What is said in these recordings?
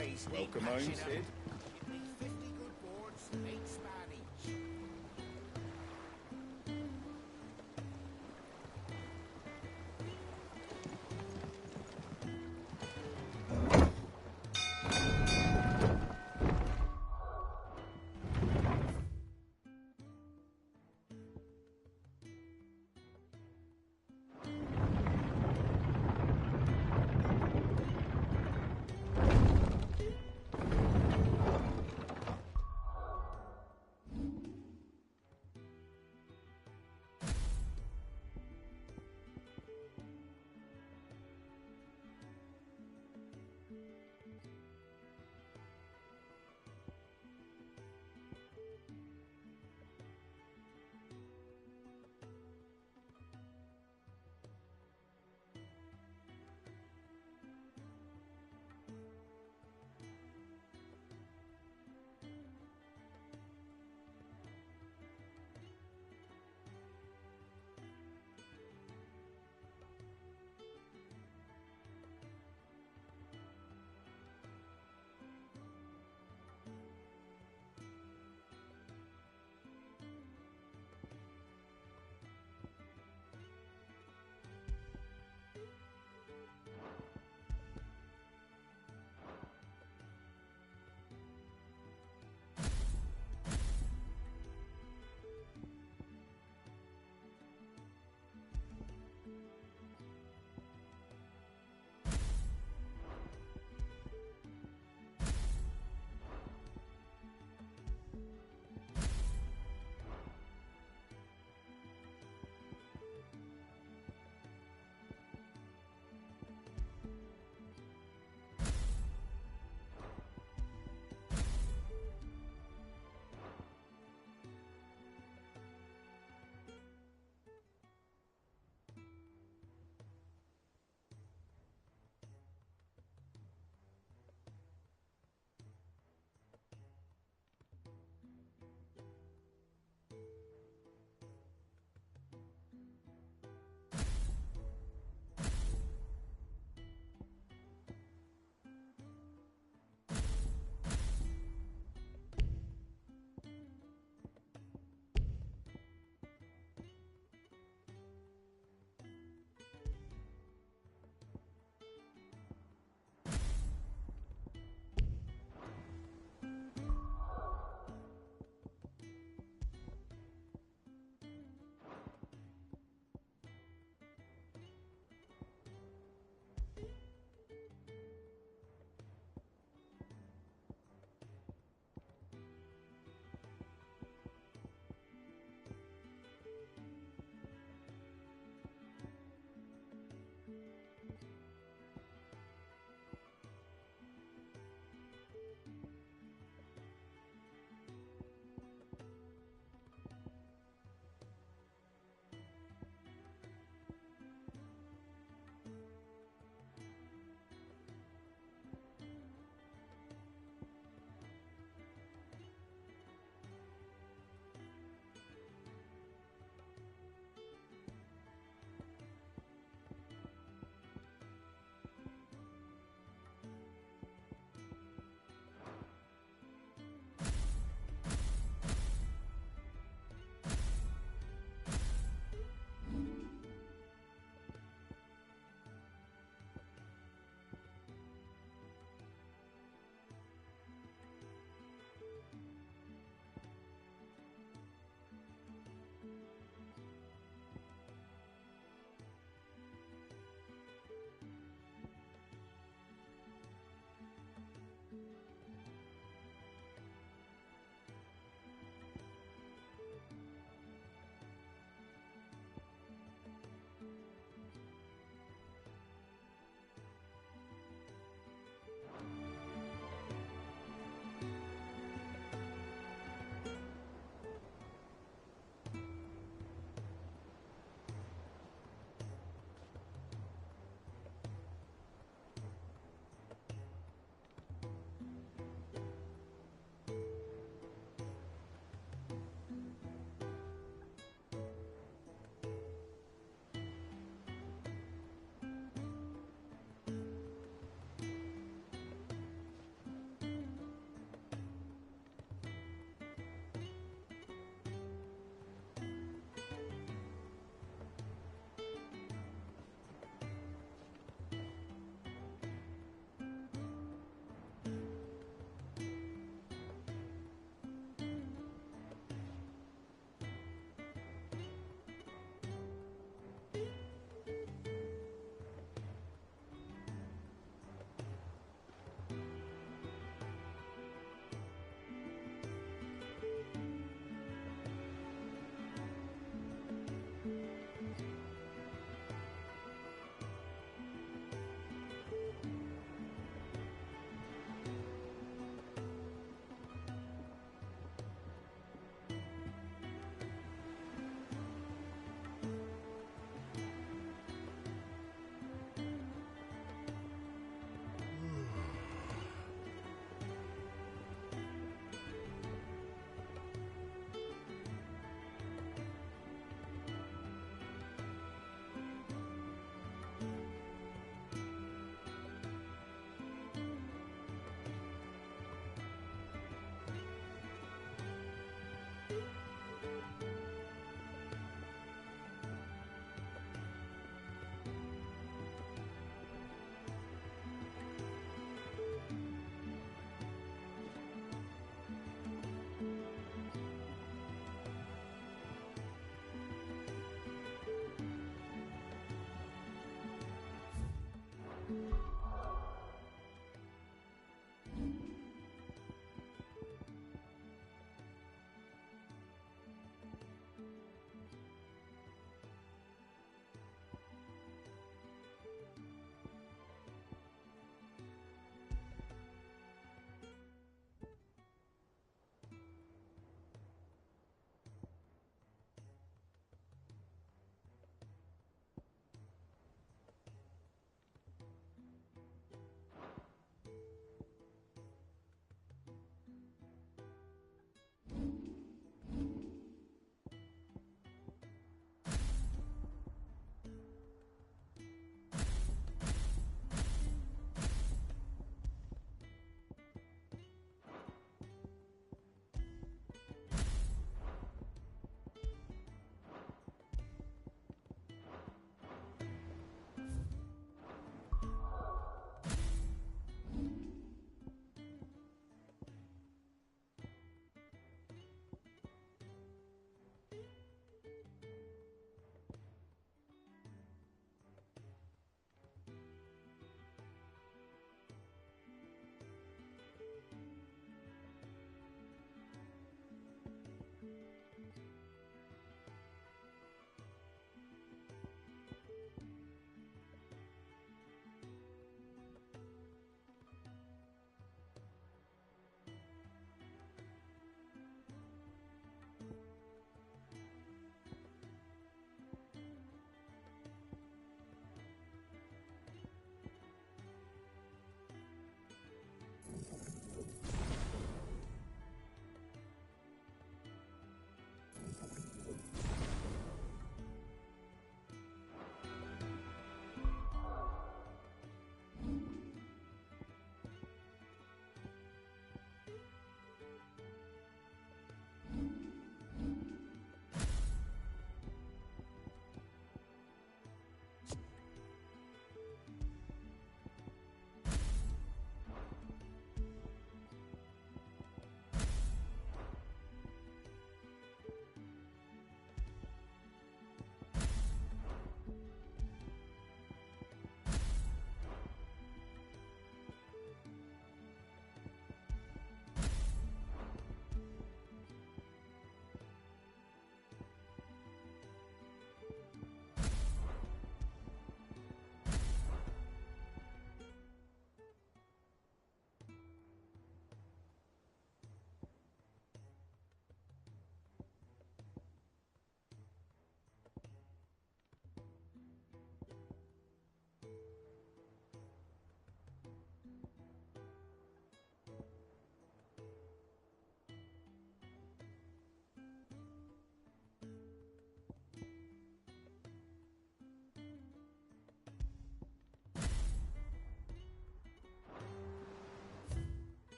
boys. Welcome home, Sid. 50 good boards, 8 Spanish.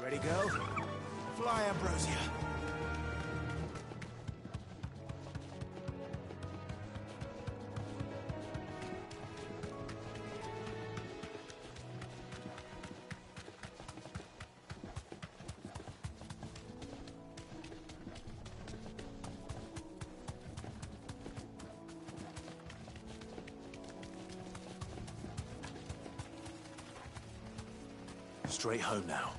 Ready, girl? Fly, Ambrosia. Straight home now.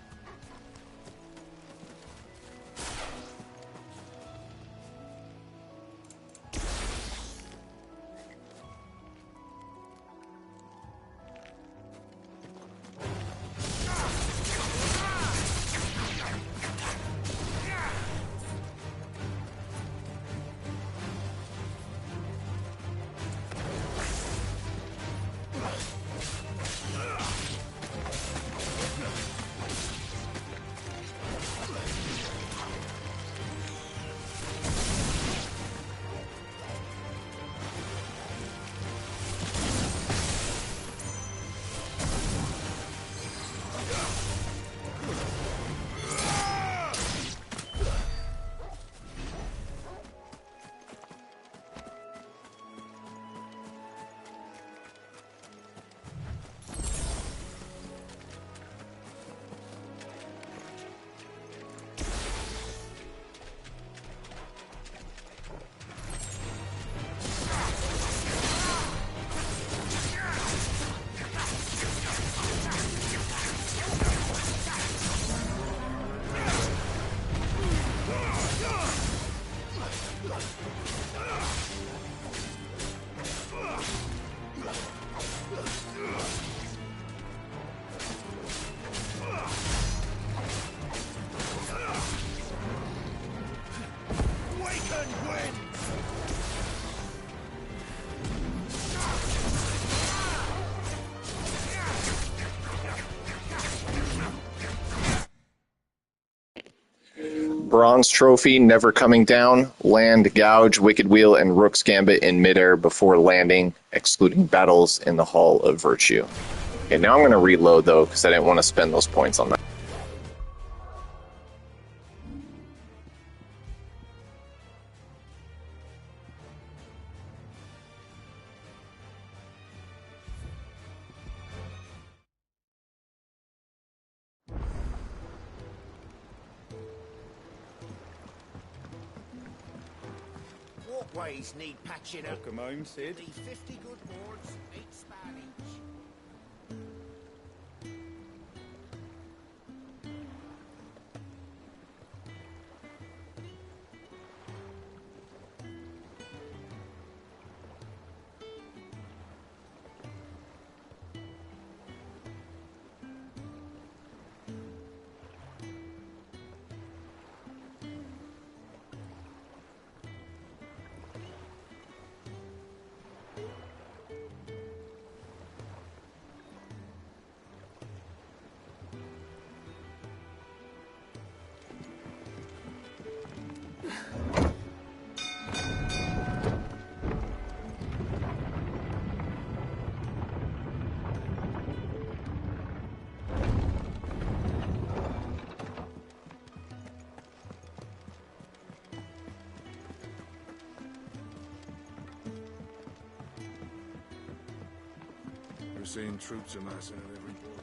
Bronze trophy, never coming down. Land, gouge, wicked wheel, and rook's gambit in midair before landing, excluding battles in the Hall of Virtue. Okay, now I'm going to reload though, because I didn't want to spend those points on that. Walkways need patching up. Welcome home, Sid. Need 50 good boards, 8 span each. We're seeing troops amassing at every border.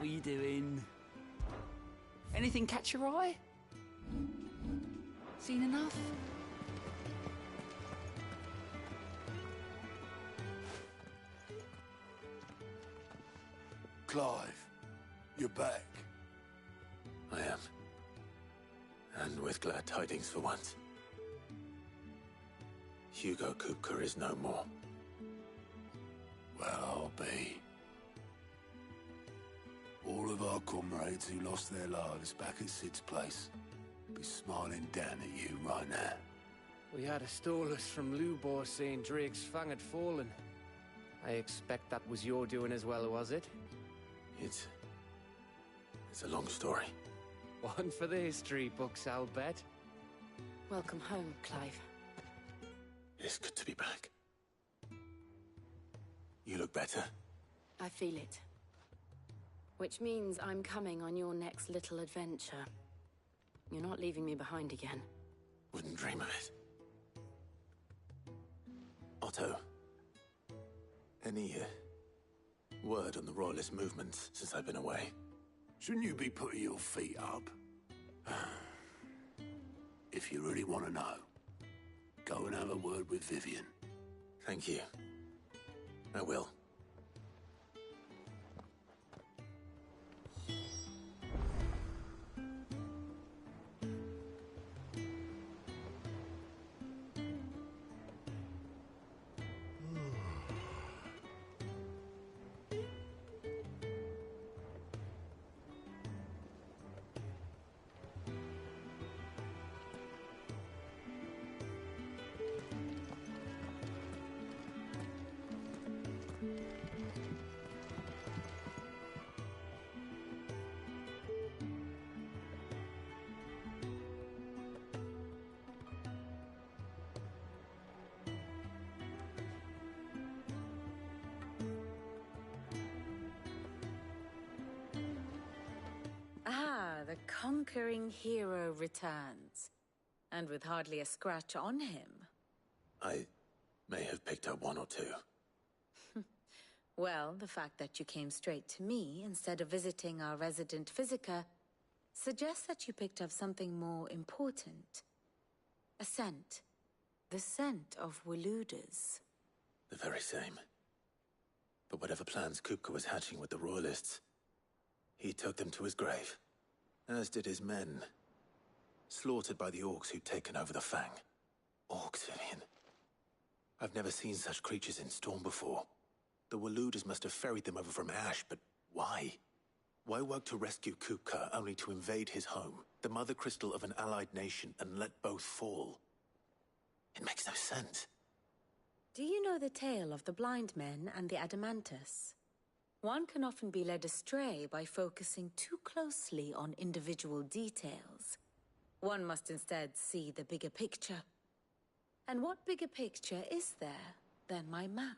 How you doing? Anything catch your eye? Seen enough? Clive, you're back. I am. And with glad tidings for once. Hugo Kupka is no more. Well, I'll be. All of our comrades who lost their lives back at Sid's place be smiling down at you right now. We had a stolus from Lubor saying Drake's fang had fallen. I expect that was your doing as well, was it? It's a long story. One for the history books, I'll bet. Welcome home, Clive. It's good to be back. You look better. I feel it. Which means I'm coming on your next little adventure. You're not leaving me behind again. Wouldn't dream of it. Otto, any word on the Royalist movements since I've been away? Shouldn't you be putting your feet up? If you really want to know, go and have a word with Vivian. Thank you. I will. Ah, the conquering hero returns. And with hardly a scratch on him. I may have picked up one or two. Well, the fact that you came straight to me instead of visiting our resident physiker suggests that you picked up something more important. A scent. The scent of Waludas. The very same. But whatever plans Kupka was hatching with the Royalists, he took them to his grave. As did his men. Slaughtered by the orcs who'd taken over the Fang. Orcs, Vivian. I've never seen such creatures in Storm before. The Waludas must have ferried them over from Ash, but why? Why work to rescue Kupka only to invade his home, the mother crystal of an allied nation, and let both fall? It makes no sense. Do you know the tale of the blind men and the Adamantus? One can often be led astray by focusing too closely on individual details. One must instead see the bigger picture. And what bigger picture is there than my map?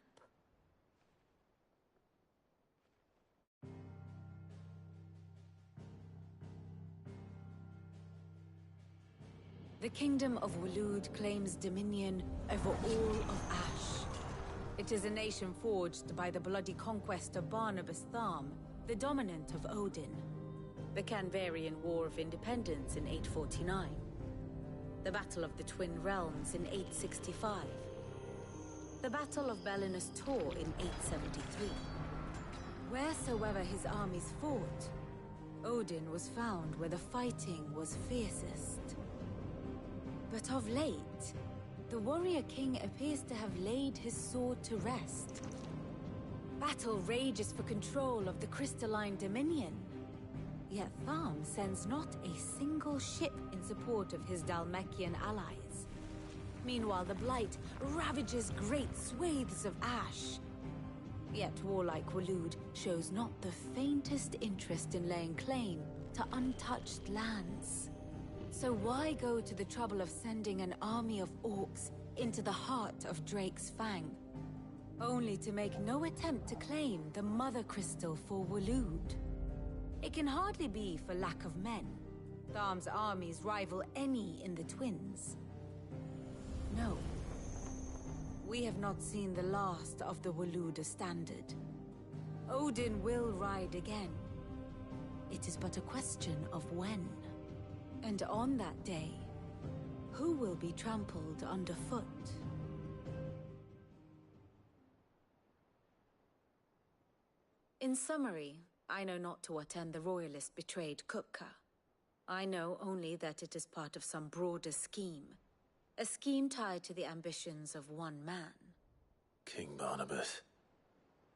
The Kingdom of Waloed claims dominion over all of Ash. It is a nation forged by the bloody conquest of Barnabas Tharm, the dominant of Odin. The Canvarian War of Independence in 849. The Battle of the Twin Realms in 865. The Battle of Belinus Tor in 873. Wheresoever his armies fought, Odin was found where the fighting was fiercest. But of late, the warrior king appears to have laid his sword to rest. Battle rages for control of the crystalline dominion. Yet Tharm sends not a single ship in support of his Dhalmekian allies. Meanwhile, the Blight ravages great swathes of Ash. Yet warlike Waloed shows not the faintest interest in laying claim to untouched lands. So why go to the trouble of sending an army of orcs into the heart of Drake's Fang, only to make no attempt to claim the Mother Crystal for Waloed? It can hardly be for lack of men. Tharm's armies rival any in the Twins. No. We have not seen the last of the Waluda standard. Odin will ride again, it is but a question of when. And on that day, who will be trampled underfoot? In summary, I know not to what end the Royalist betrayed Kupka. I know only that it is part of some broader scheme. A scheme tied to the ambitions of one man. King Barnabas.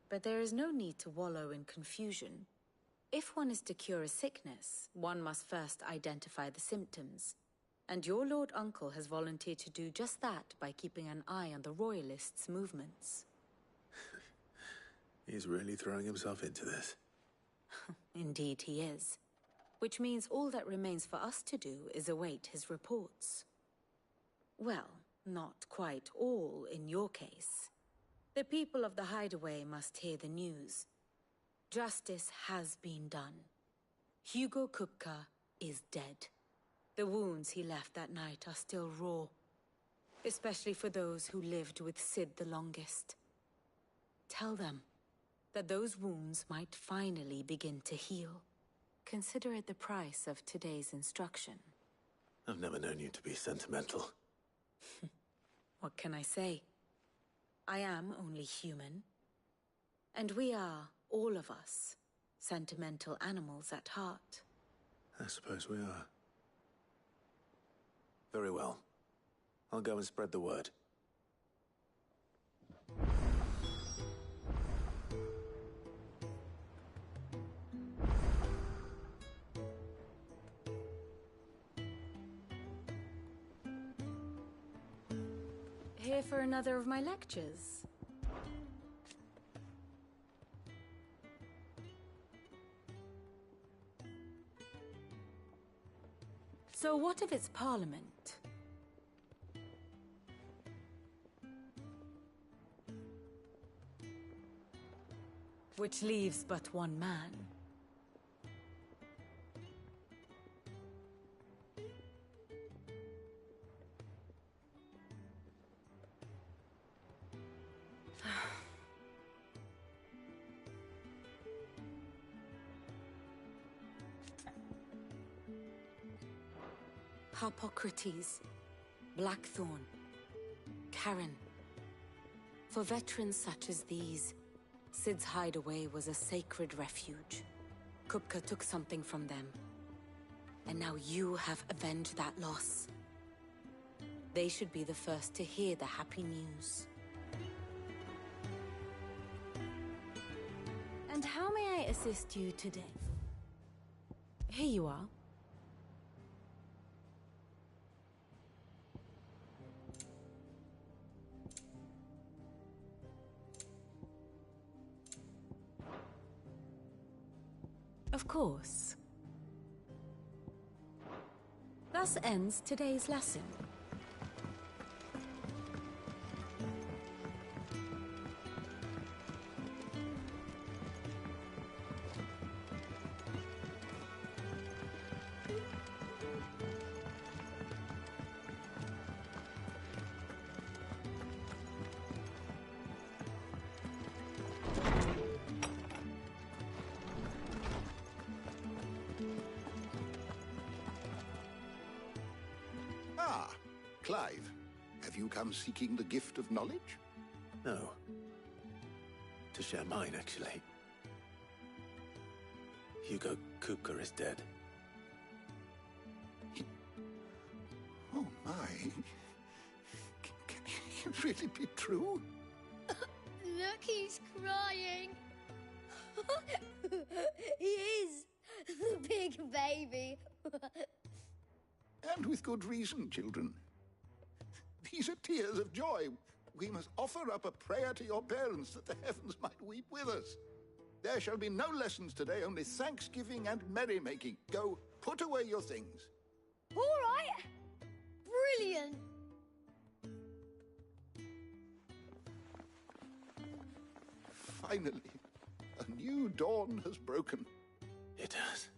But there is no need to wallow in confusion. If one is to cure a sickness, one must first identify the symptoms. And your Lord Uncle has volunteered to do just that by keeping an eye on the Royalists' movements. He's really throwing himself into this. Indeed he is. Which means all that remains for us to do is await his reports. Well, not quite all in your case. The people of the Hideaway must hear the news. Justice has been done. Hugo Kupka is dead. The wounds he left that night are still raw. Especially for those who lived with Sid the longest. Tell them that those wounds might finally begin to heal. Consider it the price of today's instruction. I've never known you to be sentimental. What can I say? I am only human. And we are, all of us, sentimental animals at heart. I suppose we are. Very well. I'll go and spread the word. Here for another of my lectures? So what of its parliament? Which leaves but one man. Harpocrates, Blackthorn, Karen. For veterans such as these, Sid's Hideaway was a sacred refuge. Kupka took something from them. And now you have avenged that loss. They should be the first to hear the happy news. And how may I assist you today? Here you are. Of course. Thus ends today's lesson. Ah, Clive. Have you come seeking the gift of knowledge? No. To share mine, actually. Hugo Kupka is dead. Oh, my. Can it really be true? Look, he's crying. He is. The big baby. And with good reason, children. These are tears of joy. We must offer up a prayer to your parents that the heavens might weep with us. There shall be no lessons today, only thanksgiving and merrymaking. Go, put away your things. All right. Brilliant. Finally, a new dawn has broken. It has.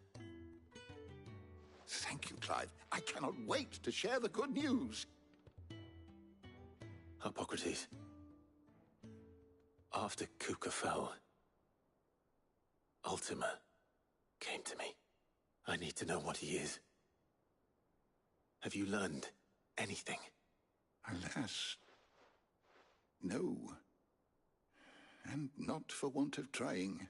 Thank you, Clive. I cannot wait to share the good news. Hippocrates. After Kupka fell, Ultima came to me. I need to know what he is. Have you learned anything? Alas, no. And not for want of trying.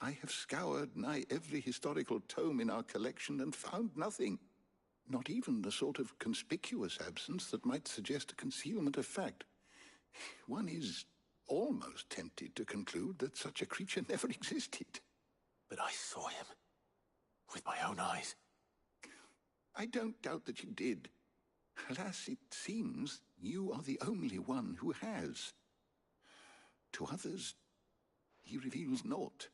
I have scoured nigh every historical tome in our collection and found nothing. Not even the sort of conspicuous absence that might suggest a concealment of fact. One is almost tempted to conclude that such a creature never existed. But I saw him. With my own eyes. I don't doubt that you did. Alas, it seems you are the only one who has. To others, he reveals naught.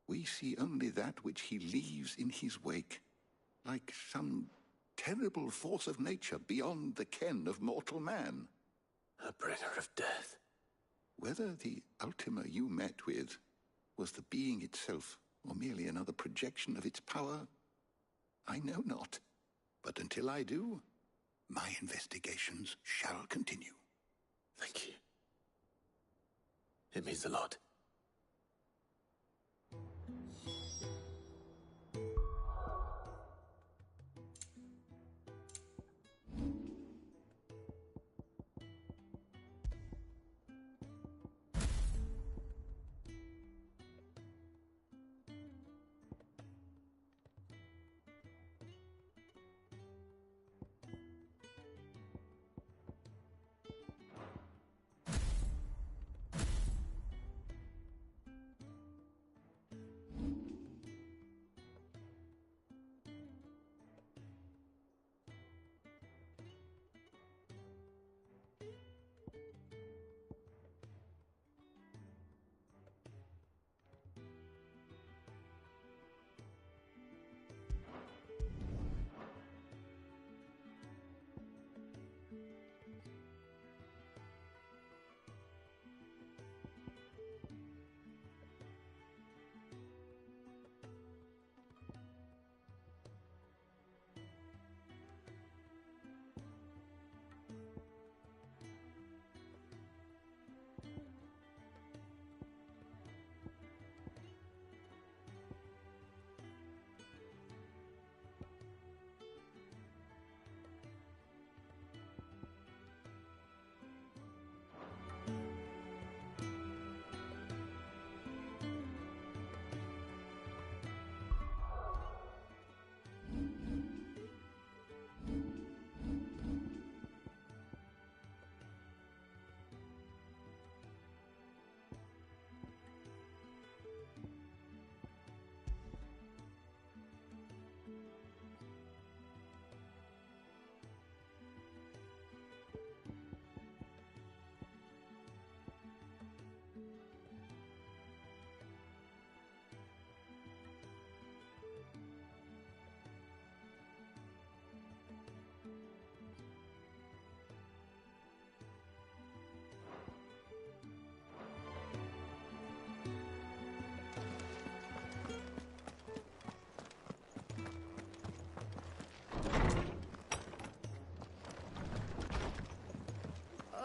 We see only that which he leaves in his wake, like some terrible force of nature beyond the ken of mortal man. A bringer of death. Whether the Ultima you met with was the being itself, or merely another projection of its power, I know not. But until I do, my investigations shall continue. Thank you. It means a lot.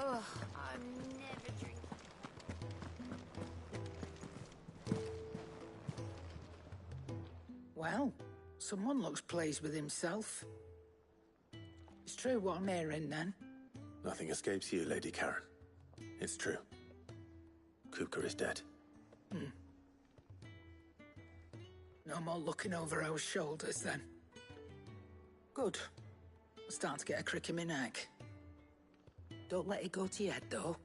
Oh, I'm never drinking. Well, someone looks pleased with himself. It's true what I'm hearing, then. Nothing escapes you, Lady Karen. It's true. Kupka is dead. No more looking over our shoulders, then. Good. I'm starting to get a crick in my neck. Don't let it go to your head, though.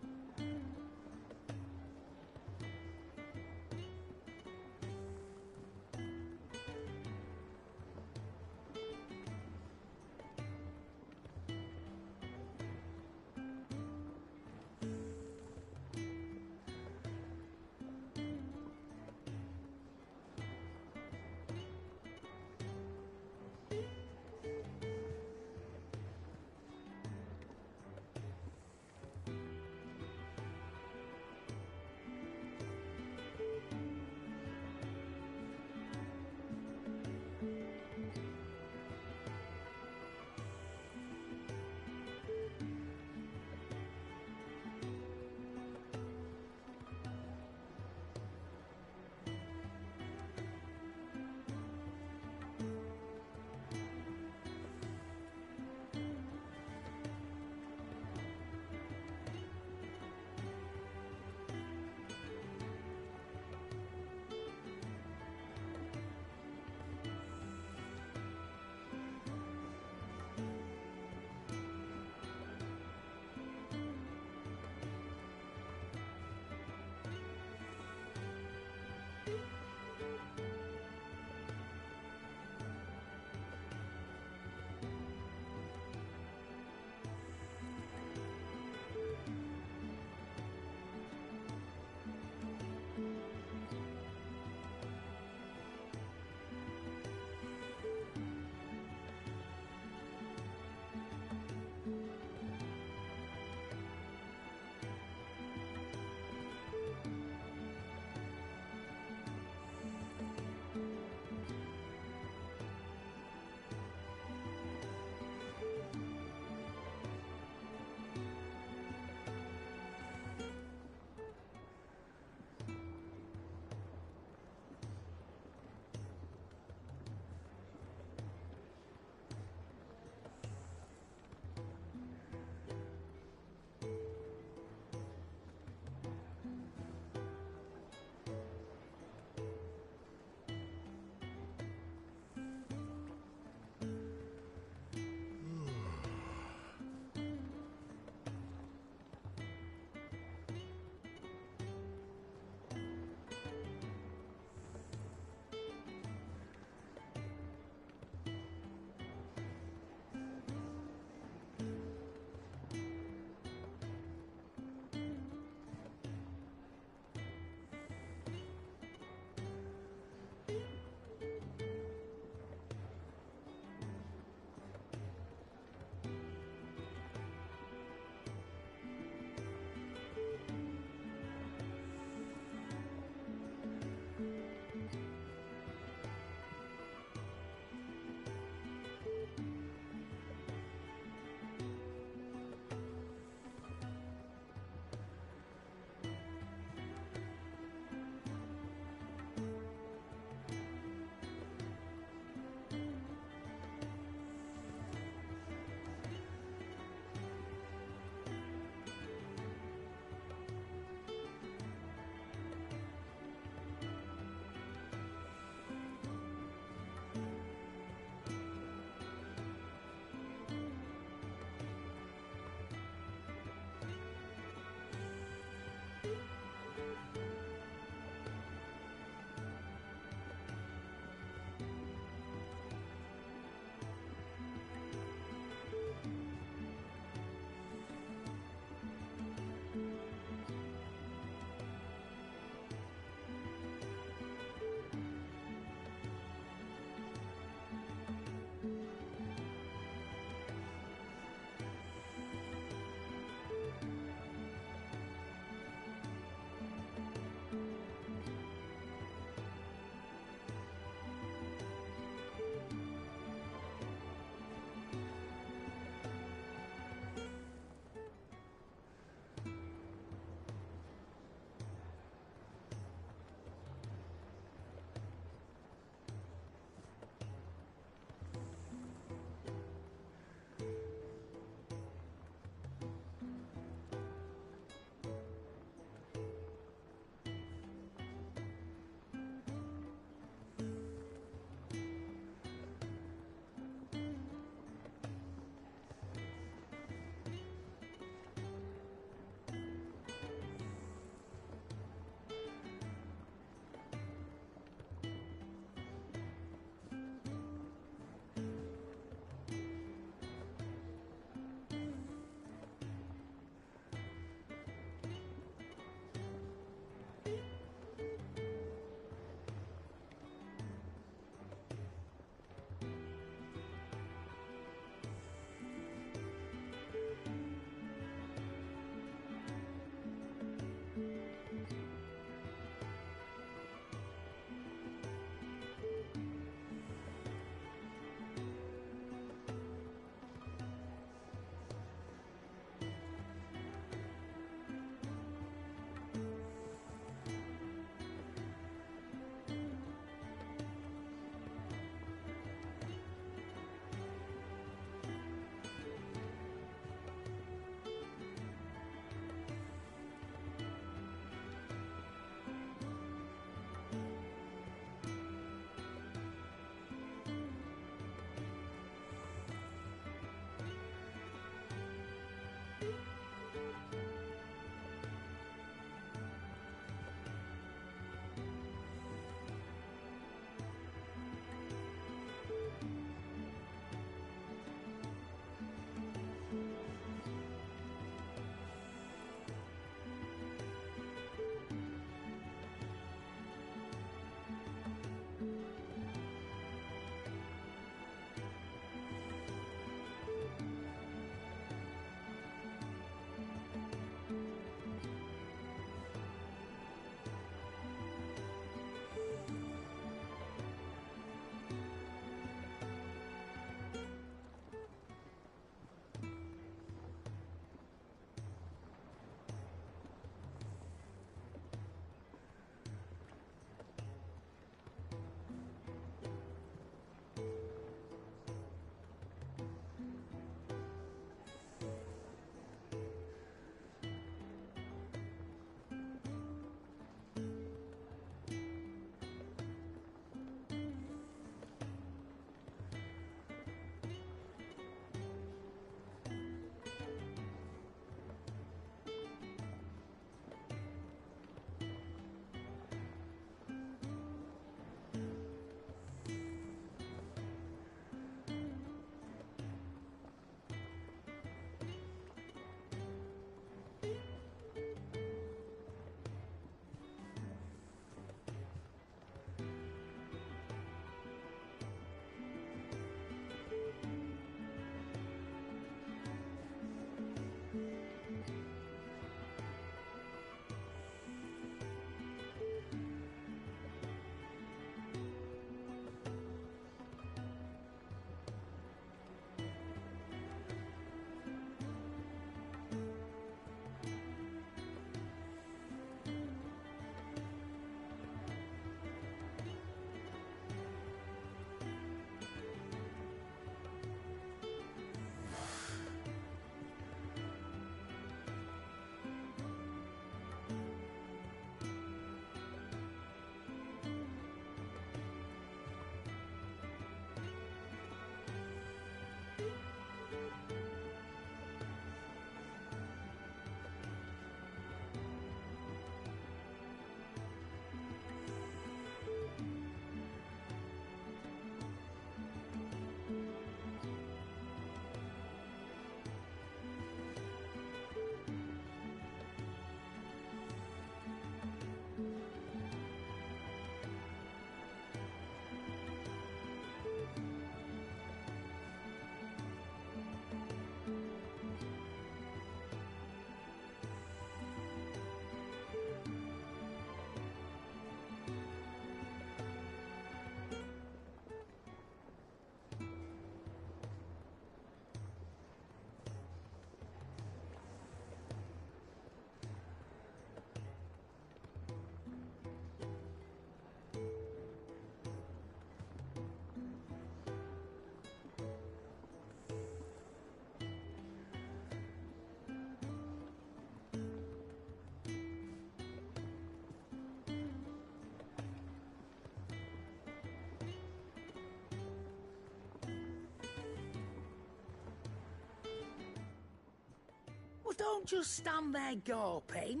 Don't just stand there gawping.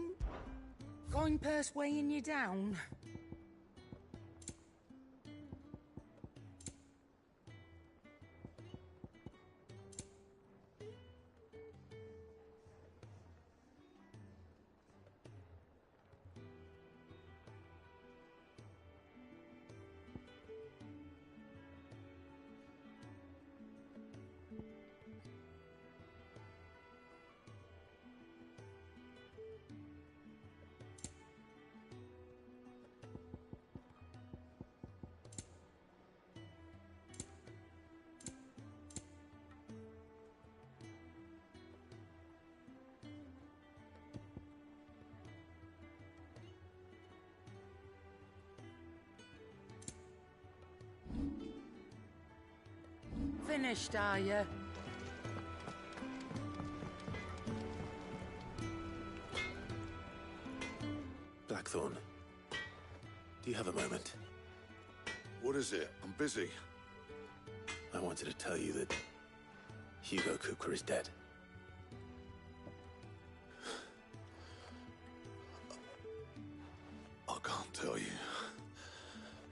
Going purse weighing you down. Finished, are you? Blackthorn, do you have a moment? What is it? I'm busy. I wanted to tell you that Hugo Cooper is dead. I can't tell you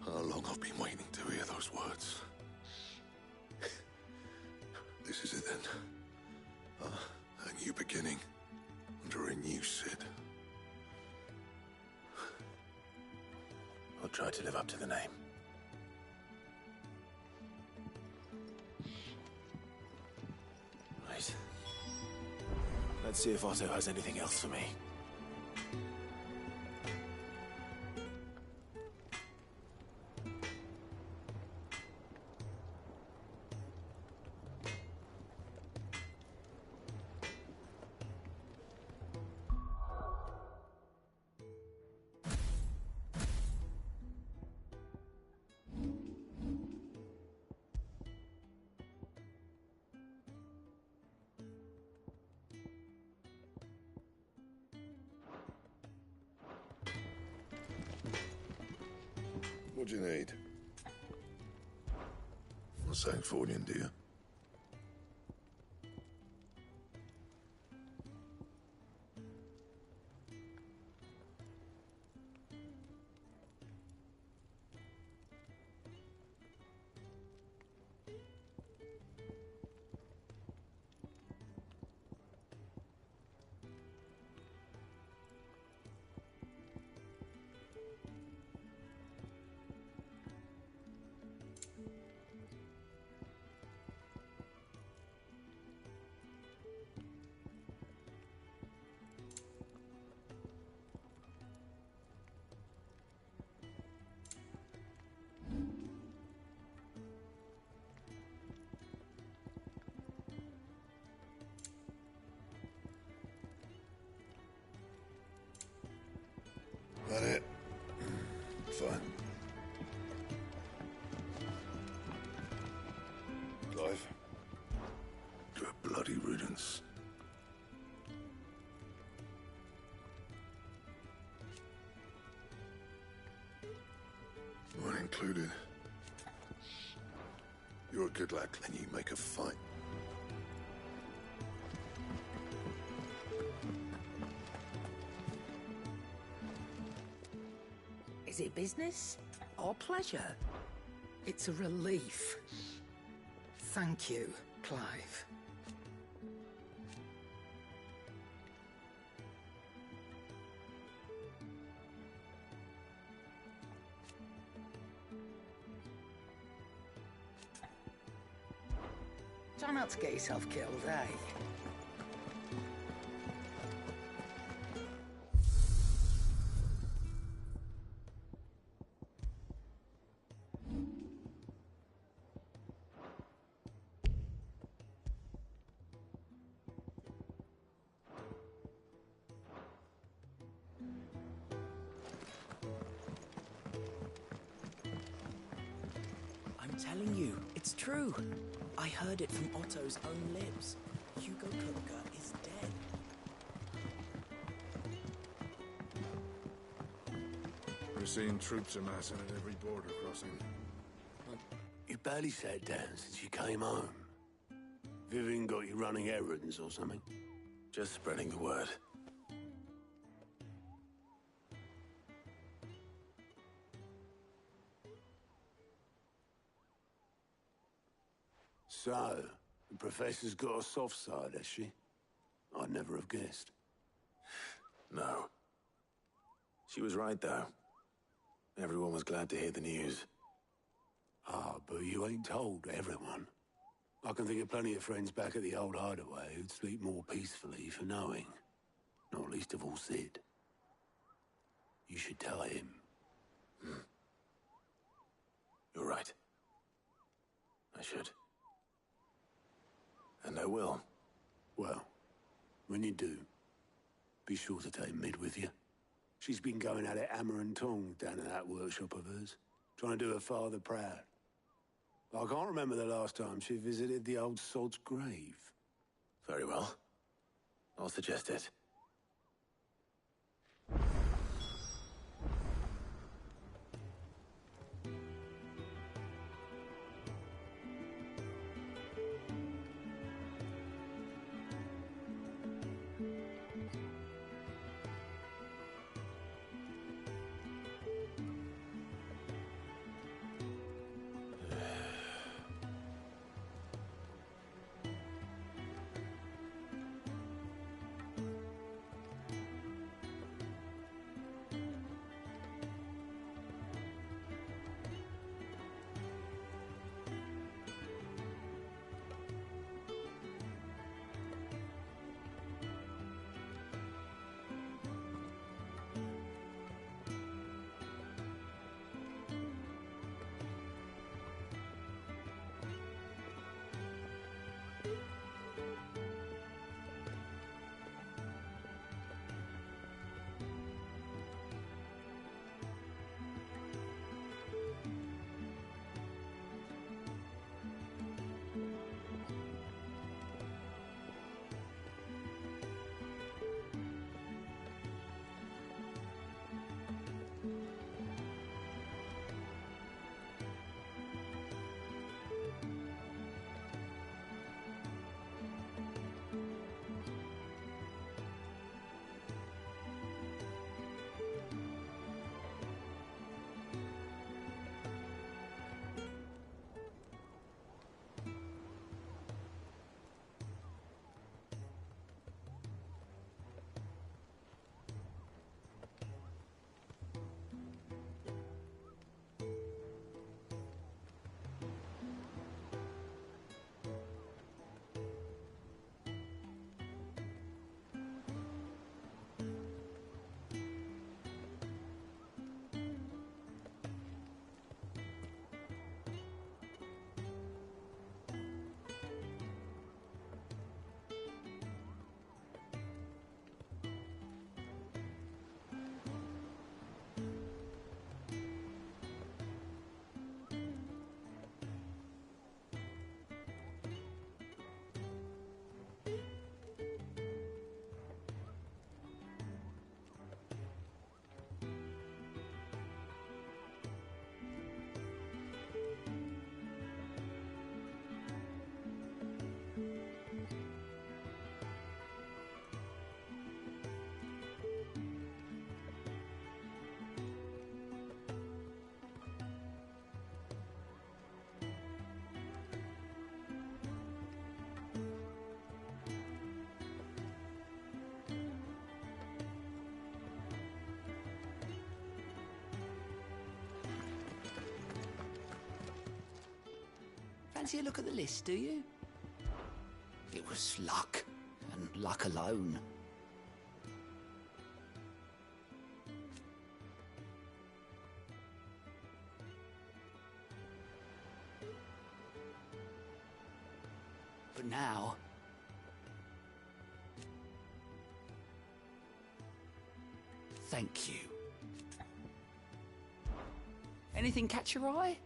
how long I've been waiting to hear those words. This is it then. A new beginning under a new Sid. I'll try to live up to the name. Right. Let's see if Otto has anything else for me. What do you need? A Sancfordian, do you? That it? Fine. Clive. To a bloody riddance. Mine included. You're a good lad, and you make a fight. Is it business or pleasure? It's a relief. Thank you, Clive. Try not to get yourself killed, eh? I'm telling you, it's true. I heard it from Otto's own lips. Hugo Cooper is dead. We're seeing troops amassing at every border crossing. You barely sat down since you came home. Vivian got you running errands or something? Just spreading the word. So, the Professor's got a soft side, has she? I'd never have guessed. No. She was right, though. Everyone was glad to hear the news. Ah, but you ain't told everyone. I can think of plenty of friends back at the old hideaway who'd sleep more peacefully for knowing. Not least of all Sid. You should tell him. You're right. I should. And I will. Well, when you do, be sure to take Mid with you. She's been going at it hammer and tongs down in that workshop of hers, trying to do her father proud. I can't remember the last time she visited the old sod's grave. Very well. I'll suggest it. Fancy a look at the list, do you? It was luck, and luck alone. But now... thank you. Anything catch your eye?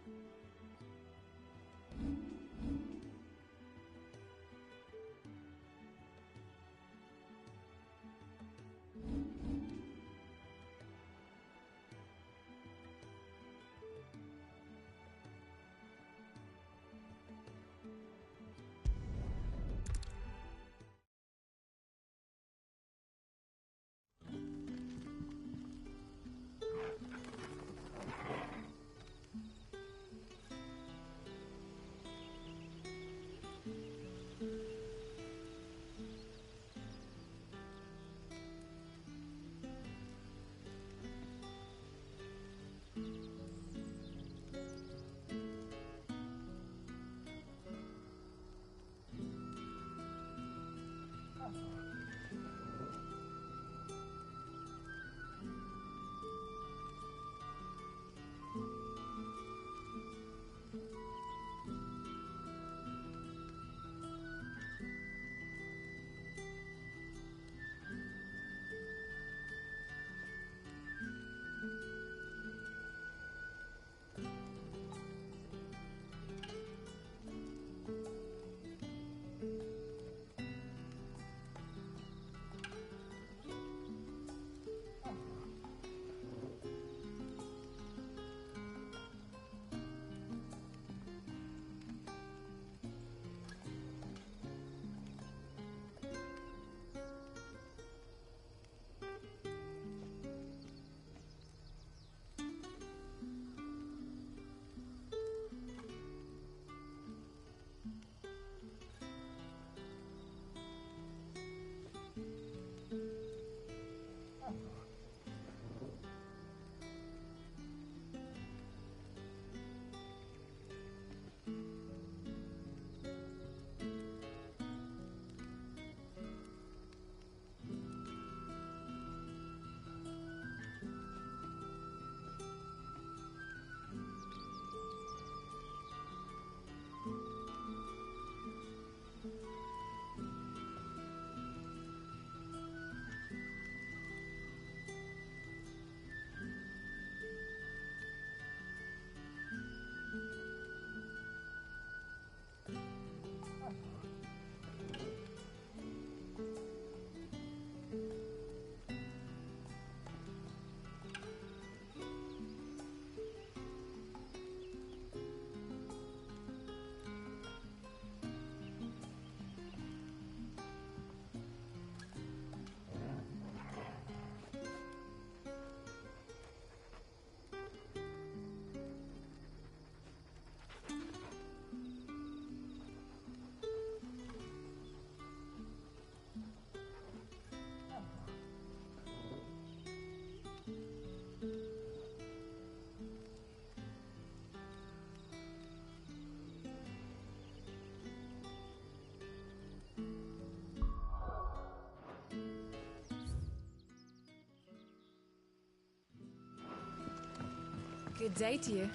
Good day to you.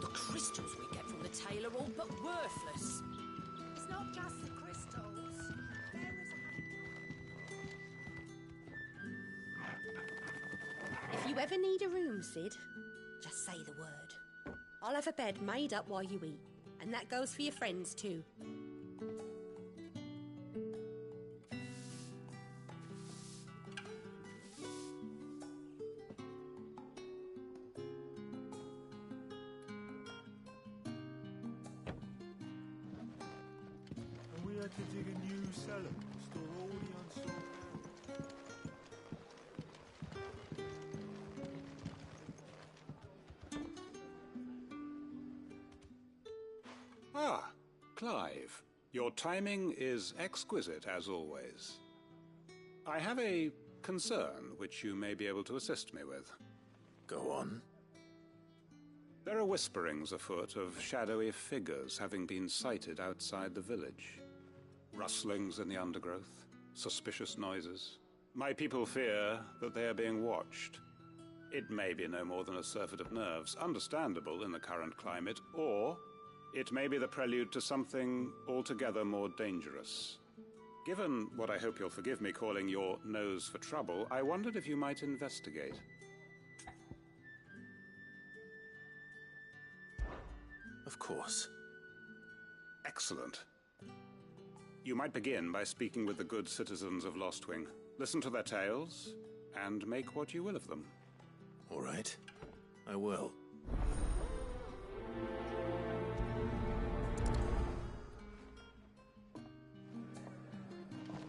The crystals we get from the tail are all but worthless. It's not just the crystals. There is a... If you ever need a room, Sid, just say the word. I'll have a bed made up while you eat. And that goes for your friends too. And we had to dig a new cellar to store all the unsold. Ah, Clive. Your timing is exquisite, as always. I have a concern which you may be able to assist me with. Go on. There are whisperings afoot of shadowy figures having been sighted outside the village. Rustlings in the undergrowth, suspicious noises. My people fear that they are being watched. It may be no more than a surfeit of nerves, understandable in the current climate, or it may be the prelude to something altogether more dangerous. Given what I hope you'll forgive me calling your nose for trouble, I wondered if you might investigate. Of course. Excellent. You might begin by speaking with the good citizens of Lostwing. Listen to their tales, and make what you will of them. All right. I will.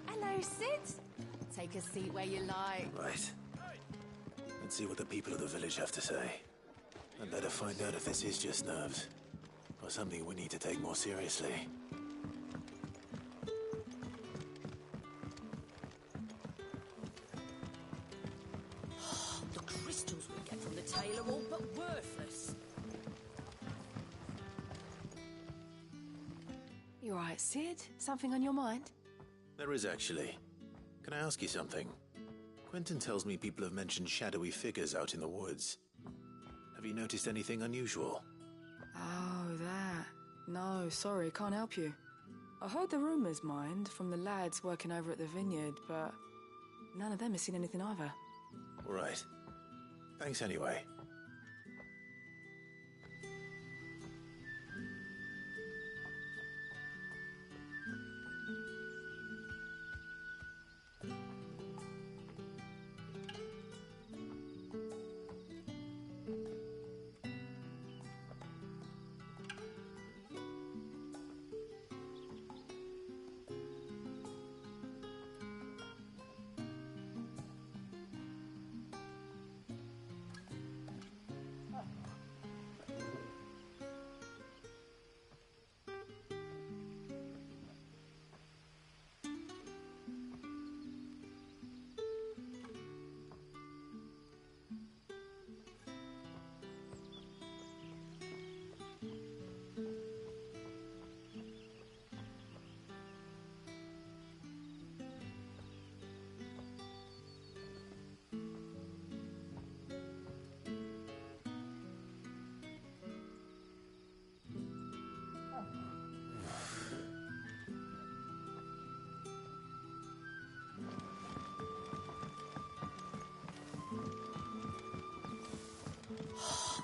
Hello, Sid. Take a seat where you like. Right. Let's see what the people of the village have to say. I'd better find out if this is just nerves, or something we need to take more seriously. The crystals we get from the tail are all but worthless. You alright, Sid? Something on your mind? There is actually. Can I ask you something? Quentin tells me people have mentioned shadowy figures out in the woods. Have you noticed anything unusual? Oh, that. No, sorry, can't help you. I heard the rumours, mind, from the lads working over at the vineyard, but none of them has seen anything either. All right. Thanks anyway.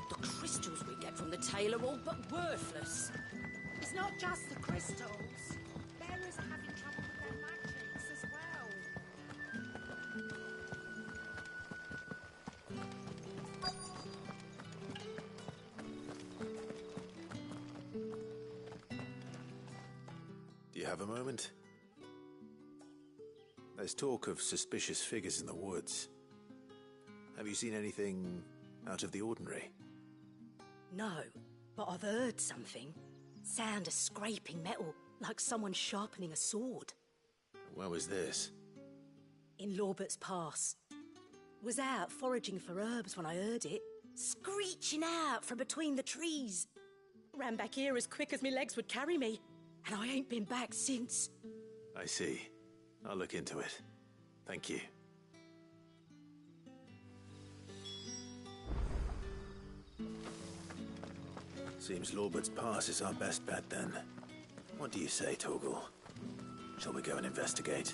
The crystals we get from the tail are all but worthless. It's not just the crystals. Bearers are having trouble with their magics as well. Do you have a moment? There's talk of suspicious figures in the woods. Have you seen anything out of the ordinary? No, but I've heard something. Sound of scraping metal, like someone sharpening a sword. Where was this? In Lorbert's Pass. Was out foraging for herbs when I heard it, screeching out from between the trees. Ran back here as quick as my legs would carry me, and I ain't been back since. I see. I'll look into it. Thank you. Seems Lorbert's Pass is our best bet then. What do you say, Torgal? Shall we go and investigate?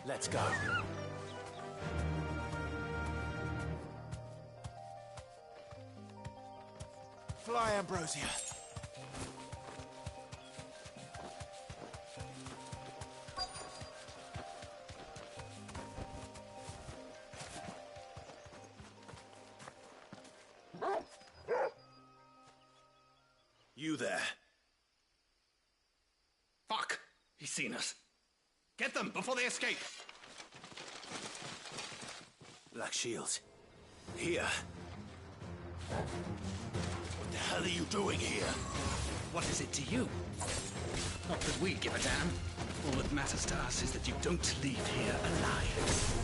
Let's go. Fly, Ambrosia. You there. Fuck! He's seen us. Get them before they escape! Black Shields. Here. What the hell are you doing here? What is it to you? Not that we give a damn. All that matters to us is that you don't leave here alive.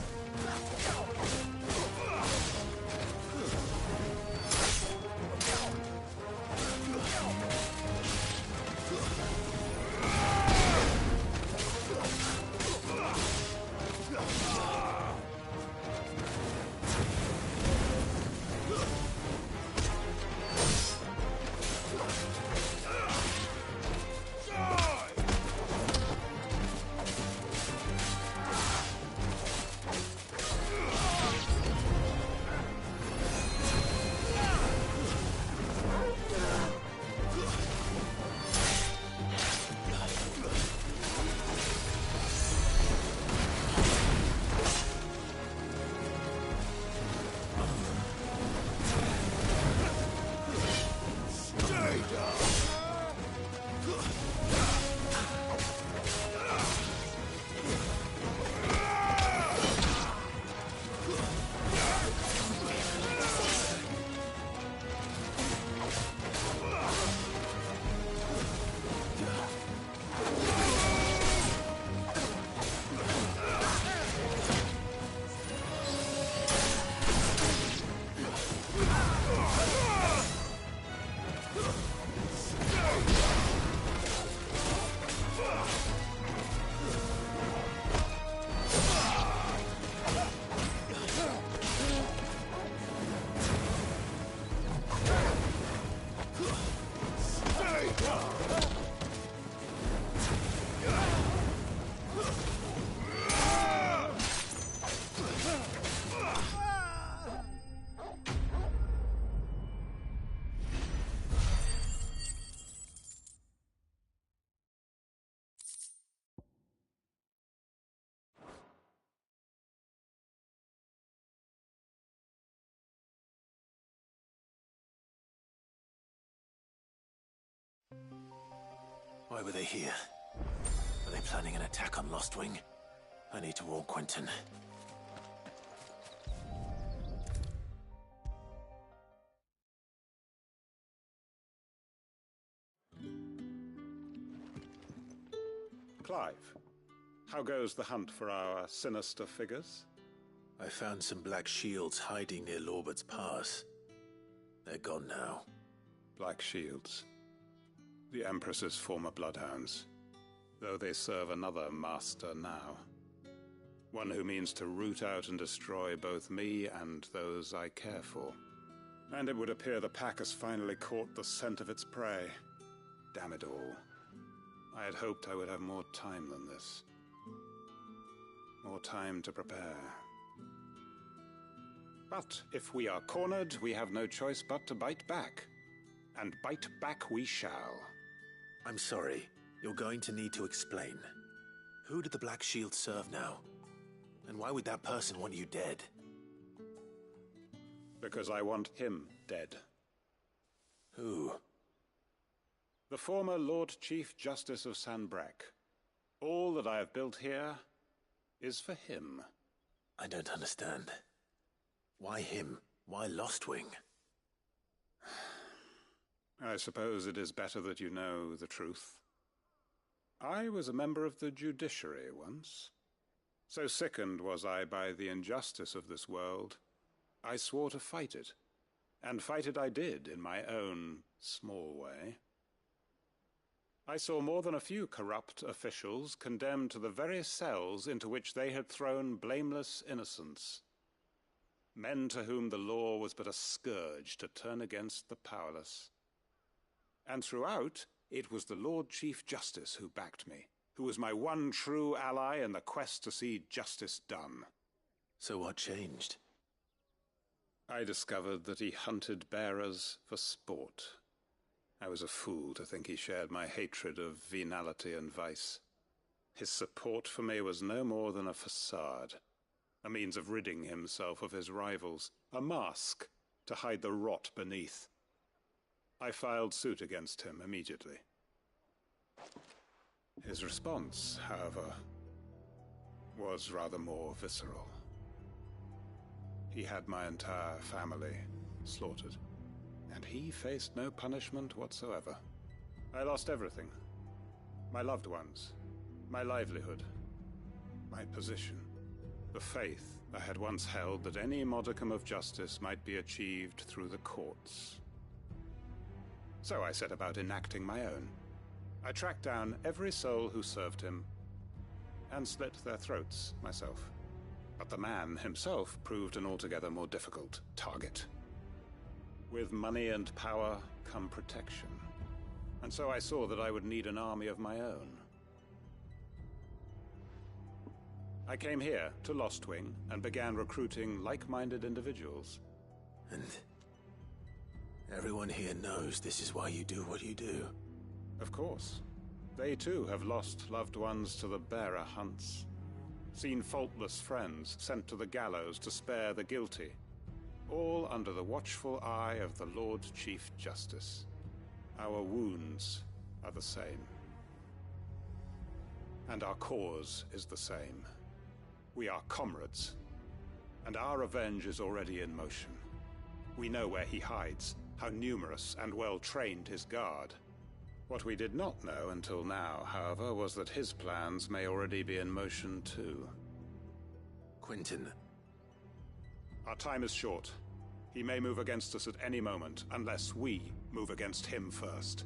Why were they here? Are they planning an attack on Lostwing? I need to warn Quentin. Clive, how goes the hunt for our sinister figures? I found some black shields hiding near Lorbert's Pass. They're gone now. Black shields. The Empress's former bloodhounds. Though they serve another master now. One who means to root out and destroy both me and those I care for. And it would appear the pack has finally caught the scent of its prey. Damn it all. I had hoped I would have more time than this. More time to prepare. But if we are cornered, we have no choice but to bite back. And bite back we shall. I'm sorry. You're going to need to explain. Who did the Black Shield serve now? And why would that person want you dead? Because I want him dead. Who? The former Lord Chief Justice of Sanbreque. All that I have built here is for him. I don't understand. Why him? Why Lostwing? I suppose it is better that you know the truth. I was a member of the judiciary once. So sickened was I by the injustice of this world, I swore to fight it. And fight it I did in my own small way. I saw more than a few corrupt officials condemned to the very cells into which they had thrown blameless innocents. Men to whom the law was but a scourge to turn against the powerless. And throughout, it was the Lord Chief Justice who backed me, who was my one true ally in the quest to see justice done. So what changed? I discovered that he hunted bearers for sport. I was a fool to think he shared my hatred of venality and vice. His support for me was no more than a facade, a means of ridding himself of his rivals, a mask to hide the rot beneath. I filed suit against him immediately. His response, however, was rather more visceral. He had my entire family slaughtered, and he faced no punishment whatsoever. I lost everything. My loved ones, my livelihood, my position, the faith I had once held that any modicum of justice might be achieved through the courts. So I set about enacting my own. I tracked down every soul who served him, and slit their throats myself. But the man himself proved an altogether more difficult target. With money and power come protection, and so I saw that I would need an army of my own. I came here to Lostwing and began recruiting like-minded individuals. And everyone here knows this is why you do what you do. Of course. They too have lost loved ones to the bearer hunts. Seen faultless friends sent to the gallows to spare the guilty. All under the watchful eye of the Lord Chief Justice. Our wounds are the same. And our cause is the same. We are comrades. And our revenge is already in motion. We know where he hides, how numerous and well-trained his guard. What we did not know until now, however, was that his plans may already be in motion too. Quentin. Our time is short. He may move against us at any moment, unless we move against him first.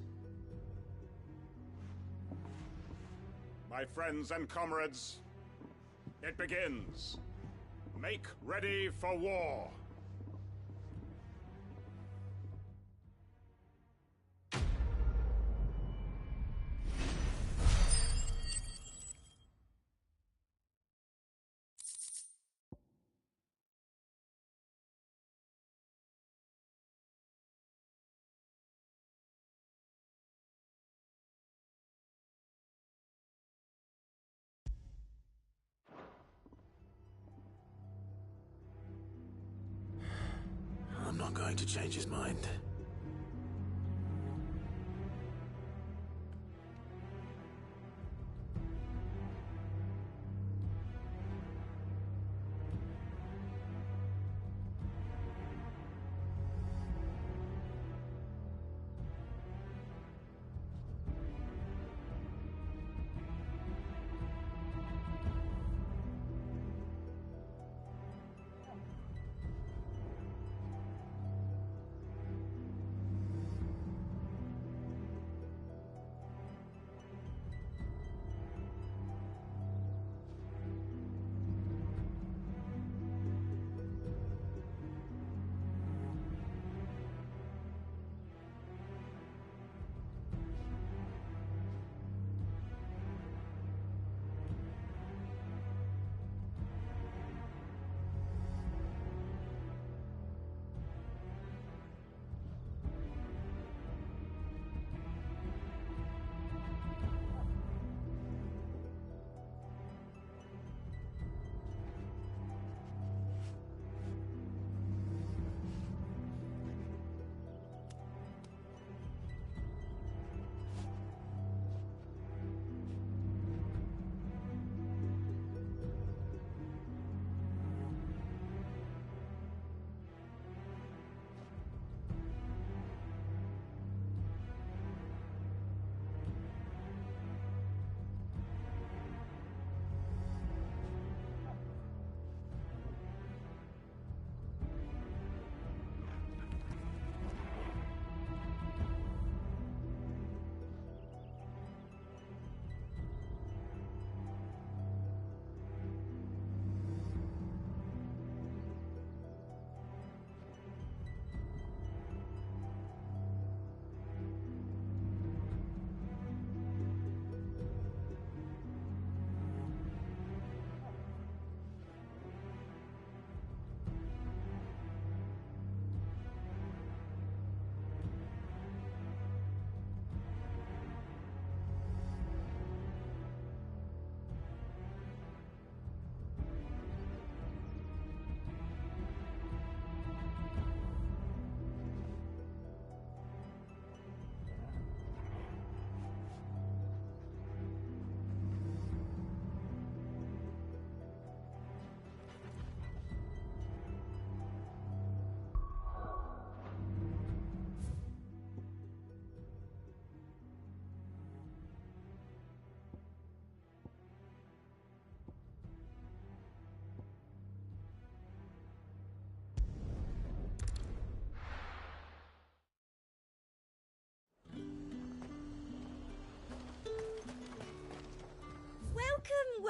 My friends and comrades, it begins. Make ready for war. I'm not going to change his mind.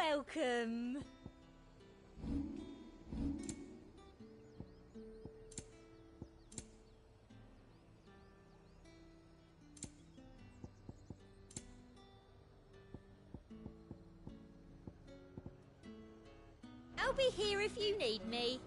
welcome. I'll be here if you need me.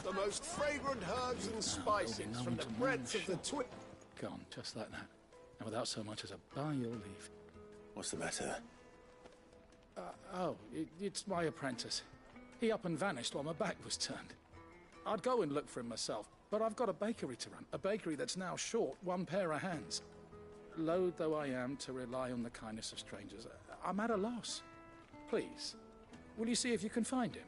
The most fragrant herbs and spices from the breadth of the Gone, just like that. And without so much as a by your leave. What's the matter? It's my apprentice. He up and vanished while my back was turned. I'd go and look for him myself, but I've got a bakery to run. A bakery that's now short one pair of hands. Loath though I am to rely on the kindness of strangers, I'm at a loss. Please, will you see if you can find him?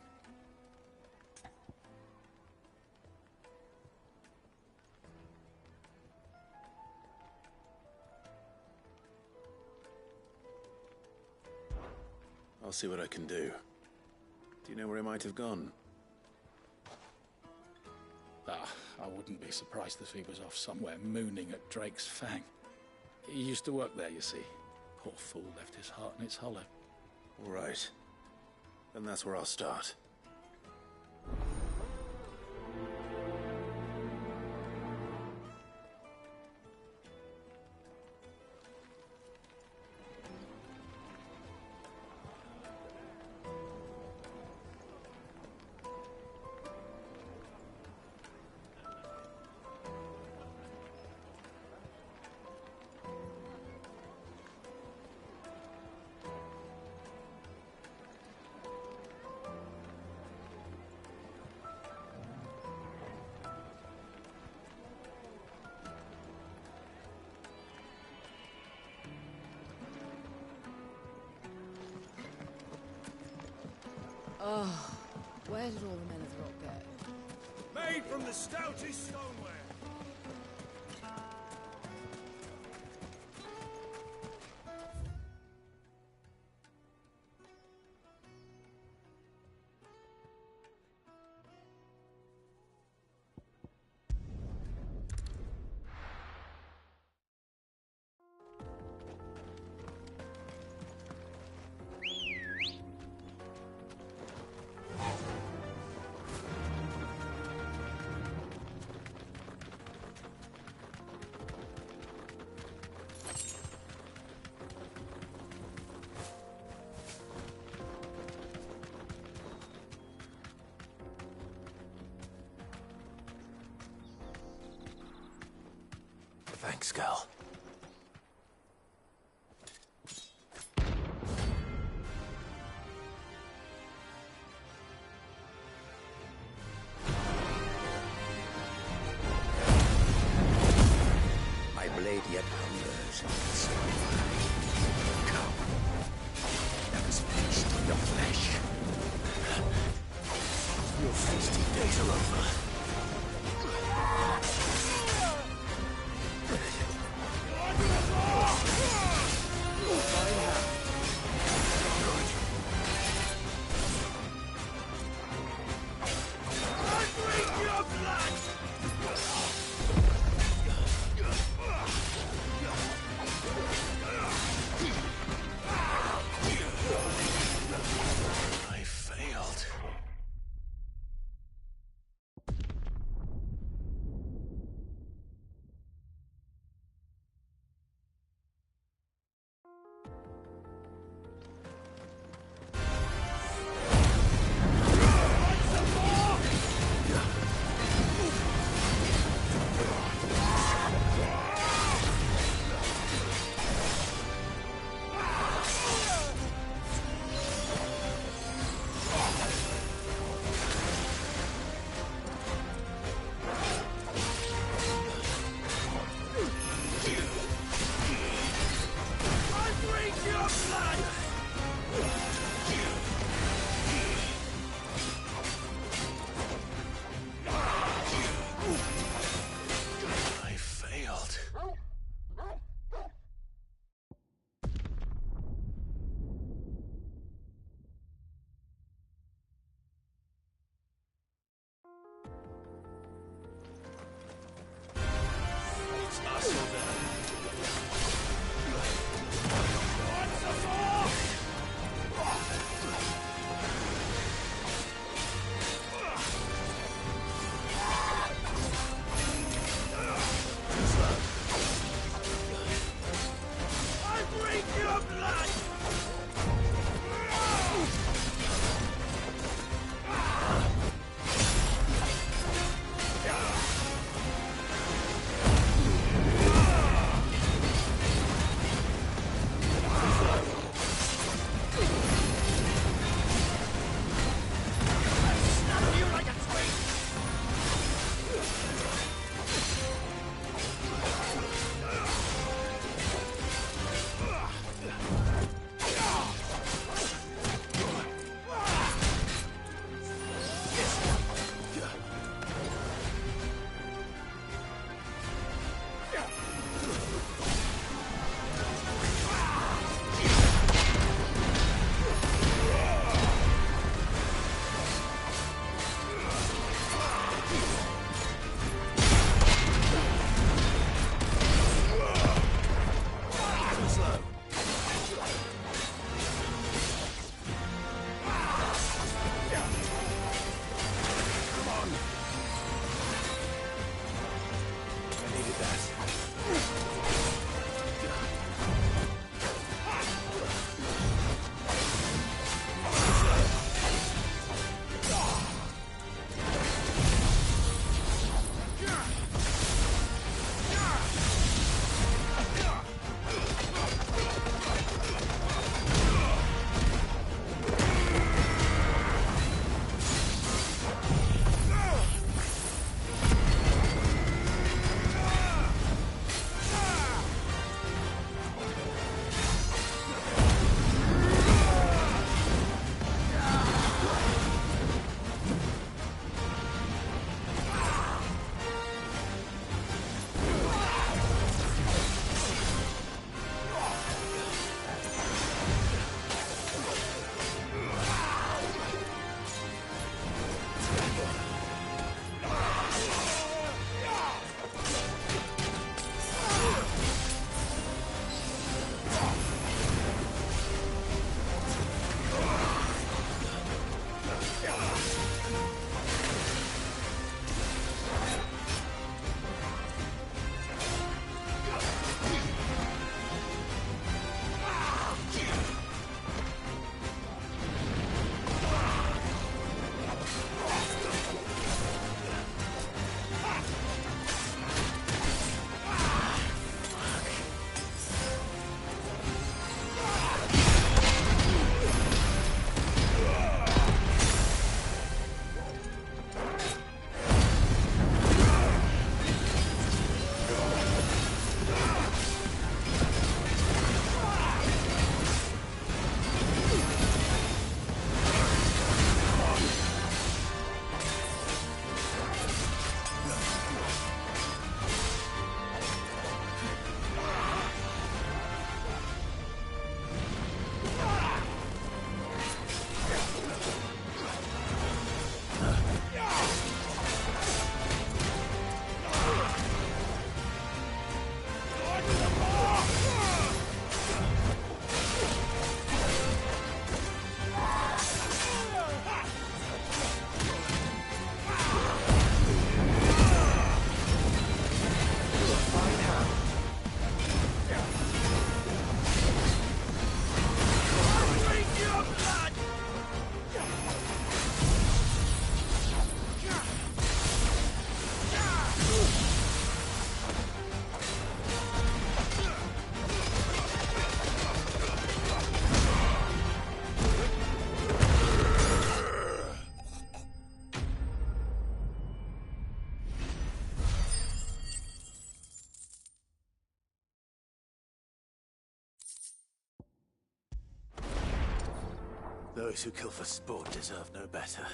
I'll see what I can do. Do you know where he might have gone? I wouldn't be surprised if he was off somewhere mooning at Drake's Fang. He used to work there, you see. Poor fool left his heart in its hollow. All right. Then that's where I'll start. Oh, where did all the men of the rock go? Made from the stoutest stoneware. Thanks, Gal. My blade yet hungers. Come. Let us feast on your flesh. Your feasting days are over. Those who kill for sport deserve no better.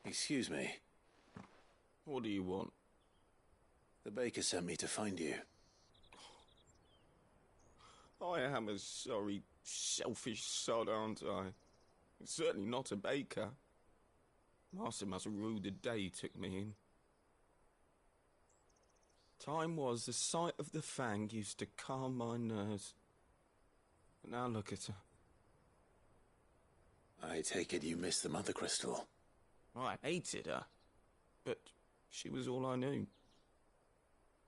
Excuse me. What do you want? The baker sent me to find you. I am a sorry, selfish sod, aren't I? Certainly not a baker. Master must have ruled the day he took me in. Time was the sight of the Fang used to calm my nerves. But now look at her. I take it you missed the Mother Crystal. I hated her, but she was all I knew.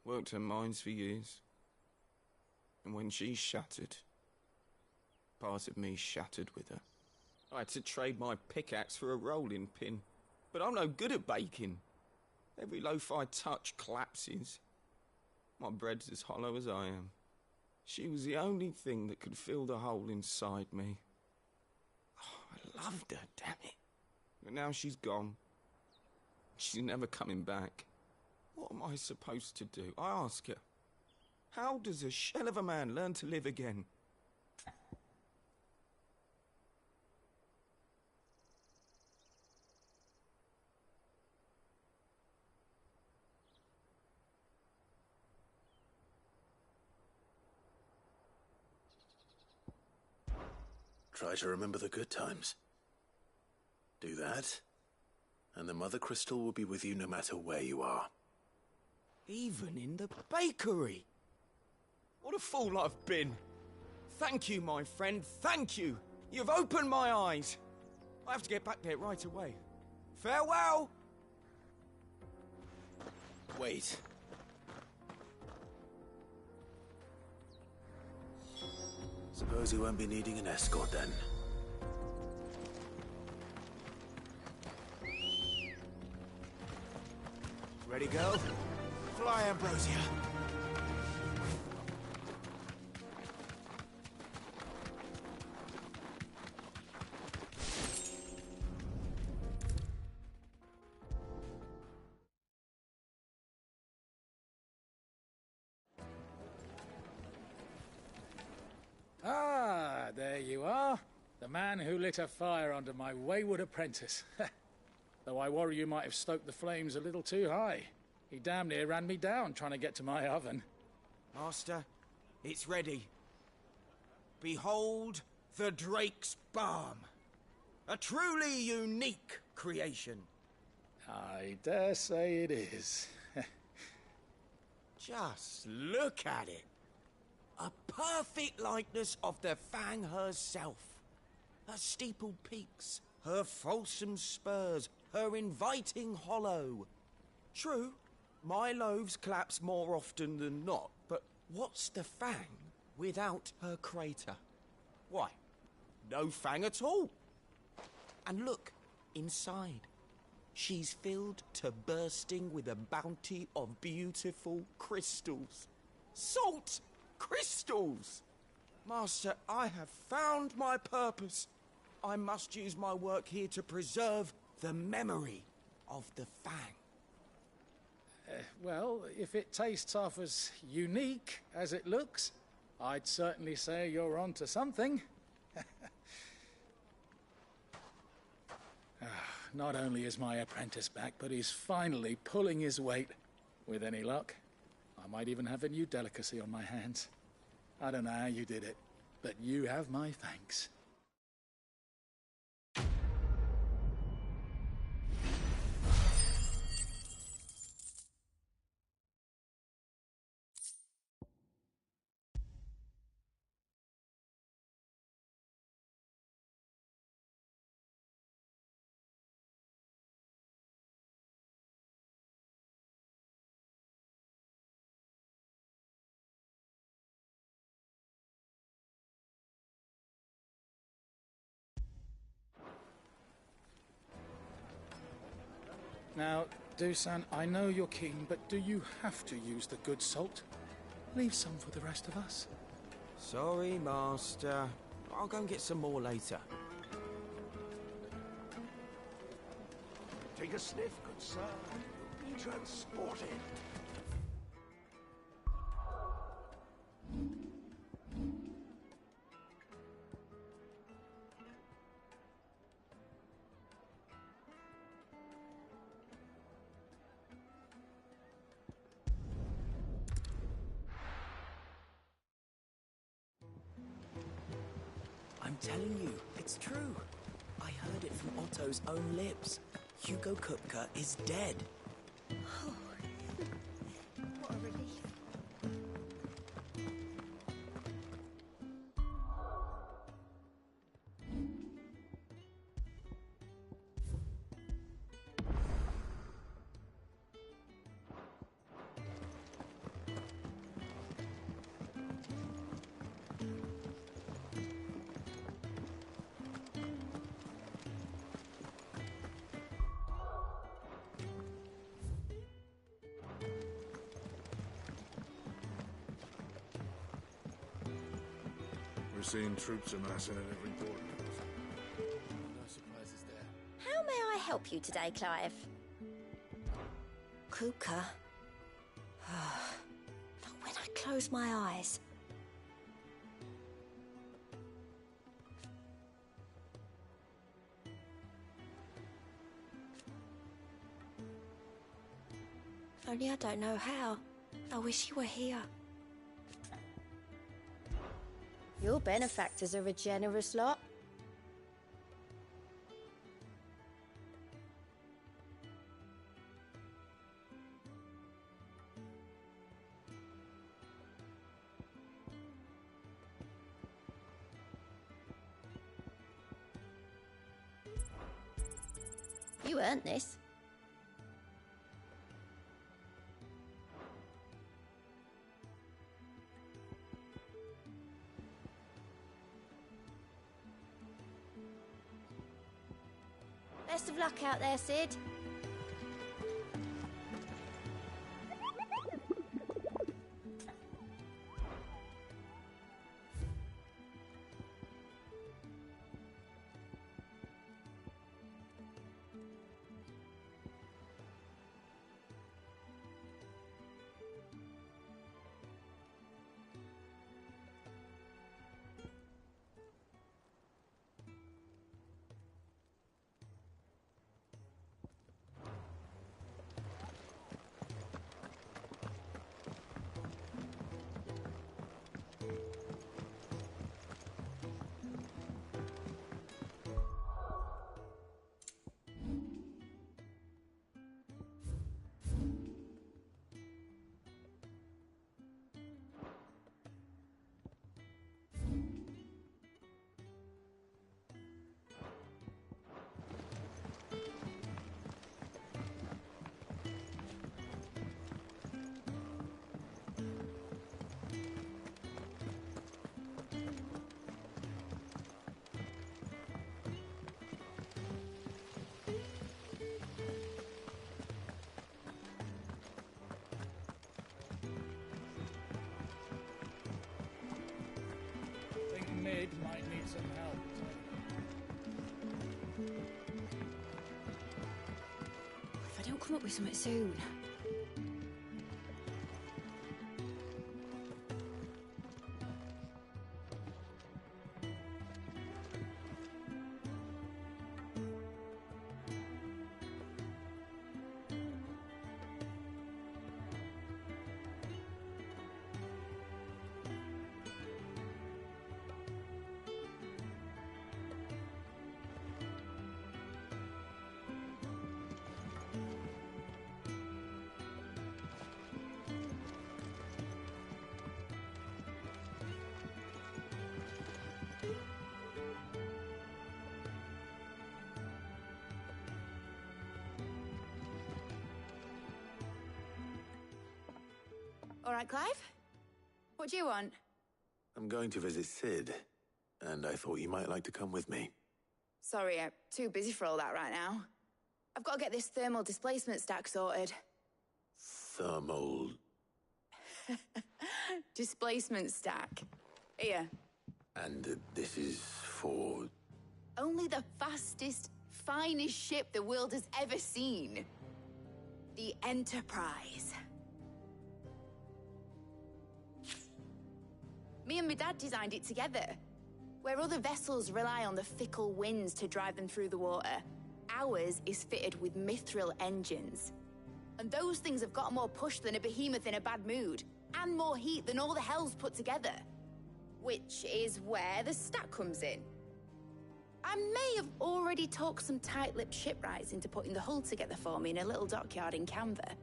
Worked her mines for years. And when she shattered, part of me shattered with her. I had to trade my pickaxe for a rolling pin, but I'm no good at baking. Every loaf I touch collapses. My bread's as hollow as I am. She was the only thing that could fill the hole inside me. Oh, I loved her, damn it. But now she's gone. She's never coming back. What am I supposed to do? I ask her. How does a shell of a man learn to live again? Try to remember the good times. Do that, and the Mother Crystal will be with you no matter where you are. Even in the bakery. What a fool I've been. Thank you, my friend, thank you. You've opened my eyes. I have to get back there right away. Farewell! Wait. Suppose you won't be needing an escort then. Ready, go? Fly, Ambrosia. Ah, there you are. The man who lit a fire under my wayward apprentice. Though I worry you might have stoked the flames a little too high. He damn near ran me down trying to get to my oven. Master, it's ready. Behold the Drake's Balm. A truly unique creation. I dare say it is. Just look at it. A perfect likeness of the Fang herself. Her steepled peaks, her fulsome spurs, her inviting hollow. True, my loaves collapse more often than not, but what's the Fang without her crater? Why, no Fang at all. And look, inside. She's filled to bursting with a bounty of beautiful crystals. Salt crystals! Master, I have found my purpose. I must use my work here to preserve the memory of the Fang. Well, if it tastes half as unique as it looks, I'd certainly say you're onto something. Not only is my apprentice back, but he's finally pulling his weight. With any luck, I might even have a new delicacy on my hands. I don't know how you did it, but you have my thanks. Now, Dusan, I know you're keen, but do you have to use the good salt? Leave some for the rest of us. Sorry, Master. I'll go and get some more later. Take a sniff, good sir. You'll be transported. I'm telling you, it's true. I heard it from Otto's own lips. Hugo Kupka is dead. Oh, what a relief. We're seeing troops amassing at every port. No surprises there. How may I help you today, Clive? Kuka. Not when I close my eyes. Only I don't know how. I wish you were here. Your benefactors are a generous lot. You earned this. Best of luck out there, Sid. need some help. If I don't come up with something soon. All right, Clive? What do you want? I'm going to visit Sid, and I thought you might like to come with me. Sorry, I'm too busy for all that right now. I've got to get this thermal displacement stack sorted. Thermal... Displacement stack. Here. And this is for... Only the fastest, finest ship the world has ever seen. The Enterprise. Me and my dad designed it together. Where other vessels rely on the fickle winds to drive them through the water, ours is fitted with mithril engines. And those things have got more push than a behemoth in a bad mood, and more heat than all the hells put together. Which is where the stack comes in. I may have already talked some tight-lipped shipwrights into putting the hull together for me in a little dockyard in Canva.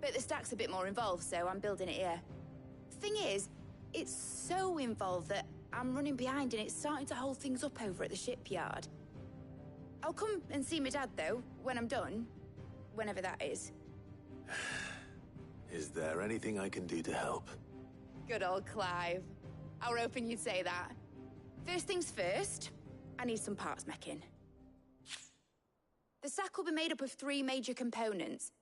But the stack's a bit more involved, so I'm building it here. Thing is, it's so involved that I'm running behind and it's starting to hold things up over at the shipyard. I'll come and see my dad, though, when I'm done. Whenever that is. Is there anything I can do to help? Good old Clive. I were hoping you'd say that. First things first, I need some parts meching. The stack will be made up of 3 major components.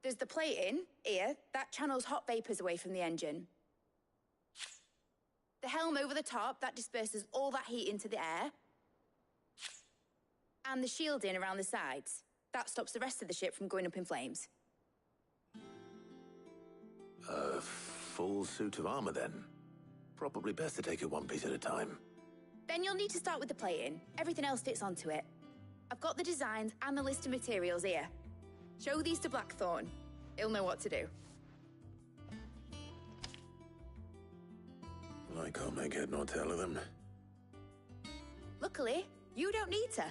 There's the plating, here, that channels hot vapors away from the engine. The helm over the top, that disperses all that heat into the air. And the shielding around the sides. That stops the rest of the ship from going up in flames. A full suit of armor, then? Probably best to take it one piece at a time. Then you'll need to start with the plating. Everything else fits onto it. I've got the designs and the list of materials here. Show these to Blackthorn. He'll know what to do. I can't make head nor tail of them. Luckily, you don't need to.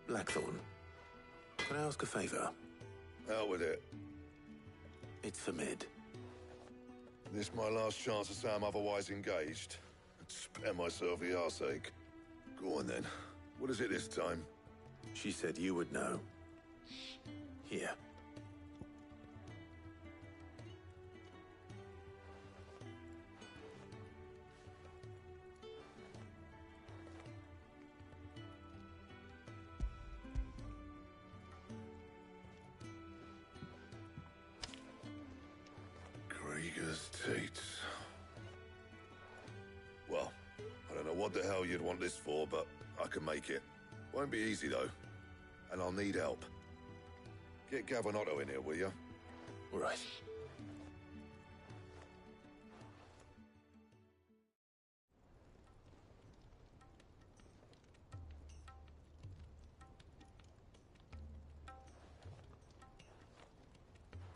Blackthorn, can I ask a favor? Out with it. It's for Mid. This my last chance to say I'm otherwise engaged. I'd spare myself the arseache. Go on then. What is it this time? She said you would know. Here. Krieger's Tates. Well, I don't know what the hell you'd want this for, but I can make it. Won't be easy, though. And I'll need help. Get Gavin Otto in here, will you? All right.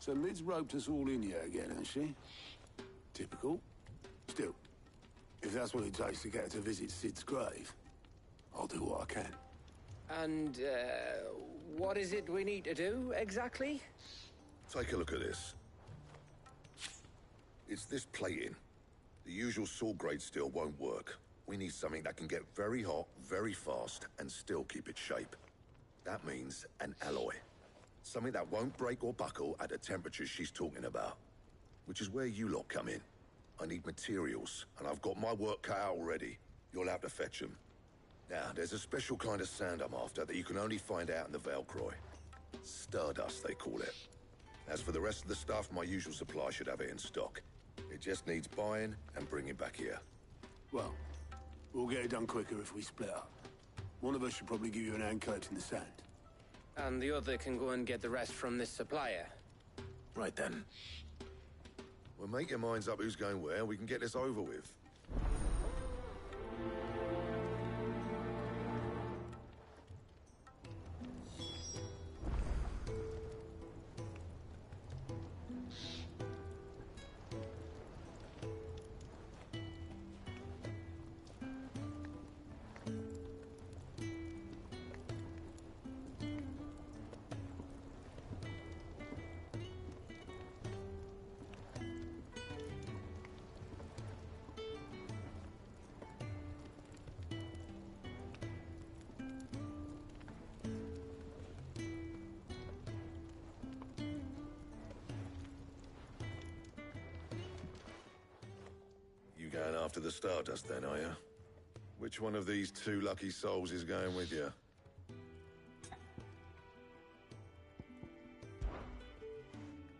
So Mid's roped us all in here again, has she? Typical. Still, if that's what it takes to get her to visit Sid's grave, I'll do what I can. And, what is it we need to do, exactly? Take a look at this. It's this plating. The usual sword-grade steel won't work. We need something that can get very hot, very fast, and still keep its shape. That means an alloy. Something that won't break or buckle at the temperatures she's talking about. Which is where you lot come in. I need materials, and I've got my work cut out already. You'll have to fetch them. Now, there's a special kind of sand I'm after that you can only find out in the Valcroy. Stardust, they call it. As for the rest of the stuff, my usual supply should have it in stock. It just needs buying and bringing back here. Well, we'll get it done quicker if we split up. One of us should probably give you an hand coat in the sand. And the other can go and get the rest from this supplier. Right then. Well, make your minds up who's going where, and we can get this over with. You going after the Stardust then, are you? Which one of these two lucky souls is going with you?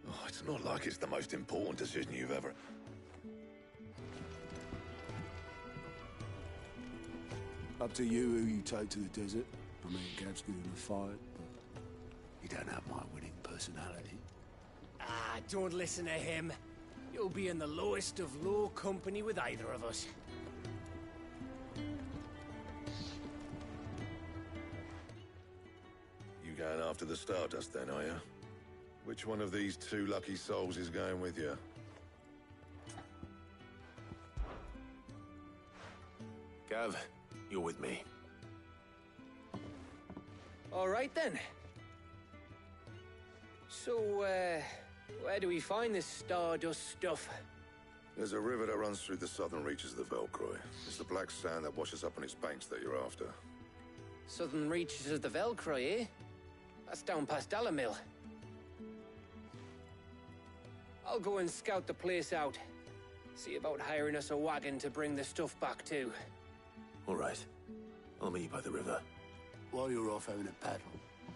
Oh, it's not like it's the most important decision you've ever... Up to you who you take to the desert. I mean, Gav's good in a fight, but he don't have my winning personality. Ah, don't listen to him. You'll be in the lowest of low company with either of us. You going after the Stardust then, are you? Which one of these two lucky souls is going with you? Gav, you're with me. All right, then. So, where do we find this Stardust stuff? There's a river that runs through the southern reaches of the Velcroy. It's the black sand that washes up on its banks that you're after. Southern reaches of the Velcroy, eh? That's down past Alamil. I'll go and scout the place out. See about hiring us a wagon to bring the stuff back to. All right. I'll meet you by the river. While you're off having a paddle,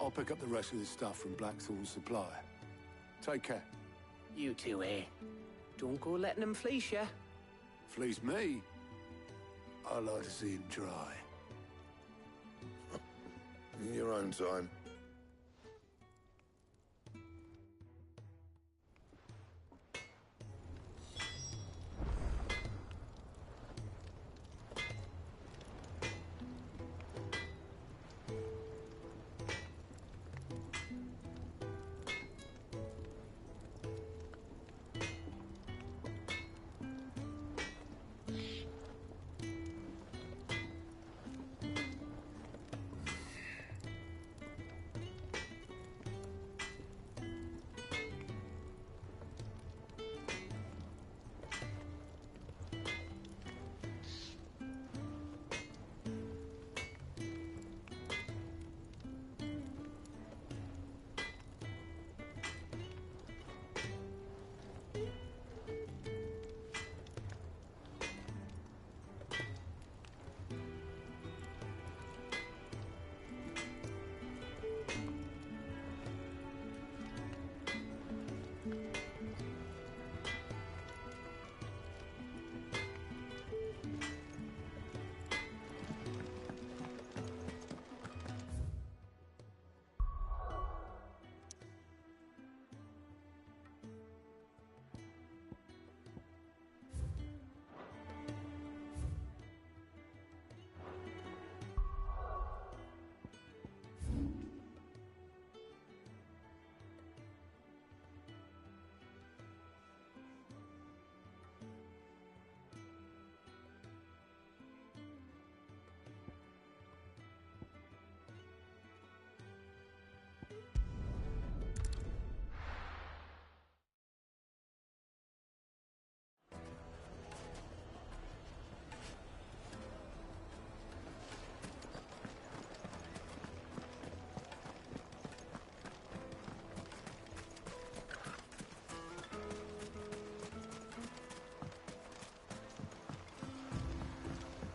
I'll pick up the rest of the stuff from Blackthorn's supply. Take care. You two, eh? Don't go letting them fleece ya. Fleece me? I like to see him try. In your own time.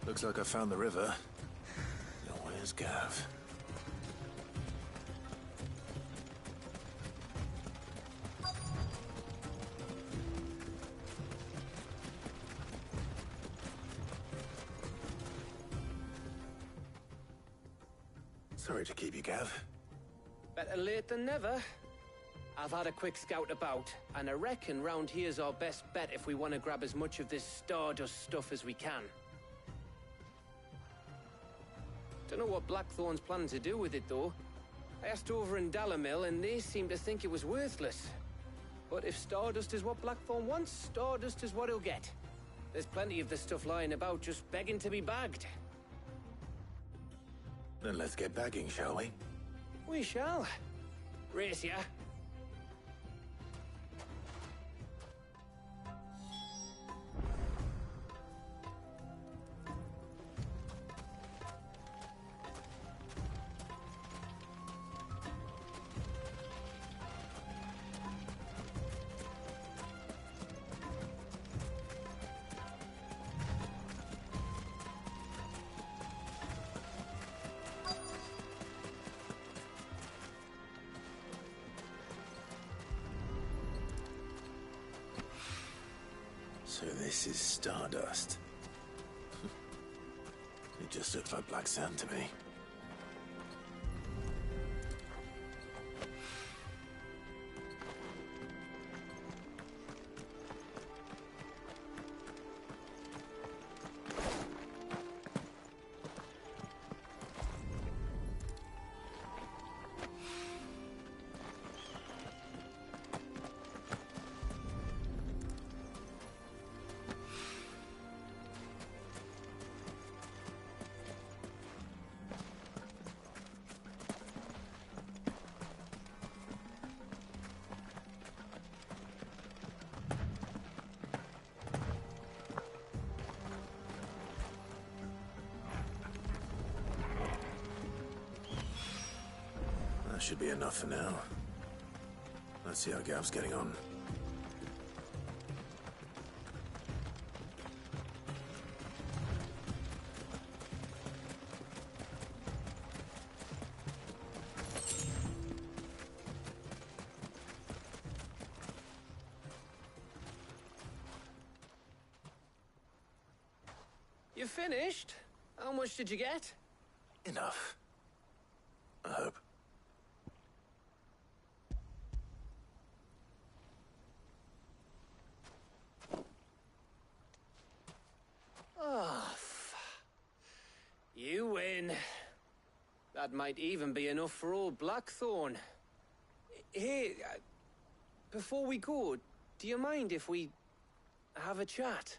Looks like I found the river. Now where's Gav? Sorry to keep you, Gav. Better late than never. I've had a quick scout about, and I reckon round here's our best bet if we want to grab as much of this Stardust stuff as we can. Don't know what Blackthorn's planning to do with it, though. I asked over in Dalamil, and they seem to think it was worthless. But if Stardust is what Blackthorn wants, Stardust is what he'll get. There's plenty of this stuff lying about, just begging to be bagged. Then let's get bagging, shall we? We shall. Race ya. So this is Stardust. It just looks like black sand to me. That should be enough for now. Let's see how Gav's getting on. You finished? How much did you get? Enough. I hope. Oh, you win. That might even be enough for old Blackthorn. Hey, before we go, do you mind if we have a chat?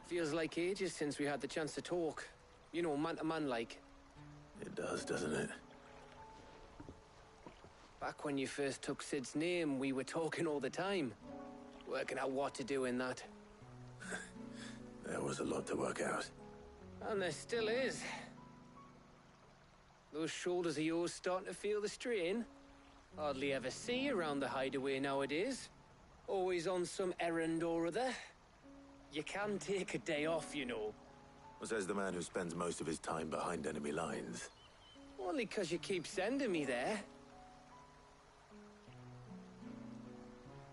Feels like ages since we had the chance to talk. You know, man to man like. It does, doesn't it? Back when you first took Sid's name, we were talking all the time. Working out what to do in that. There was a lot to work out. And there still is. Those shoulders of yours starting to feel the strain. Hardly ever see you around the hideaway nowadays. Always on some errand or other. You can take a day off, you know. Says the man who spends most of his time behind enemy lines. Only 'cause you keep sending me there.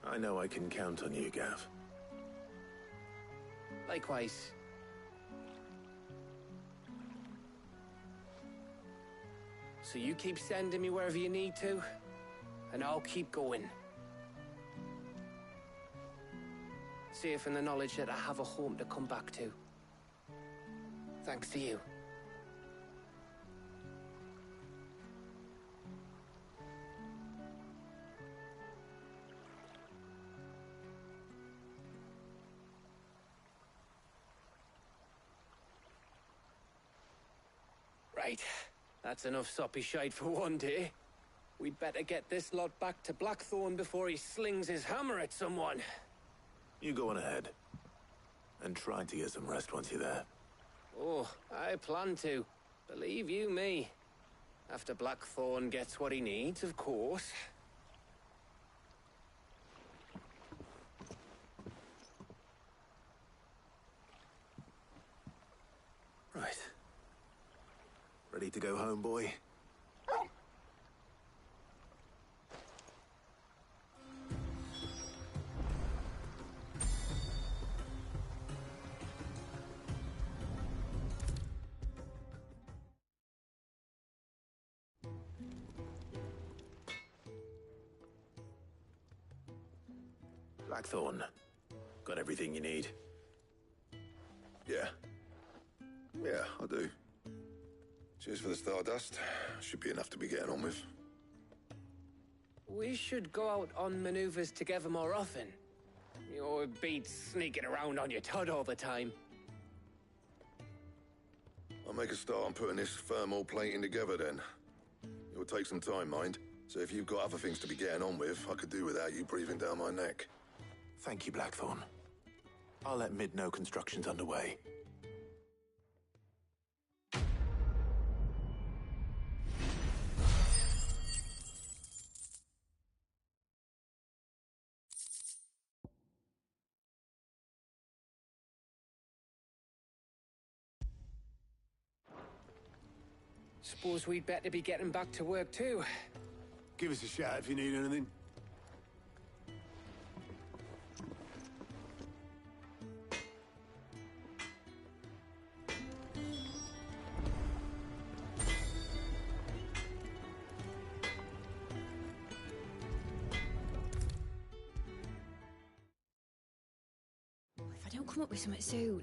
I know I can count on you, Gav. Likewise. So you keep sending me wherever you need to, and I'll keep going. Safe in the knowledge that I have a home to come back to. Thanks to you. Right. That's enough soppy shite for one day. We'd better get this lot back to Blackthorn before he slings his hammer at someone. You go on ahead. And try to get some rest once you're there. Oh, I plan to. Believe you me. After Blackthorn gets what he needs, of course. Right. Ready to go home, boy? Blackthorn, got everything you need? Yeah. Yeah, I do. Cheers for the Stardust. Should be enough to be getting on with. We should go out on maneuvers together more often. You're beat sneaking around on your Todd all the time. I'll make a start on putting this thermal plating together then. It'll take some time, mind. So if you've got other things to be getting on with, I could do without you breathing down my neck. Thank you, Blackthorn. I'll let Mid know construction's underway. Suppose we'd better be getting back to work too. Give us a shout if you need anything. If I don't come up with something soon.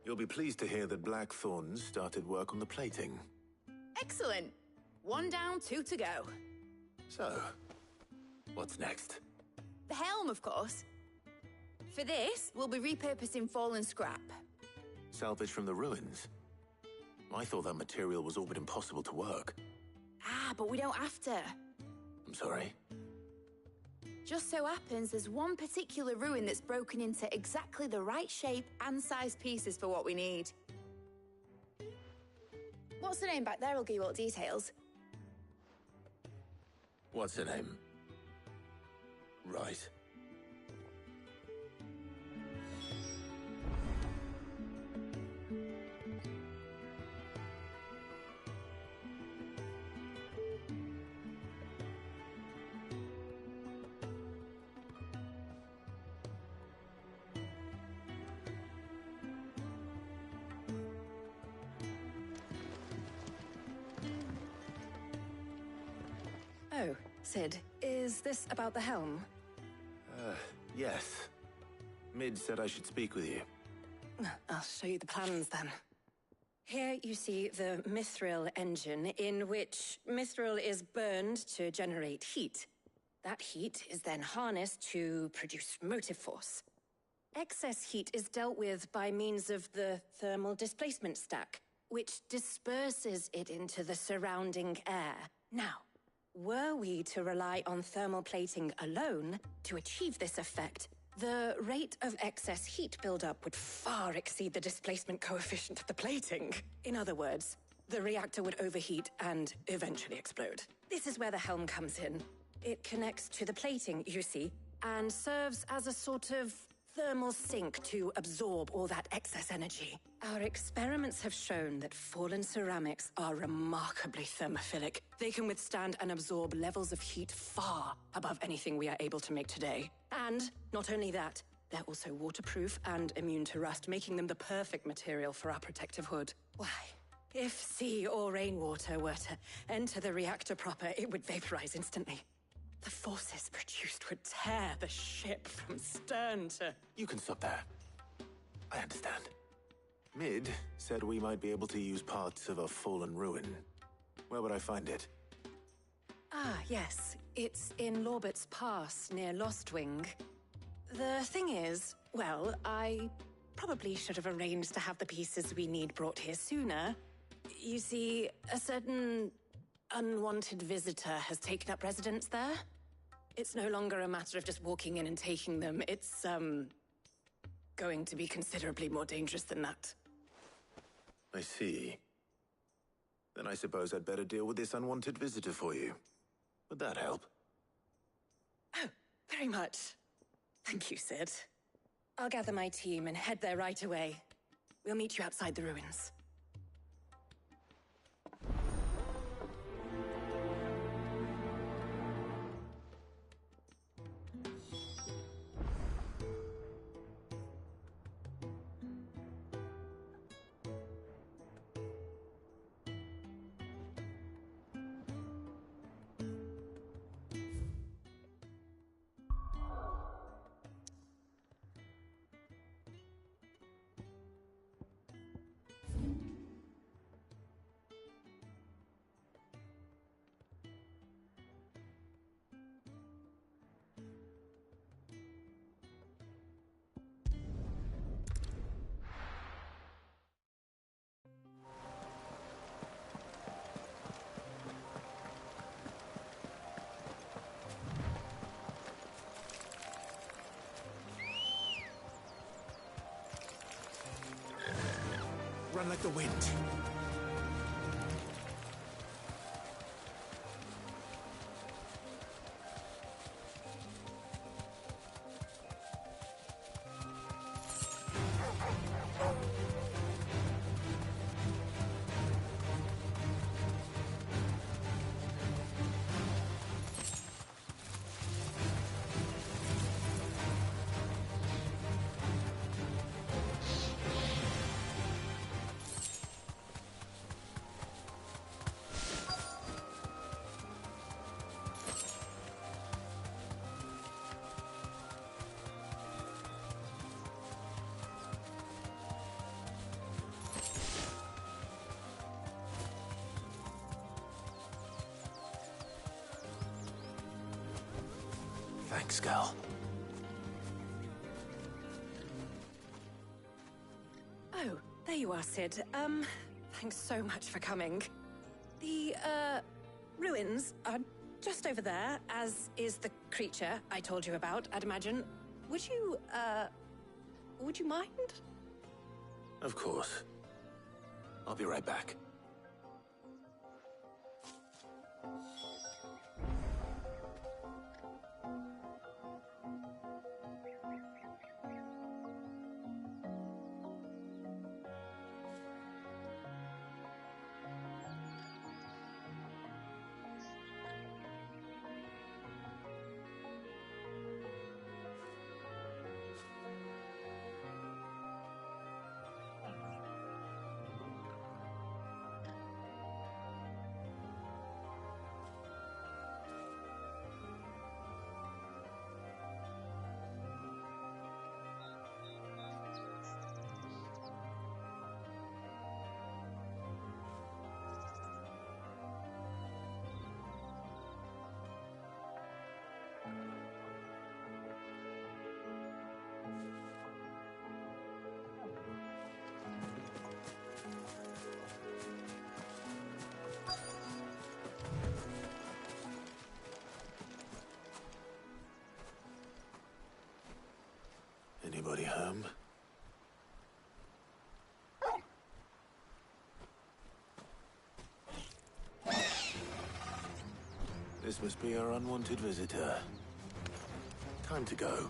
You'll be pleased to hear that Blackthorn started work on the plating. Excellent. 1 down, 2 to go. So, what's next? The helm, of course. For this, we'll be repurposing fallen scrap. Salvage from the ruins? I thought that material was all but impossible to work. Ah, but we don't have to. I'm sorry? Just so happens there's one particular ruin that's broken into exactly the right shape and size pieces for what we need. What's the name back there? I'll give you all the details. What's her name? Right. Oh, Sid, is this about the helm? Yes. Mid said I should speak with you. I'll show you the plans then. Here you see the mithril engine, in which mithril is burned to generate heat. That heat is then harnessed to produce motive force. Excess heat is dealt with by means of the thermal displacement stack, which disperses it into the surrounding air. Now, were we to rely on thermal plating alone to achieve this effect, the rate of excess heat buildup would far exceed the displacement coefficient of the plating. In other words, the reactor would overheat and eventually explode. This is where the helm comes in. It connects to the plating, you see, and serves as a sort of thermal sink to absorb all that excess energy. Our experiments have shown that fallen ceramics are remarkably thermophilic. They can withstand and absorb levels of heat far above anything we are able to make today. And not only that, they're also waterproof and immune to rust, making them the perfect material for our protective hood. Why, if sea or rainwater were to enter the reactor proper, it would vaporize instantly. The forces produced would tear the ship from stern to... You can stop there. I understand. Mid said we might be able to use parts of a fallen ruin. Where would I find it? Ah, yes. It's in Lorbert's Pass, near Lostwing. The thing is, well, I probably should have arranged to have the pieces we need brought here sooner. You see, a certain unwanted visitor has taken up residence there. It's no longer a matter of just walking in and taking them. It's, going to be considerably more dangerous than that. I see. Then I suppose I'd better deal with this unwanted visitor for you. Would that help? Oh, very much. Thank you, Sid. I'll gather my team and head there right away. We'll meet you outside the ruins. Run like the wind. Thanks, girl. Oh, there you are, Sid. Thanks so much for coming. The, ruins are just over there, as is the creature I told you about, I'd imagine. Would you mind? Of course. I'll be right back. Anybody home? This must be our unwanted visitor. Time to go.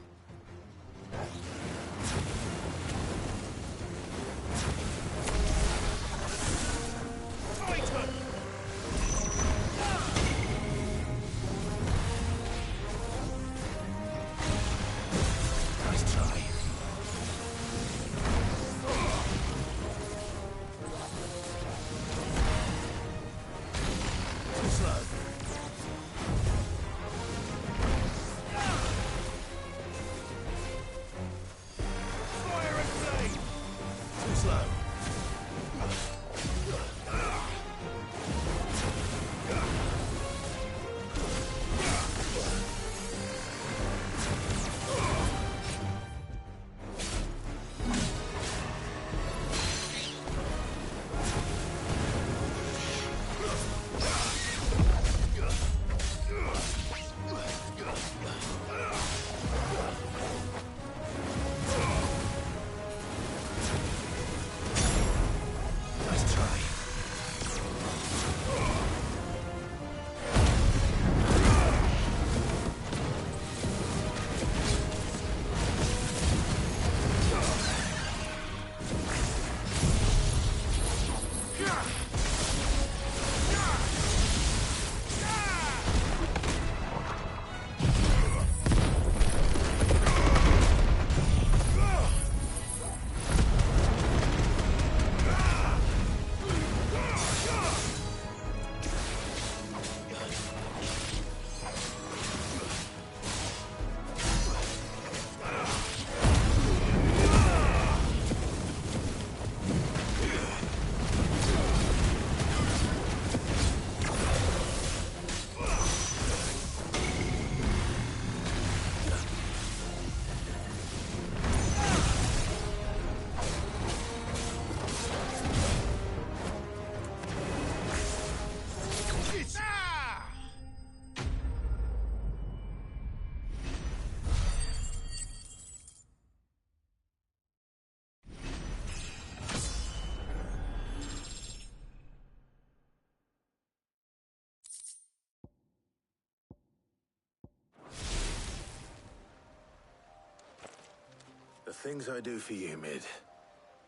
things I do for you, Mid.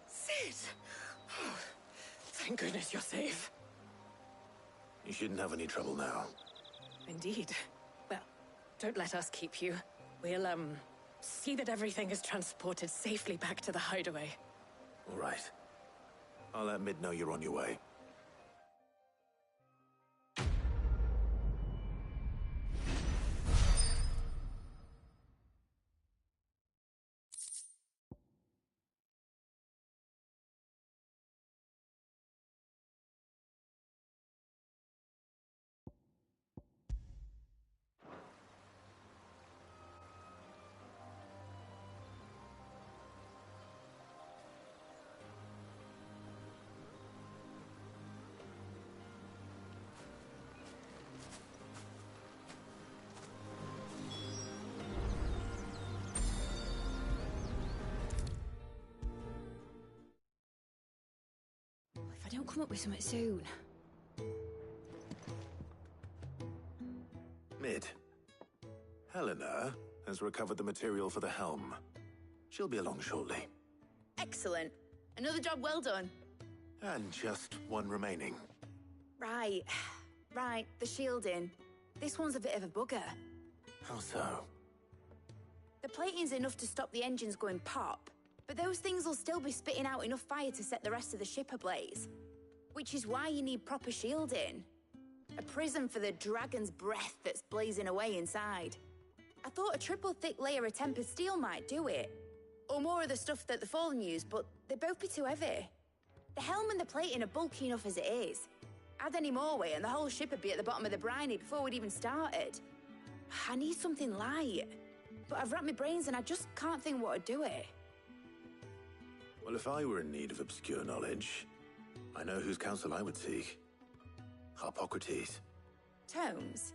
Sid! Oh, thank goodness you're safe. You shouldn't have any trouble now. Indeed. Well, don't let us keep you. We'll, see that everything is transported safely back to the hideaway. All right. I'll let Mid know you're on your way. If I don't come up with something soon. Mid. Helena has recovered the material for the helm. She'll be along shortly. Excellent. Another job well done. And just one remaining. Right. Right, the shielding. This one's a bit of a bugger. How so? The plating's enough to stop the engines going pop, but those things will still be spitting out enough fire to set the rest of the ship ablaze. Which is why you need proper shielding. A prison for the dragon's breath that's blazing away inside. I thought a triple thick layer of tempered steel might do it. Or more of the stuff that the Fallen use, but they'd both be too heavy. The helm and the plating are bulky enough as it is. Add any more weight and the whole ship would be at the bottom of the briny before we'd even started. I need something light. But I've racked my brains and I just can't think what would do it. Well, if I were in need of obscure knowledge, I know whose counsel I would seek. Harpocrates. Tomes?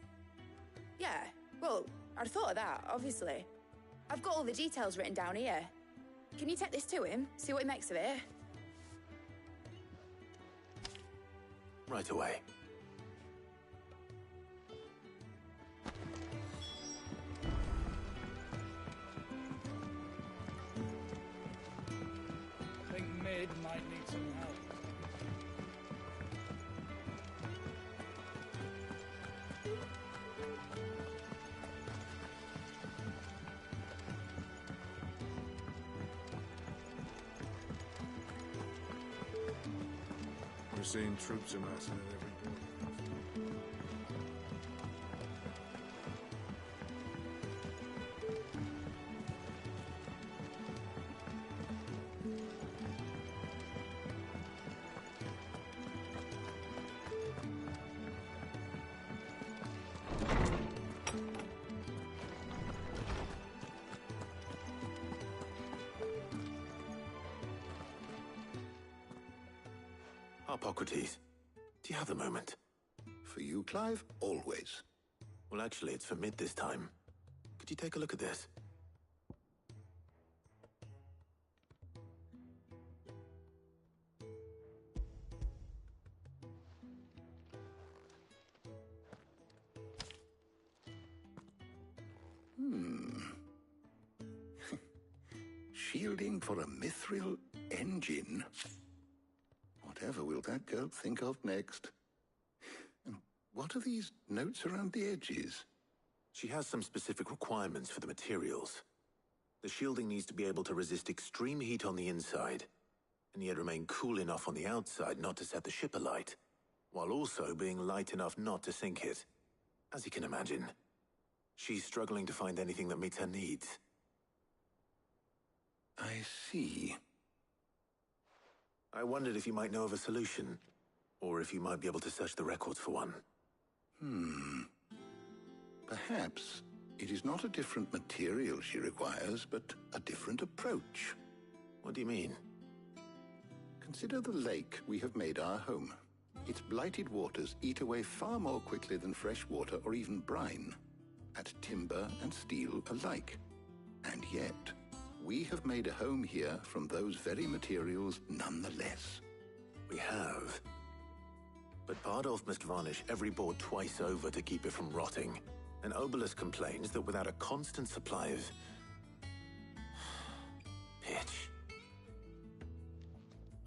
Yeah, well, I'd thought of that, obviously. I've got all the details written down here. Can you take this to him, see what he makes of it? Right away. I think Mid might need some help. We're seeing troops amassing at every border. Harpocrates, do you have a moment? For you, Clive? Always. Well, actually, it's for Mid this time. Could you take a look at this? Shielding for a mithril engine? Whatever will that girl think of next? And what are these notes around the edges? She has some specific requirements for the materials. The shielding needs to be able to resist extreme heat on the inside, and yet remain cool enough on the outside not to set the ship alight, while also being light enough not to sink it. As you can imagine, she's struggling to find anything that meets her needs. I see. I wondered if you might know of a solution, or if you might be able to search the records for one. Perhaps it is not a different material she requires, but a different approach. What do you mean? Consider the lake we have made our home. Its blighted waters eat away far more quickly than fresh water or even brine, at timber and steel alike. And yet, we have made a home here from those very materials nonetheless. We have. But Bardolph must varnish every board twice over to keep it from rotting. And Obelus complains that without a constant supply of... piss,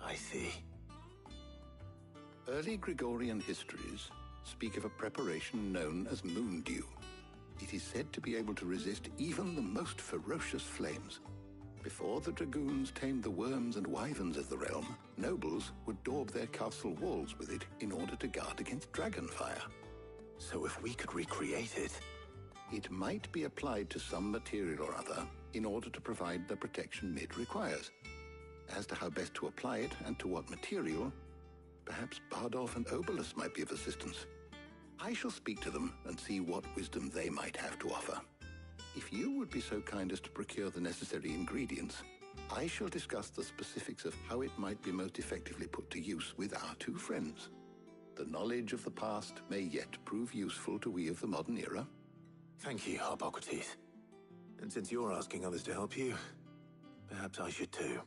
I see. Early Gregorian histories speak of a preparation known as moon dew. It is said to be able to resist even the most ferocious flames. Before the dragoons tamed the worms and wyverns of the realm, nobles would daub their castle walls with it in order to guard against dragon fire. So if we could recreate it... It might be applied to some material or other in order to provide the protection Mid requires. As to how best to apply it and to what material, perhaps Bardolph and Obolus might be of assistance. I shall speak to them and see what wisdom they might have to offer. If you would be so kind as to procure the necessary ingredients, I shall discuss the specifics of how it might be most effectively put to use with our two friends. The knowledge of the past may yet prove useful to we of the modern era. Thank you, Harpocrates. And since you're asking others to help you, perhaps I should too.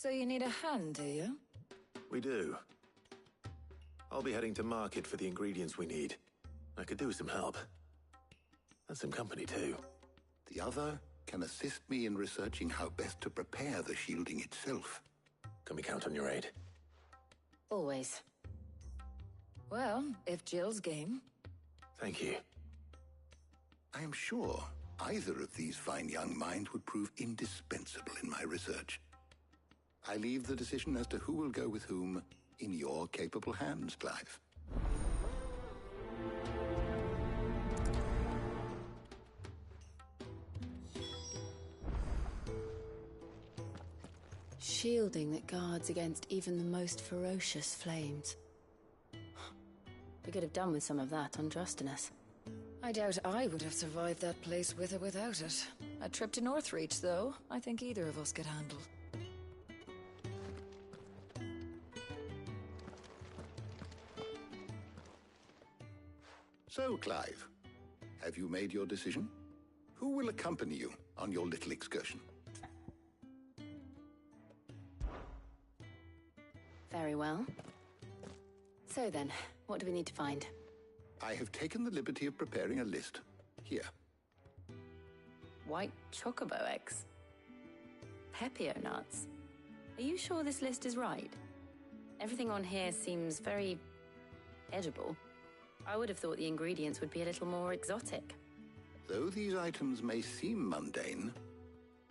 So you need a hand, do you? We do. I'll be heading to market for the ingredients we need. I could do with some help. And some company, too. The other can assist me in researching how best to prepare the shielding itself. Can we count on your aid? Always. Well, if Jill's game. Thank you. I am sure either of these fine young minds would prove indispensable in my research. I leave the decision as to who will go with whom in your capable hands, Clive. Shielding that guards against even the most ferocious flames. We could have done with some of that on Drustinus. I doubt I would have survived that place with or without it. A trip to Northreach, though, I think either of us could handle. So, Clive, have you made your decision? Who will accompany you on your little excursion? Very well. So then, what do we need to find? I have taken the liberty of preparing a list. Here. White chocobo eggs. Pepio nuts. Are you sure this list is right? Everything on here seems very edible. I would have thought the ingredients would be a little more exotic. Though these items may seem mundane,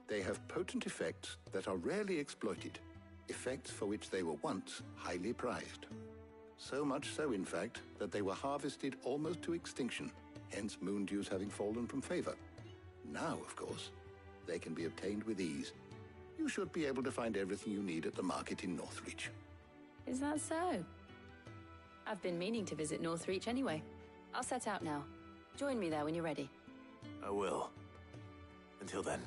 they have potent effects that are rarely exploited, effects for which they were once highly prized. So much so, in fact, that they were harvested almost to extinction, hence moon dews having fallen from favor. Now, of course, they can be obtained with ease. You should be able to find everything you need at the market in Northreach. Is that so? I've been meaning to visit Northreach anyway. I'll set out now. Join me there when you're ready. I will. Until then.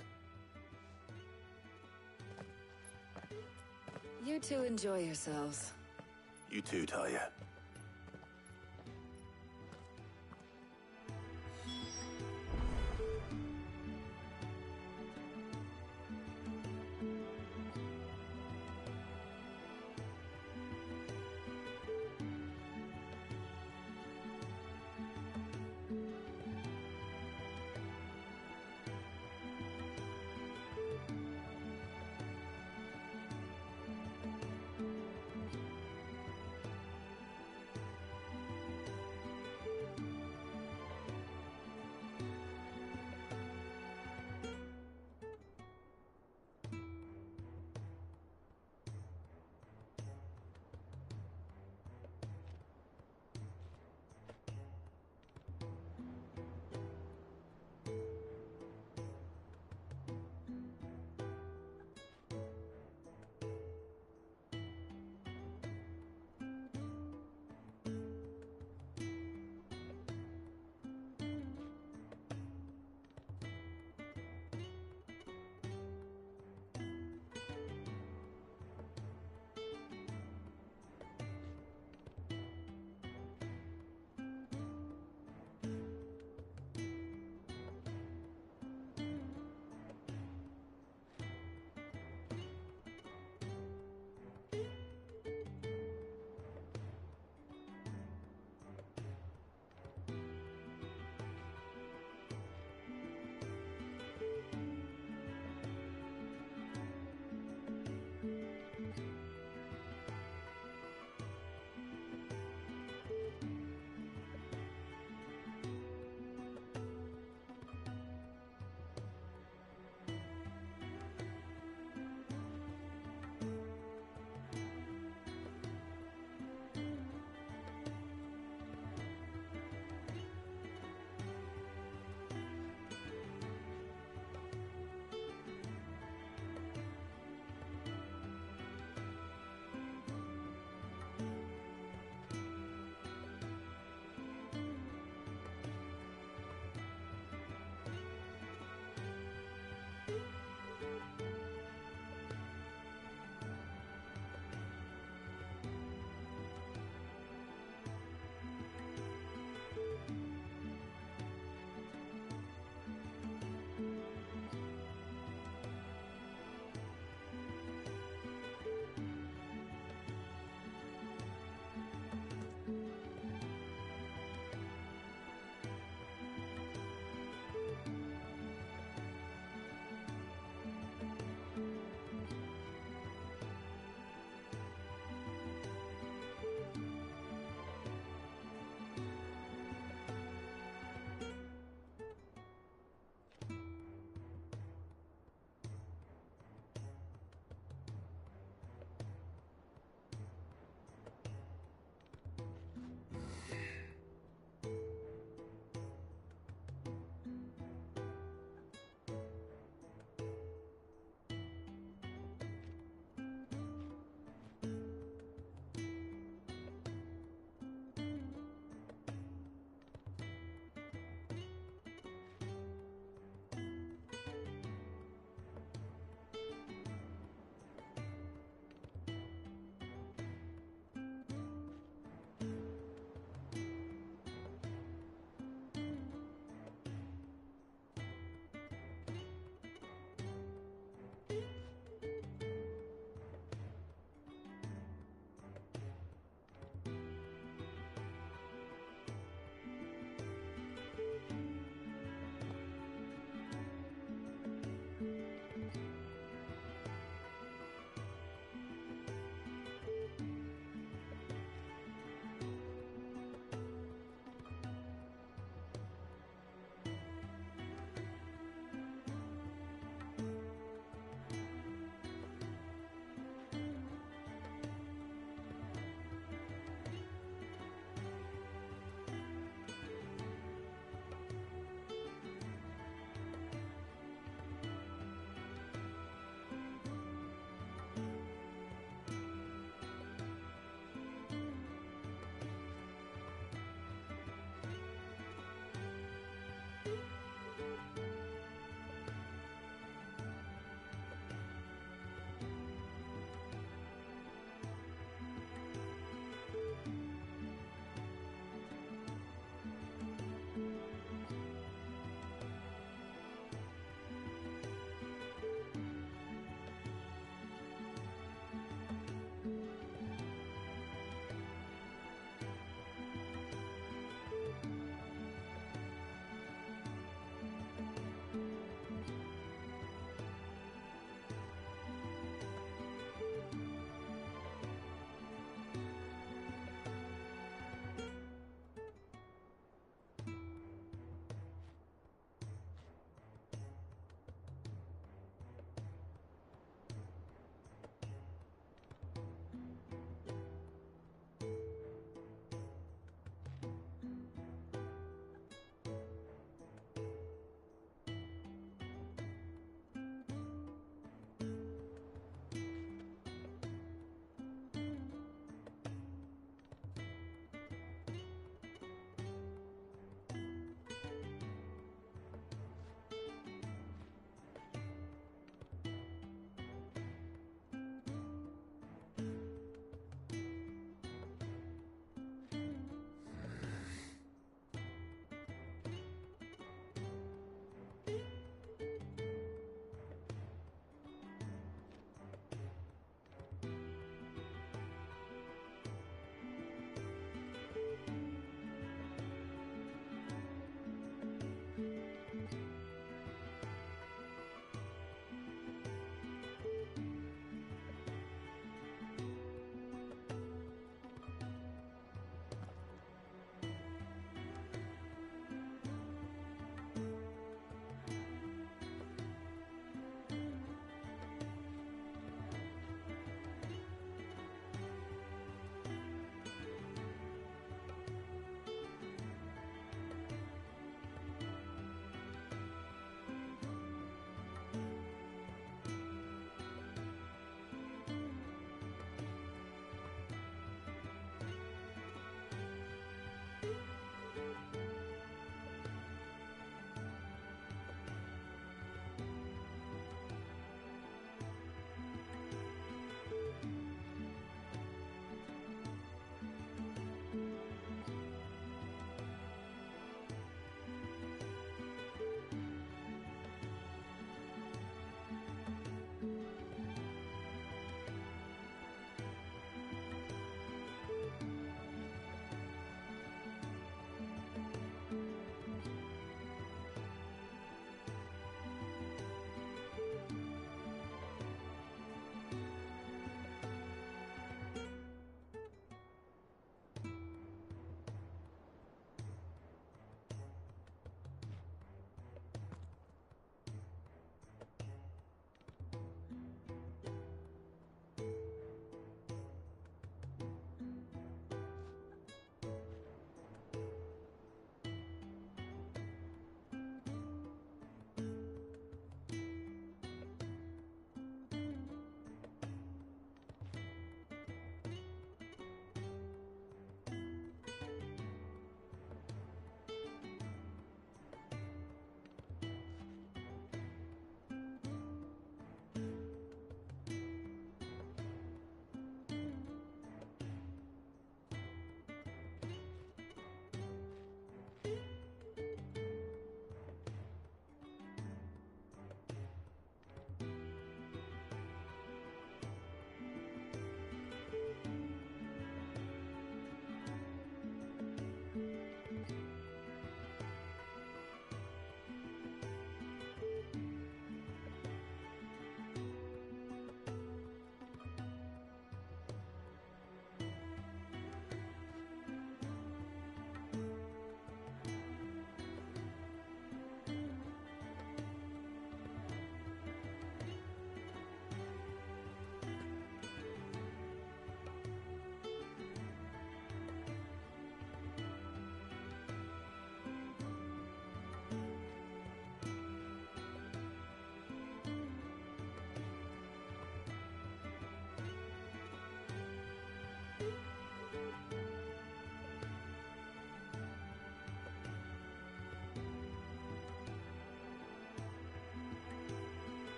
You two enjoy yourselves. You too, Talia.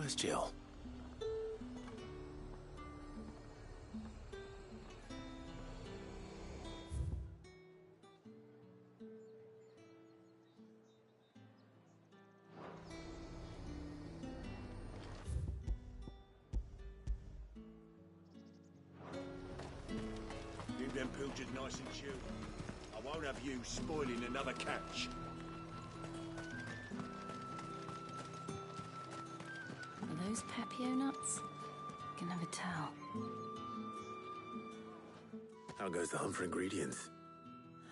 Where's Jill? Leave them pilgers nice and chilled. I won't have you spoiling another catch. Are those Pepio nuts? I can never tell. How goes the hunt for ingredients?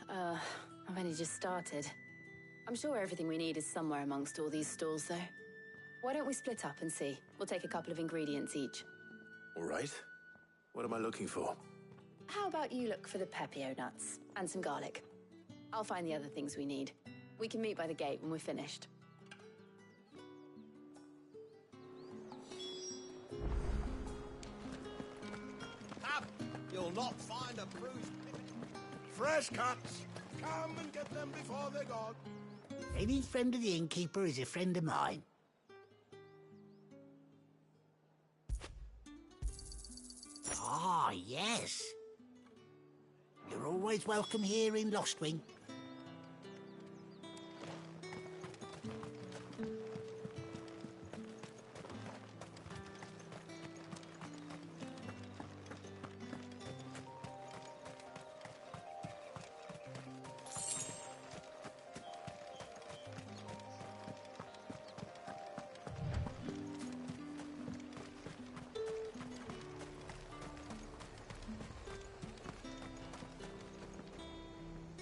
I've only just started. I'm sure everything we need is somewhere amongst all these stalls, though. Why don't we split up and see? We'll take a couple of ingredients each. All right. What am I looking for? How about you look for the Pepio nuts and some garlic? I'll find the other things we need. We can meet by the gate when we're finished. Up! You'll not find a bruised fresh cuts. Come and get them before they're gone. Any friend of the innkeeper is a friend of mine. Ah, yes. You're always welcome here in Lostwing.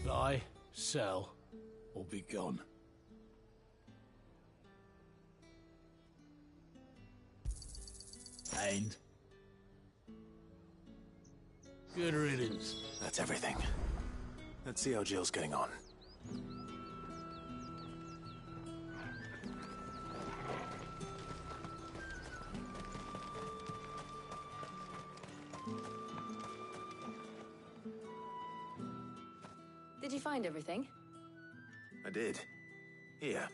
Buy, sell, or be gone. And good riddance. That's everything. Let's see how Jill's getting on. Did you find everything? I did. Here.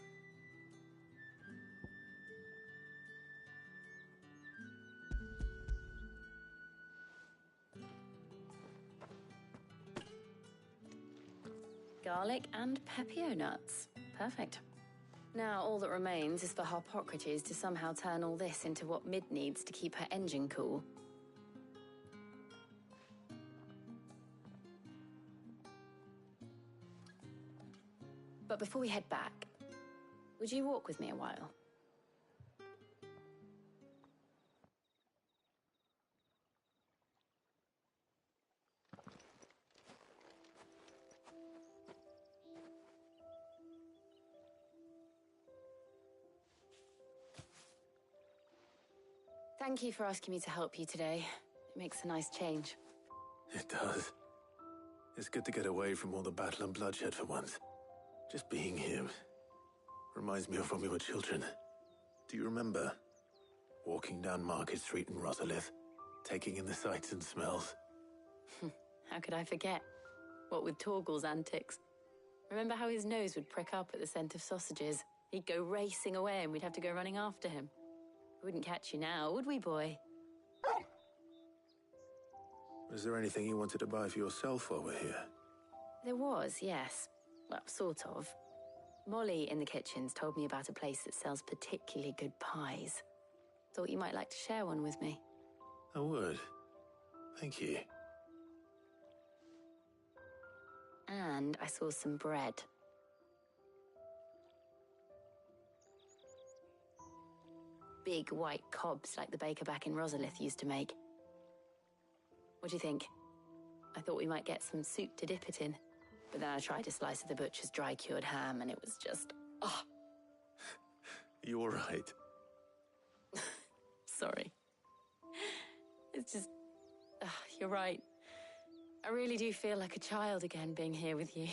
Garlic and Pepio nuts. Perfect. Now all that remains is for Harpocrates to somehow turn all this into what Mid needs to keep her engine cool. But before we head back, would you walk with me a while? Thank you for asking me to help you today. It makes a nice change. It does. It's good to get away from all the battle and bloodshed for once. Just being here reminds me of when we were children. Do you remember walking down Market Street in Rosalith, taking in the sights and smells? How could I forget? What with Torgal's antics. Remember how his nose would prick up at the scent of sausages? He'd go racing away and we'd have to go running after him. We wouldn't catch you now, would we, boy? Was there anything you wanted to buy for yourself while we're here? There was, yes. Well, sort of. Molly in the kitchens told me about a place that sells particularly good pies. Thought you might like to share one with me. I would. Thank you. And I saw some bread. Big white cobs like the baker back in Rosalith used to make. What do you think? I thought we might get some soup to dip it in. But then I tried a slice of the butcher's dry-cured ham and it was just... oh. You all right? Sorry. It's just... you're right. I really do feel like a child again being here with you.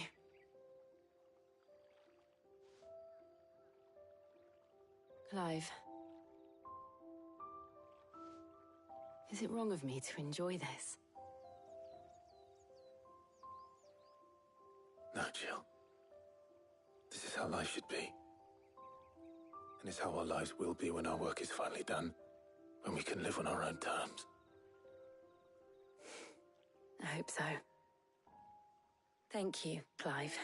Clive. Is it wrong of me to enjoy this? No, Jill. This is how life should be. And it's how our lives will be when our work is finally done. When we can live on our own terms. I hope so. Thank you, Clive.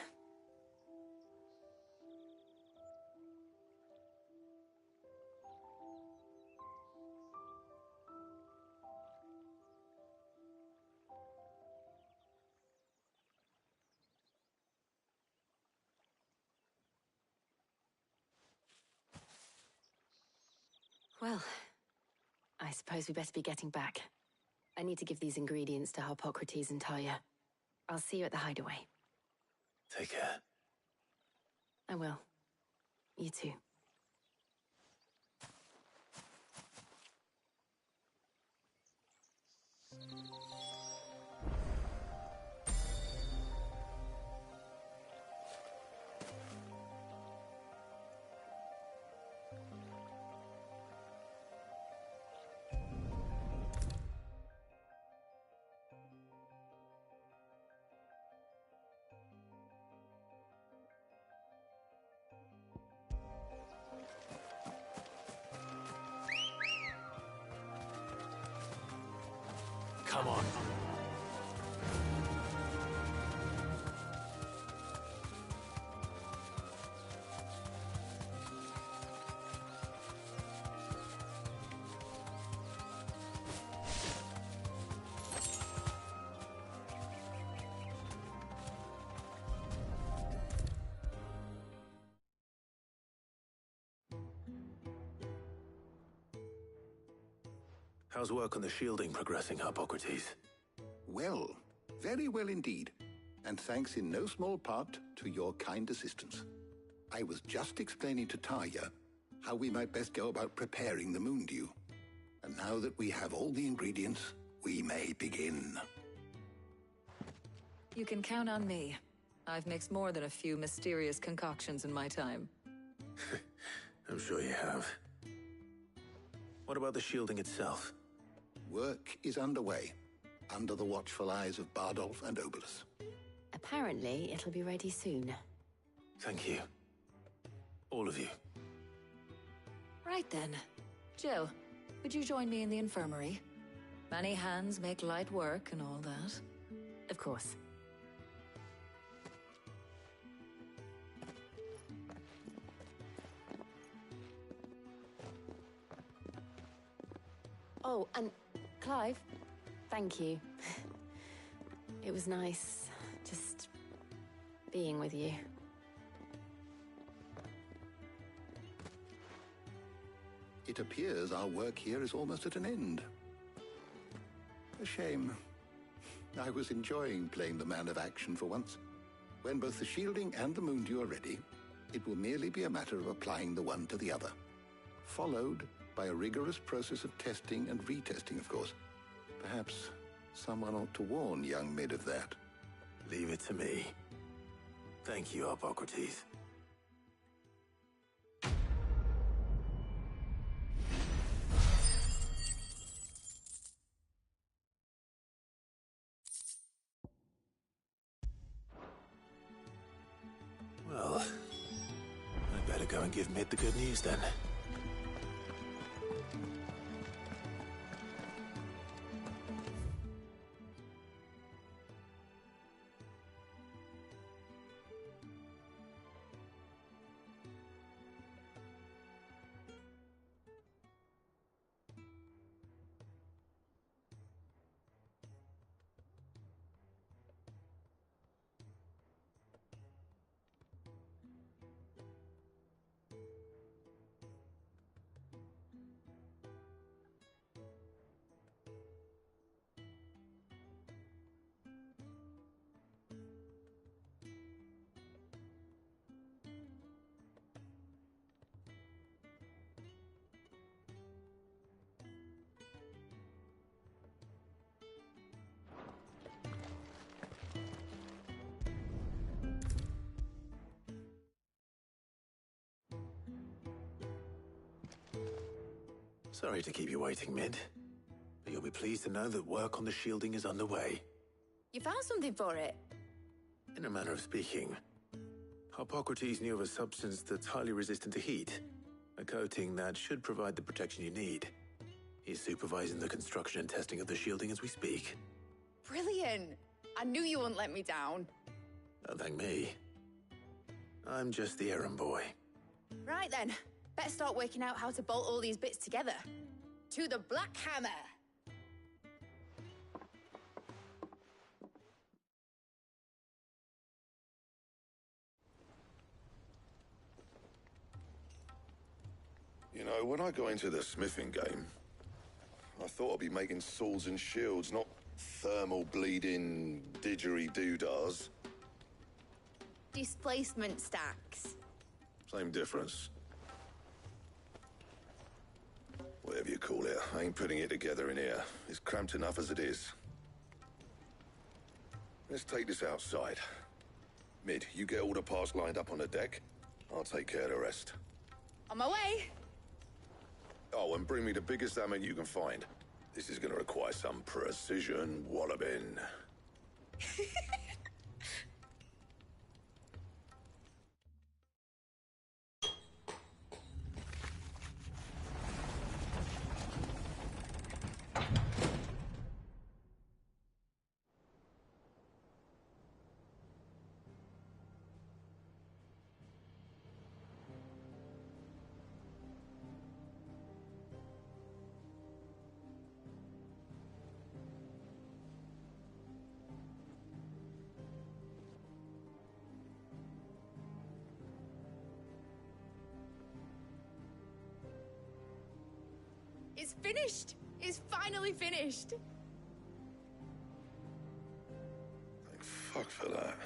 Well, I suppose we best be getting back. I need to give these ingredients to Harpocrates and Talia. I'll see you at the hideaway. Take care. I will. You too. Come on. How's work on the shielding progressing, Harpocrates? Well, very well indeed. And thanks in no small part to your kind assistance. I was just explaining to Talia how we might best go about preparing the moon dew. And now that we have all the ingredients, we may begin. You can count on me. I've mixed more than a few mysterious concoctions in my time. I'm sure you have. What about the shielding itself? Work is underway, under the watchful eyes of Bardolph and Obolus. Apparently, it'll be ready soon. Thank you. All of you. Right then. Jill, would you join me in the infirmary? Many hands make light work and all that. Of course. Oh, and Clive, thank you. It was nice just being with you. It appears our work here is almost at an end. A shame. I was enjoying playing the man of action for once. When both the shielding and the moon dew are ready, it will merely be a matter of applying the one to the other. Followed by a rigorous process of testing and retesting, of course. Perhaps someone ought to warn young Mid of that. Leave it to me. Thank you, Harpocrates. Well, I'd better go and give Mid the good news then. Sorry to keep you waiting, Mid. But you'll be pleased to know that work on the shielding is underway. You found something for it? In a manner of speaking. Harpocrates knew of a substance that's highly resistant to heat, A coating that should provide the protection you need. He's supervising the construction and testing of the shielding as we speak. Brilliant! I knew you wouldn't let me down. Don't thank me. I'm just the errand boy. Right then, better start working out how to bolt all these bits together. To the Black Hammer! You know, when I got into the smithing game, I thought I'd be making swords and shields, not thermal bleeding didgeridoo-dahs. Displacement stacks. Same difference. Whatever you call it, I ain't putting it together in here. It's cramped enough as it is. Let's take this outside. Mid, you get all the parts lined up on the deck. I'll take care of the rest. On my way! Oh, and bring me the biggest hammer you can find. This is gonna require some precision walloping. It's finished! It's finally finished! Thank fuck for that.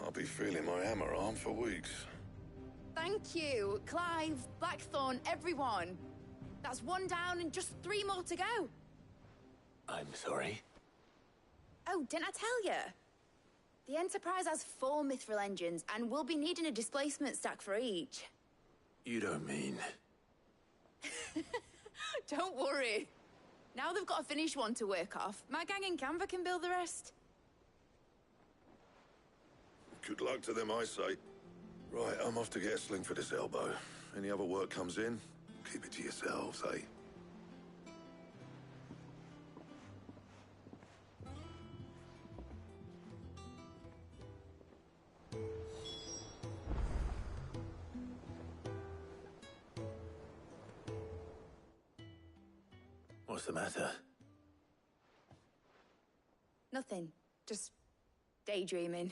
I'll be feeling my hammer arm for weeks. Thank you, Clive, Blackthorn, everyone. That's one down and just 3 more to go. I'm sorry. Oh, didn't I tell you? The Enterprise has 4 mithril engines, and we'll be needing a displacement stack for each. You don't mean... Don't worry. Now they've got a finished one to work off. My gang in Canva can build the rest. Good luck to them, I say. Right, I'm off to get a sling for this elbow. Any other work comes in, keep it to yourselves, eh? What's the matter? Nothing. Just daydreaming.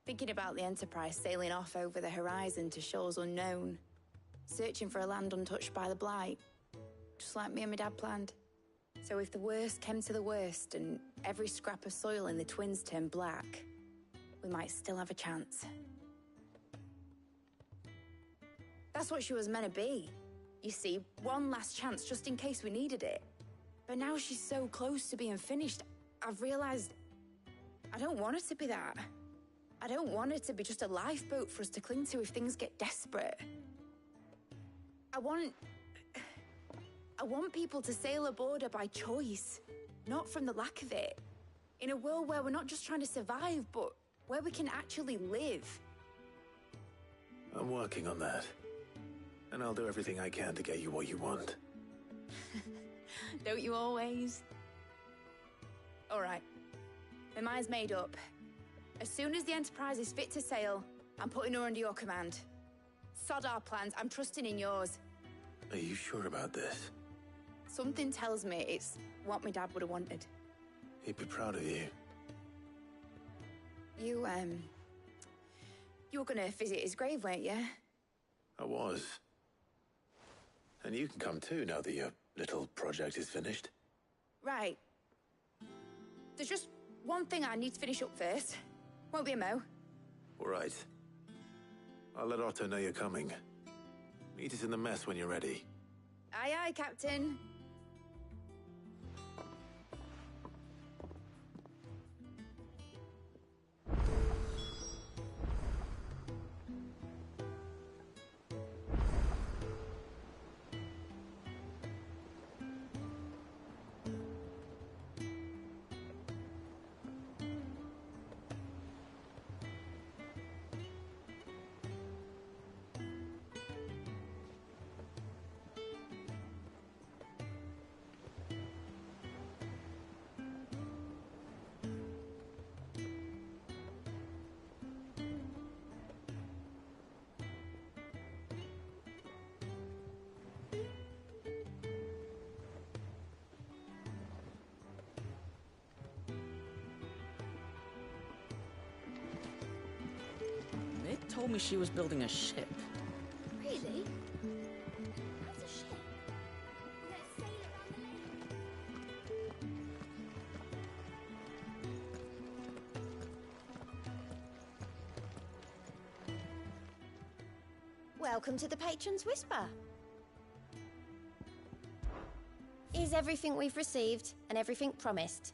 Thinking about the Enterprise sailing off over the horizon to shores unknown, searching for a land untouched by the Blight, just like me and my dad planned. So if the worst came to the worst and every scrap of soil in the Twins turned black, we might still have a chance. That's what she was meant to be. You see, one last chance just in case we needed it. But now she's so close to being finished, I've realized I don't want her to be that. I don't want her to be just a lifeboat for us to cling to if things get desperate. I want people to sail aboard her by choice, not from the lack of it. In a world where we're not just trying to survive, but where we can actually live. I'm working on that. And I'll do everything I can to get you what you want. Don't you always? All right. My mind's made up. As soon as the Enterprise is fit to sail, I'm putting her under your command. Sod our plans, I'm trusting in yours. Are you sure about this? Something tells me it's what my dad would have wanted. He'd be proud of you. You were gonna visit his grave, weren't you? I was. And you can come too now that your little project is finished. Right. There's just one thing I need to finish up first. Won't be a mo. All right. I'll let Otto know you're coming. Meet us in the mess when you're ready. Aye, aye, Captain. told me she was building a ship. Really? That's a ship. Let's sail around the lake. Welcome to the Patron's Whisper. Is everything we've received and everything promised?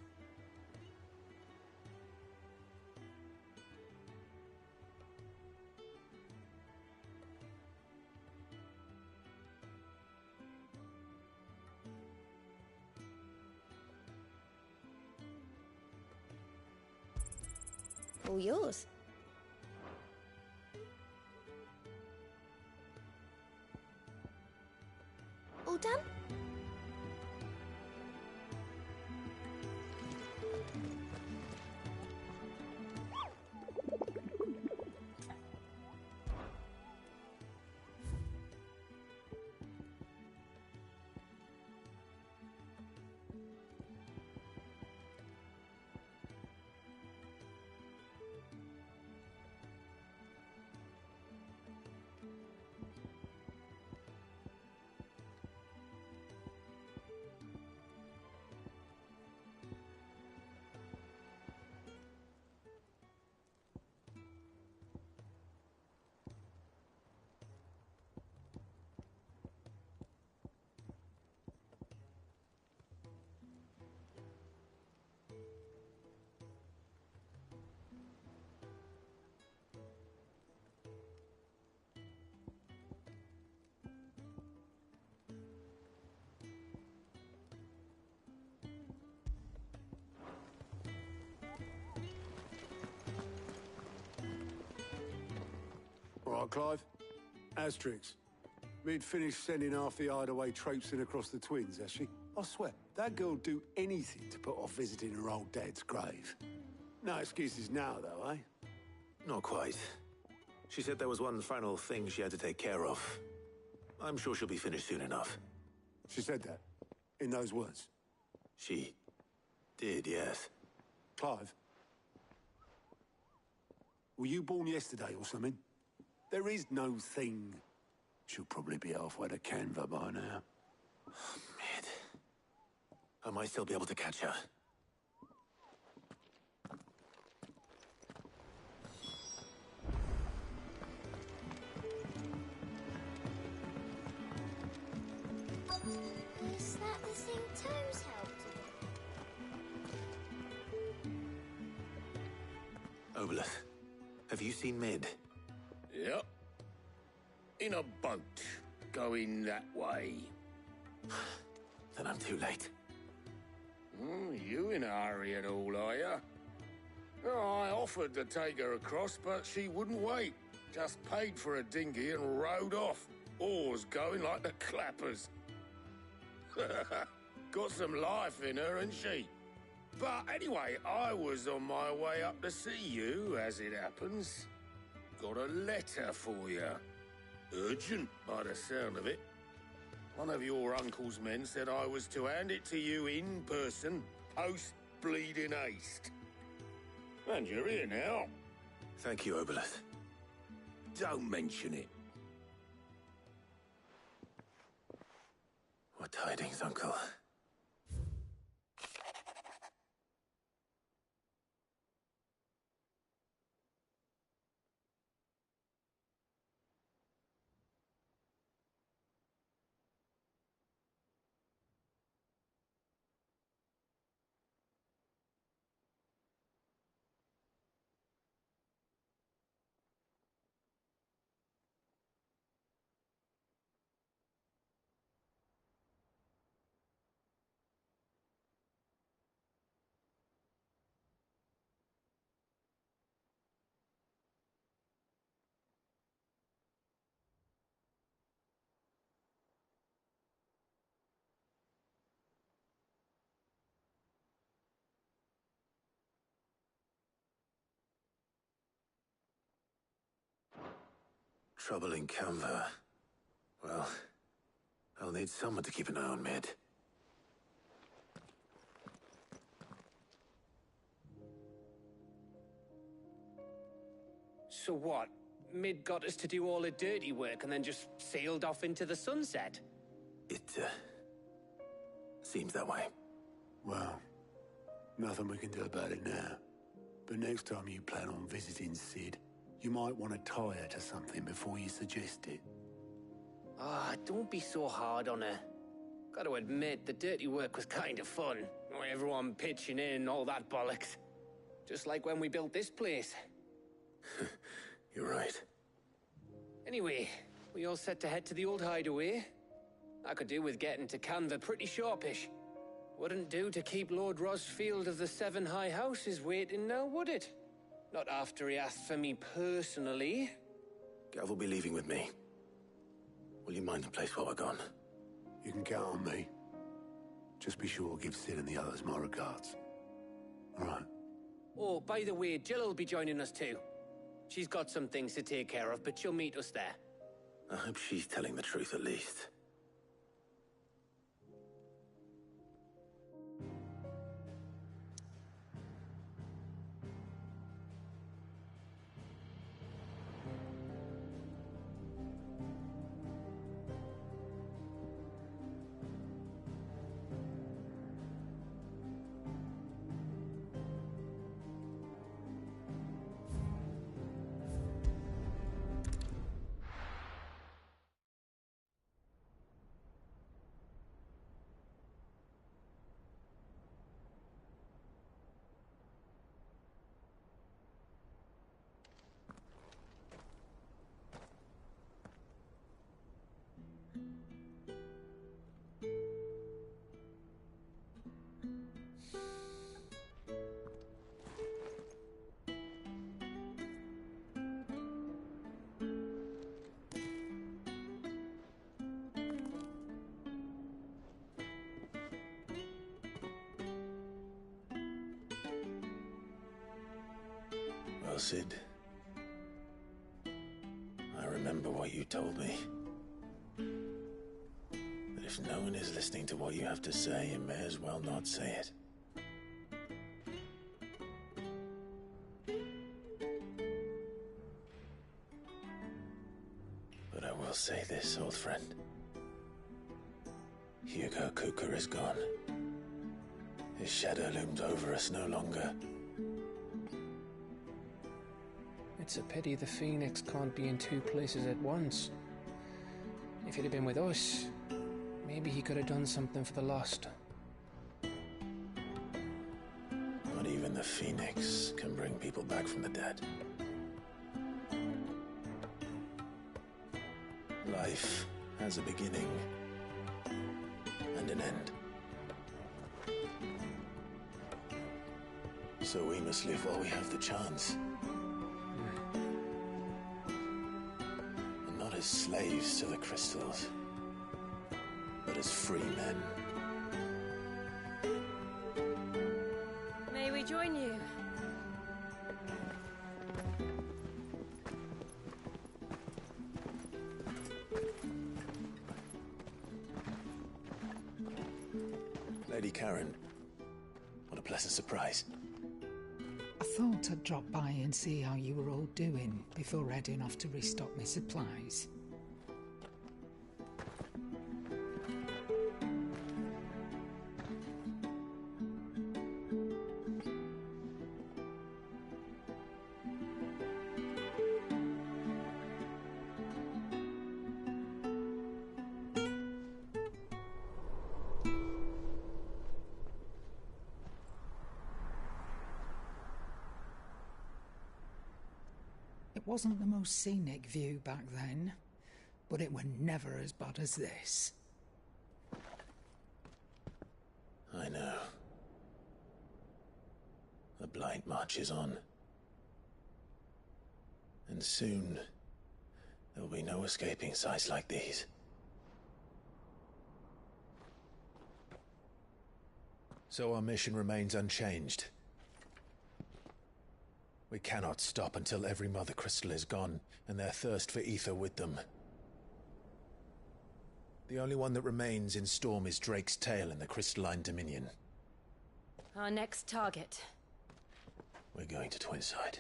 All yours. All done? All right, Clive. Asterix. We'd finished sending half the hideaway traipsing across the twins, has she? I swear, that girl'd do anything to put off visiting her old dad's grave. No excuses now, though, eh? Not quite. She said there was one final thing she had to take care of. I'm sure she'll be finished soon enough. She said that? In those words? She did, yes. Clive? Were you born yesterday or something? There is no thing. She'll probably be halfway to Canva by now. Mid. I might still be able to catch her. Is that the thing Tomes helped with? Obolus, have you seen Mid? Yep. In a boat, going that way. Then I'm too late. You in a hurry at all, are you? Oh, I offered to take her across, but she wouldn't wait. Just paid for a dinghy and rowed off. Oars going like the clappers. Got some life in her, ain't she? But anyway, I was on my way up to see you, as it happens. Got a letter for you. Urgent, by the sound of it. One of your uncle's men said I was to hand it to you in person, post-bleeding haste. And you're here now. Thank you, Obolus. Don't mention it. What tidings, Uncle? Trouble in Canva. Well, I'll need someone to keep an eye on Mid. So what? Mid got us to do all the dirty work and then just sailed off into the sunset. It, seems that way. Well, nothing we can do about it now. But next time you plan on visiting Sid, you might want to tie her to something before you suggest it. Ah, don't be so hard on her. Gotta admit, the dirty work was kind of fun. Everyone pitching in and all that bollocks. Just like when we built this place. You're right. Anyway, we all set to head to the old hideaway. I could do with getting to Canva pretty sharpish. Wouldn't do to keep Lord Rosfield of the Seven High Houses waiting now, would it? Not after he asked for me personally. Gav will be leaving with me. Will you mind the place while we're gone? You can count on me. Just be sure to give Sid and the others my regards. All right. Oh, by the way, Jill will be joining us too. She's got some things to take care of, but she'll meet us there. I hope she's telling the truth at least. Well, Sid, I remember what you told me. That if no one is listening to what you have to say, you may as well not say it. But I will say this, old friend. Hugo Kuka is gone. His shadow looms over us no longer. It's a pity the Phoenix can't be in two places at once. If he'd have been with us, maybe he could have done something for the lost. Not even the Phoenix can bring people back from the dead. Life has a beginning and an end. So we must live while we have the chance. And not as slaves to the crystals, but as free men. May we join you? Lady Karen, what a pleasant surprise. I thought I'd drop by and see how you were all doing before heading off to restock my supplies. It wasn't the most scenic view back then, but it were never as bad as this. I know. The Blight marches on. And soon, there'll be no escaping sights like these. So our mission remains unchanged. We cannot stop until every Mother Crystal is gone, and their thirst for ether with them. The only one that remains in Storm is Drake's Tail in the Crystalline Dominion. Our next target. We're going to Twinside.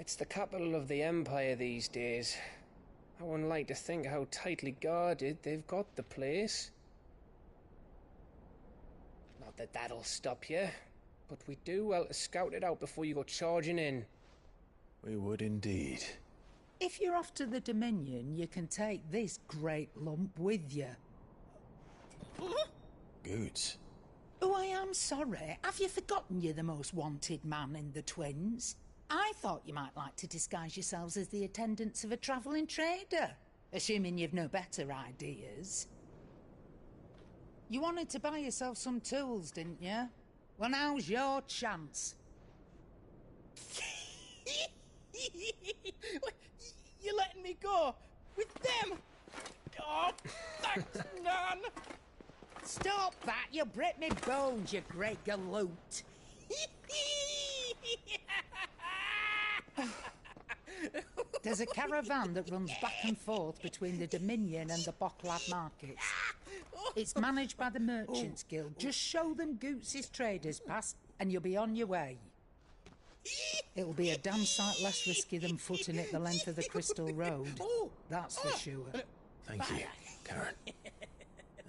It's the capital of the Empire these days. I wouldn't like to think how tightly guarded they've got the place. Not that that'll stop you, but we do well to scout it out before you go charging in. We would indeed. If you're off to the Dominion, you can take this great lump with you. Goods. Oh, I am sorry. Have you forgotten you're the most wanted man in the Twins? I thought you might like to disguise yourselves as the attendants of a travelling trader, assuming you've no better ideas. You wanted to buy yourself some tools, didn't you? Well, now's your chance. You're letting me go with them? Oh, thanks, Nan. Stop that! You break me bones, you great galoot. There's a caravan that runs back and forth between the Dominion and the Bocklad markets. It's managed by the Merchants Guild. Just show them Goots' traders pass and you'll be on your way. It'll be a damn sight less risky than footing it the length of the Crystal Road. That's for sure. Thank you, Karen.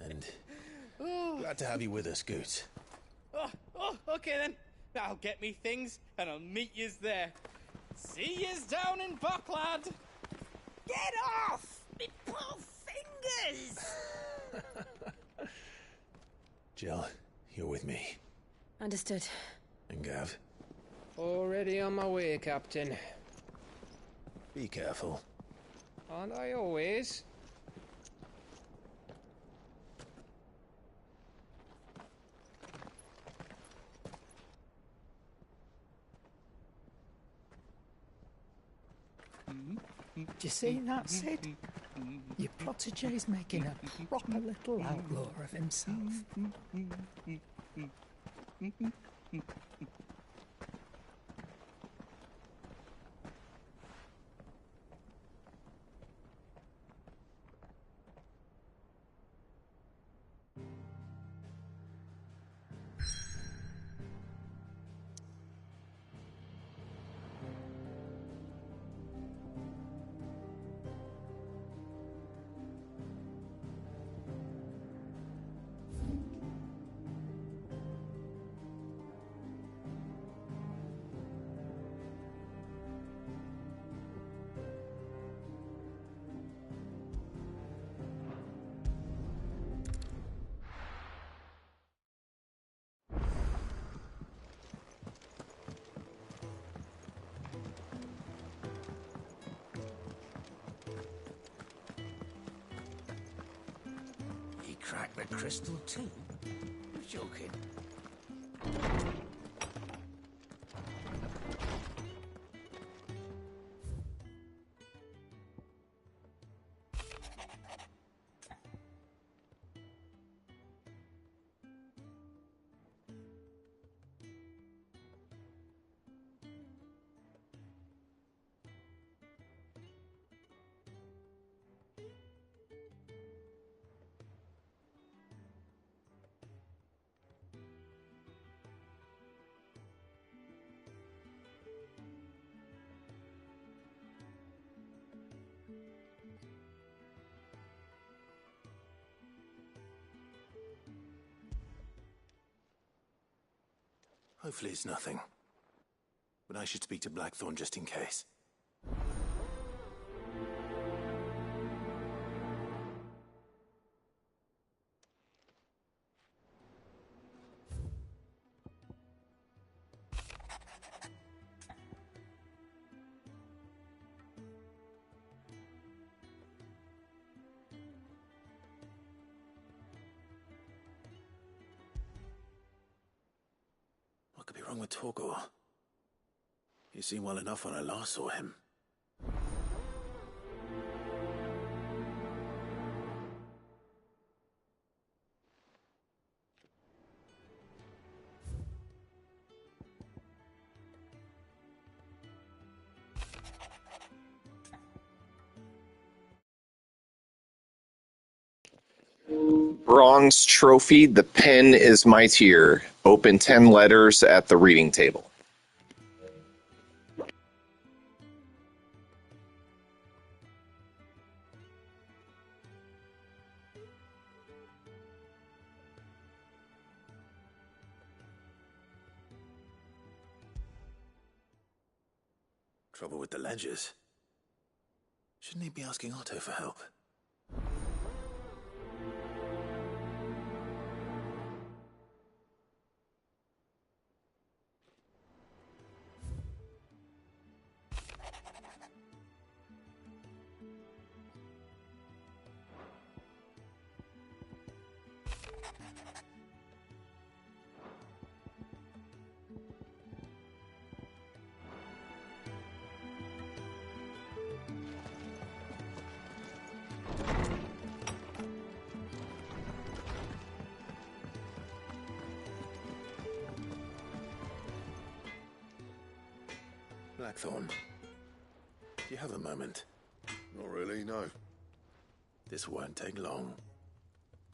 And glad to have you with us, Goots. Okay then. I'll get me things and I'll meet yous there. See yous down in Bocklad. Get off! Me poor fingers! Jill, you're with me. Understood. And Gav? Already on my way, Captain. Be careful. Aren't I always? Do you see that, Sid? Your protege's making a proper little outlaw of himself. Crack the crystal too? You're joking. Hopefully it's nothing. But I should speak to Blackthorn just in case. What could be wrong with Torgor? He seemed well enough when I last saw him. Bronze trophy, the pen is mightier. Open 10 letters at the reading table. Trouble with the ledgers. Shouldn't he be asking Otto for help? Blackthorn, do you have a moment? Not really, no. This won't take long.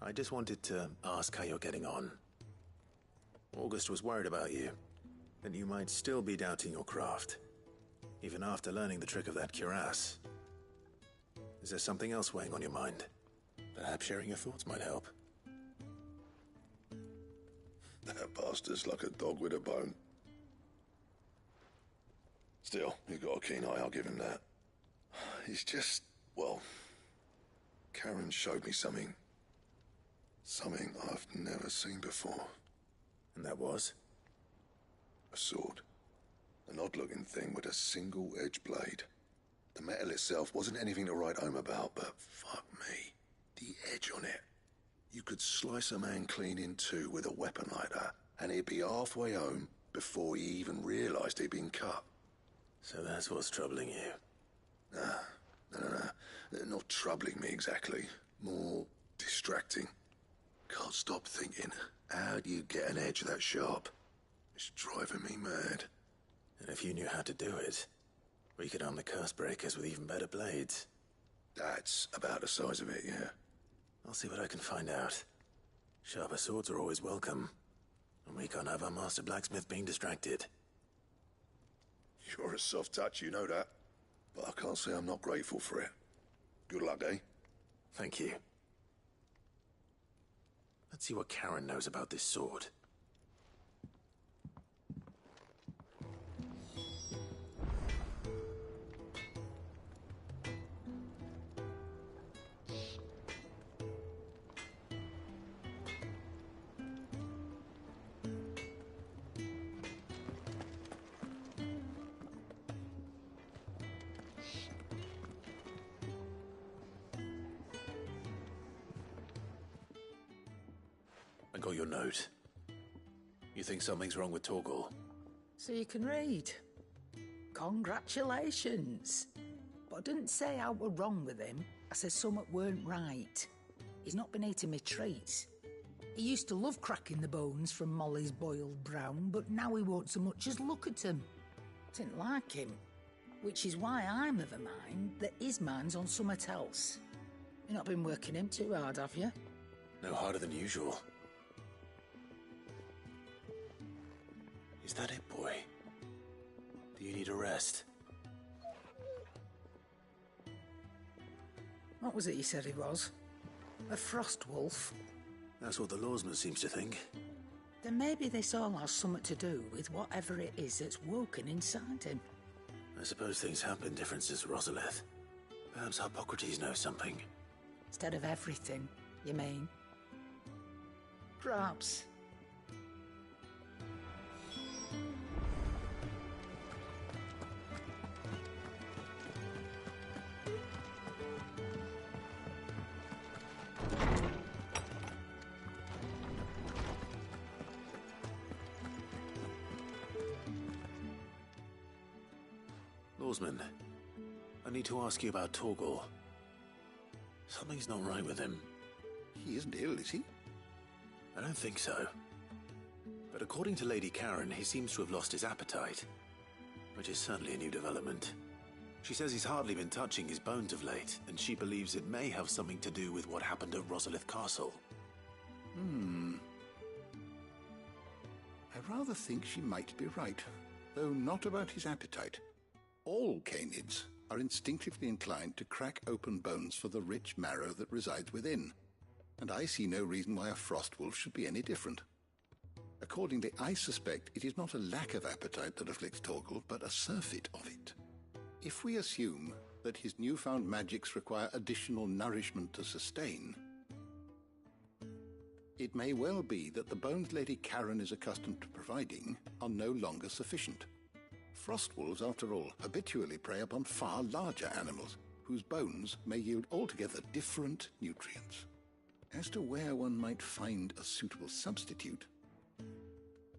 I just wanted to ask how you're getting on. August was worried about you, that you might still be doubting your craft, even after learning the trick of that cuirass. Is there something else weighing on your mind? Perhaps sharing your thoughts might help. That bastard's like a dog with a bone. Still, you've got a keen eye, I'll give him that. He's just, well, Karen showed me something. Something I've never seen before. And that was? A sword. An odd-looking thing with a single-edged blade. The metal itself wasn't anything to write home about, but fuck me. The edge on it. You could slice a man clean in two with a weapon like that, and he'd be halfway home before he even realized he'd been cut. So that's what's troubling you? No. Not troubling me exactly. More distracting. Can't stop thinking, how do you get an edge that sharp? It's driving me mad. And if you knew how to do it, we could arm the curse breakers with even better blades. That's about the size of it, yeah. I'll see what I can find out. Sharper swords are always welcome. And we can't have our master blacksmith being distracted. You're a soft touch, you know that. But I can't say I'm not grateful for it. Good luck, eh? Thank you. Let's see what Karen knows about this sword. I got your note. You think something's wrong with Torgal? So you can read. Congratulations. But I didn't say I were wrong with him. I said something weren't right. He's not been eating me treats. He used to love cracking the bones from Molly's boiled brown, but now he won't so much as look at them. Didn't like him. Which is why I'm of a mind that his mind's on something else. You've not been working him too hard, have you? No harder than usual. Is that it, boy? Do you need a rest? What was it you said he was? A frost wolf? That's what the lawsman seems to think. Then maybe this all has something to do with whatever it is that's woken inside him. I suppose things have been different since Rosalith. Perhaps Hippocrates knows something. Instead of everything, you mean? Perhaps. Lawsman, I need to ask you about Torgal. Something's not right with him. He isn't ill, is he? I don't think so. But according to Lady Karen, he seems to have lost his appetite, which is certainly a new development. She says he's hardly been touching his bones of late, and she believes it may have something to do with what happened at Rosalith Castle. I rather think she might be right, though not about his appetite. All canids are instinctively inclined to crack open bones for the rich marrow that resides within, and I see no reason why a frost wolf should be any different. Accordingly, I suspect it is not a lack of appetite that afflicts Torgal, but a surfeit of it. If we assume that his newfound magics require additional nourishment to sustain, it may well be that the bones Lady Karen is accustomed to providing are no longer sufficient. Frostwolves, after all, habitually prey upon far larger animals, whose bones may yield altogether different nutrients. As to where one might find a suitable substitute,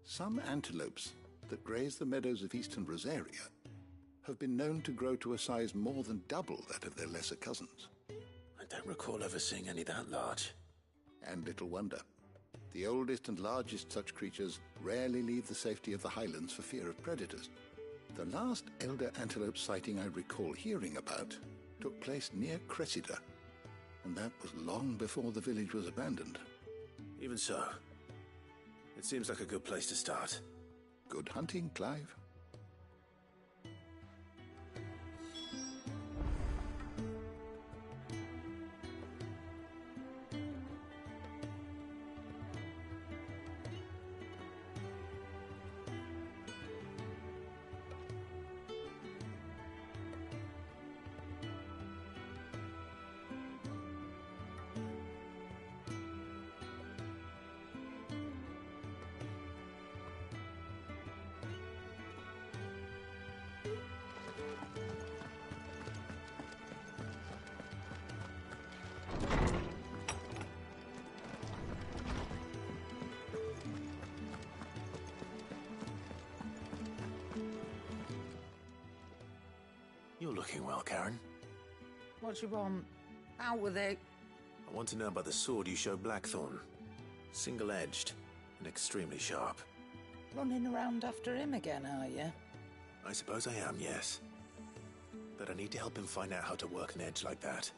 some antelopes that graze the meadows of eastern Rosaria have been known to grow to a size more than double that of their lesser cousins. I don't recall ever seeing any that large. And little wonder. The oldest and largest such creatures rarely leave the safety of the highlands for fear of predators. The last elder antelope sighting I recall hearing about took place near Cressida, and that was long before the village was abandoned. Even so, it seems like a good place to start. Good hunting, Clive. You're looking well, Karen. What do you want? Out with it. I want to know about the sword you showed Blackthorn. Single-edged and extremely sharp. Running around after him again, are you? I suppose I am, yes. But I need to help him find out how to work an edge like that.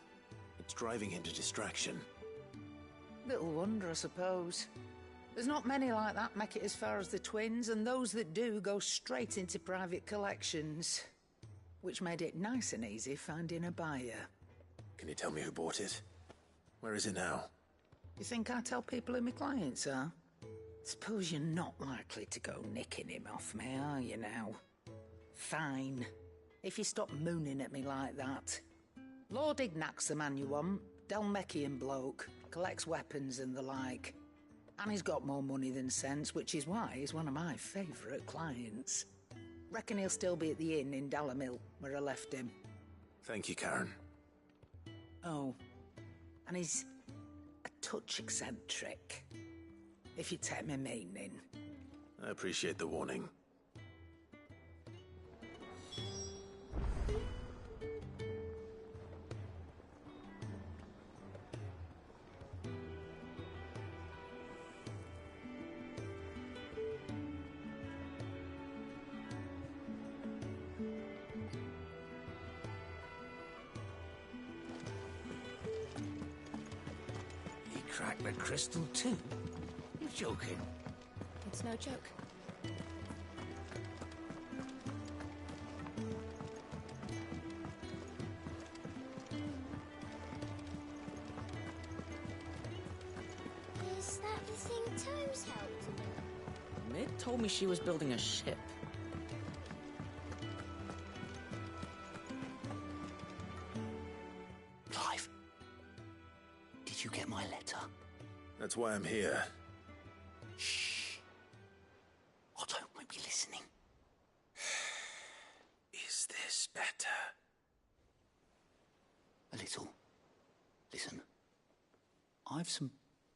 It's driving him to distraction. Little wonder, I suppose. There's not many like that make it as far as the twins, and those that do go straight into private collections. Which made it nice and easy finding a buyer. Can you tell me who bought it? Where is it now? You think I tell people who my clients are? Suppose you're not likely to go nicking him off me, are you now? Fine. If you stop mooning at me like that. Lord Ignac's the man you want. Dalmekian bloke. Collects weapons and the like. And he's got more money than sense, which is why he's one of my favourite clients. Reckon he'll still be at the inn in Dalamil, where I left him. Thank you, Karen. Oh, and he's a touch eccentric, if you take my meaning. I appreciate the warning. Crack the crystal too? You're joking. It's no joke. Is that the thing Tomes helped him with? Mid told me she was building a ship. Clive, did you get my letter? That's why I'm here. Shh. Otto won't be listening. Is this better? A little. Listen, I've some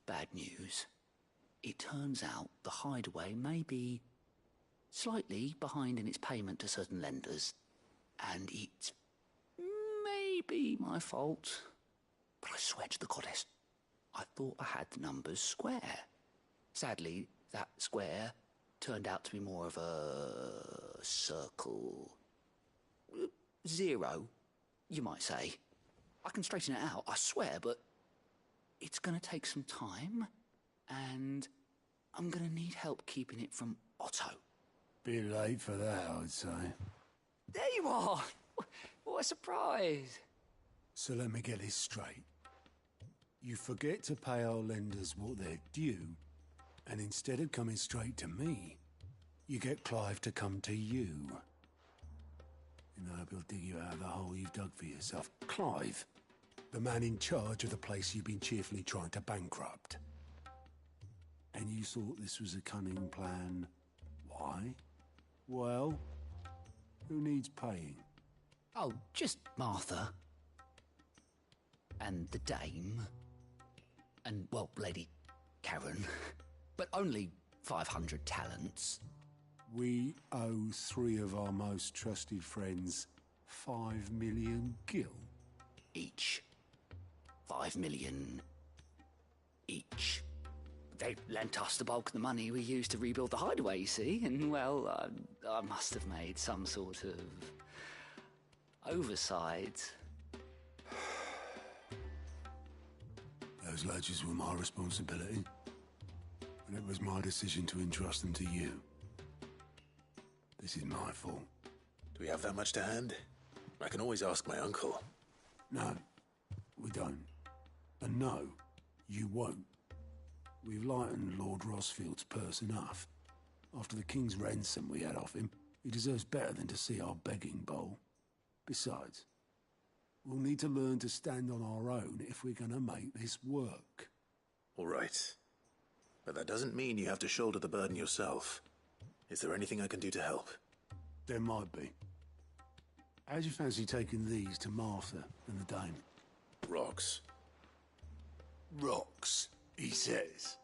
bad news. It turns out the hideaway may be slightly behind in its payment to certain lenders, and it may be my fault. But I swear to the goddess, I thought I had the numbers square. Sadly, that square turned out to be more of a circle. 0, you might say. I can straighten it out, I swear, but it's going to take some time, and I'm going to need help keeping it from Otto. Bit late for that, I'd say. There you are! What a surprise! So let me get this straight. You forget to pay our lenders what they're due, and instead of coming straight to me, you get Clive to come to you. and I hope he'll dig you out of the hole you've dug for yourself. Clive, the man in charge of the place you've been cheerfully trying to bankrupt. And you thought this was a cunning plan. Why? Well, who needs paying? Oh, just Martha. And the dame. And, well, Lady Karen. But only 500 talents. We owe 3 of our most trusted friends 5 million gil. Each. 5 million each. They lent us the bulk of the money we used to rebuild the hideaway, you see, and, well, I must have made some sort of oversight. Those ledgers were my responsibility, and it was my decision to entrust them to you. This is my fault. Do we have that much to hand? I can always ask my uncle. No, we don't. And no, you won't. We've lightened Lord Rosfield's purse enough. After the king's ransom we had off him, he deserves better than to see our begging bowl. Besides, we'll need to learn to stand on our own if we're gonna make this work. All right. But that doesn't mean you have to shoulder the burden yourself. Is there anything I can do to help? There might be. How'd you fancy taking these to Martha and the dame? Rocks. Rocks, he says.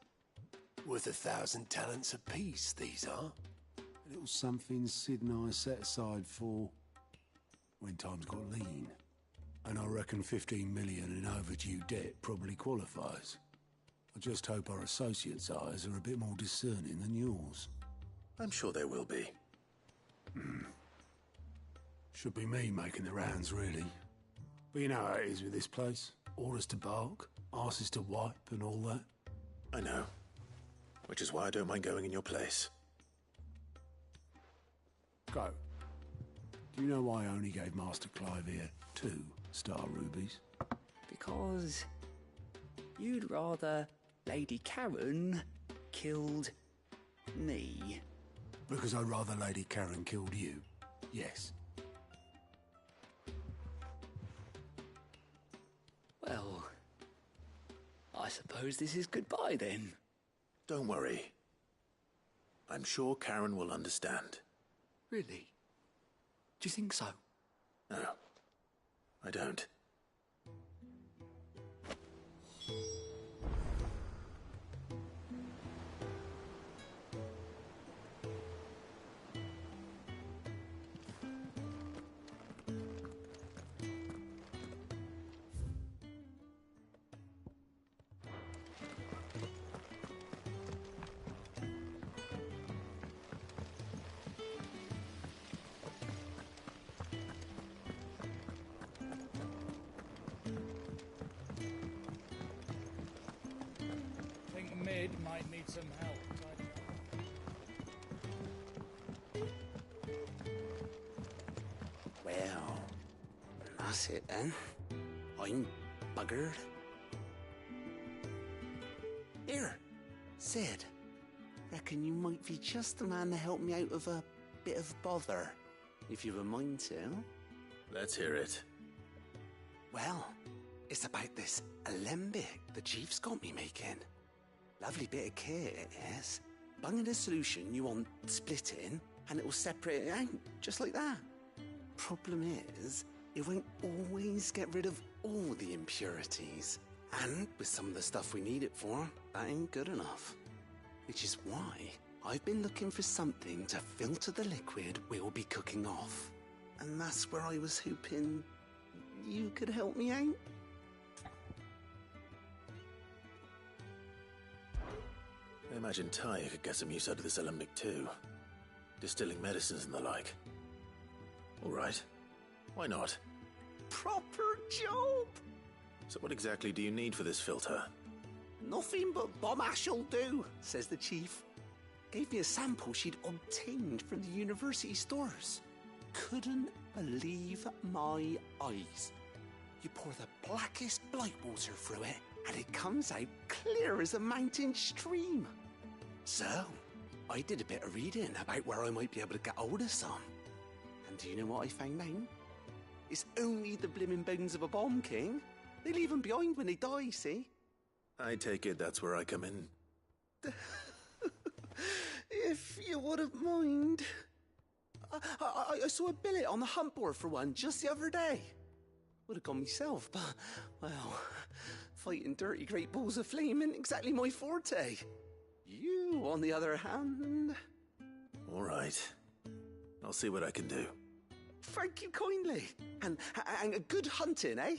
Worth 1,000 talents apiece, these are. A little something Sid and I set aside for when times got lean. And I reckon 15 million in overdue debt probably qualifies. I just hope our associates' eyes are a bit more discerning than yours. I'm sure they will be. Should be me making the rounds, really. But you know how it is with this place. Orders to bark, arses to wipe, and all that. I know. Which is why I don't mind going in your place. Go. Do you know why I only gave Master Clive here 2 star rubies? Because you'd rather Lady Karen killed me. Because I'd rather Lady Karen killed you. Yes. Well, I suppose this is goodbye then. Don't worry. I'm sure Karen will understand. Really? Do you think so? No, I don't. Mid might need some help. Well, that's it then. I'm buggered. Here, Sid. Reckon you might be just the man to help me out of a bit of bother, if you've a mind to. Let's hear it. Well, it's about this alembic the chief's got me making. Lovely bit of kit it is. Bung in a solution you want splitting, and it will separate it out, just like that. Problem is, it won't always get rid of all the impurities. And with some of the stuff we need it for, that ain't good enough. Which is why I've been looking for something to filter the liquid we'll be cooking off. And that's where I was hoping you could help me out. I imagine Ty could get some use out of this alembic too. Distilling medicines and the like. All right. Why not? Proper job! So what exactly do you need for this filter? Nothing but bomb ash'll do, says the chief. Gave me a sample she'd obtained from the university stores. Couldn't believe my eyes. You pour the blackest blight water through it, and it comes out clear as a mountain stream. So, I did a bit of reading about where I might be able to get hold of some. And do you know what I found out? It's only the blimmin' bones of a bomb king. They leave them behind when they die, see? I take it that's where I come in. If you wouldn't mind. I saw a billet on the hunt board for one just the other day. Would have gone myself, but, well, fighting dirty great balls of flame ain't exactly my forte. You, on the other hand... All right. I'll see what I can do. Thank you kindly. And good hunting, eh?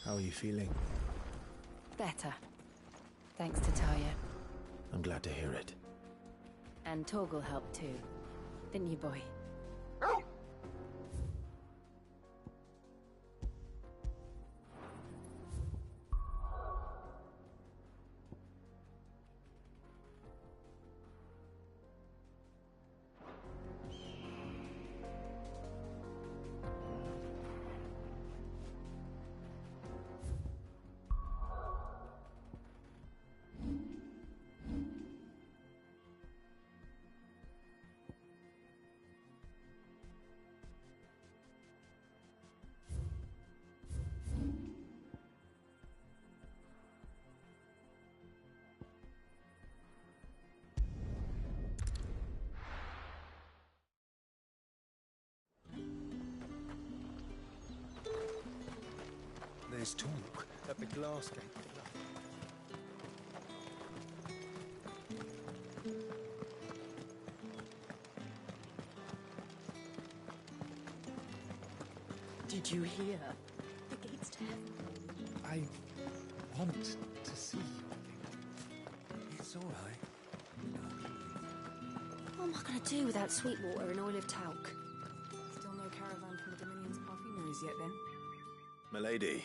How are you feeling? Better. Thanks to Talia. I'm glad to hear it. And Torgal helped too. Didn't you, boy? There's talk at the glass gate. Did you hear? The gate's to heaven. I want to see. It's all right. What am I going to do without Sweetwater and Olive Talc? Still no caravan from the Dominion's parfumeries yet, then? Milady,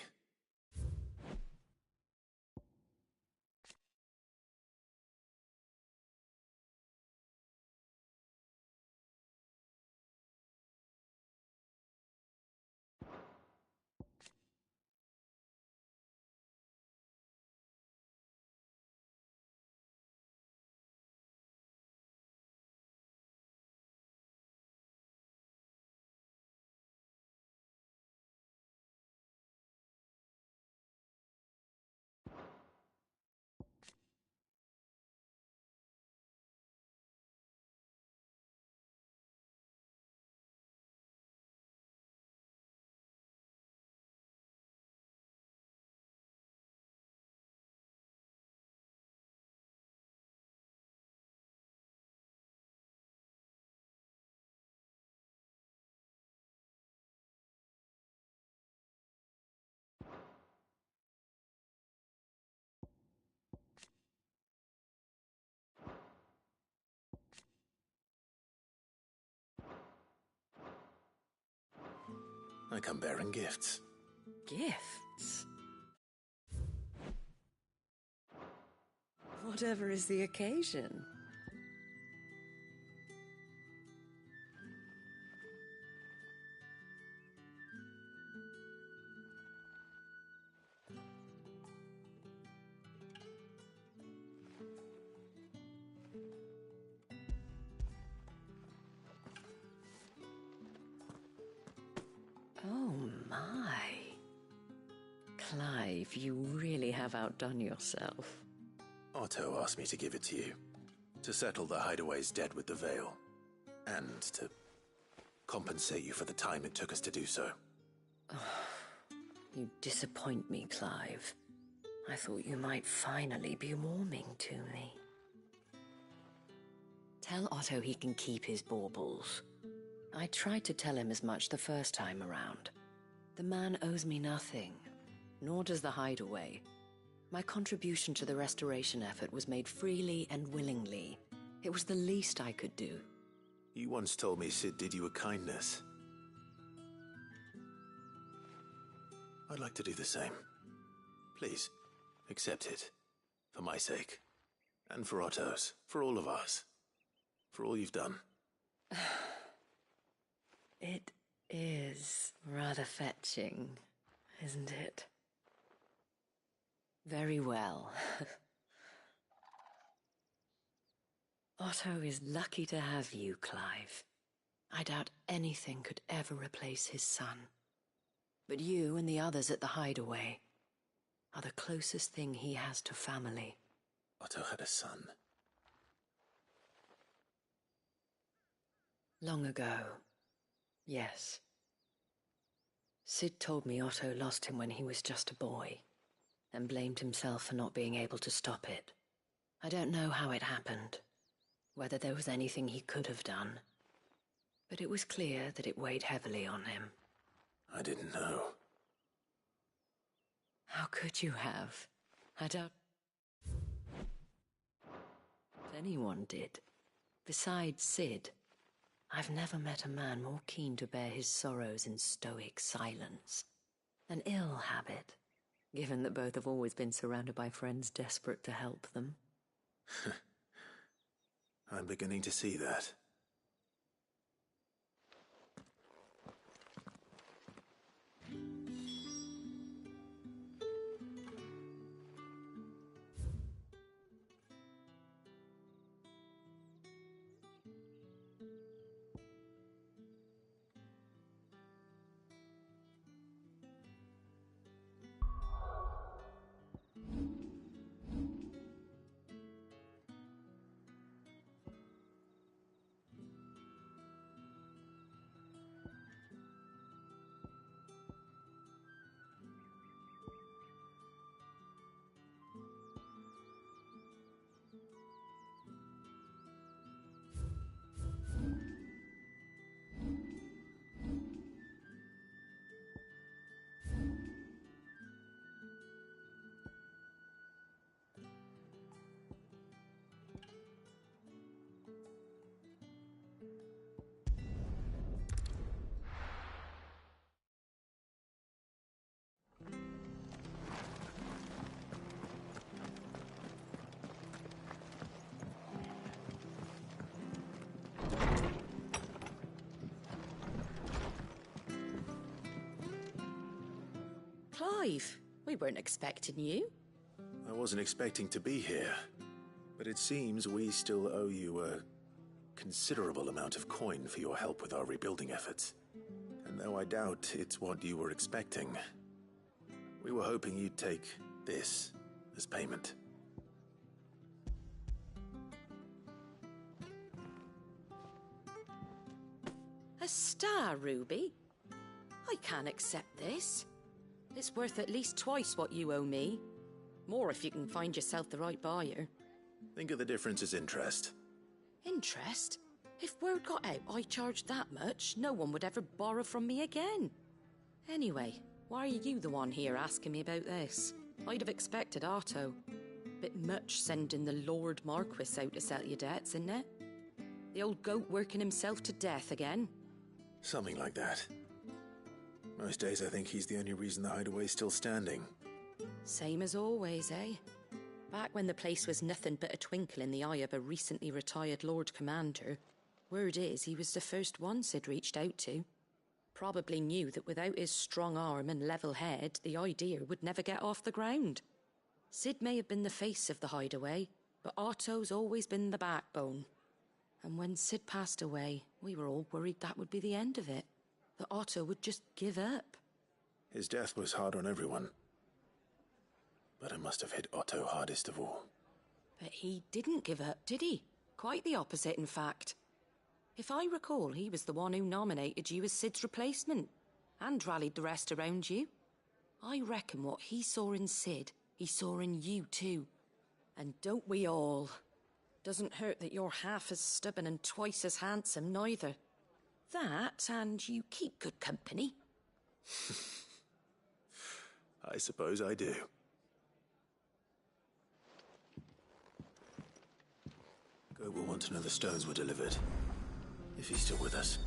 I come bearing gifts. Gifts? Whatever is the occasion. Oh my. Clive, you really have outdone yourself. Otto asked me to give it to you, to settle the Hideaway's debt with the Veil, and to compensate you for the time it took us to do so. You disappoint me, Clive. I thought you might finally be warming to me. Tell Otto he can keep his baubles. I tried to tell him as much the first time around. The man owes me nothing, nor does the Hideaway. My contribution to the restoration effort was made freely and willingly. It was the least I could do. You once told me Sid did you a kindness. I'd like to do the same. Please, accept it. For my sake. And for Otto's. For all of us. For all you've done. It is rather fetching, isn't it? Very well. Otto is lucky to have you, Clive. I doubt anything could ever replace his son. But you and the others at the Hideaway are the closest thing he has to family. Otto had a son. Long ago, yes. Sid told me Otto lost him when he was just a boy, and blamed himself for not being able to stop it. I don't know how it happened, whether there was anything he could have done, but it was clear that it weighed heavily on him. I didn't know. How could you have? I doubt anyone did. Besides Sid, I've never met a man more keen to bear his sorrows in stoic silence. An ill habit, given that both have always been surrounded by friends desperate to help them. I'm beginning to see that. Clive, we weren't expecting you. I wasn't expecting to be here, but it seems we still owe you a considerable amount of coin for your help with our rebuilding efforts. And though I doubt it's what you were expecting, we were hoping you'd take this as payment. A star ruby? I can't accept this. It's worth at least twice what you owe me. More if you can find yourself the right buyer. Think of the difference as interest. Interest? If word got out I charged that much, no one would ever borrow from me again. Anyway, why are you the one here asking me about this? I'd have expected Otto. Bit much sending the Lord Marquis out to settle your debts, isn't it? The old goat working himself to death again? Something like that. Most days I think he's the only reason the hideaway's still standing. Same as always, eh? Back when the place was nothing but a twinkle in the eye of a recently retired Lord Commander, word is he was the first one Sid reached out to. Probably knew that without his strong arm and level head, the idea would never get off the ground. Sid may have been the face of the hideaway, but Otto's always been the backbone. And when Sid passed away, we were all worried that would be the end of it. That Otto would just give up. His death was hard on everyone. But it must have hit Otto hardest of all. But he didn't give up, did he? Quite the opposite, in fact. If I recall, he was the one who nominated you as Sid's replacement, and rallied the rest around you. I reckon what he saw in Sid, he saw in you too. And don't we all? Doesn't hurt that you're half as stubborn and twice as handsome, neither. That, and you keep good company. I suppose I do. Goat will want to know the stones were delivered. If he's still with us.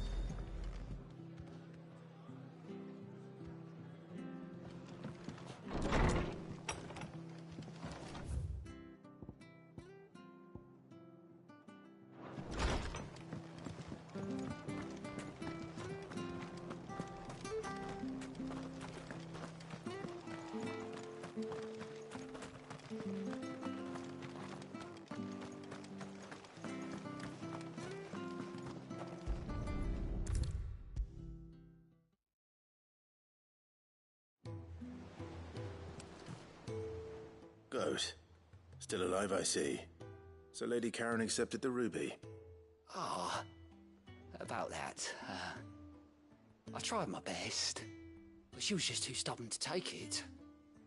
Goat. Still alive, I see. So Lady Karen accepted the ruby. Ah, about that. I tried my best, but she was just too stubborn to take it.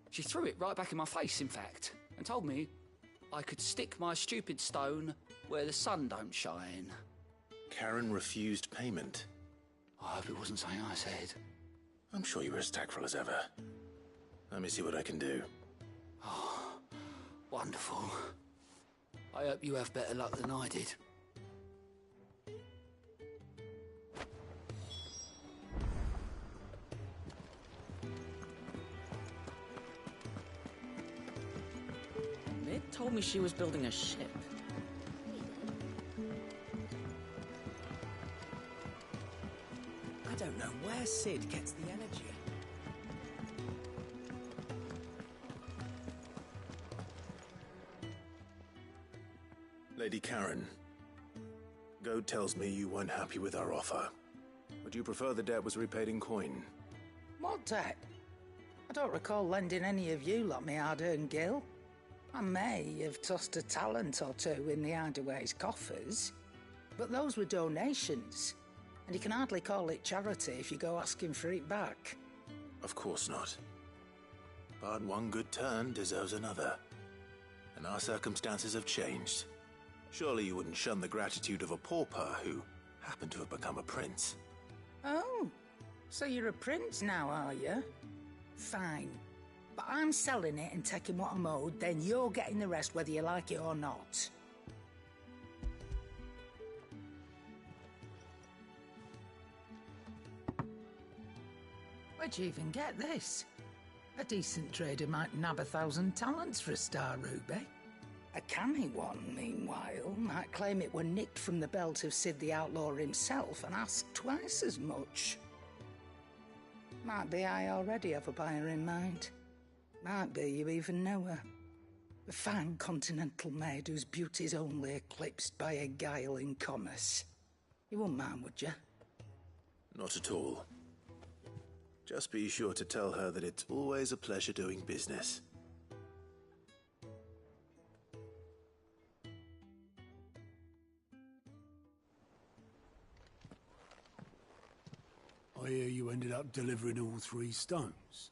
She threw it right back in my face, in fact, and told me I could stick my stupid stone where the sun don't shine. Karen refused payment. I hope it wasn't something I said. I'm sure you were as tactful as ever. Let me see what I can do. Oh, wonderful. I hope you have better luck than I did. Mid told me she was building a ship. I don't know where Sid gets the energy. Lady Karen, Goat tells me you weren't happy with our offer. Would you prefer the debt was repaid in coin? What debt? I don't recall lending any of you lot me hard-earned gil. I may have tossed a talent or two in the hideaway's coffers, but those were donations, and you can hardly call it charity if you go asking for it back. Of course not. But one good turn deserves another. And our circumstances have changed. Surely you wouldn't shun the gratitude of a pauper who happened to have become a prince. Oh, so you're a prince now, are you? Fine. But I'm selling it and taking what I'm owed, then you're getting the rest whether you like it or not. Where'd you even get this? A decent trader might nab 1,000 talents for a star ruby. A canny one, meanwhile, might claim it were nicked from the belt of Sid the Outlaw himself and ask twice as much. Might be I already have a buyer in mind. Might be you even know her. A fine continental maid whose beauty's only eclipsed by a guile in commerce. You wouldn't mind, would you? Not at all. Just be sure to tell her that it's always a pleasure doing business. I hear you ended up delivering all 3 stones.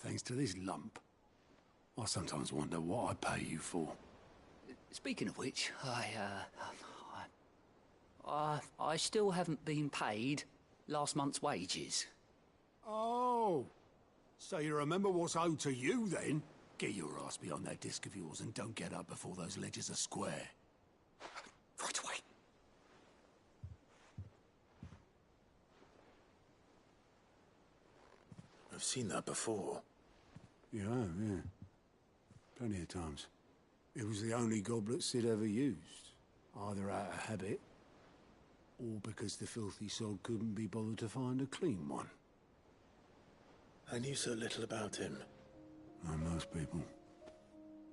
Thanks to this lump. I sometimes wonder what I pay you for. Speaking of which, I still haven't been paid last month's wages. Oh, so you remember what's owed to you then? Get your ass behind that disc of yours and don't get up before those ledgers are square. Right away. I've seen that before. You have, yeah. Plenty of times. It was the only goblet Sid ever used, either out of habit, or because the filthy sod couldn't be bothered to find a clean one. I knew so little about him. Like most people.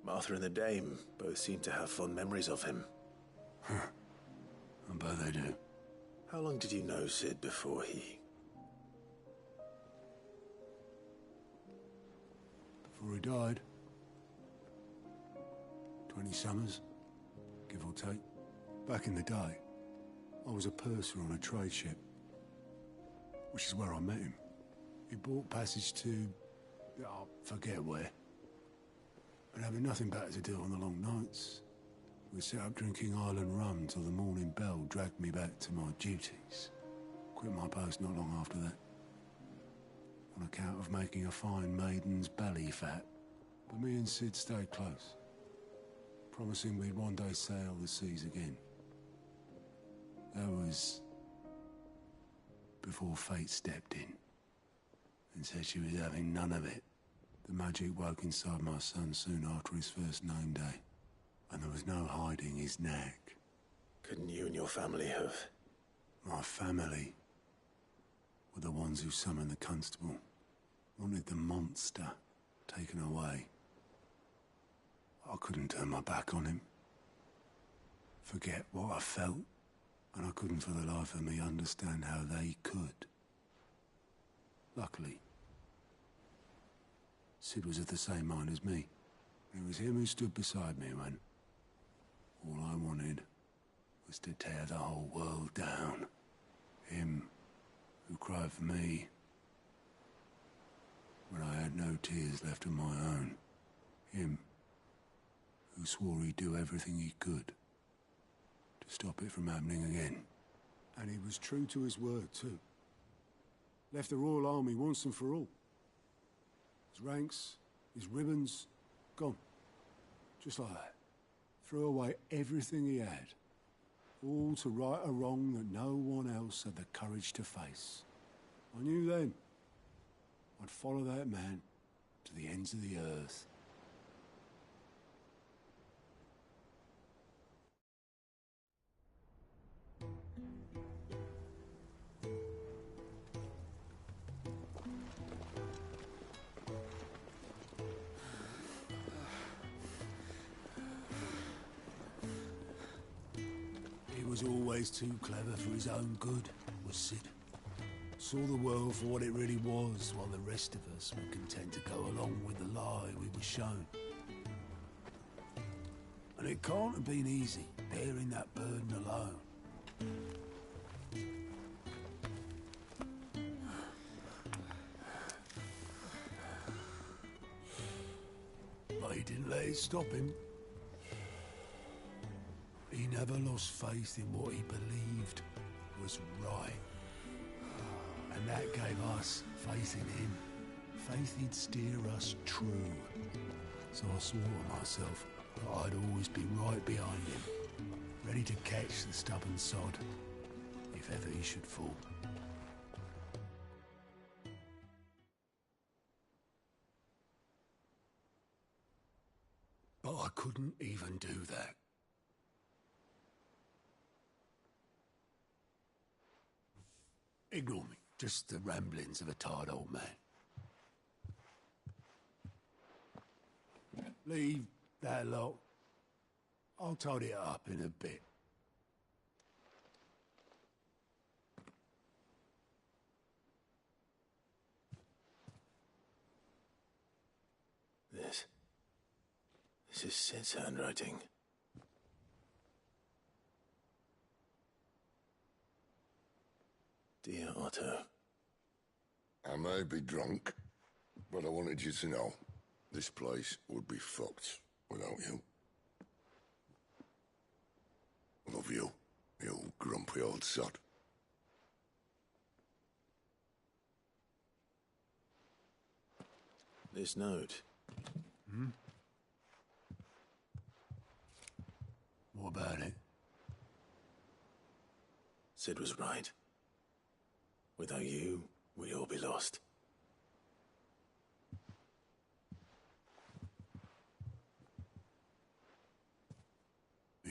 Martha and the Dame both seem to have fond memories of him. I bet they do. How long did you know Sid before he... Before he died. 20 summers, give or take. Back in the day, I was a purser on a trade ship, which is where I met him. He bought passage to... I forget where. And having nothing better to do on the long nights, we sat up drinking island rum till the morning bell dragged me back to my duties. Quit my post not long after that. On account of making a fine maiden's belly fat. But me and Sid stayed close, promising we'd one day sail the seas again. That was before fate stepped in and said she was having none of it. The magic woke inside my son soon after his first name day, and there was no hiding his knack. Couldn't you and your family have... My family were the ones who summoned the constable, wanted the monster taken away. I couldn't turn my back on him, forget what I felt, and I couldn't for the life of me understand how they could. Luckily, Sid was of the same mind as me. It was him who stood beside me when all I wanted was to tear the whole world down. Him who cried for me when I had no tears left of my own. Him who swore he'd do everything he could to stop it from happening again. And he was true to his word, too. Left the Royal Army once and for all. His ranks, his ribbons, gone. Just like that. Threw away everything he had. All to right a wrong that no one else had the courage to face. I knew then I'd follow that man to the ends of the earth. He was always too clever for his own good, was Sid. Saw the world for what it really was, while the rest of us were content to go along with the lie we were shown. And it can't have been easy, bearing that burden alone. But he didn't let it stop him. He never lost faith in what he believed was right. And that gave us faith in him. Faith he'd steer us true. So I swore to myself that I'd always be right behind him, ready to catch the stubborn sod, if ever he should fall. But I couldn't even do that. Ignore me. Just the ramblings of a tired old man. Leave that lot. I'll tidy it up in a bit. This is Sid's handwriting. Dear Otto. I may be drunk, but I wanted you to know this place would be fucked without you. Love you, you grumpy old sod. This note. What about it? Sid was right. Without you, we'd all be lost.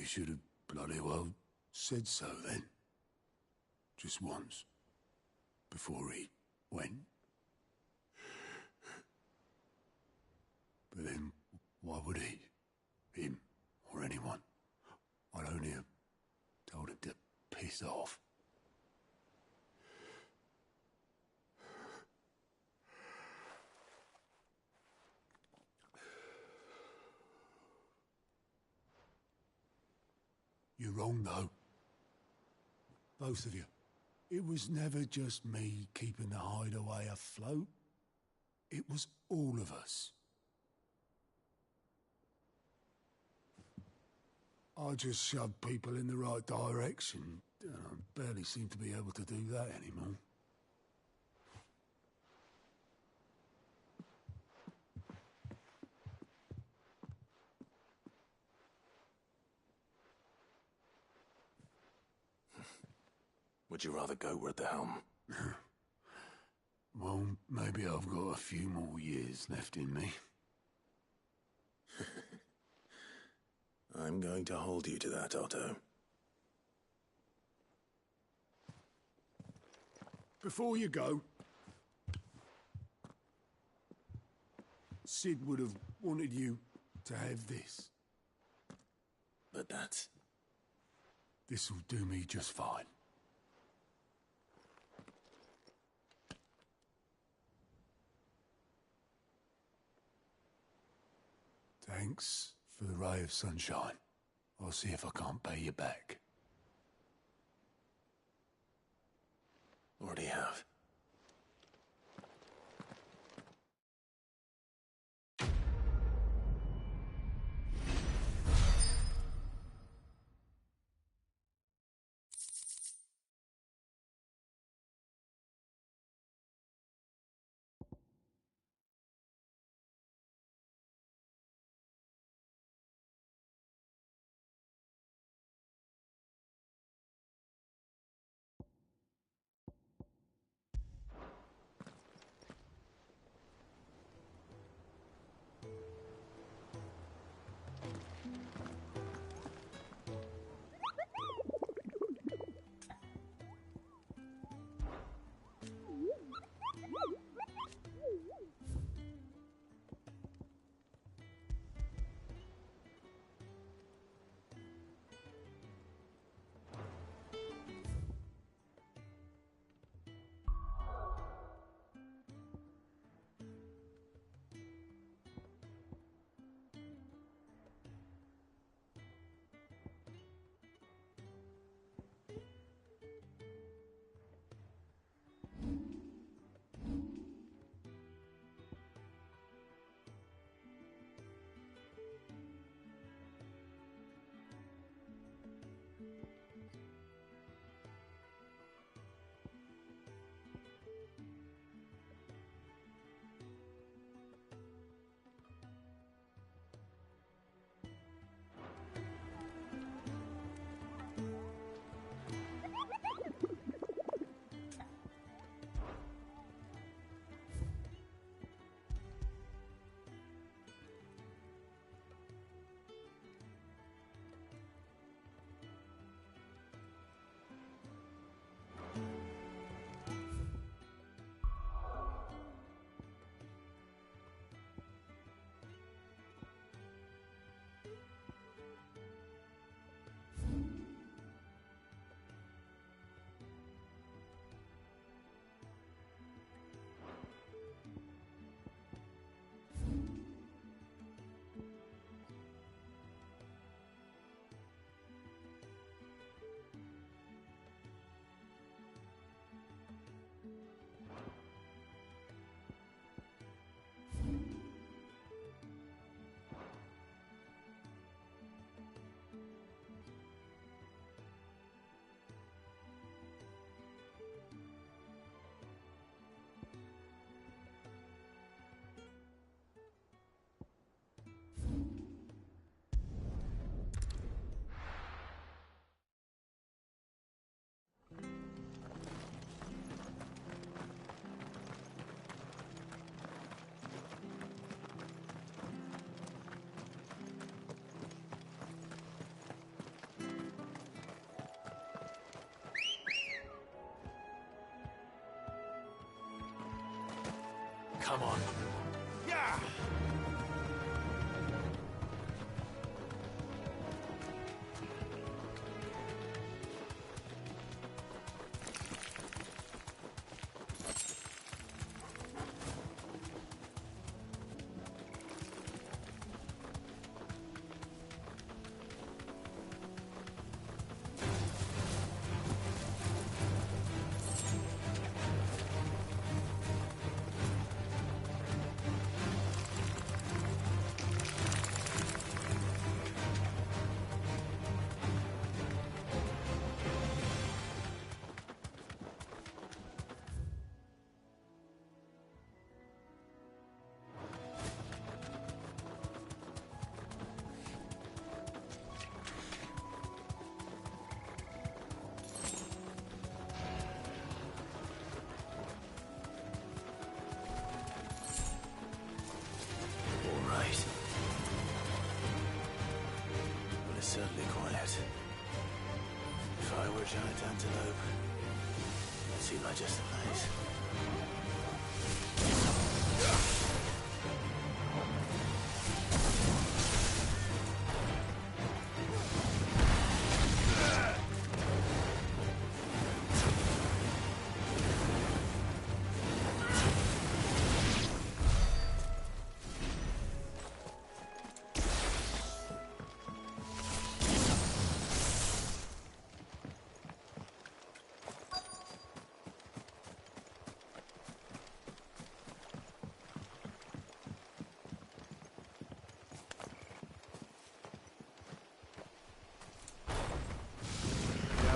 should have bloody well said so then. Just once. Before he went. But then, why would he? Him, or anyone? I'd only have told him to piss off. You're wrong, though. Both of you. It was never just me keeping the hideaway afloat. It was all of us. I just shoved people in the right direction, and I barely seem to be able to do that anymore. Would you rather go at the helm? Well, maybe I've got a few more years left in me. I'm going to hold you to that, Otto. Before you go, Sid would have wanted you to have this. But that's... This'll do me just fine. Thanks for the ray of sunshine. I'll see if I can't pay you back. Already have. Come on. Yeah! Certainly quiet. If I were a giant antelope, it seemed like just the place.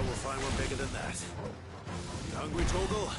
We'll find one bigger than that. You hungry, Torgal?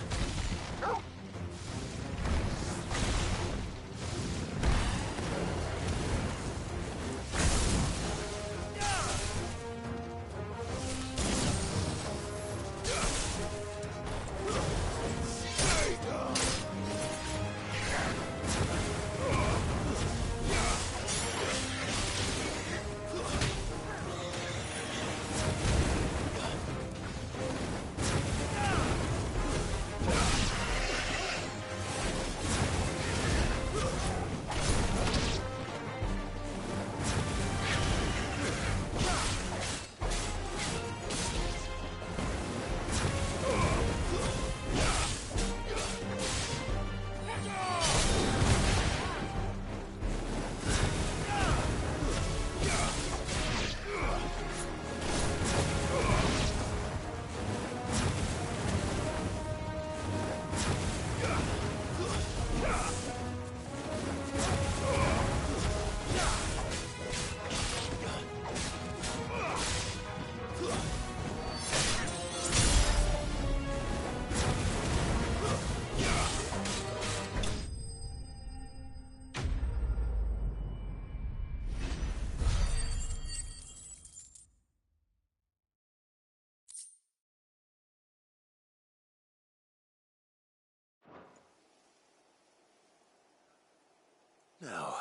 Now.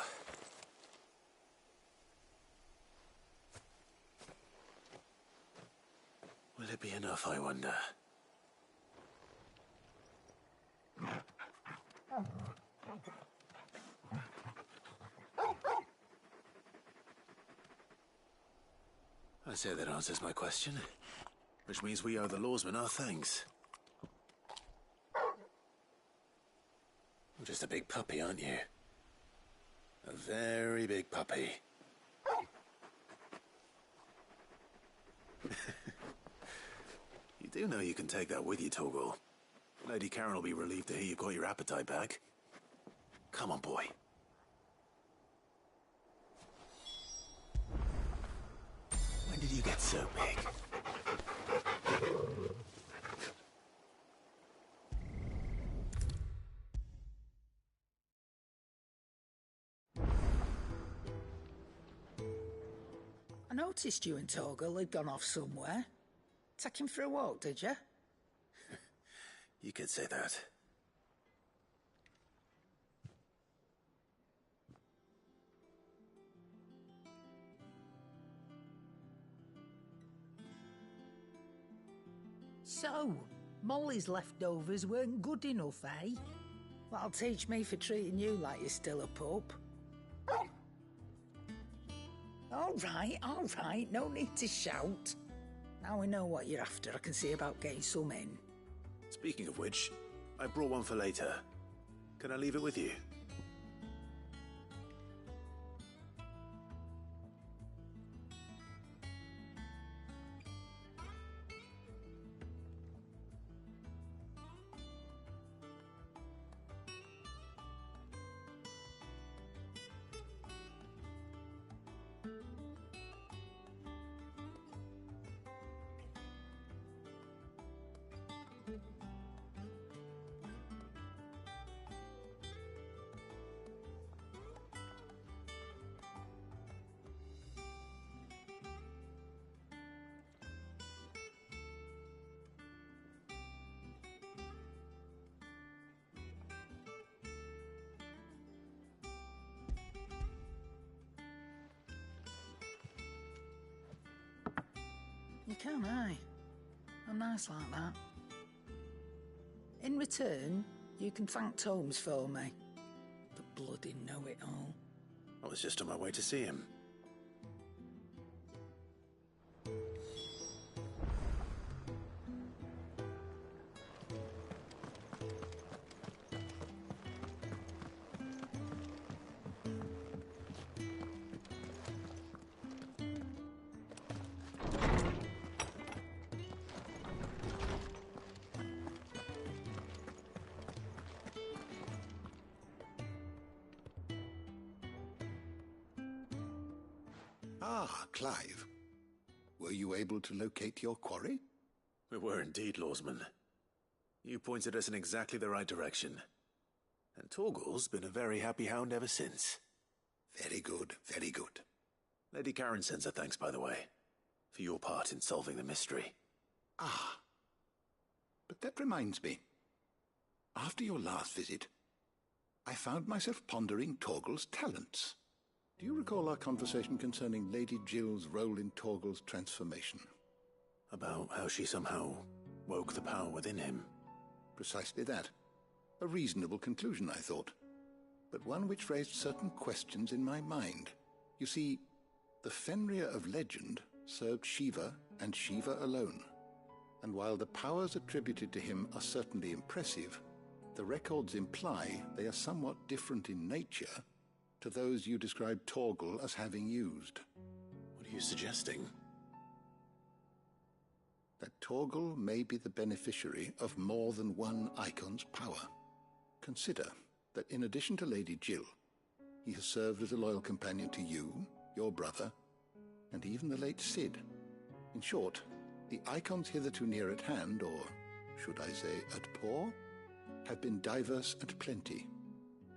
Will it be enough, I wonder? I say that answers my question. Which means we owe the lawsman our thanks. You're just a big puppy, aren't you? A very big puppy. You do know you can take that with you, Torgal. Lady Karen will be relieved to hear you got your appetite back. Come on, boy. When did you get so big? I noticed you and Torgal had gone off somewhere. Take him for a walk, did you? You could say that. So, Molly's leftovers weren't good enough, eh? That'll teach me for treating you like you're still a pup. All right, no need to shout. Now we know what you're after, I can see about getting some in. Speaking of which, I brought one for later. Can I leave it with you? You can, aye. I'm nice like that. In return, you can thank Tomes for me. The bloody know-it-all. I was just on my way to see him. Ah, Clive. Were you able to locate your quarry? We were indeed, Lawsman. You pointed us in exactly the right direction. And Torgal's been a very happy hound ever since. Very good, very good. Lady Karen sends her thanks, by the way, for your part in solving the mystery. Ah. But that reminds me. After your last visit, I found myself pondering Torgal's talents. Do you recall our conversation concerning Lady Jill's role in Torgal's transformation? About how she somehow woke the power within him. Precisely that. A reasonable conclusion, I thought. But one which raised certain questions in my mind. You see, the Fenrir of legend served Shiva and Shiva alone. And while the powers attributed to him are certainly impressive, the records imply they are somewhat different in nature to those you described Torgal as having used. What are you suggesting? That Torgal may be the beneficiary of more than one icon's power. Consider that in addition to Lady Jill, he has served as a loyal companion to you, your brother, and even the late Cid. In short, the icons hitherto near at hand, or should I say at paw, have been diverse and plenty,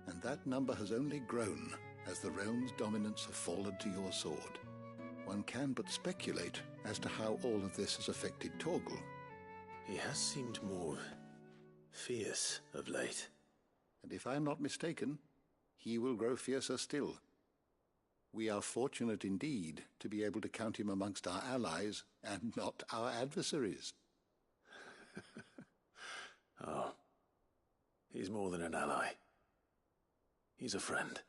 and that number has only grown as the realm's dominance have fallen to your sword. One can but speculate as to how all of this has affected Torgal. He has seemed more fierce of late. And if I am not mistaken, he will grow fiercer still. We are fortunate indeed to be able to count him amongst our allies and not our adversaries. Oh, he's more than an ally. He's a friend.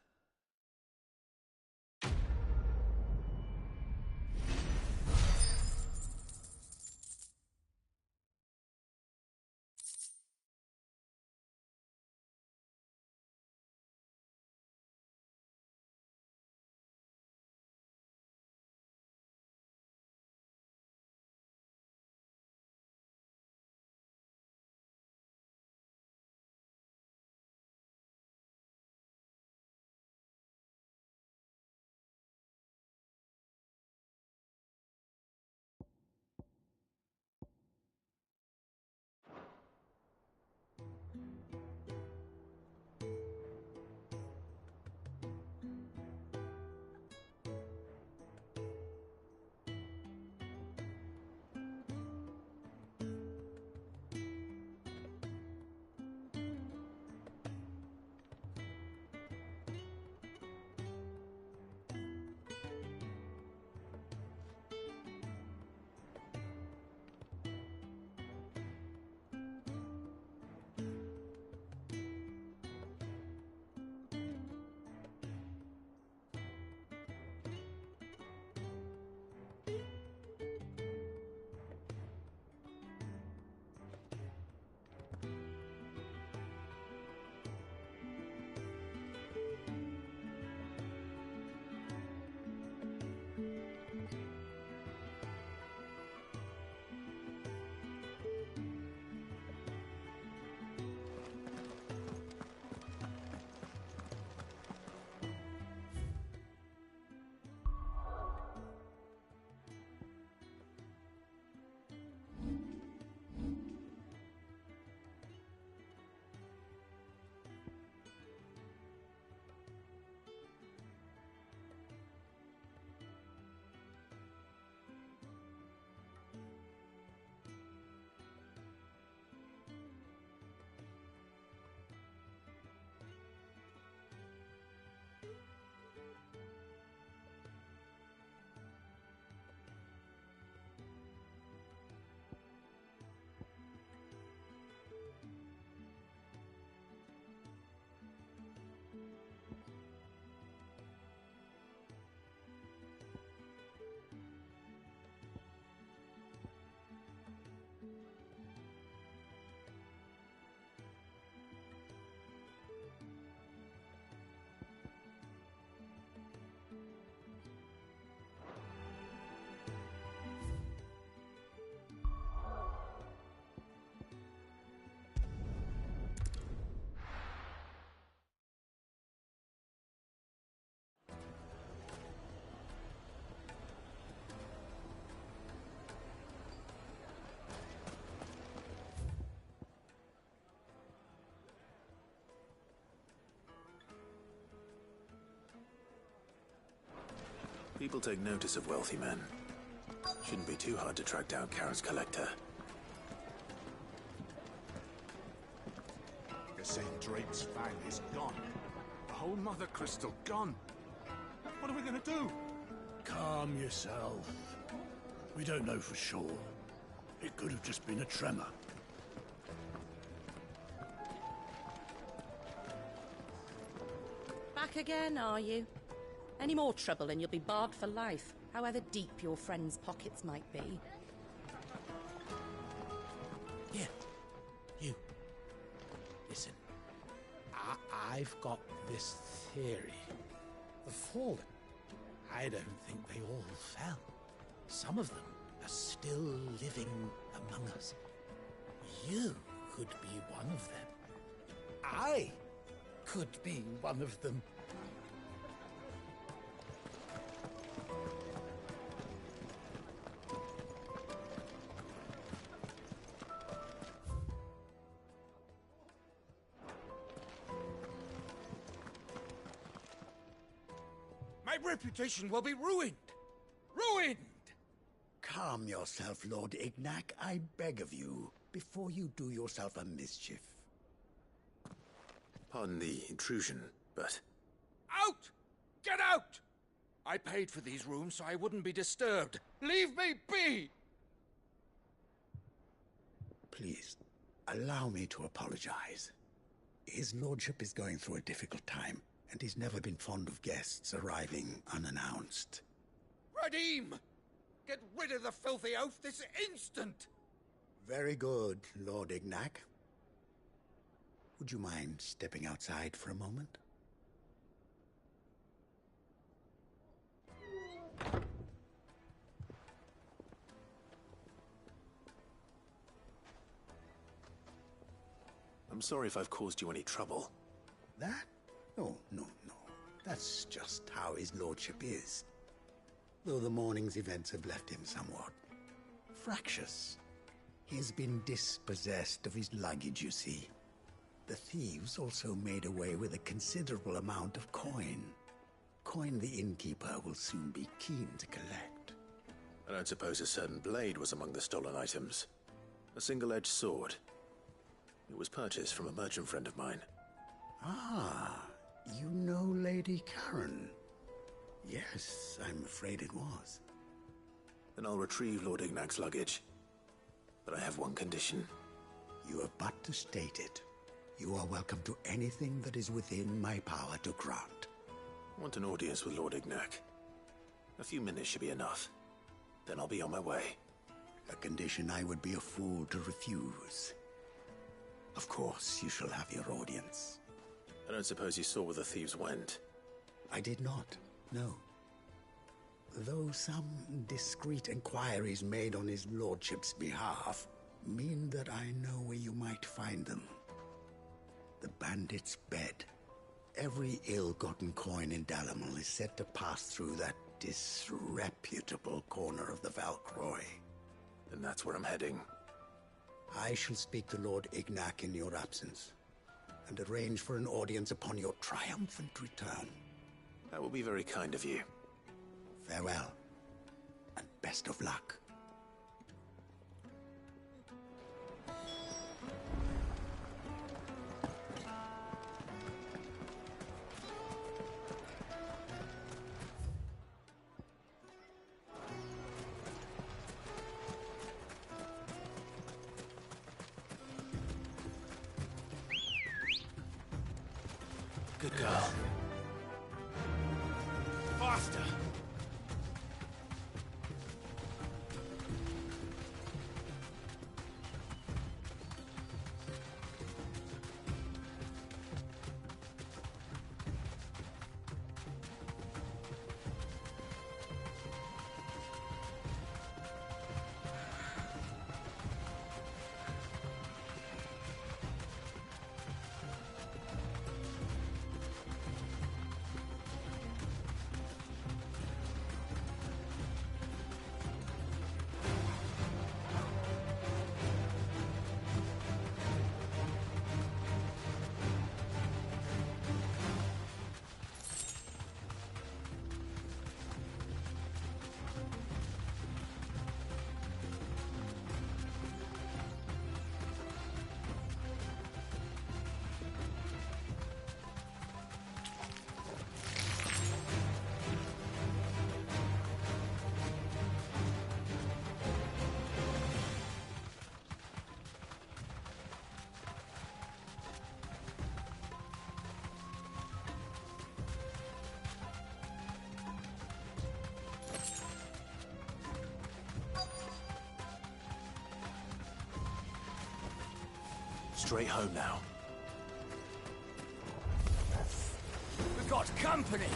People take notice of wealthy men. Shouldn't be too hard to track down Karen's collector. They're saying Drake's fang is gone. The whole mother crystal gone. What are we gonna do? Calm yourself. We don't know for sure. It could have just been a tremor. Back again, are you? Any more trouble and you'll be barred for life, however deep your friends' pockets might be. Here, you. Listen, I've got this theory. The Fallen, I don't think they all fell. Some of them are still living among us. You could be one of them. I could be one of them. My reputation will be ruined! Ruined! Calm yourself, Lord Ignac, I beg of you, before you do yourself a mischief. Pardon the intrusion, but... Out! Get out! I paid for these rooms so I wouldn't be disturbed. Leave me be! Please, allow me to apologize. His lordship is going through a difficult time, and he's never been fond of guests arriving unannounced. Radim! Get rid of the filthy oaf this instant! Very good, Lord Ignac. Would you mind stepping outside for a moment? I'm sorry if I've caused you any trouble. That? No. That's just how his lordship is. Though the morning's events have left him somewhat fractious. He's been dispossessed of his luggage, you see. The thieves also made away with a considerable amount of coin. Coin the innkeeper will soon be keen to collect. I don't suppose a certain blade was among the stolen items. A single-edged sword. It was purchased from a merchant friend of mine. Ah, you know Lady Karen. Yes, I'm afraid it was. Then I'll retrieve Lord Ignac's luggage. But I have one condition. You have but to state it. You are welcome to anything that is within my power to grant. I want an audience with Lord Ignac. A few minutes should be enough. Then I'll be on my way. A condition I would be a fool to refuse. Of course, you shall have your audience. I don't suppose you saw where the thieves went. I did not, no. Though some discreet inquiries made on his lordship's behalf mean that I know where you might find them. The bandit's bed. Every ill-gotten coin in Dalamil is said to pass through that disreputable corner of the Valcroy. Then that's where I'm heading. I shall speak to Lord Ignac in your absence, and arrange for an audience upon your triumphant return. That will be very kind of you. Farewell, and best of luck. Good girl. Faster! straight home now. We've got company!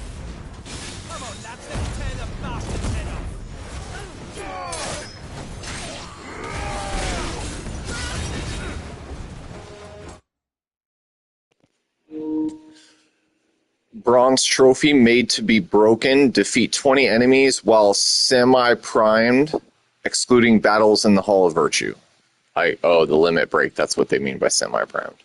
Come on, lads, let's tear the bastard's head off! Bronze trophy made to be broken. Defeat 20 enemies while semi-primed, excluding battles in the Hall of Virtue. The limit break. That's what they mean by semi-primed.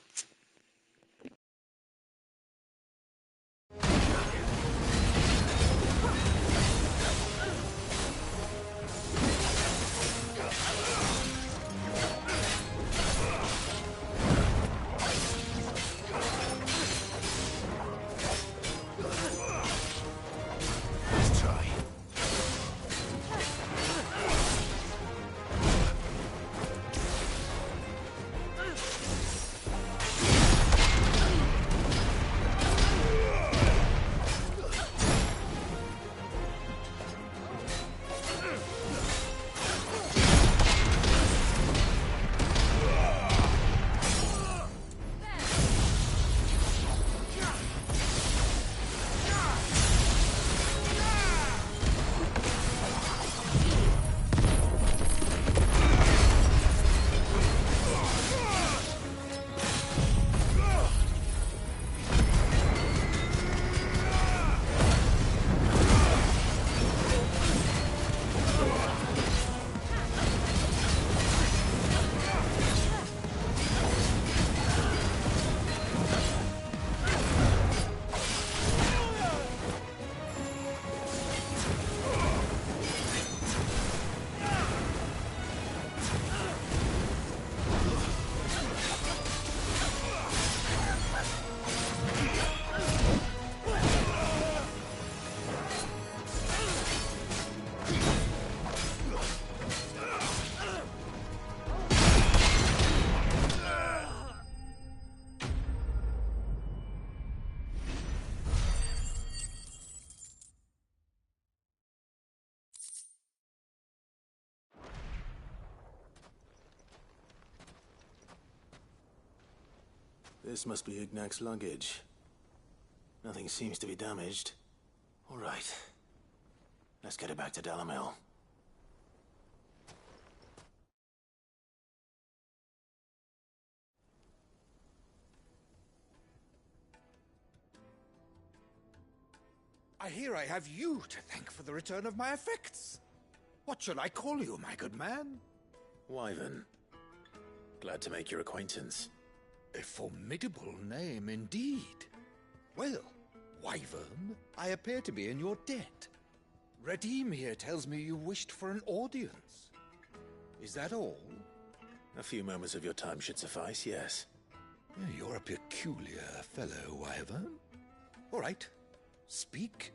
This must be Ignac's luggage. Nothing seems to be damaged. All right. Let's get it back to Dalamil. I hear I have you to thank for the return of my effects. What shall I call you, my good man? Wyvern. Glad to make your acquaintance. A formidable name indeed. Well, Wyvern, I appear to be in your debt. Redeem here tells me you wished for an audience. Is that all? A few moments of your time should suffice, yes. You're a peculiar fellow, Wyvern. All right, speak.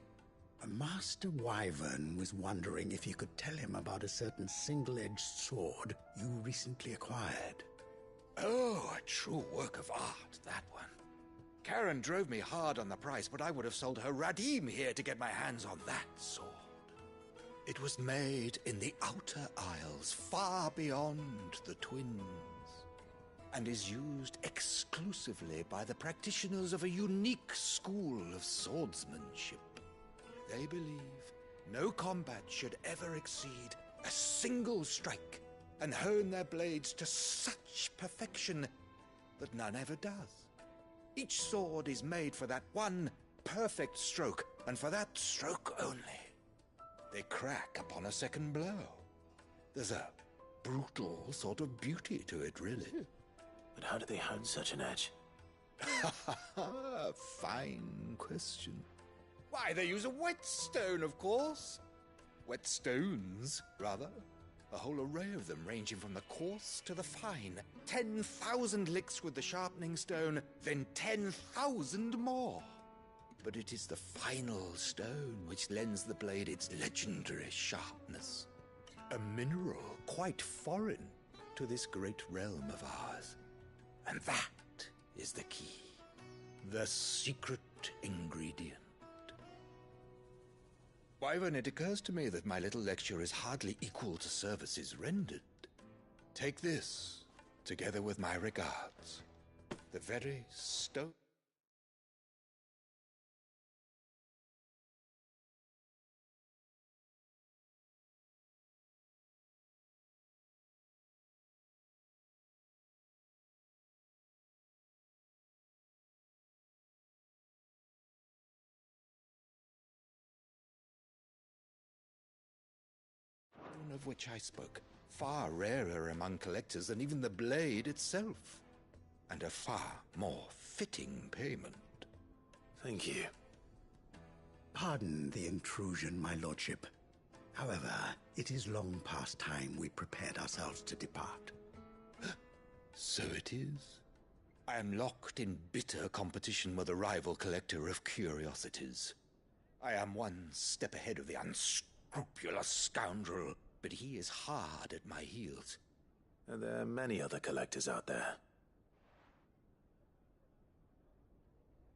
Master Wyvern was wondering if you could tell him about a certain single-edged sword you recently acquired. Oh, a true work of art, that one. Karen drove me hard on the price, but I would have sold her Radim here to get my hands on that sword. It was made in the Outer Isles, far beyond the Twins, and is used exclusively by the practitioners of a unique school of swordsmanship. They believe no combat should ever exceed a single strike, and hone their blades to such perfection that none ever does. Each sword is made for that one perfect stroke, and for that stroke only. They crack upon a second blow. There's a brutal sort of beauty to it, really. But how do they hone such an edge? Fine question. Why, they use a whetstone, of course. Whetstones, rather. A whole array of them, ranging from the coarse to the fine. 10,000 licks with the sharpening stone, then 10,000 more. But it is the final stone which lends the blade its legendary sharpness. A mineral quite foreign to this great realm of ours. And that is the key. The secret ingredient. Wyvern, it occurs to me that my little lecture is hardly equal to services rendered. Take this, together with my regards. The very stone. Of which I spoke, far rarer among collectors than even the blade itself, and a far more fitting payment. Thank you. Pardon the intrusion, my lordship. However, it is long past time we prepared ourselves to depart. So it is. I am locked in bitter competition with a rival collector of curiosities. I am one step ahead of the unscrupulous scoundrel, but he is hard at my heels. Are there many other collectors out there?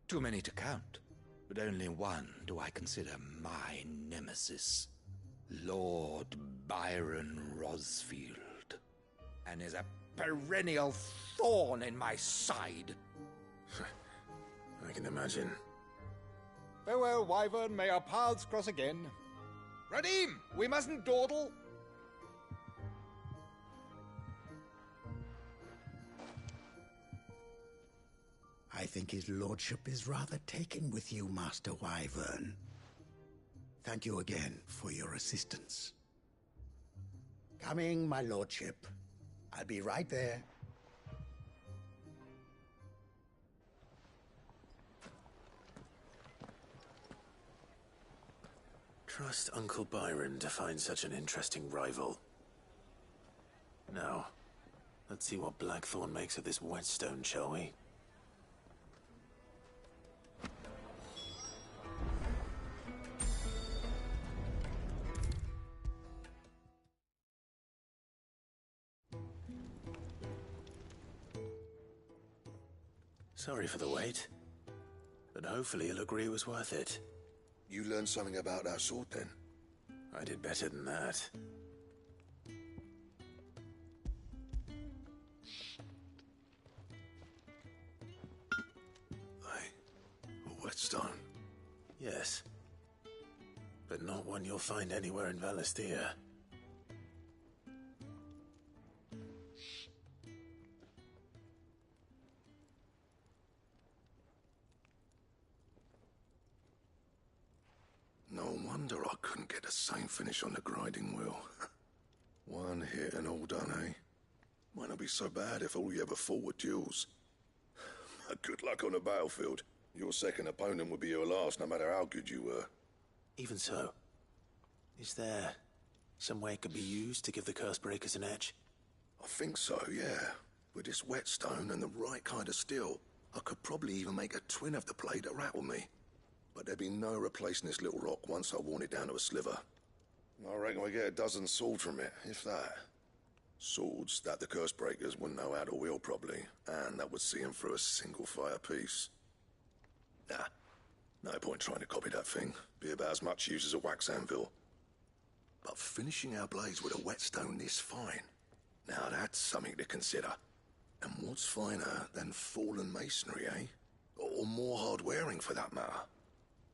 Too many to count, but only one do I consider my nemesis. Lord Byron Rosfield, and is a perennial thorn in my side. I can imagine. Farewell, Wyvern. May our paths cross again. Radim, we mustn't dawdle. I think his lordship is rather taken with you, Master Wyvern. Thank you again for your assistance. Coming, my lordship. I'll be right there. Trust Uncle Byron to find such an interesting rival. Now, let's see what Blackthorn makes of this whetstone, shall we? Sorry for the wait, but hopefully he'll agree it was worth it. You learned something about that sword, then? I did better than that. A whetstone? Yes. But not one you'll find anywhere in Valestia. No wonder I couldn't get the same finish on the grinding wheel. One hit and all done, eh? Might not be so bad if all you ever fought were duels. Good luck on the battlefield. Your second opponent would be your last, no matter how good you were. Even so, is there some way it could be used to give the Cursebreakers an edge? I think so, yeah. With this whetstone and the right kind of steel, I could probably even make a twin of the blade that rattled me. But there'd be no replacing this little rock once I worn it down to a sliver. I reckon we get a dozen swords from it, if that. Swords that the Cursebreakers wouldn't know how to wield properly, and that would see them through a single fire piece. Nah, no point trying to copy that thing. Be about as much use as a wax anvil. But finishing our blades with a whetstone this fine, now that's something to consider. And what's finer than fallen masonry, eh? Or more hard-wearing, for that matter.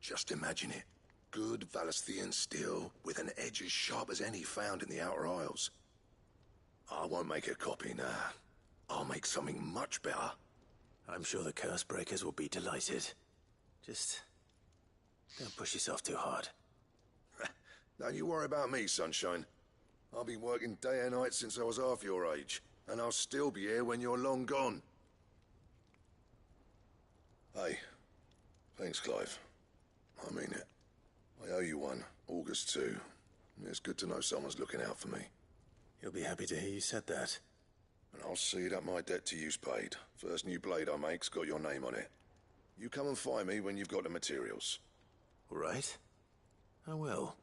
Just imagine it. Good Valesthian steel with an edge as sharp as any found in the Outer Isles. I won't make a copy, nah. I'll make something much better. I'm sure the Cursebreakers will be delighted. Just don't push yourself too hard. Don't you worry about me, sunshine. I've been working day and night since I was half your age, and I'll still be here when you're long gone. Hey, thanks, Clive. I mean it. I owe you one, August too. It's good to know someone's looking out for me. He'll be happy to hear you said that. And I'll see that my debt to you's paid. First new blade I make's got your name on it. You come and find me when you've got the materials. All right. I will.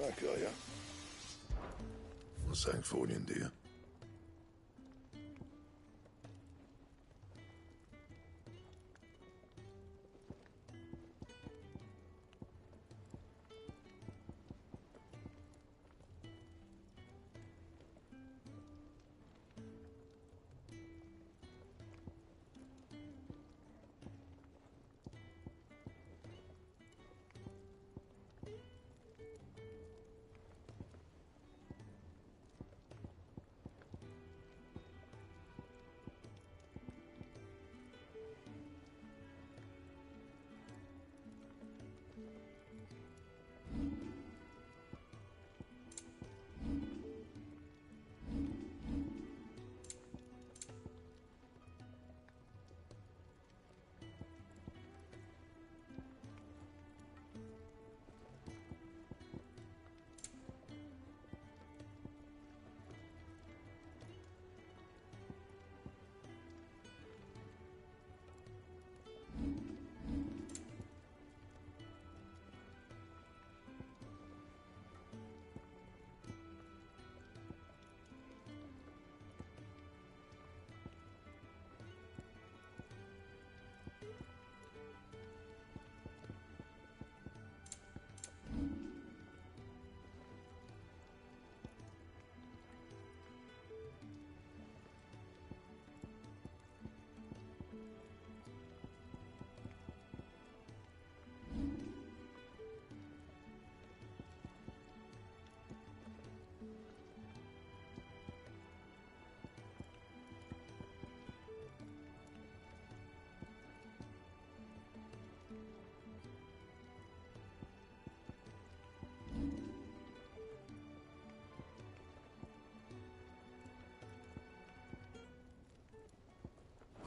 back, are you? What's that for you, dear?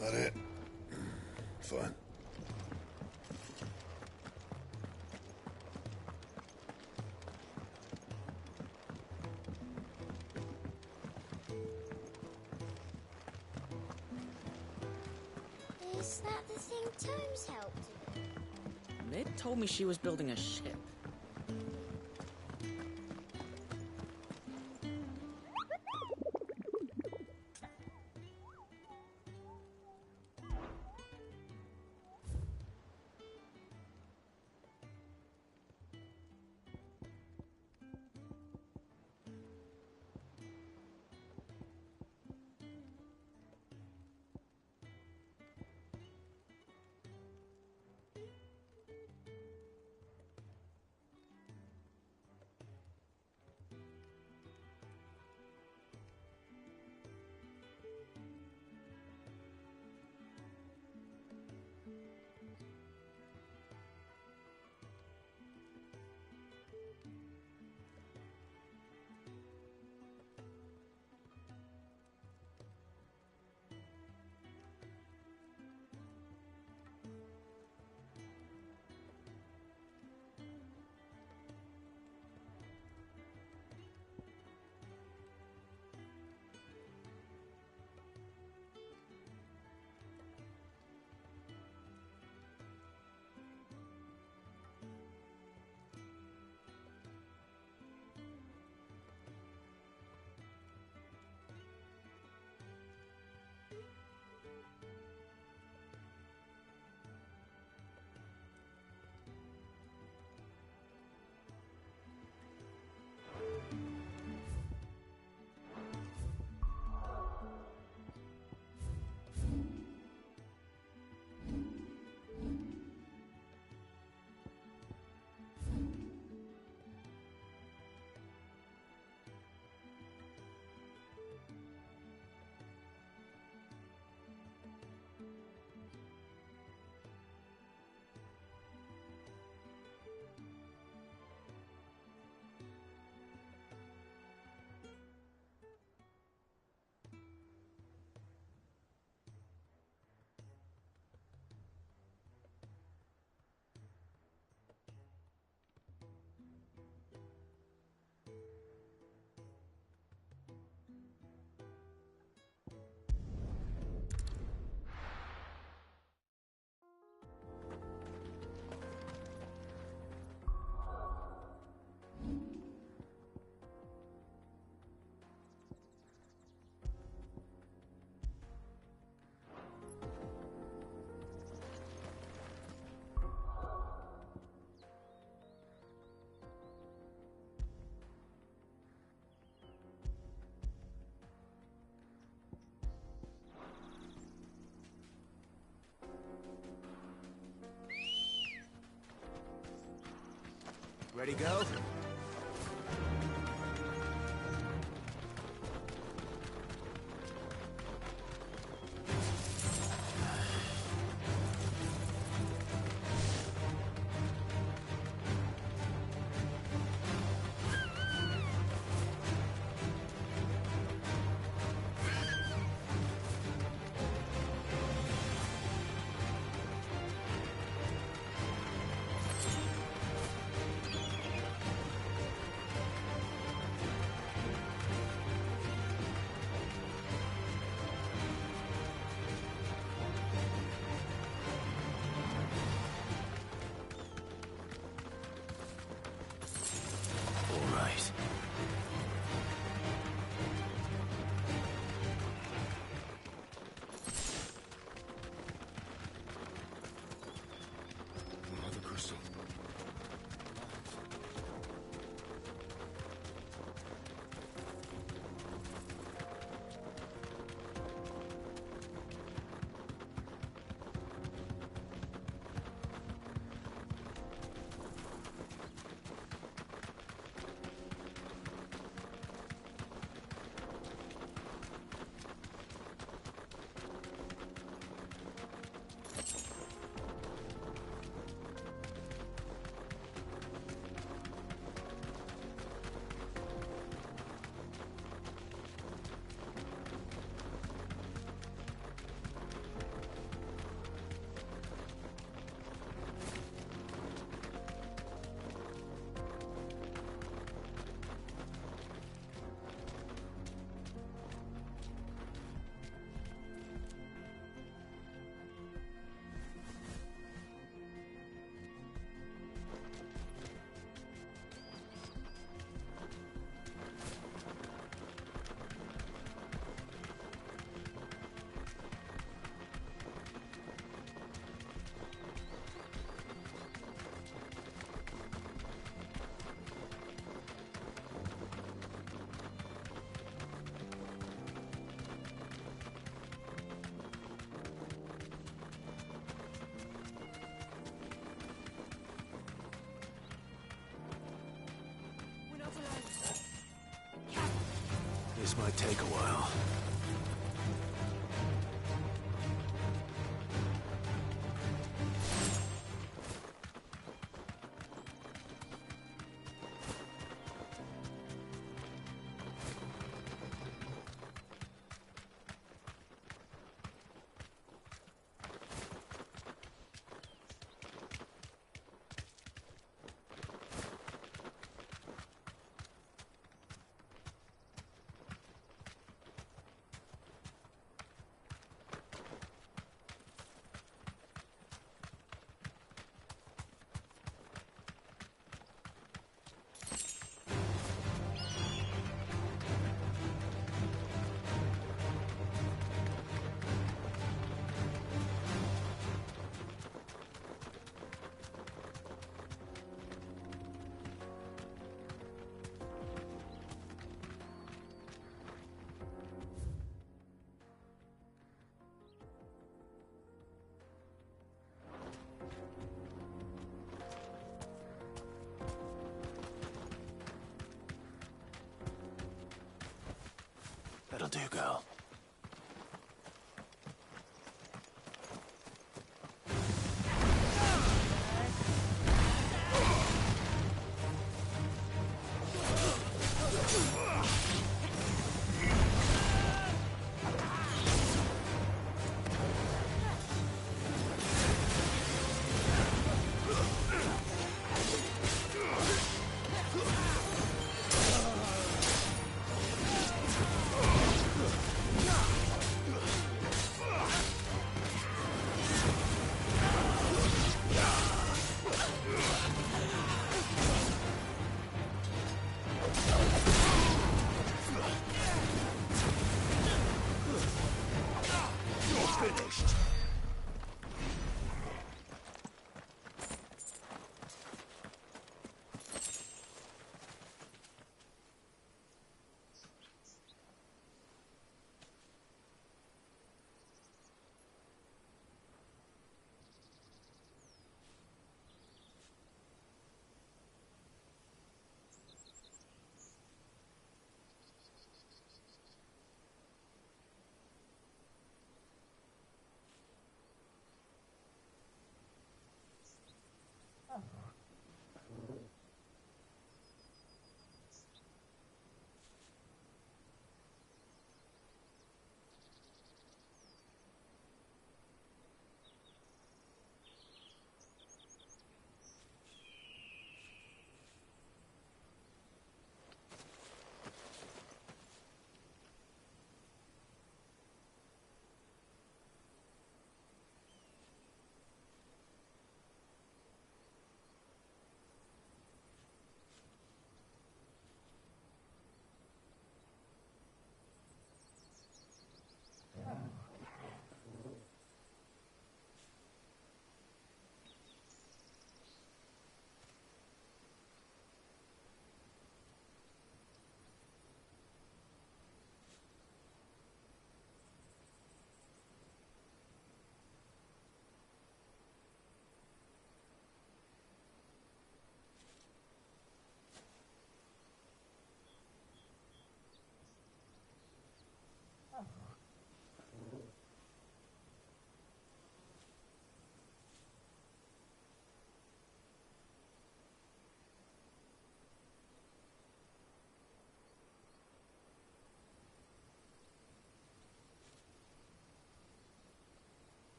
That it? Fine. Is that the thing Tomes helped with? Mid told me she was building a ship. Ready, girl? This might take a while. That'll do, girl.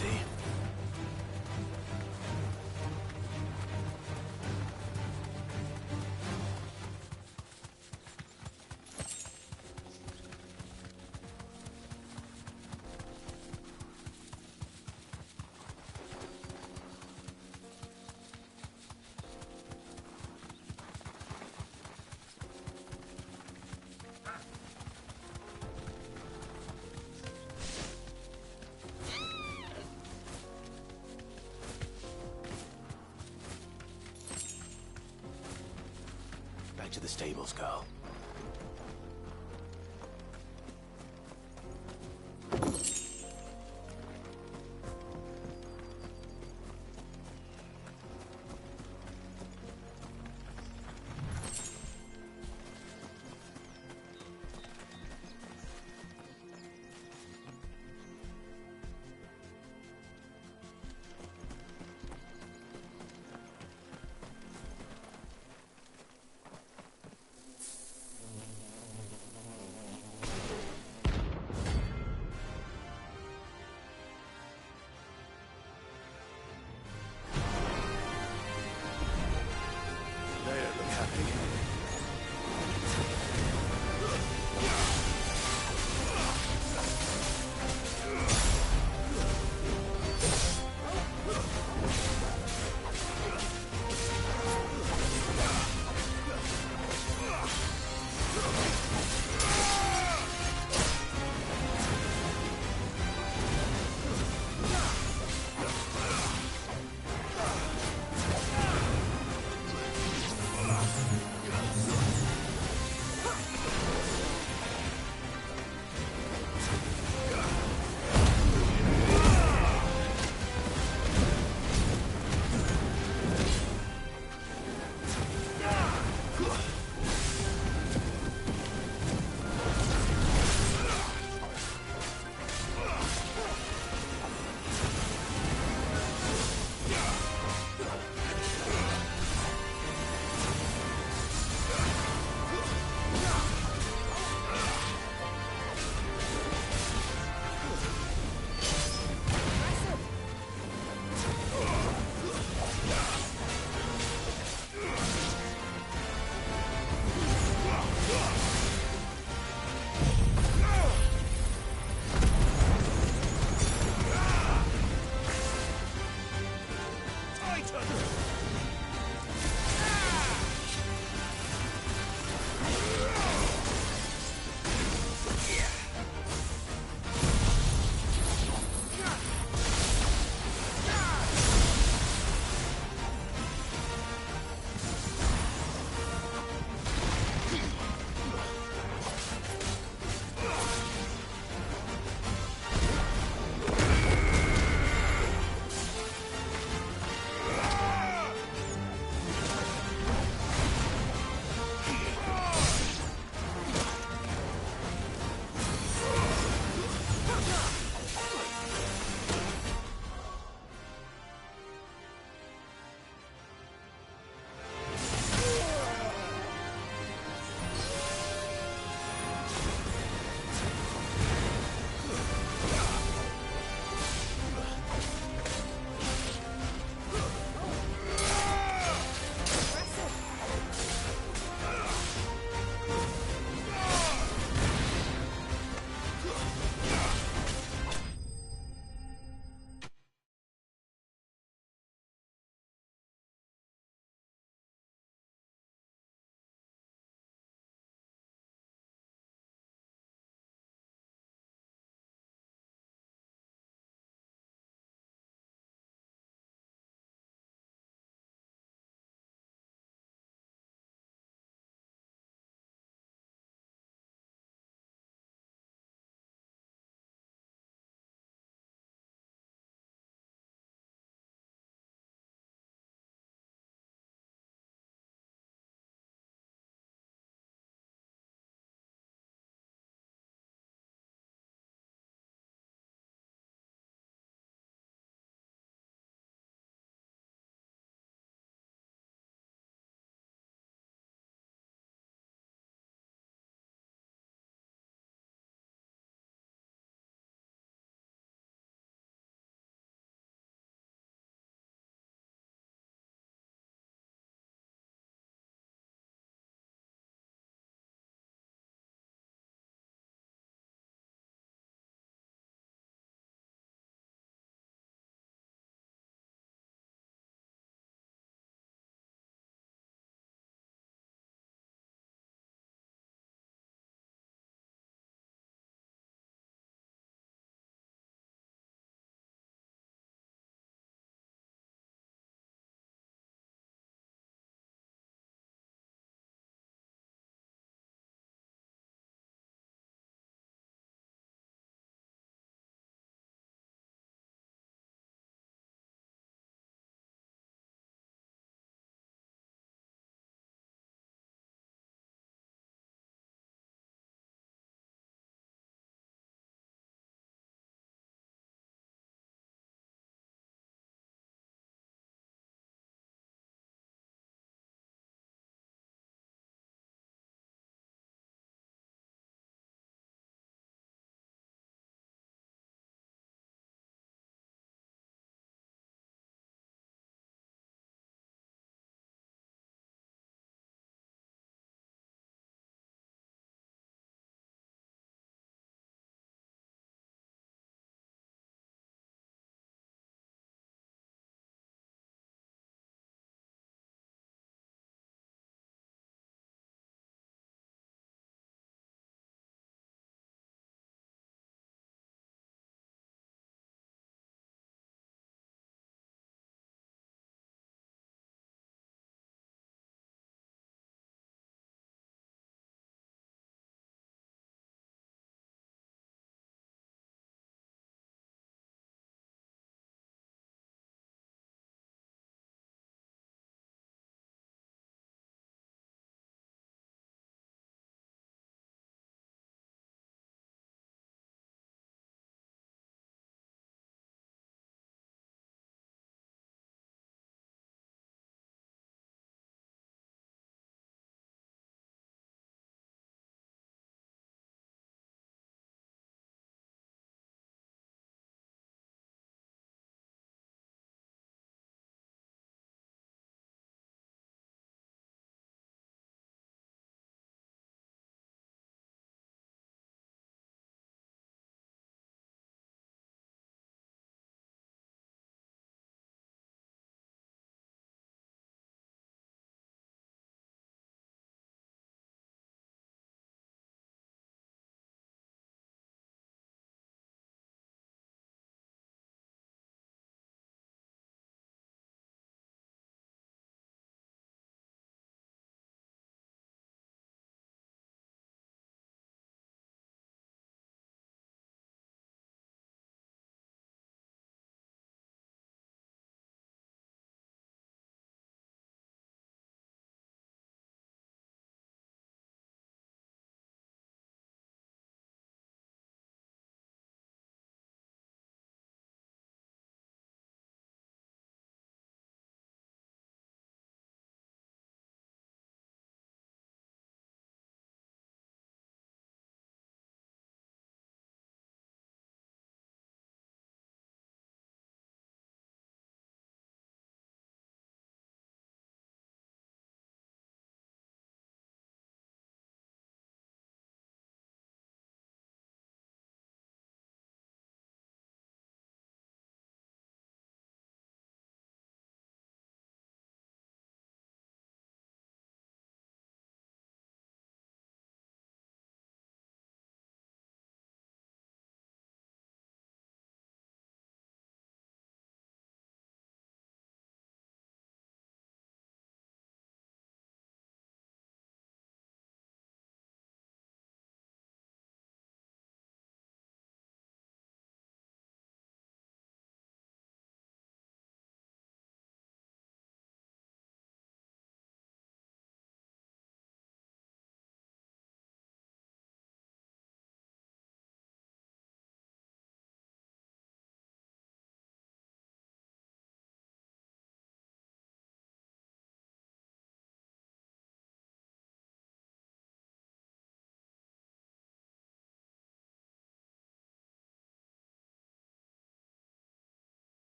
see? Back to the stables, girl.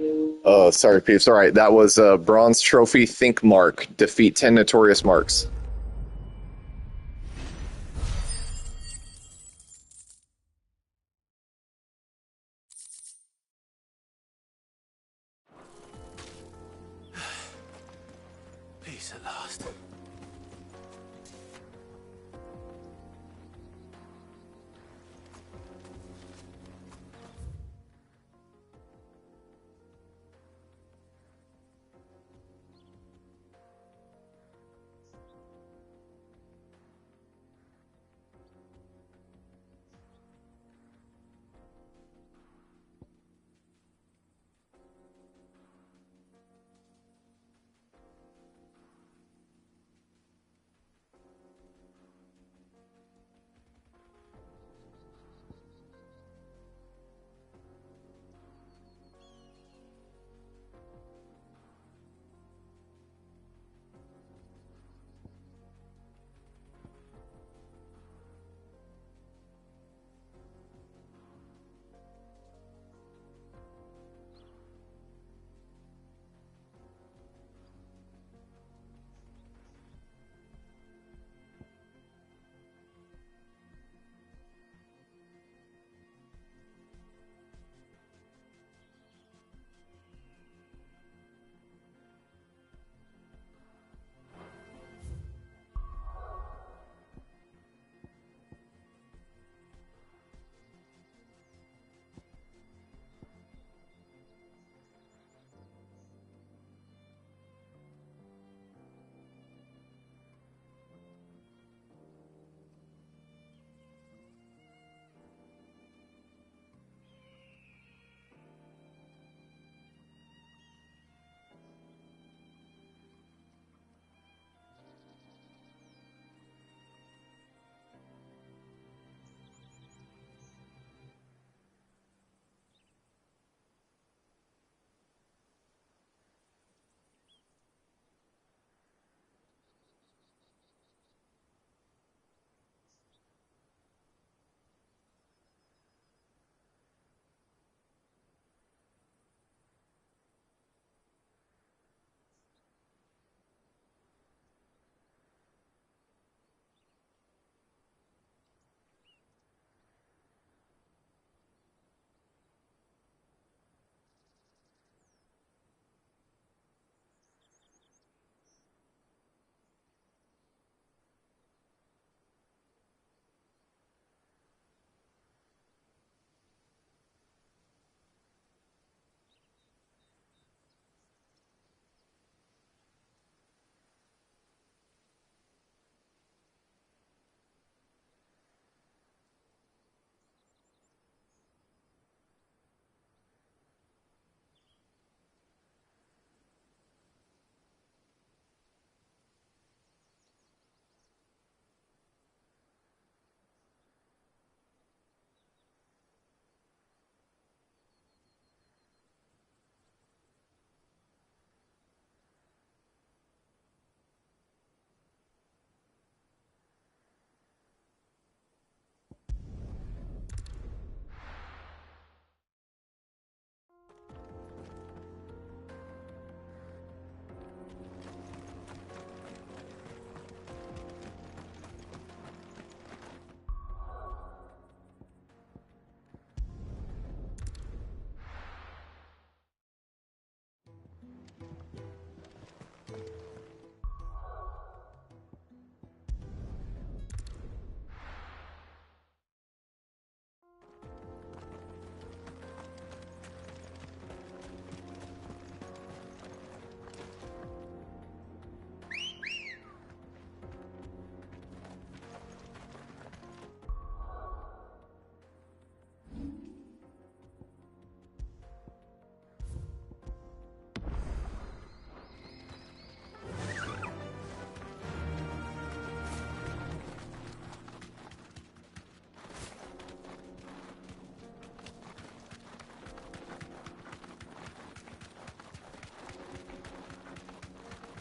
Oh, sorry, peeps. All right, that was a bronze trophy. Think Mark. Defeat 10 notorious marks. Peace at last.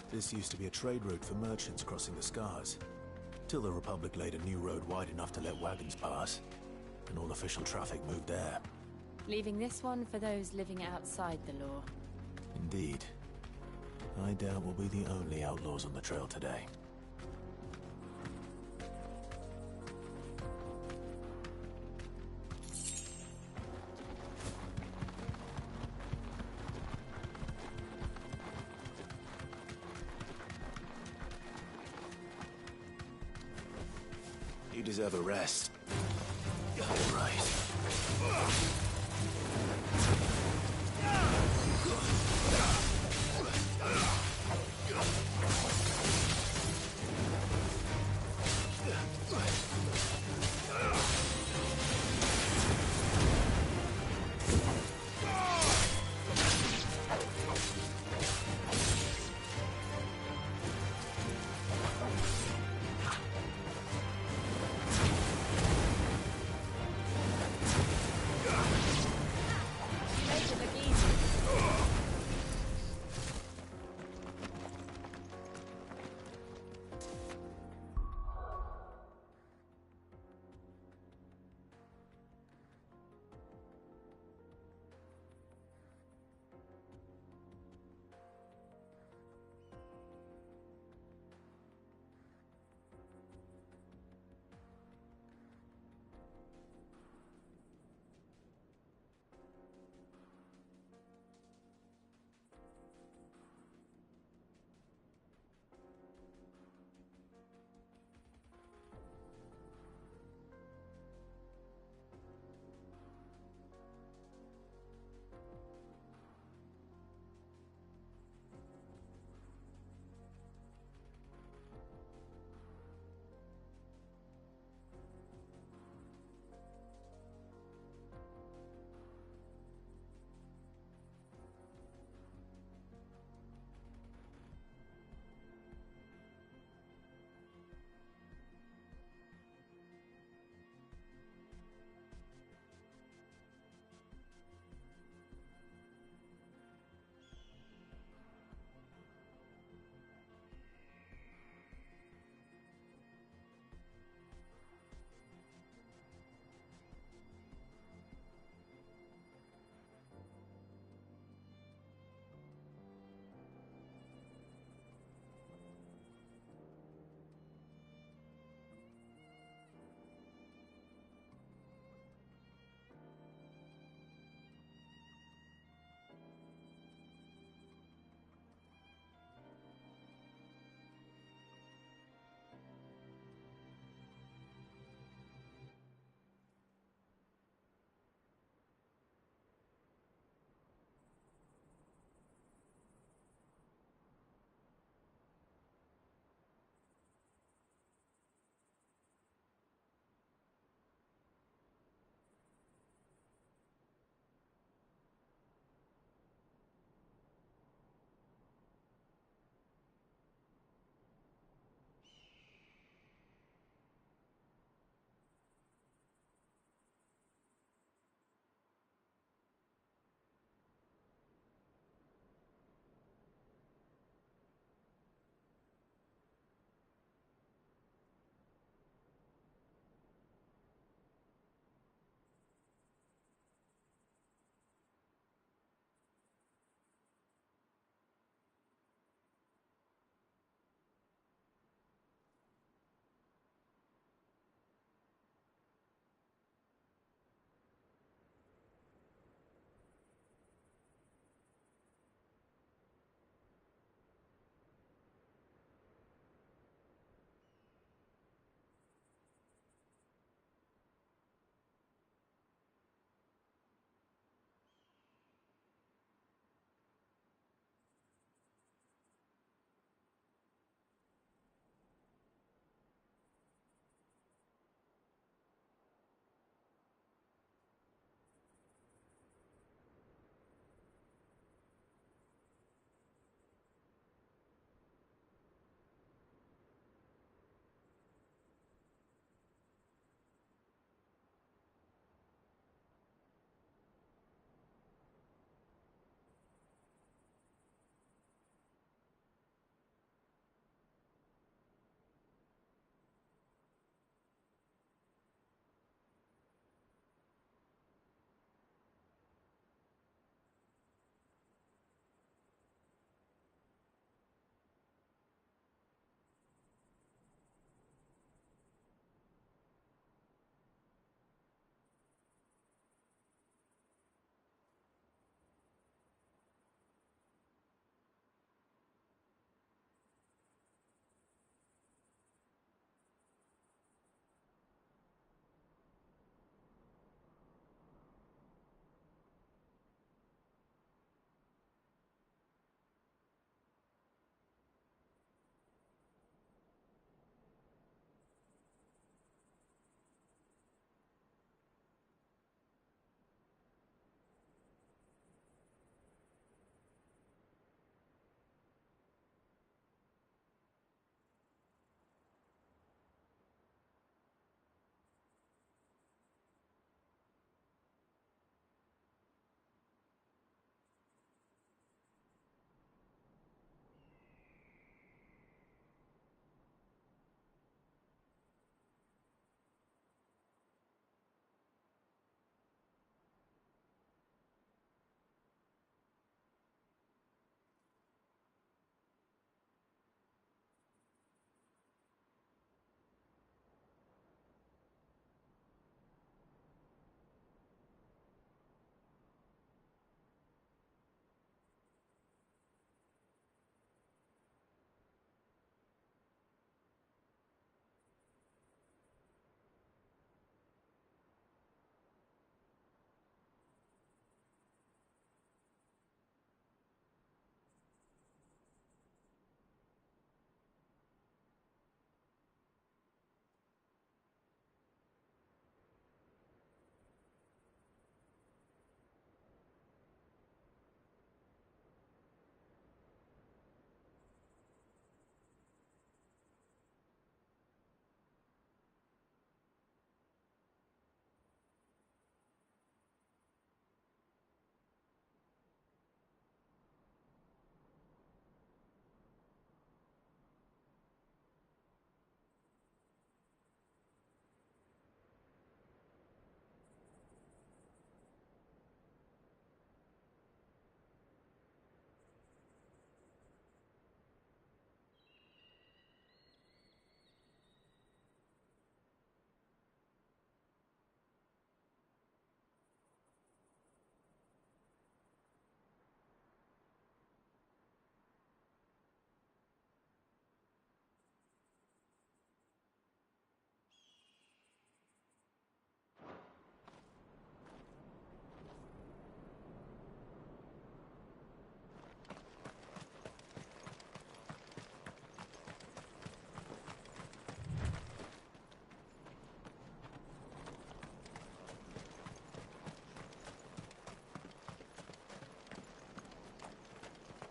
This used to be a trade route for merchants crossing the Scars, till the Republic laid a new road wide enough to let wagons pass, and all official traffic moved there. Leaving this one for those living outside the law. Indeed. I doubt we'll be the only outlaws on the trail today. You deserve a rest. All right.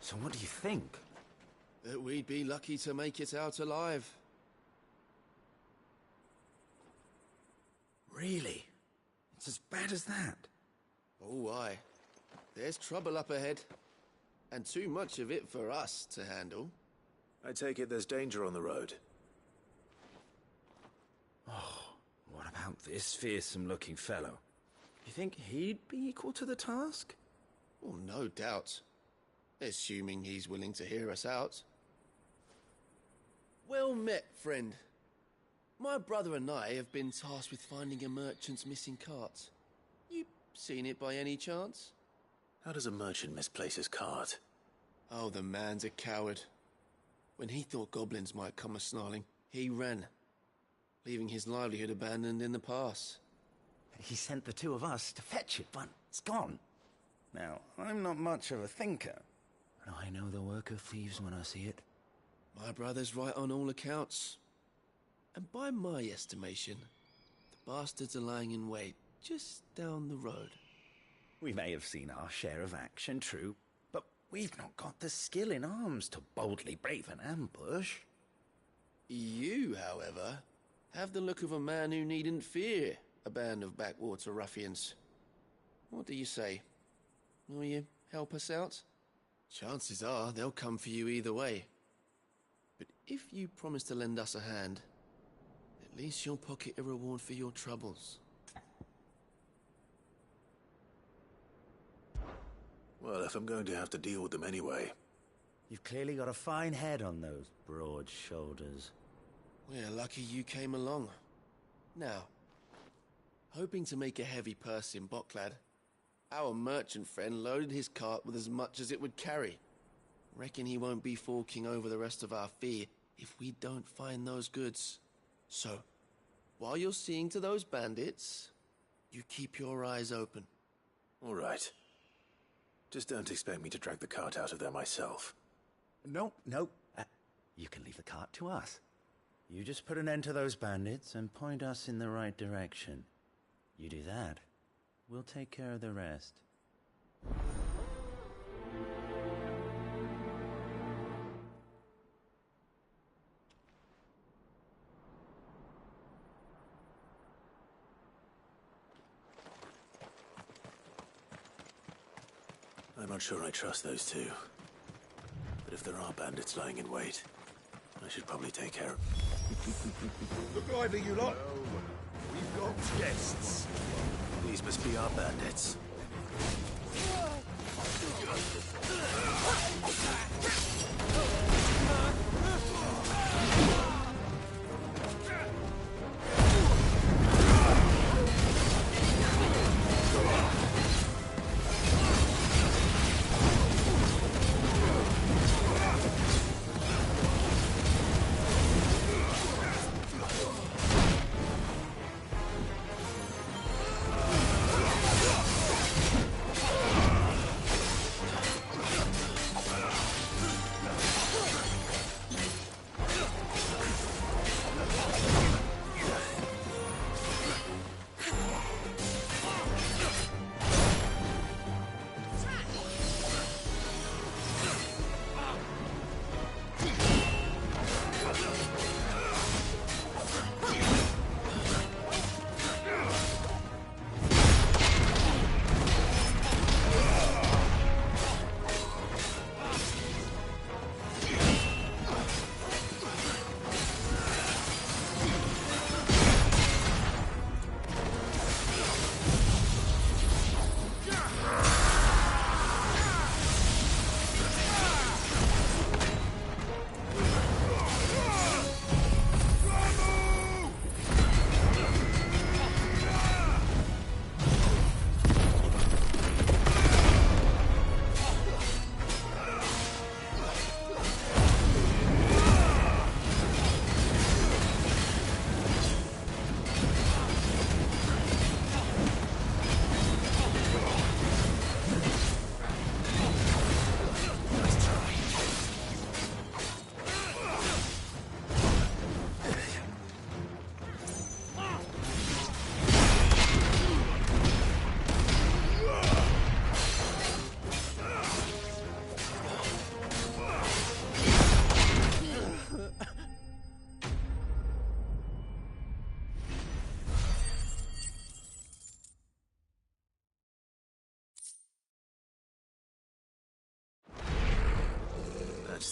So what do you think? That we'd be lucky to make it out alive. Really? It's as bad as that? Oh, aye. There's trouble up ahead. And too much of it for us to handle. I take it there's danger on the road. Oh, what about this fearsome-looking fellow? You think he'd be equal to the task? Well, no doubt. Assuming he's willing to hear us out. Well met, friend. My brother and I have been tasked with finding a merchant's missing cart. You seen it by any chance? How does a merchant misplace his cart? Oh, the man's a coward. When he thought goblins might come a-snarling, he ran, leaving his livelihood abandoned in the pass. He sent the two of us to fetch it, but it's gone. Now, I'm not much of a thinker, but I know the work of thieves when I see it. My brother's right on all accounts. And by my estimation, the bastards are lying in wait just down the road. We may have seen our share of action, true, but we've not got the skill in arms to boldly brave an ambush. You, however, have the look of a man who needn't fear a band of backwater ruffians. What do you say? Will you help us out? Chances are they'll come for you either way. But if you promise to lend us a hand, at least you'll pocket a reward for your troubles. Well, if I'm going to have to deal with them anyway. You've clearly got a fine head on those broad shoulders. We're lucky you came along. Now, hoping to make a heavy purse in Boklad, our merchant friend loaded his cart with as much as it would carry. Reckon he won't be forking over the rest of our fee if we don't find those goods. So, while you're seeing to those bandits, you keep your eyes open. All right. Just don't expect me to drag the cart out of there myself. Nope. You can leave the cart to us. You just put an end to those bandits and point us in the right direction. You do that, we'll take care of the rest. I'm not sure I trust those two. But if there are bandits lying in wait, I should probably take care of... Look lively, you lot. We've got guests. These must be our bandits.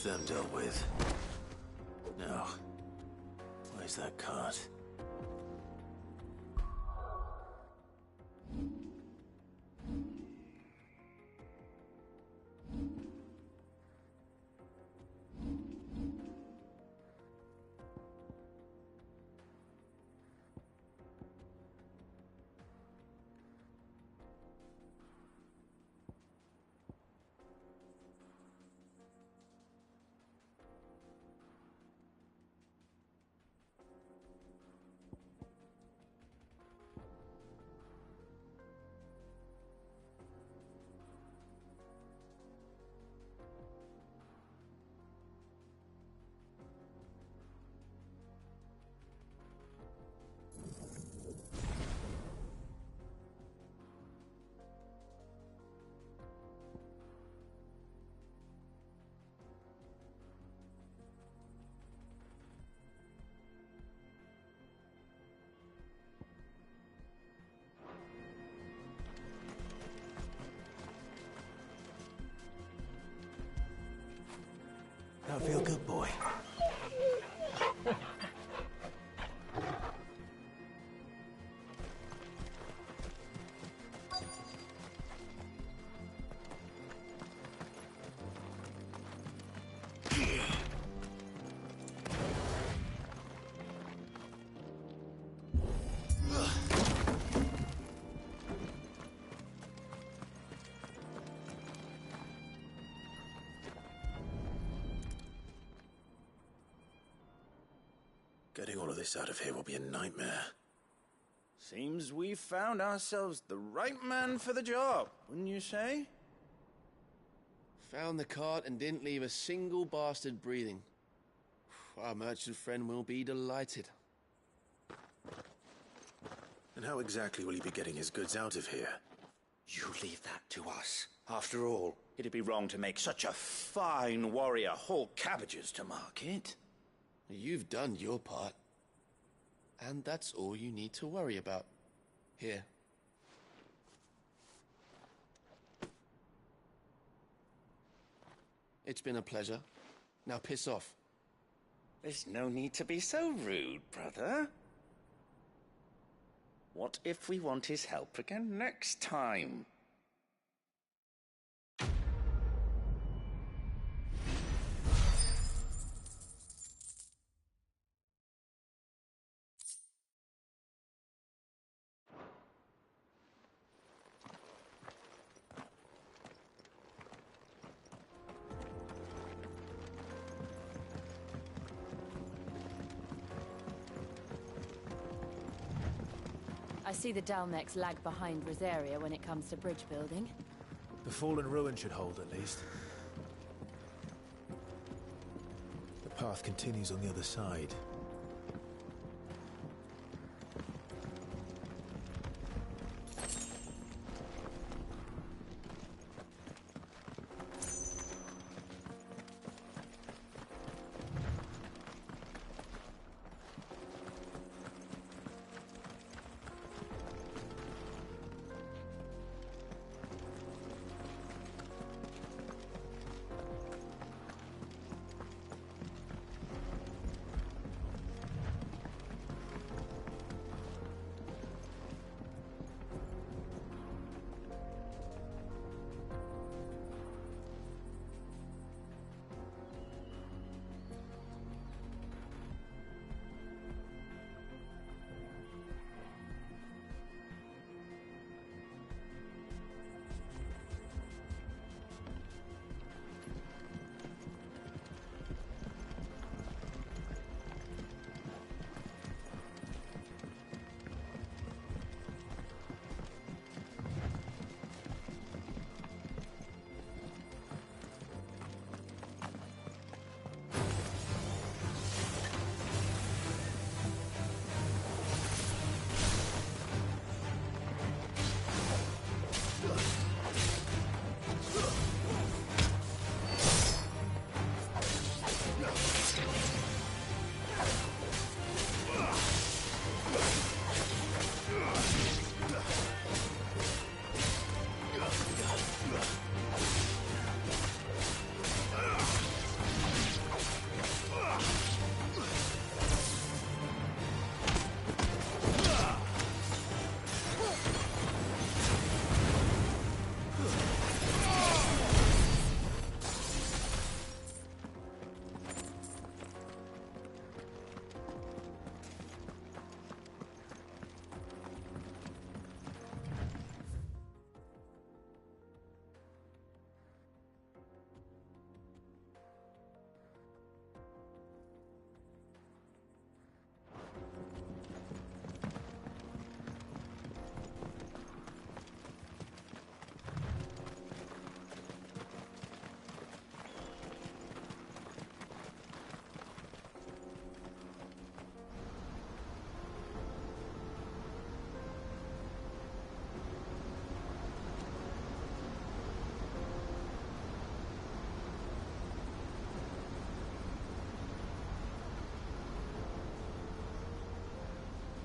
them dealt with. Now, where's that cart? That feel good, boy. Getting all of this out of here will be a nightmare. Seems we've found ourselves the right man for the job, wouldn't you say? Found the cart and didn't leave a single bastard breathing. Our merchant friend will be delighted. And how exactly will he be getting his goods out of here? You leave that to us. After all, it'd be wrong to make such a fine warrior haul cabbages to market. You've done your part. And that's all you need to worry about. Here. It's been a pleasure. Now piss off. There's no need to be so rude, brother. What if we want his help again next time? I see the Dalmex lag behind Rosaria when it comes to bridge building. The fallen ruin should hold, at least. The path continues on the other side.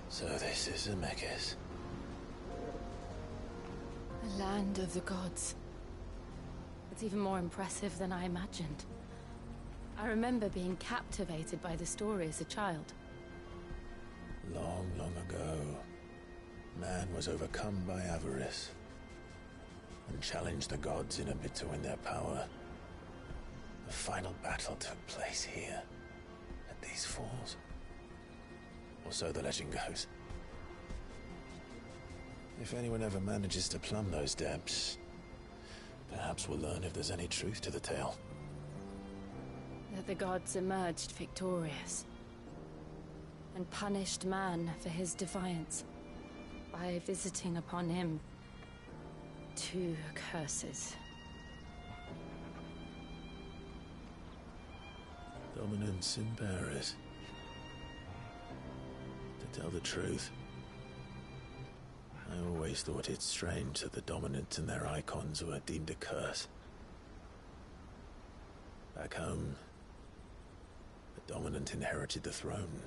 So this is Zemeckis. The land of the gods. It's even more impressive than I imagined. I remember being captivated by the story as a child. Long, long ago, man was overcome by avarice and challenged the gods in a bid to win their power. The final battle took place here, at these falls. Or so the legend goes. If anyone ever manages to plumb those depths, perhaps we'll learn if there's any truth to the tale. That the gods emerged victorious and punished man for his defiance by visiting upon him 2 curses. Dominance in Paris. To tell the truth, I always thought it strange that the dominant and their icons were deemed a curse. Back home, the dominant inherited the throne.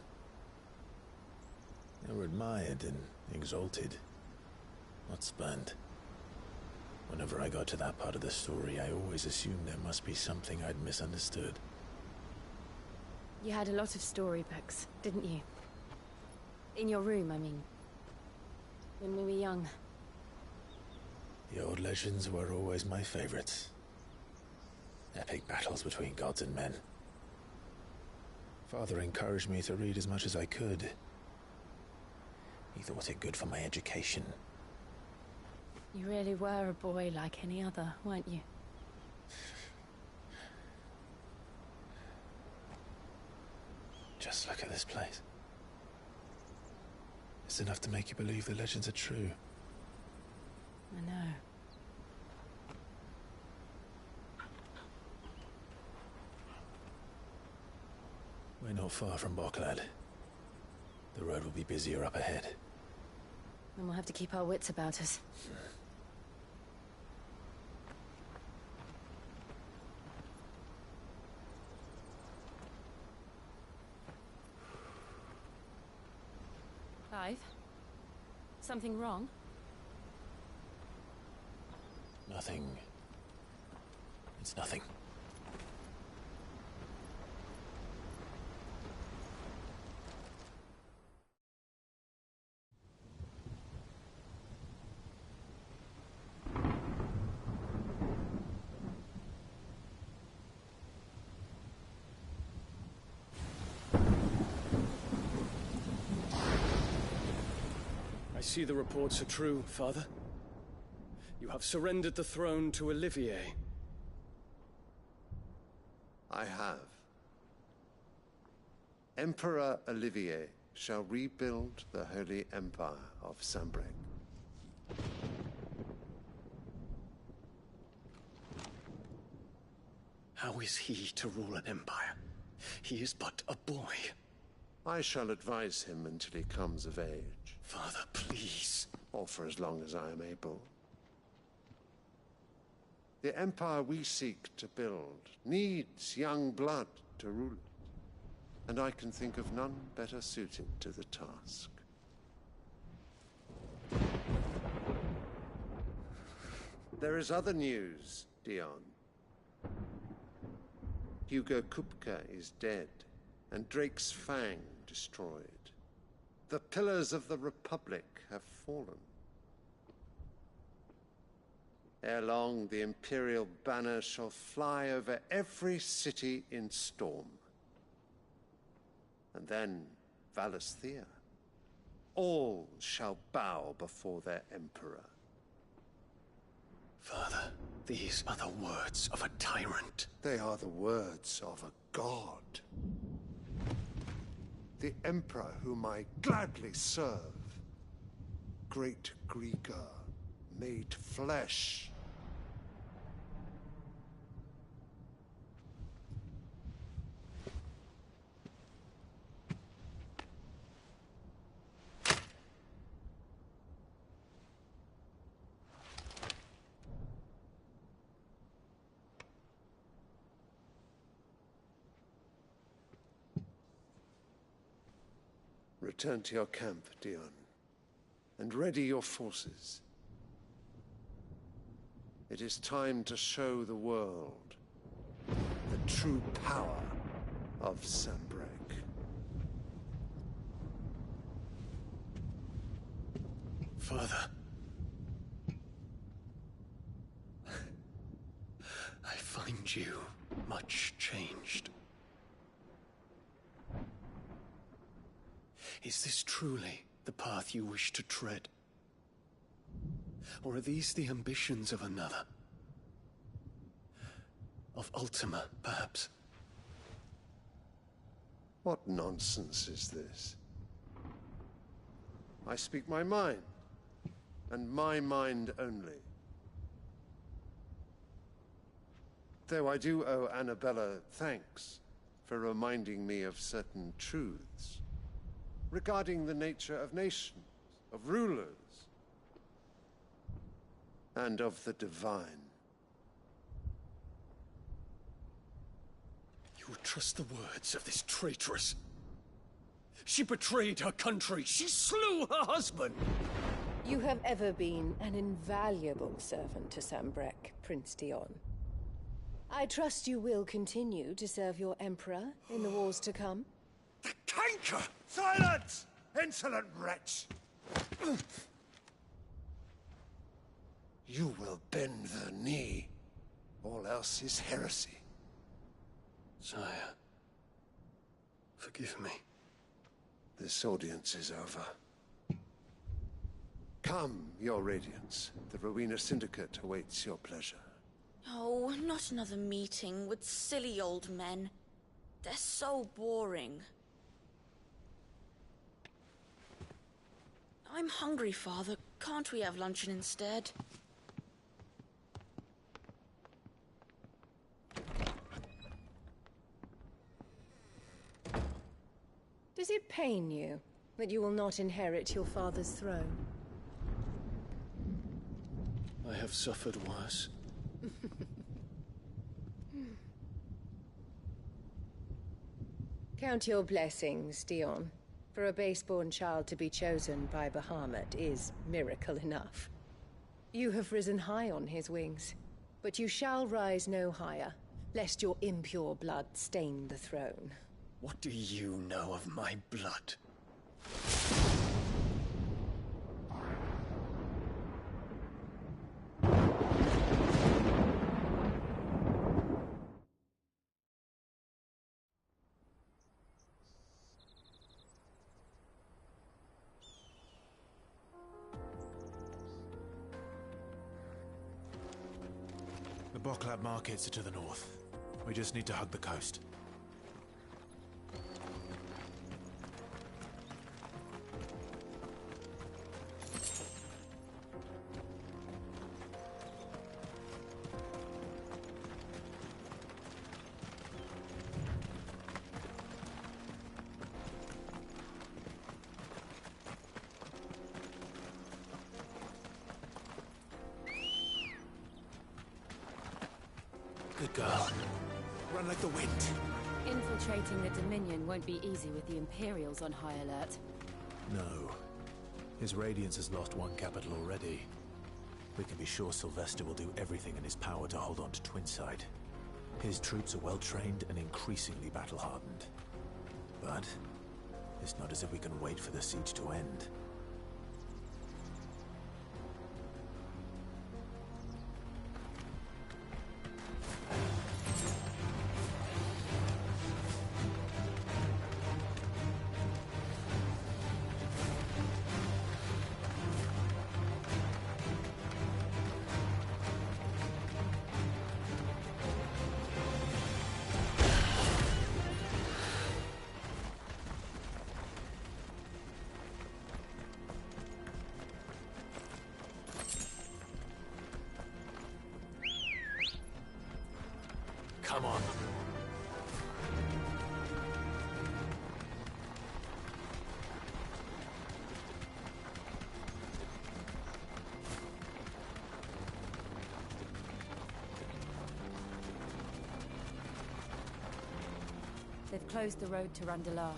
They were admired and exalted, not spurned. Whenever I got to that part of the story, I always assumed there must be something I'd misunderstood. You had a lot of storybooks, didn't you? In your room, I mean. When we were young. The old legends were always my favorites. Epic battles between gods and men. Father encouraged me to read as much as I could. He thought it good for my education. You really were a boy like any other, weren't you? Just look at this place. It's enough to make you believe the legends are true. I know. We're not far from Boklad. The road will be busier up ahead. And we'll have to keep our wits about us. Clive? Something wrong? Nothing. It's nothing. I see the reports are true, Father. You have surrendered the throne to Olivier. I have. Emperor Olivier shall rebuild the Holy Empire of Sanbreque. How is he to rule an empire? He is but a boy. I shall advise him until he comes of age. Father, please. Or for as long as I am able. The empire we seek to build needs young blood to rule it, and I can think of none better suited to the task. There is other news, Dion. Hugo Kupka is dead, and Drake's Fang destroyed. The pillars of the Republic have fallen. Ere long, the Imperial banner shall fly over every city in Storm. And then, Valisthea. All shall bow before their Emperor. Father, these are the words of a tyrant. They are the words of a god. The Emperor whom I gladly serve. Great Grieger, made flesh. Return to your camp, Dion, and ready your forces. It is time to show the world the true power of Sanbreque. Father. I find you much changed. Is this truly the path you wish to tread? Or are these the ambitions of another? Of Ultima, perhaps? What nonsense is this? I speak my mind, and my mind only. Though I do owe Annabella thanks for reminding me of certain truths regarding the nature of nations, of rulers, and of the divine. You would trust the words of this traitress? She betrayed her country. She slew her husband. You have ever been an invaluable servant to Sanbreque, Prince Dion. I trust you will continue to serve your Emperor in the wars to come. The canker! Silence! Insolent wretch! You will bend the knee. All else is heresy. Sire, forgive me. This audience is over. Come, your Radiance. The Rowena Syndicate awaits your pleasure. Oh, not another meeting with silly old men. They're so boring. I'm hungry, Father. Can't we have luncheon instead? Does it pain you that you will not inherit your father's throne? I have suffered worse. Count your blessings, Dion. For a base-born child to be chosen by Bahamut is miracle enough. You have risen high on his wings, but you shall rise no higher, lest your impure blood stain the throne. What do you know of my blood? The Boklab markets are to the north. We just need to hug the coast. Good girl. Run like the wind. Infiltrating the Dominion won't be easy with the Imperials on high alert. No. His Radiance has lost one capital already. We can be sure Sylvester will do everything in his power to hold on to Twinside. His troops are well trained and increasingly battle-hardened. But it's not as if we can wait for the siege to end. Come on. They've closed the road to Randalar.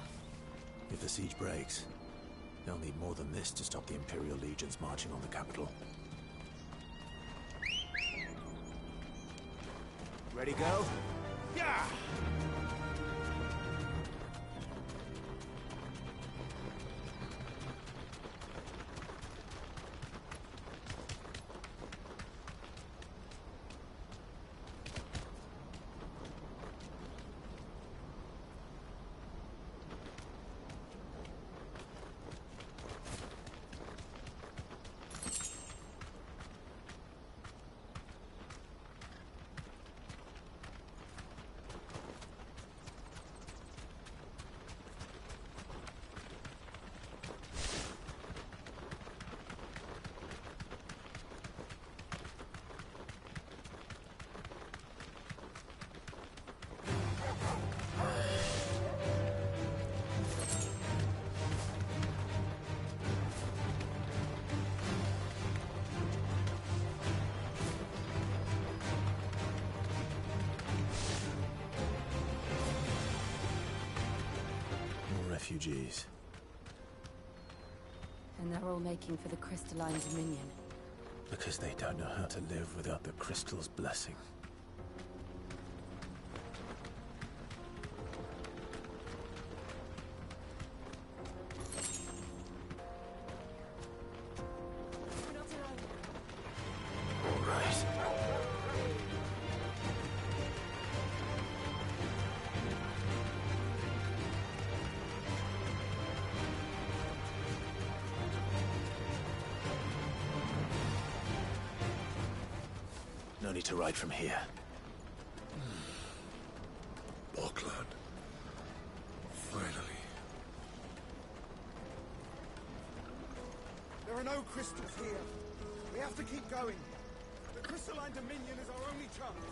If the siege breaks, they'll need more than this to stop the Imperial legions marching on the capital. Ready, go? Yeah! Refugees. And they're all making for the crystalline dominion. Because they don't know how to live without the crystal's blessing. No need to ride from here. Bockland. Finally. There are no crystals here. We have to keep going. The crystalline dominion is our only chance.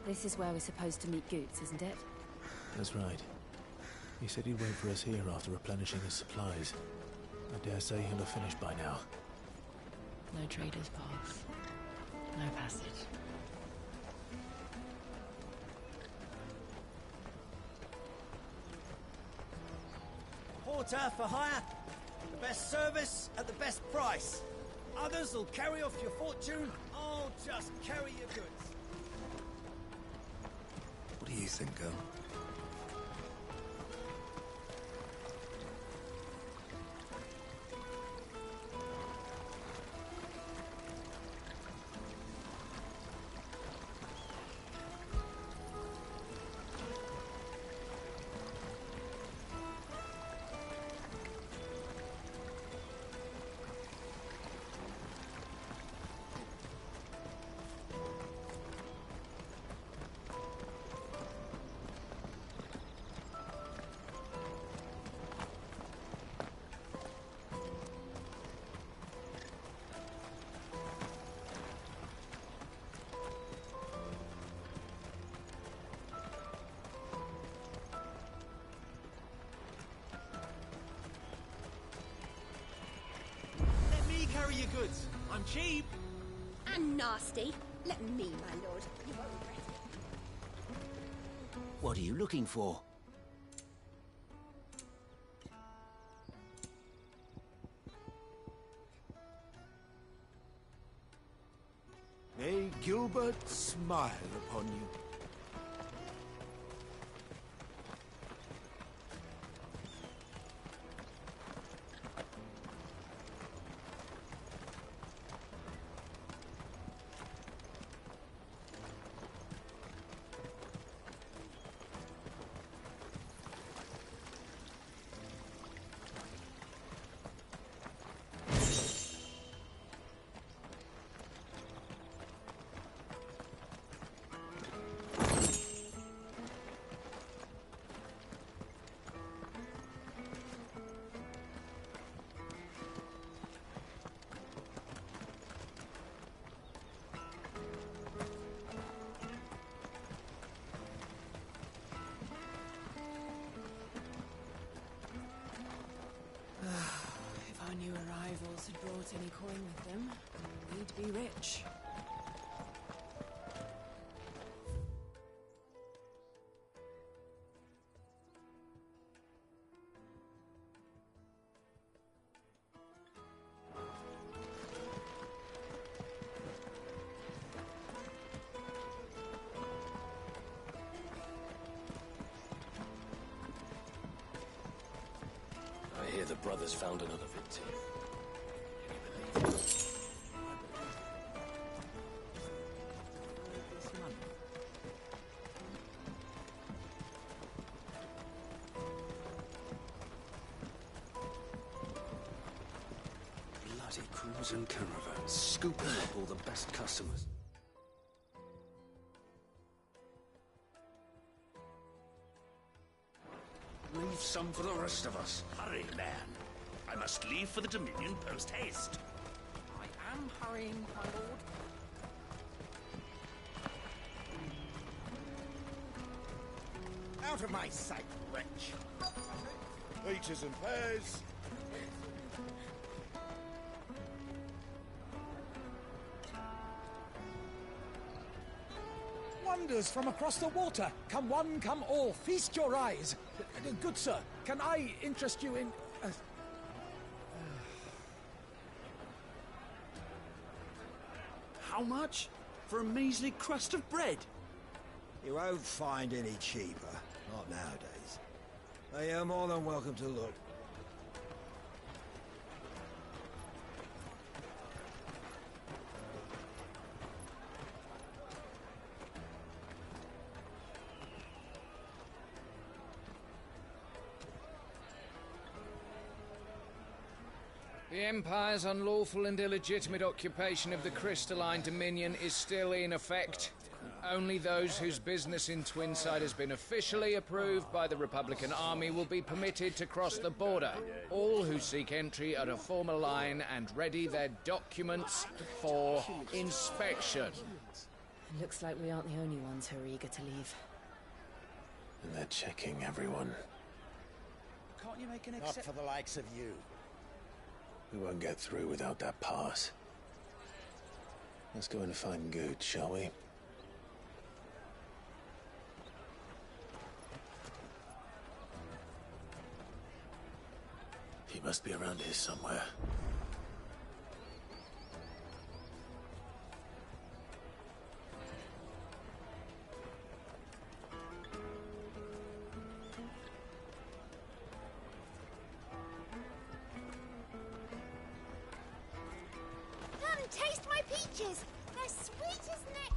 This is where we're supposed to meet Goots, isn't it? That's right. He said he'd wait for us here after replenishing his supplies. I dare say he'll have finished by now. No trader's pass. No passage. Porter for hire. The best service at the best price. Others will carry off your fortune. I'll just carry your goods. What do you think, girl? Carry your goods. I'm cheap. And nasty. Let me, my lord. You won't regret it. What are you looking for? May Gilbert smile upon you. If our new arrivals had brought any coin with them, we'd be rich. hear the brothers found another victim. Bloody crimson caravan, scooping up all the best customers. Leave some for the rest of us. Hurry, man. I must leave for the Dominion post-haste. I am hurrying, my lord. Out of my sight, wretch! Peaches and pears. Wonders from across the water. Come one, come all. Feast your eyes. Good sir, can I interest you in... How much? For a measly crust of bread? You won't find any cheaper. Not nowadays. But you're more than welcome to look. The Empire's unlawful and illegitimate occupation of the Crystalline Dominion is still in effect. Only those whose business in Twinside has been officially approved by the Republican Army will be permitted to cross the border. All who seek entry are to form a line and ready their documents for inspection. Looks like we aren't the only ones who are eager to leave. And they're checking everyone. Can't you make an Not for the likes of you. We won't get through without that pass. Let's go and find Good, shall we? He must be around here somewhere. Come, taste my peaches! They're sweet as nectar!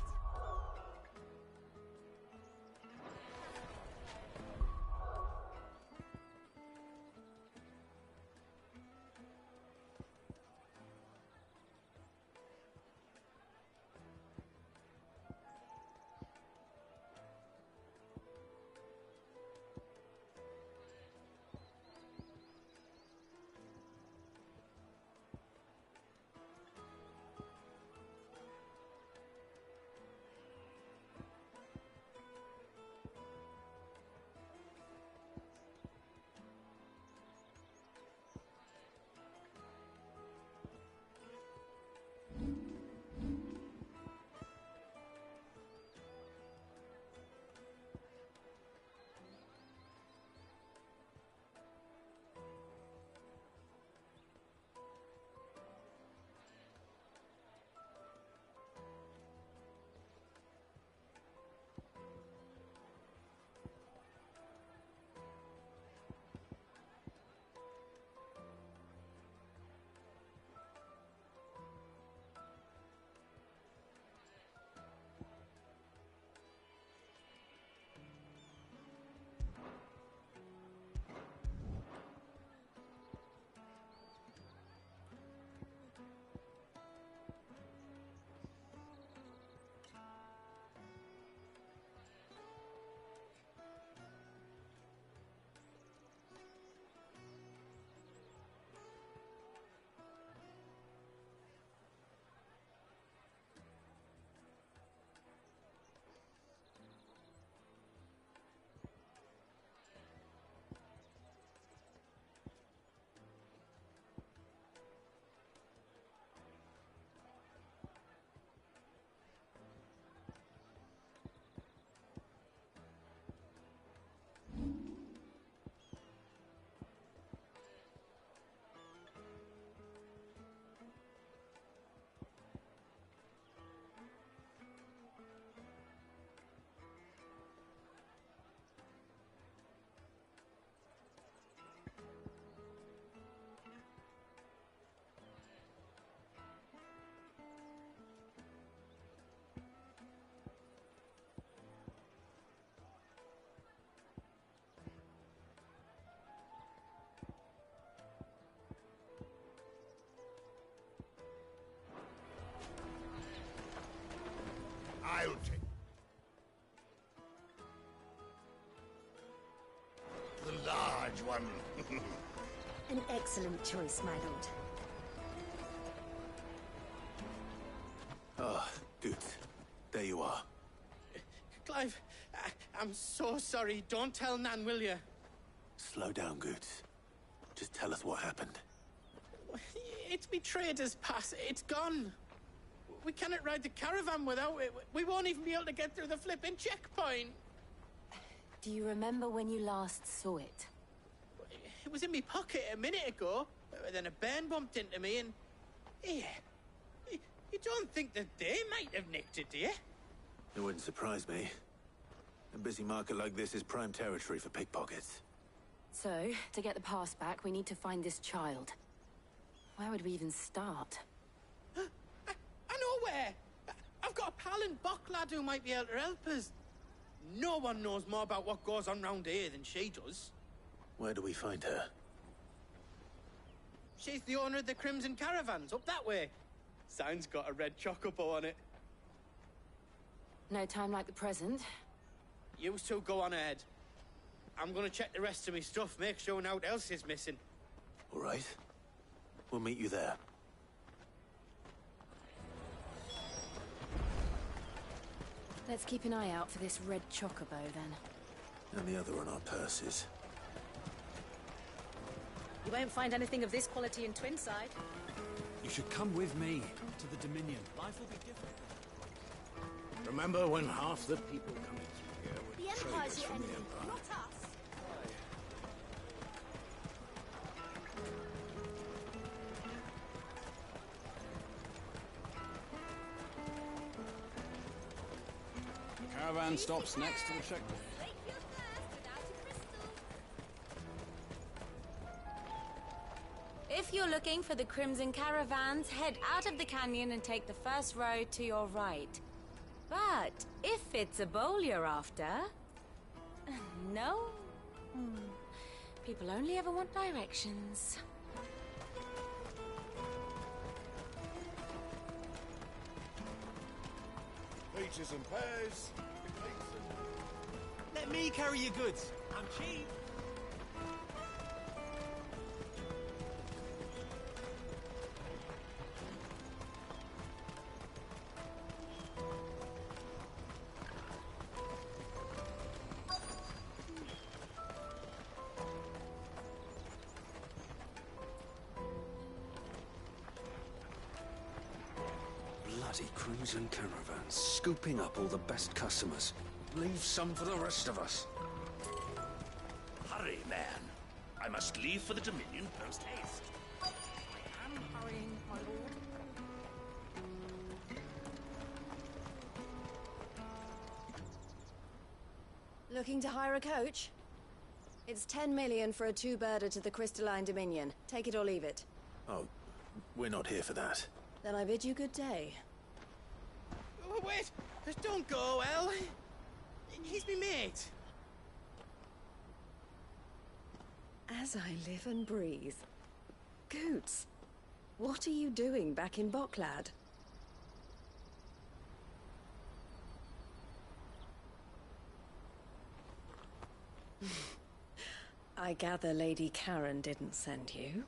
one. An excellent choice, my lord. Ah, good. There you are. Clive, I'm so sorry. Don't tell Nan, will you? Slow down, Goots. Just tell us what happened. It's me trader's pass. It's gone. We cannot ride the caravan without it. We won't even be able to get through the flipping checkpoint. Do you remember when you last saw it? It was in my pocket a minute ago. Then a bairn bumped into me and... Yeah. You don't think that they might have nicked it, do you? It wouldn't surprise me. A busy market like this is prime territory for pickpockets. So, to get the pass back, we need to find this child. Where would we even start? I know where! I've got a pal in Bocklad who might be able to help us. No one knows more about what goes on round here than she does. Where do we find her? She's the owner of the Crimson Caravans, up that way. Sign's got a red chocobo on it. No time like the present. You two go on ahead. I'm gonna check the rest of my stuff, make sure naught else is missing. All right. We'll meet you there. Let's keep an eye out for this red chocobo, then. And the other on our purses. You won't find anything of this quality in Twinside. You should come with me to the Dominion. Life will be different. Remember when half the people coming through here The were Empire's traders your from the enemy, Empire? not us. The caravan stops next to the checkpoint. If you're looking for the Crimson Caravans, head out of the canyon and take the first road to your right. But if it's a bowl you're after... No? People only ever want directions. Peaches and pears. Let me carry your goods. I'm cheap. Bloody Crimson Caravans, scooping up all the best customers. Leave some for the rest of us. Hurry, man. I must leave for the Dominion post-haste. I am hurrying, my lord. Looking to hire a coach? It's 10 million for a two-birder to the Crystalline Dominion. Take it or leave it. Oh, we're not here for that. Then I bid you good day. Oh, wait! Don't go, El. He's me mate. As I live and breathe. Goots, what are you doing back in Bocklad? I gather Lady Karen didn't send you.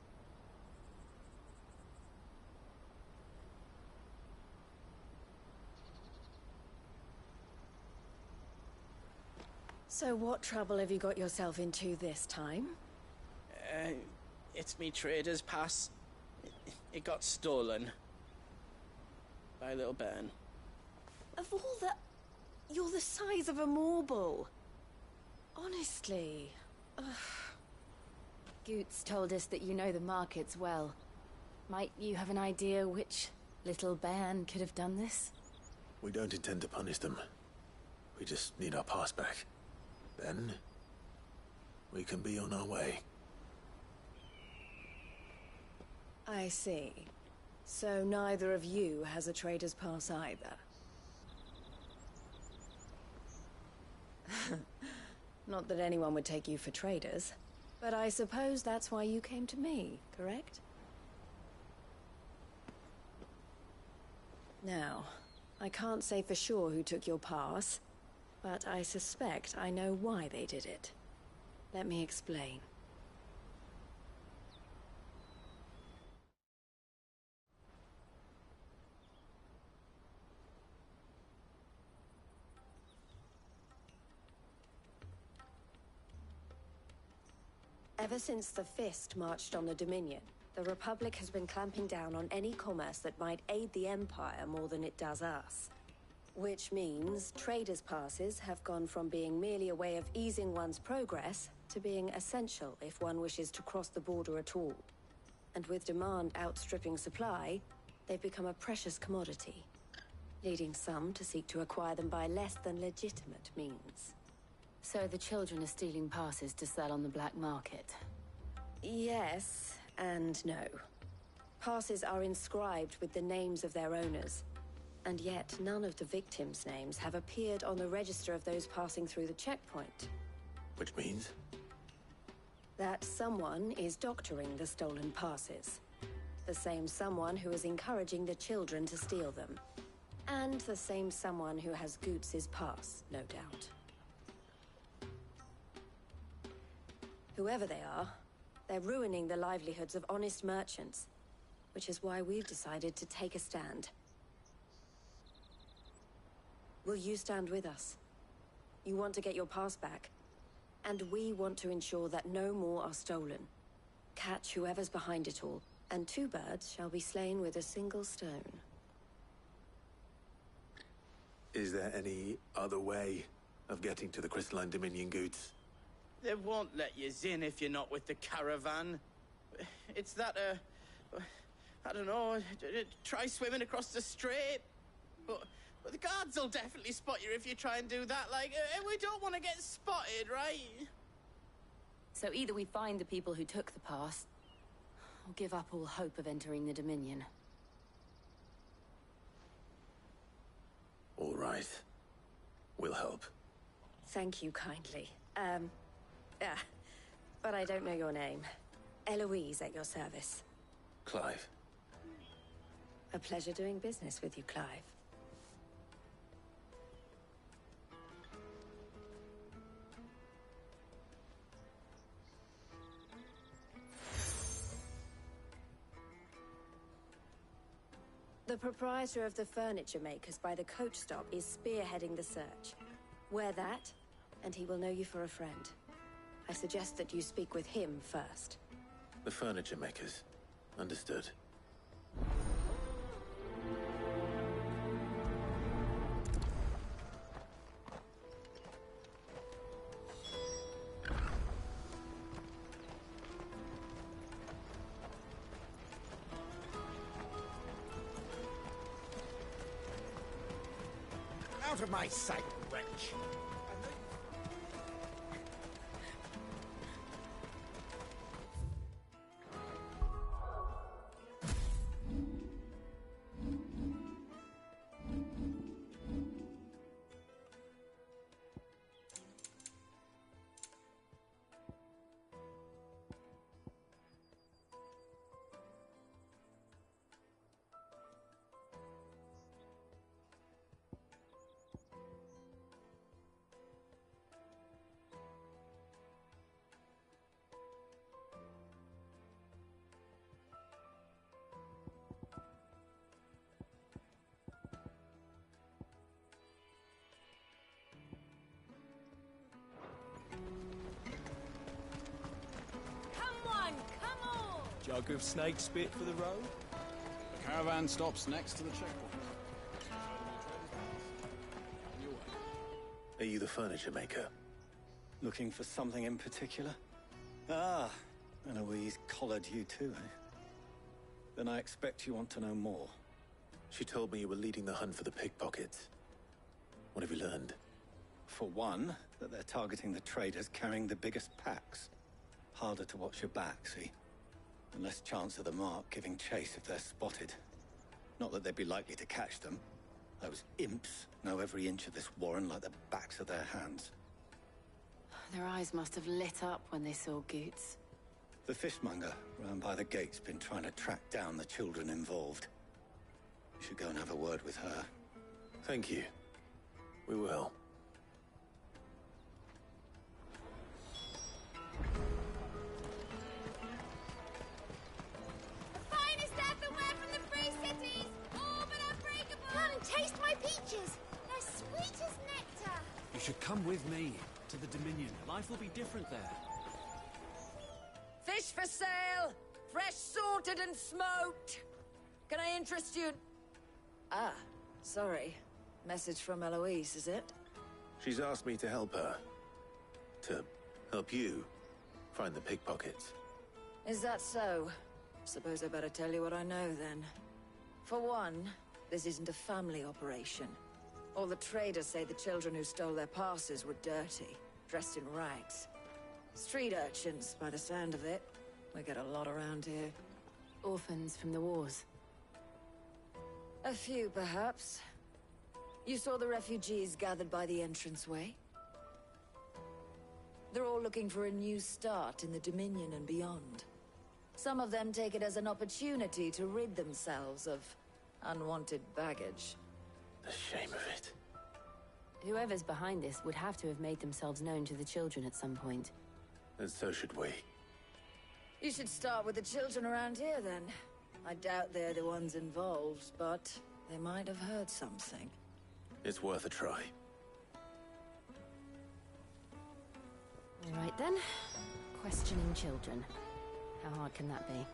So what trouble have you got yourself into this time? It's me trader's pass. It got stolen. By a little bairn. Of all the... You're the size of a marble. Honestly. Ugh. Goots told us that you know the markets well. Might you have an idea which little bairn could have done this? We don't intend to punish them. We just need our pass back. Then, we can be on our way. I see. So neither of you has a trader's pass either. Not that anyone would take you for traders, but I suppose that's why you came to me, correct? Now, I can't say for sure who took your pass, but I suspect I know why they did it. Let me explain. Ever since the Fist marched on the Dominion, the Republic has been clamping down on any commerce that might aid the Empire more than it does us. Which means traders' passes have gone from being merely a way of easing one's progress to being essential if one wishes to cross the border at all. And with demand outstripping supply, they've become a precious commodity, leading some to seek to acquire them by less than legitimate means. So the children are stealing passes to sell on the black market? Yes, and no. Passes are inscribed with the names of their owners, and yet none of the victims' names have appeared on the register of those passing through the checkpoint. Which means? That someone is doctoring the stolen passes. The same someone who is encouraging the children to steal them. And the same someone who has Goots's pass, no doubt. Whoever they are, they're ruining the livelihoods of honest merchants, which is why we've decided to take a stand. Will you stand with us? You want to get your pass back, and we want to ensure that no more are stolen. Catch whoever's behind it all, and 2 birds shall be slain with a single stone. Is there any other way of getting to the Crystalline Dominion Goots? They won't let you in if you're not with the caravan. It's that, I don't know, try swimming across the strait. But the guards will definitely spot you if you try and do that. Like, we don't want to get spotted, right? So either we find the people who took the pass, or give up all hope of entering the Dominion. All right. We'll help. Thank you kindly. But I don't know your name. Eloise at your service. Clive. A pleasure doing business with you, Clive. The proprietor of the furniture makers by the coach stop is spearheading the search. Wear that, and he will know you for a friend. I suggest that you speak with him first. The furniture makers. Understood. Out of my sight, wretch! Jug of snake spit for the road? The caravan stops next to the checkpoint. Are you the furniture maker? Looking for something in particular? Ah, Eloise collared you too, eh? Then I expect you want to know more. She told me you were leading the hunt for the pickpockets. What have you learned? For one, that they're targeting the traders carrying the biggest packs. Harder to watch your back, see? And less chance of the mark giving chase if they're spotted. Not that they'd be likely to catch them. Those imps know every inch of this warren like the backs of their hands. Their eyes must have lit up when they saw Goots. The fishmonger round by the gate's been trying to track down the children involved. You should go and have a word with her. Thank you. We will. Taste my peaches! They're sweet as nectar! You should come with me to the Dominion. Life will be different there. Fresh sorted and smoked! Can I interest you? Ah, sorry. Message from Eloise, is it? She's asked me to help her. To help you find the pickpockets. Is that so? Suppose I better tell you what I know, then. For one, this isn't a family operation. All the traders say the children who stole their passes were dirty, dressed in rags. Street urchins, by the sound of it. We get a lot around here. Orphans from the wars. A few, perhaps. You saw the refugees gathered by the entranceway? They're all looking for a new start in the Dominion and beyond. Some of them take it as an opportunity to rid themselves of unwanted baggage. The shame of it. Whoever's behind this would have to have made themselves known to the children at some point. And so should we. You should start with the children around here, then. I doubt they're the ones involved, but they might have heard something. It's worth a try. All right, then. Questioning children. How hard can that be?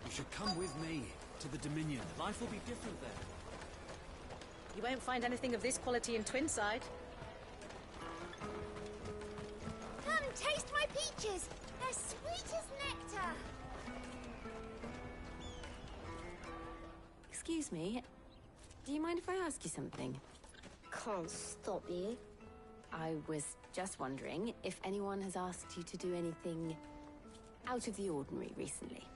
You should come with me to the Dominion. Life will be different there. You won't find anything of this quality in Twinside. Come, taste my peaches. They're sweet as nectar. Excuse me. Do you mind if I ask you something? Can't stop you. I was just wondering if anyone has asked you to do anything out of the ordinary recently.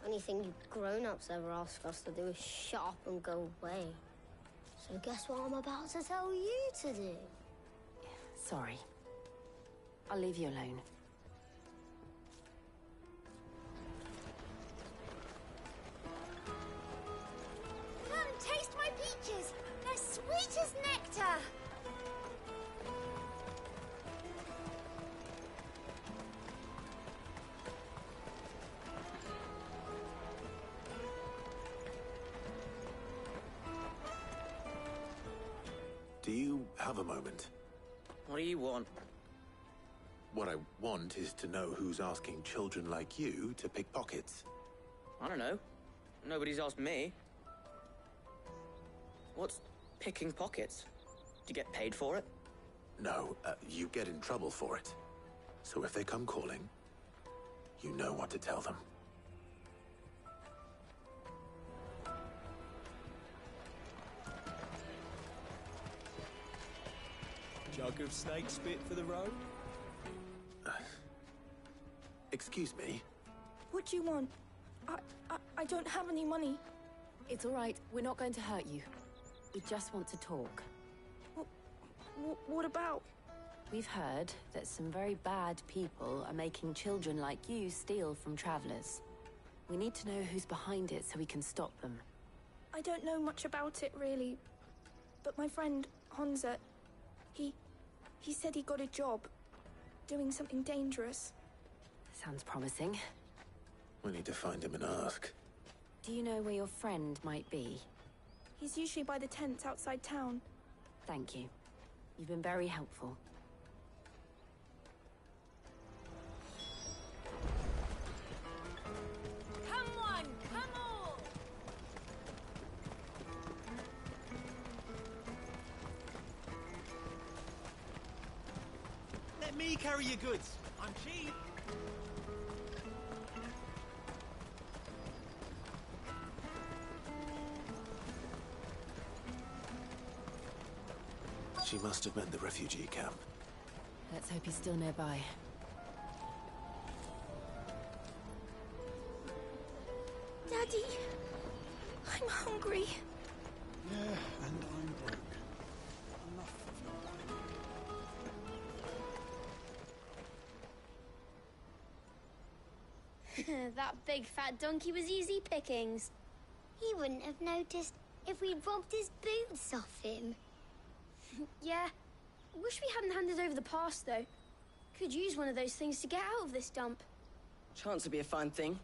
Anything you grown-ups ever ask us to do is shut up and go away. So guess what I'm about to tell you to do? Sorry. I'll leave you alone. Come, taste my peaches. They're sweet as nectar. Do you have a moment? What do you want? What I want is to know who's asking children like you to pick pockets. I don't know. Nobody's asked me. What's picking pockets? Do you get paid for it? No, you get in trouble for it. So if they come calling, you know what to tell them. Jug of snake spit for the road? Excuse me? What do you want? I don't have any money. It's all right. We're not going to hurt you. We just want to talk. What about? We've heard that some very bad people are making children like you steal from travelers. We need to know who's behind it so we can stop them. I don't know much about it, really. But my friend, Honza, he said he got a job doing something dangerous. Sounds promising. We need to find him and ask. Do you know where your friend might be? He's usually by the tents outside town. Thank you. You've been very helpful. Come on, come on! Let me carry your goods. I'm cheap. She must have meant the refugee camp. Let's hope he's still nearby. Daddy, I'm hungry. Yeah, and I'm broke. Enough of your money. That big fat donkey was easy pickings. He wouldn't have noticed if we'd robbed his boots off him. Yeah. Wish we hadn't handed over the pass, though. Could use one of those things to get out of this dump. Chance would be a fine thing.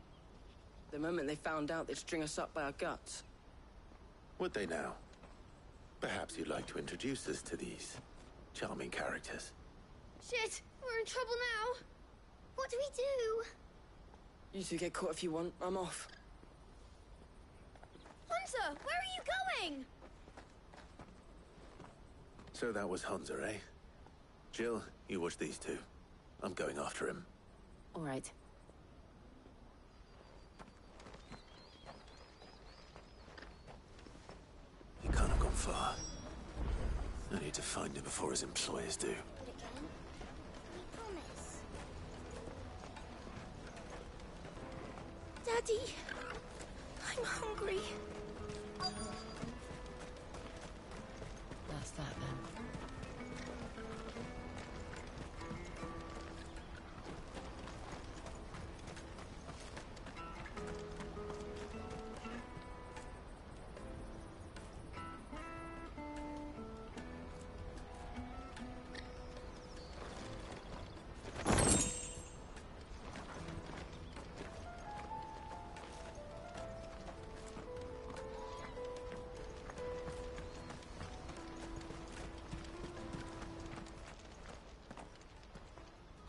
The moment they found out, they'd string us up by our guts. Would they now? Perhaps you'd like to introduce us to these charming characters. Shit! We're in trouble now! What do we do? You two get caught if you want. I'm off. Hunter, where are you going? So that was Hunter, eh? Jill, you watch these two. I'm going after him. All right. He can't have gone far. I need to find him before his employers do. Daddy, I'm hungry. That's that then.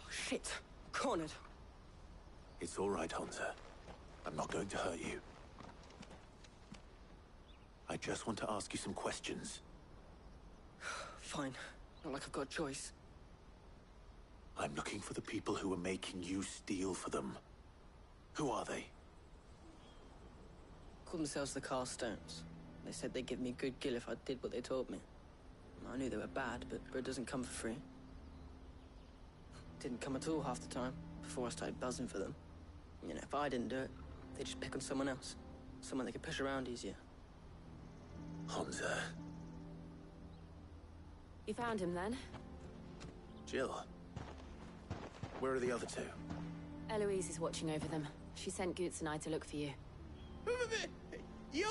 Shit. Cornered. It's all right, Hunter. I'm not going to hurt you. I just want to ask you some questions. Fine. Not like I've got a choice. I'm looking for the people who are making you steal for them. Who are they? Call themselves the Carstones. They said they'd give me good gill if I did what they told me. I knew they were bad, but bread doesn't come for free. Didn't come at all half the time, before I started buzzing for them. You know, if I didn't do it, they'd just pick on someone else. Someone they could push around easier. Hunter. You found him then? Jill. Where are the other two? Eloise is watching over them. She sent Goots and I to look for you. You're...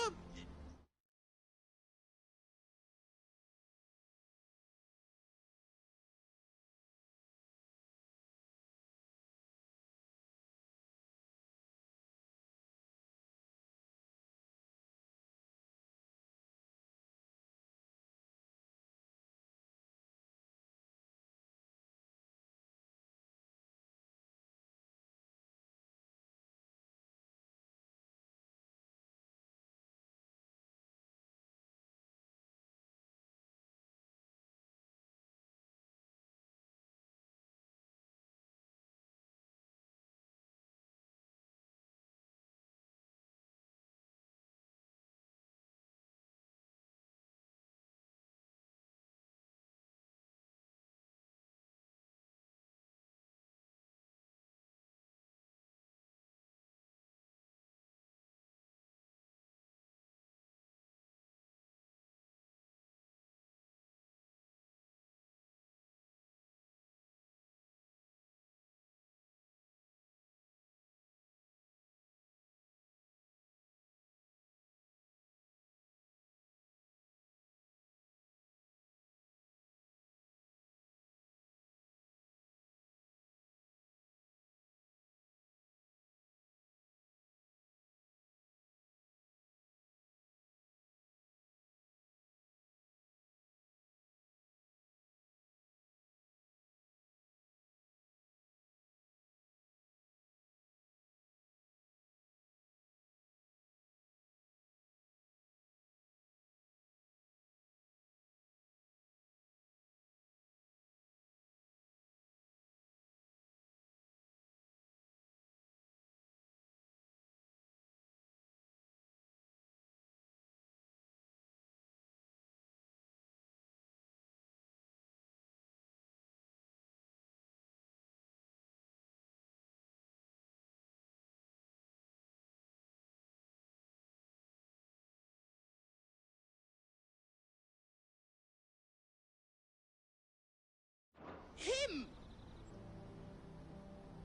Him!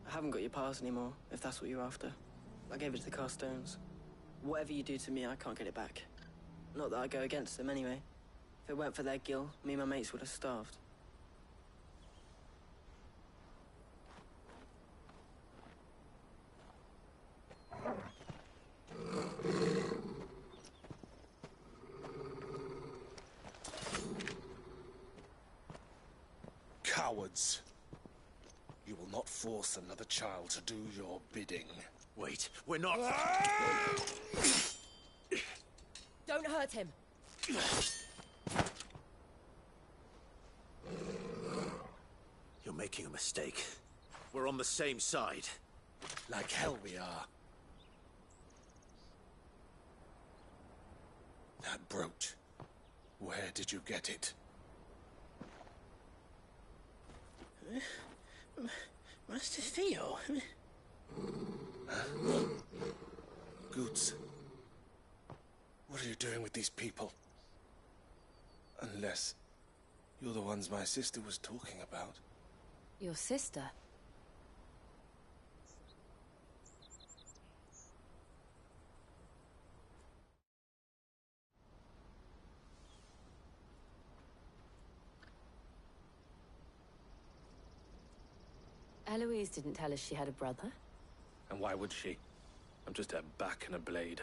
I haven't got your pass anymore, if that's what you're after. I gave it to the Carstones. Whatever you do to me, I can't get it back. Not that I go against them anyway. If it weren't for their gil, me and my mates would have starved. Cowards. You will not force another child to do your bidding. Wait, we're not... Don't hurt him. You're making a mistake. We're on the same side. Like hell we are. That brooch. Where did you get it? Master Theo? Goots. What are you doing with these people? Unless you're the ones my sister was talking about. Your sister? Eloise didn't tell us she had a brother. And why would she? I'm just her back and a blade.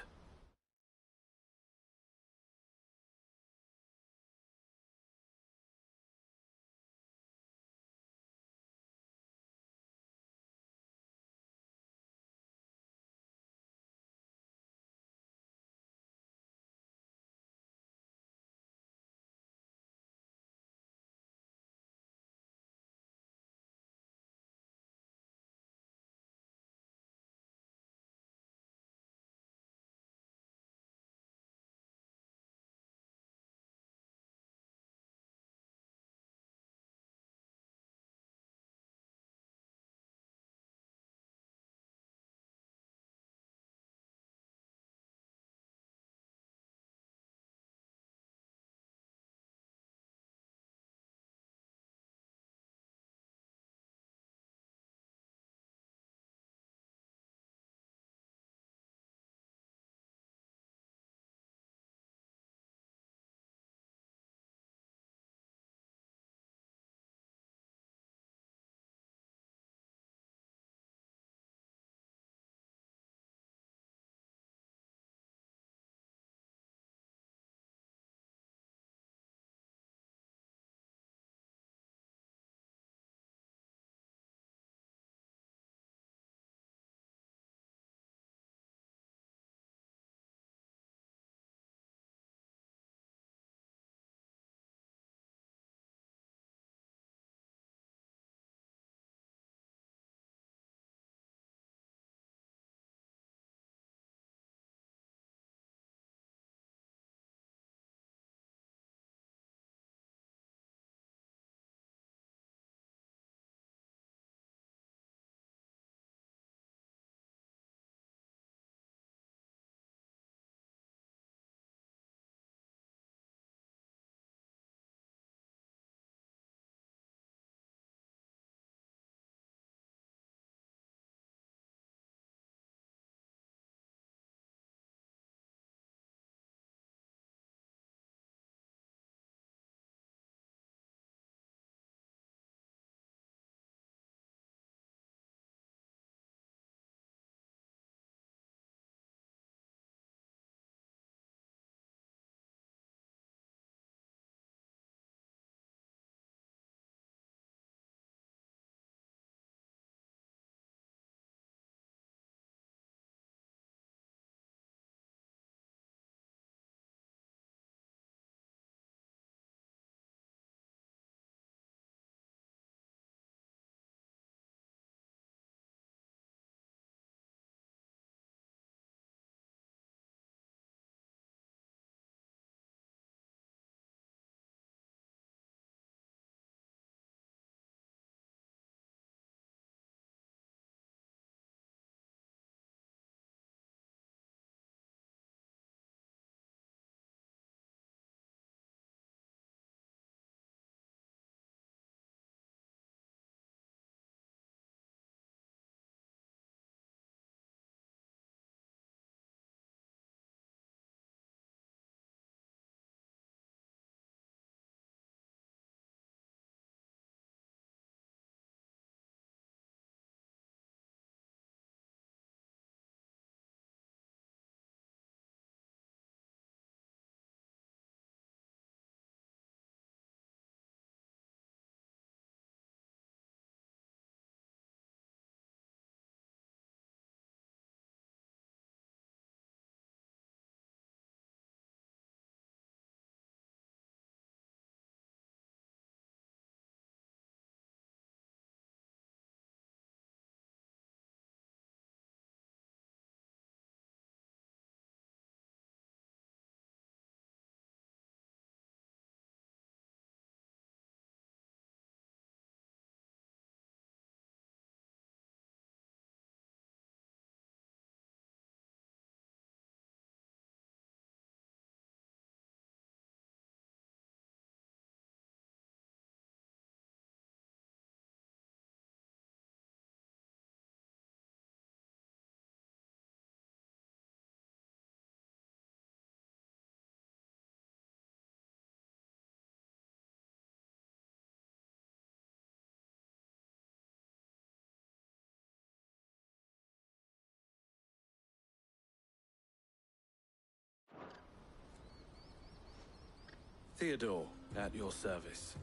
Theodore, at your service.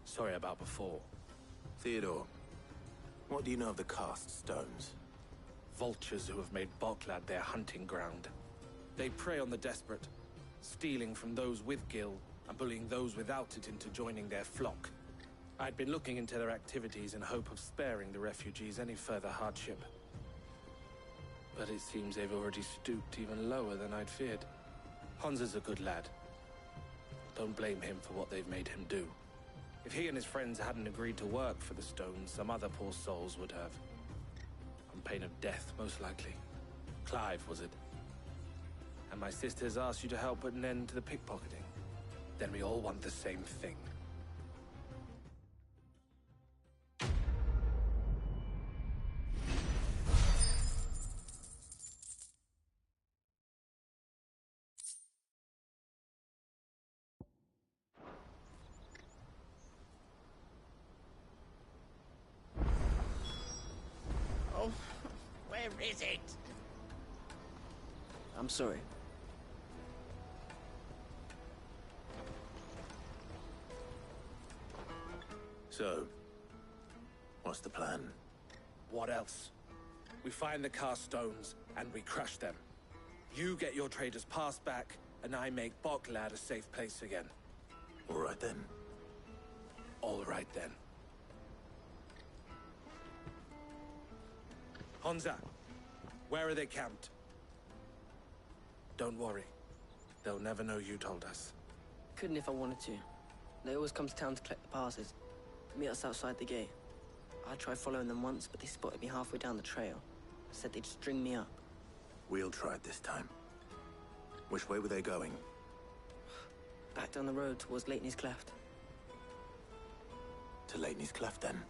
Sorry about before. Theodore, what do you know of the cast stones? Vultures who have made Boklad their hunting ground. They prey on the desperate, stealing from those with gil and bullying those without it into joining their flock. I'd been looking into their activities in hope of sparing the refugees any further hardship. But it seems they've already stooped even lower than I'd feared. Hansa's a good lad. Don't blame him for what they've made him do. If he and his friends hadn't agreed to work for the stones, some other poor souls would have. On pain of death, most likely. Clive, was it? And my sisters asked you to help put an end to the pickpocketing. Then we all want the same thing. Oh, where is it? I'm sorry. So, what's the plan? What else? We find the cast stones, and we crush them. You get your trader's pass back, and I make Boklad a safe place again. All right then. All right then. Hansa, where are they camped? Don't worry. They'll never know you told us. Couldn't if I wanted to. They always come to town to collect the passes. Meet us outside the gate. I tried following them once, but they spotted me halfway down the trail. Said they'd string me up. We'll try it this time. Which way were they going? Back down the road towards Leitney's Cleft. To Leitney's Cleft, then?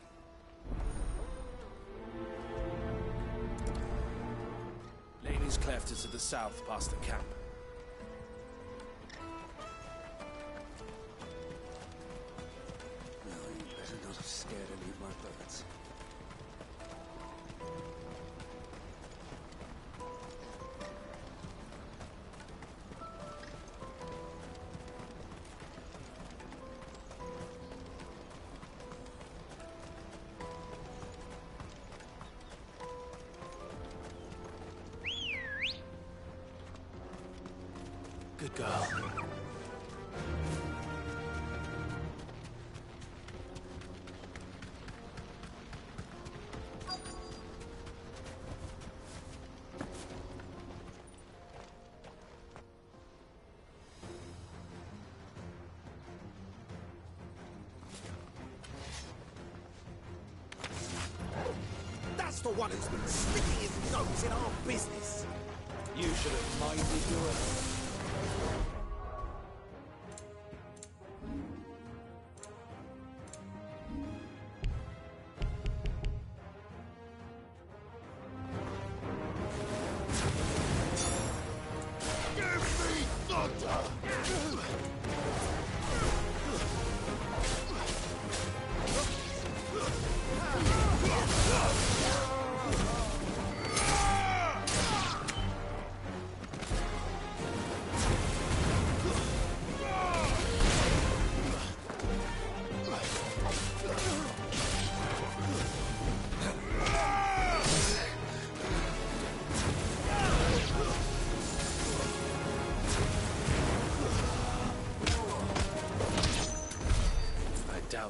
Leitney's Cleft is to the south, past the camp. No, you better not have scared any of my birds. Good girl. That's the one who's been sticking his nose in our business. You should have minded your...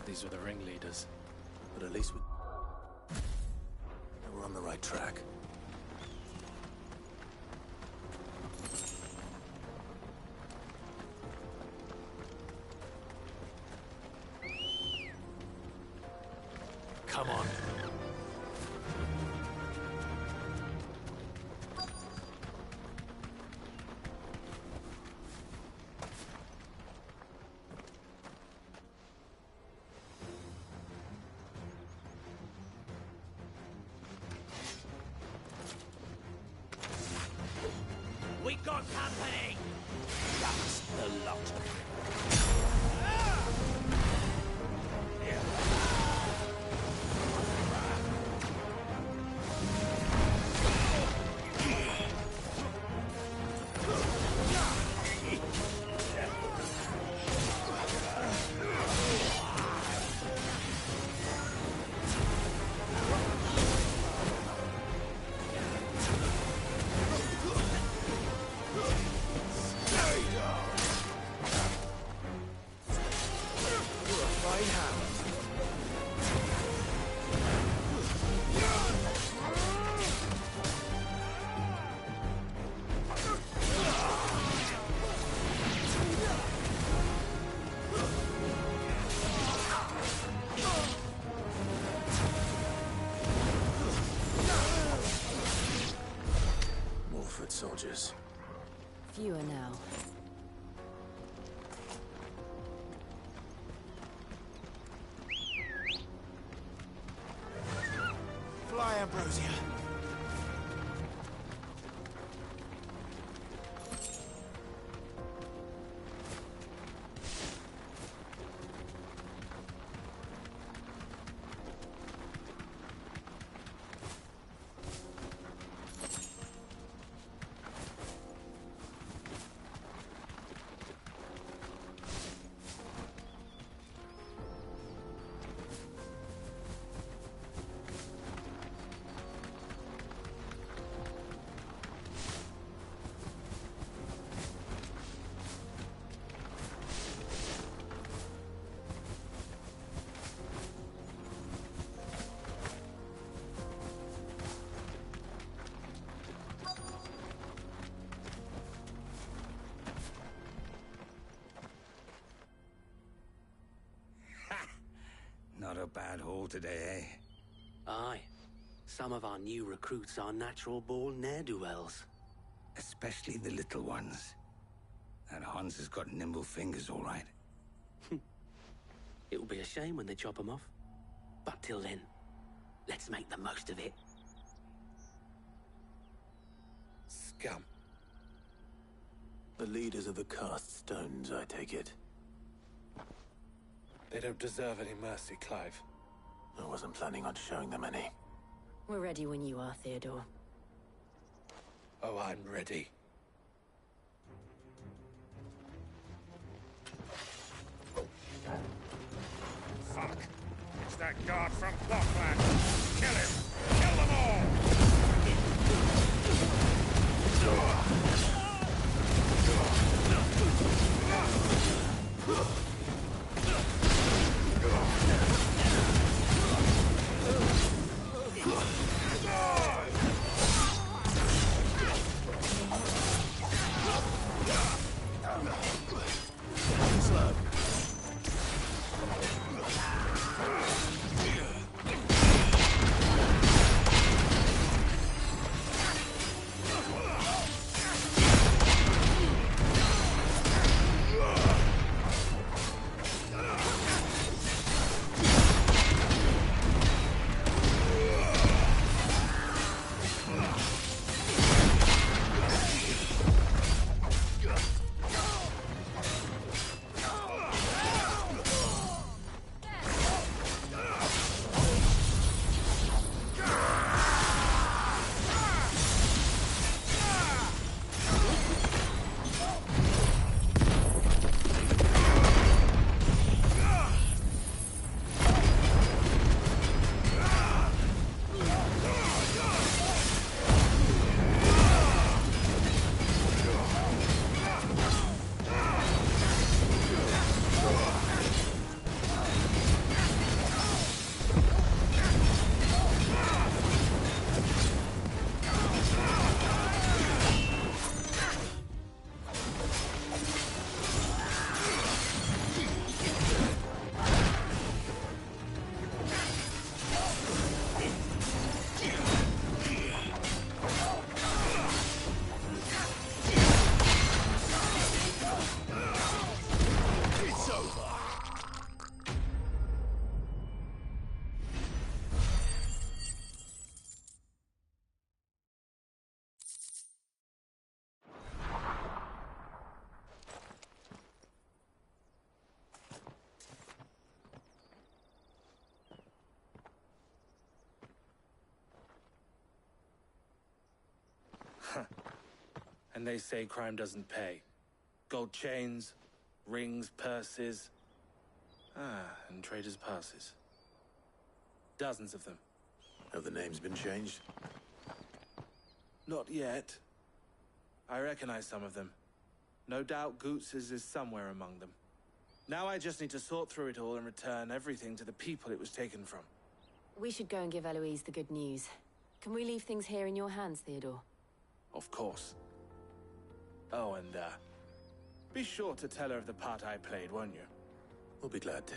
These were the ringleaders. But at least we're on the right track. Come on. We got company! That's the lot of it. soldiers. Fewer now. Fly, Ambrosia. Not a bad haul today, eh? Aye. Some of our new recruits are natural-born ne'er-do-wells. Especially the little ones. That Hans has got nimble fingers, all right. It will be a shame when they chop them off. But till then, let's make the most of it. Scum. The leaders of the cast stones, I take it. They don't deserve any mercy, Clive. I wasn't planning on showing them any. We're ready when you are, Theodore. Oh, I'm ready. Fuck! It's that guard from Blockland! Kill him! Kill them all! And they say crime doesn't pay. Gold chains, rings, purses. And traders' passes. Dozens of them. Have the names been changed? Not yet. I recognize some of them. No doubt Goots's is somewhere among them. Now I just need to sort through it all and return everything to the people it was taken from. We should go and give Eloise the good news. Can we leave things here in your hands, Theodore? Of course. Oh, and, be sure to tell her of the part I played, won't you? We'll be glad to.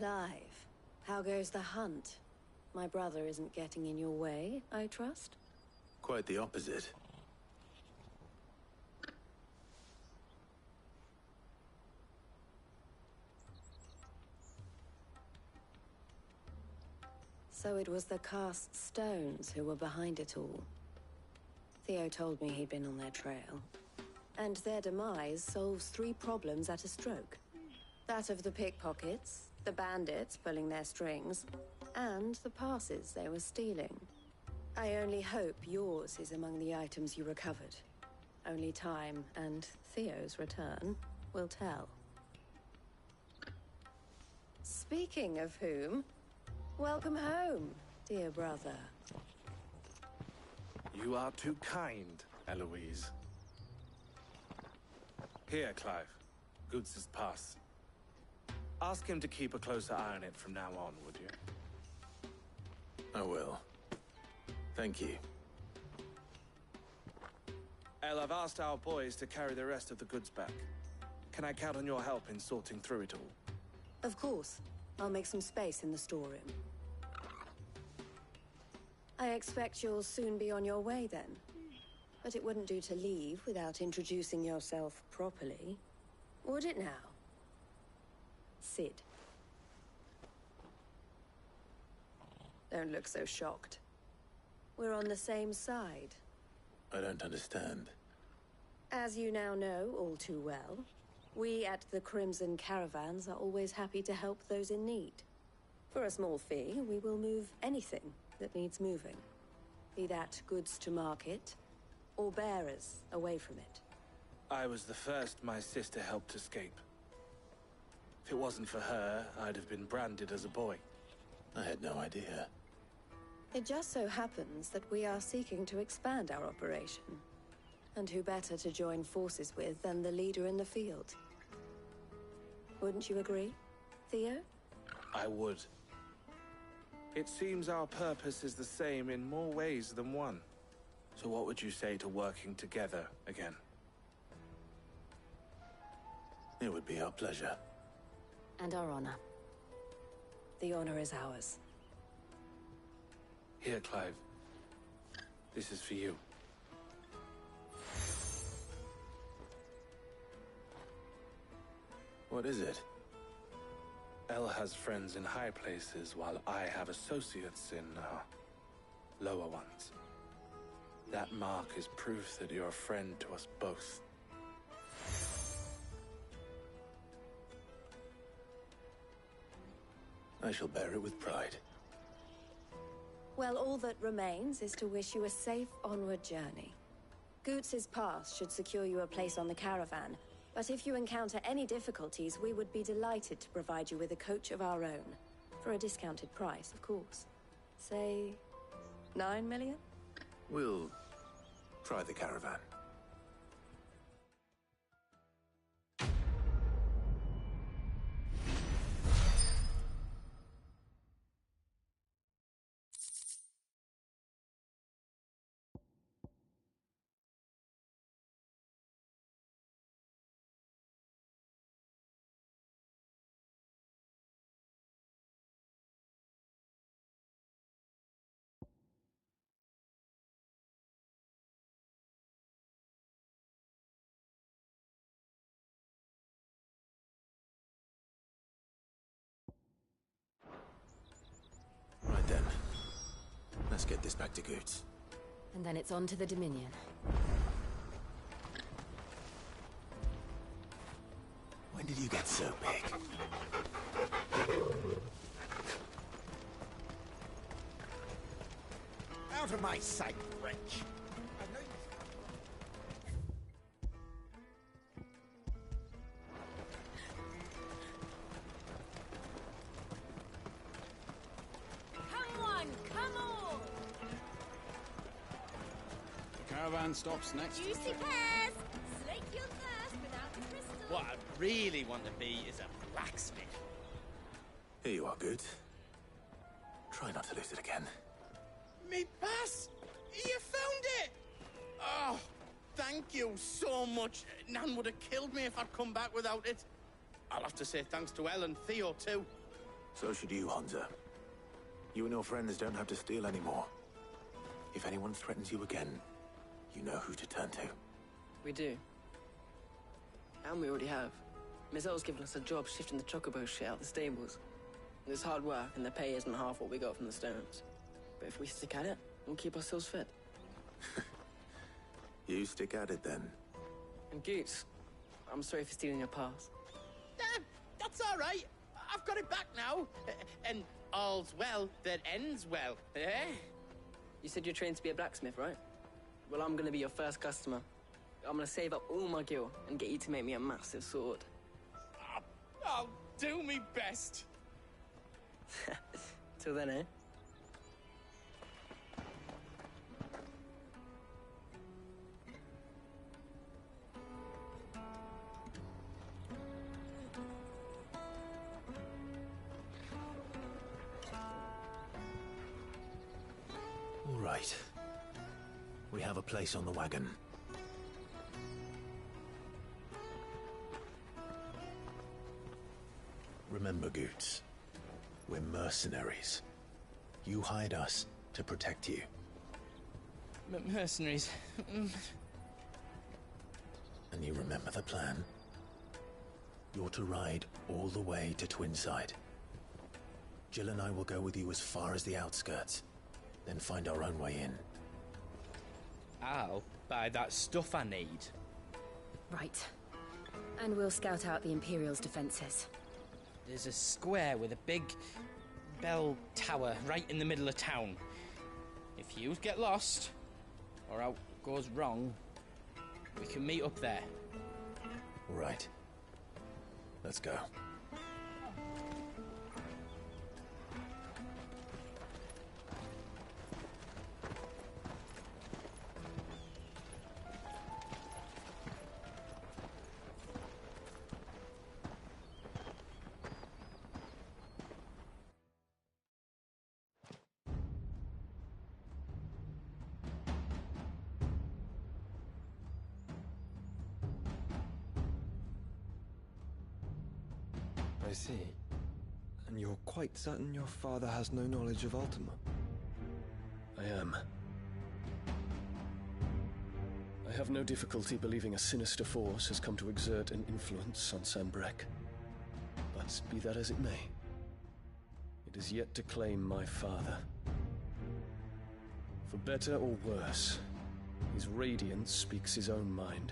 Clive, how goes the hunt? My brother isn't getting in your way, I trust? Quite the opposite. So it was the cast stones who were behind it all. Theo told me he'd been on their trail. And their demise solves 3 problems at a stroke. That of the pickpockets, the bandits pulling their strings, and the passes they were stealing. I only hope yours is among the items you recovered. Only time and Theo's return will tell. Speaking of whom, welcome home, dear brother. You are too kind, Eloise. Here, Clive. Goods' pass. Ask him to keep a closer eye on it from now on, would you? I will. Thank you. El, I've asked our boys to carry the rest of the goods back. Can I count on your help in sorting through it all? Of course. I'll make some space in the storeroom. I expect you'll soon be on your way then. But it wouldn't do to leave without introducing yourself properly. Would it now? Sid. Don't look so shocked. We're on the same side. I don't understand. As you now know all too well, we at the Crimson Caravans are always happy to help those in need. For a small fee, we will move anything that needs moving. Be that goods to market, or bearers away from it. I was the first my sister helped escape. If it wasn't for her, I'd have been branded as a boy. I had no idea. It just so happens that we are seeking to expand our operation. And who better to join forces with than the leader in the field? Wouldn't you agree, Theo? I would. It seems our purpose is the same in more ways than one. So what would you say to working together again? It would be our pleasure. And our honor. The honor is ours. Here, Clive. This is for you. What is it? El has friends in high places, while I have associates in, lower ones. That mark is proof that you're a friend to us both. I shall bear it with pride. Well, all that remains is to wish you a safe onward journey. Goots' pass should secure you a place on the caravan, but if you encounter any difficulties, we would be delighted to provide you with a coach of our own. For a discounted price, of course. Say, 9 million? We'll try the caravan. Right then. Let's get this back to Goots. And then it's on to the Dominion. When did you get so big? Out of my sight, wretch! Come on, come on! The caravan stops next. Juicy pears! Slake your thirst without the crystal. What I really want to be is a blacksmith. Here you are, Goots. Try not to lose it again. Me pass! You found it! Oh, thank you so much. Nan would have killed me if I'd come back without it. I'll have to say thanks to El and Theo, too. So should you, Hansa. You and your friends don't have to steal anymore. If anyone threatens you again, you know who to turn to. We do. And we already have. Mizelle's given us a job shifting the chocobo shit out the stables. It's hard work, and the pay isn't half what we got from the stones. But if we stick at it, we'll keep ourselves fit. You stick at it, then. And Goots, I'm sorry for stealing your pass. That's all right. I've got it back now. And all's well that ends well, eh? You said you're trained to be a blacksmith, right? Well, I'm gonna be your first customer. I'm gonna save up all my gil and get you to make me a massive sword. I'll do me best. Till then, eh? All right. We have a place on the wagon. Remember, Goots, we're mercenaries. You hired us to protect you. Mercenaries. And you remember the plan? You're to ride all the way to Twinside. Jill and I will go with you as far as the outskirts, then find our own way in. I'll buy that stuff I need. Right. And we'll scout out the Imperial's defenses. There's a square with a big bell tower right in the middle of town. If you get lost, or out goes wrong, we can meet up there. All right. Let's go. I see. And you're quite certain your father has no knowledge of Ultima? I am. I have no difficulty believing a sinister force has come to exert an influence on Sanbreque. But be that as it may, it is yet to claim my father. For better or worse, his radiance speaks his own mind.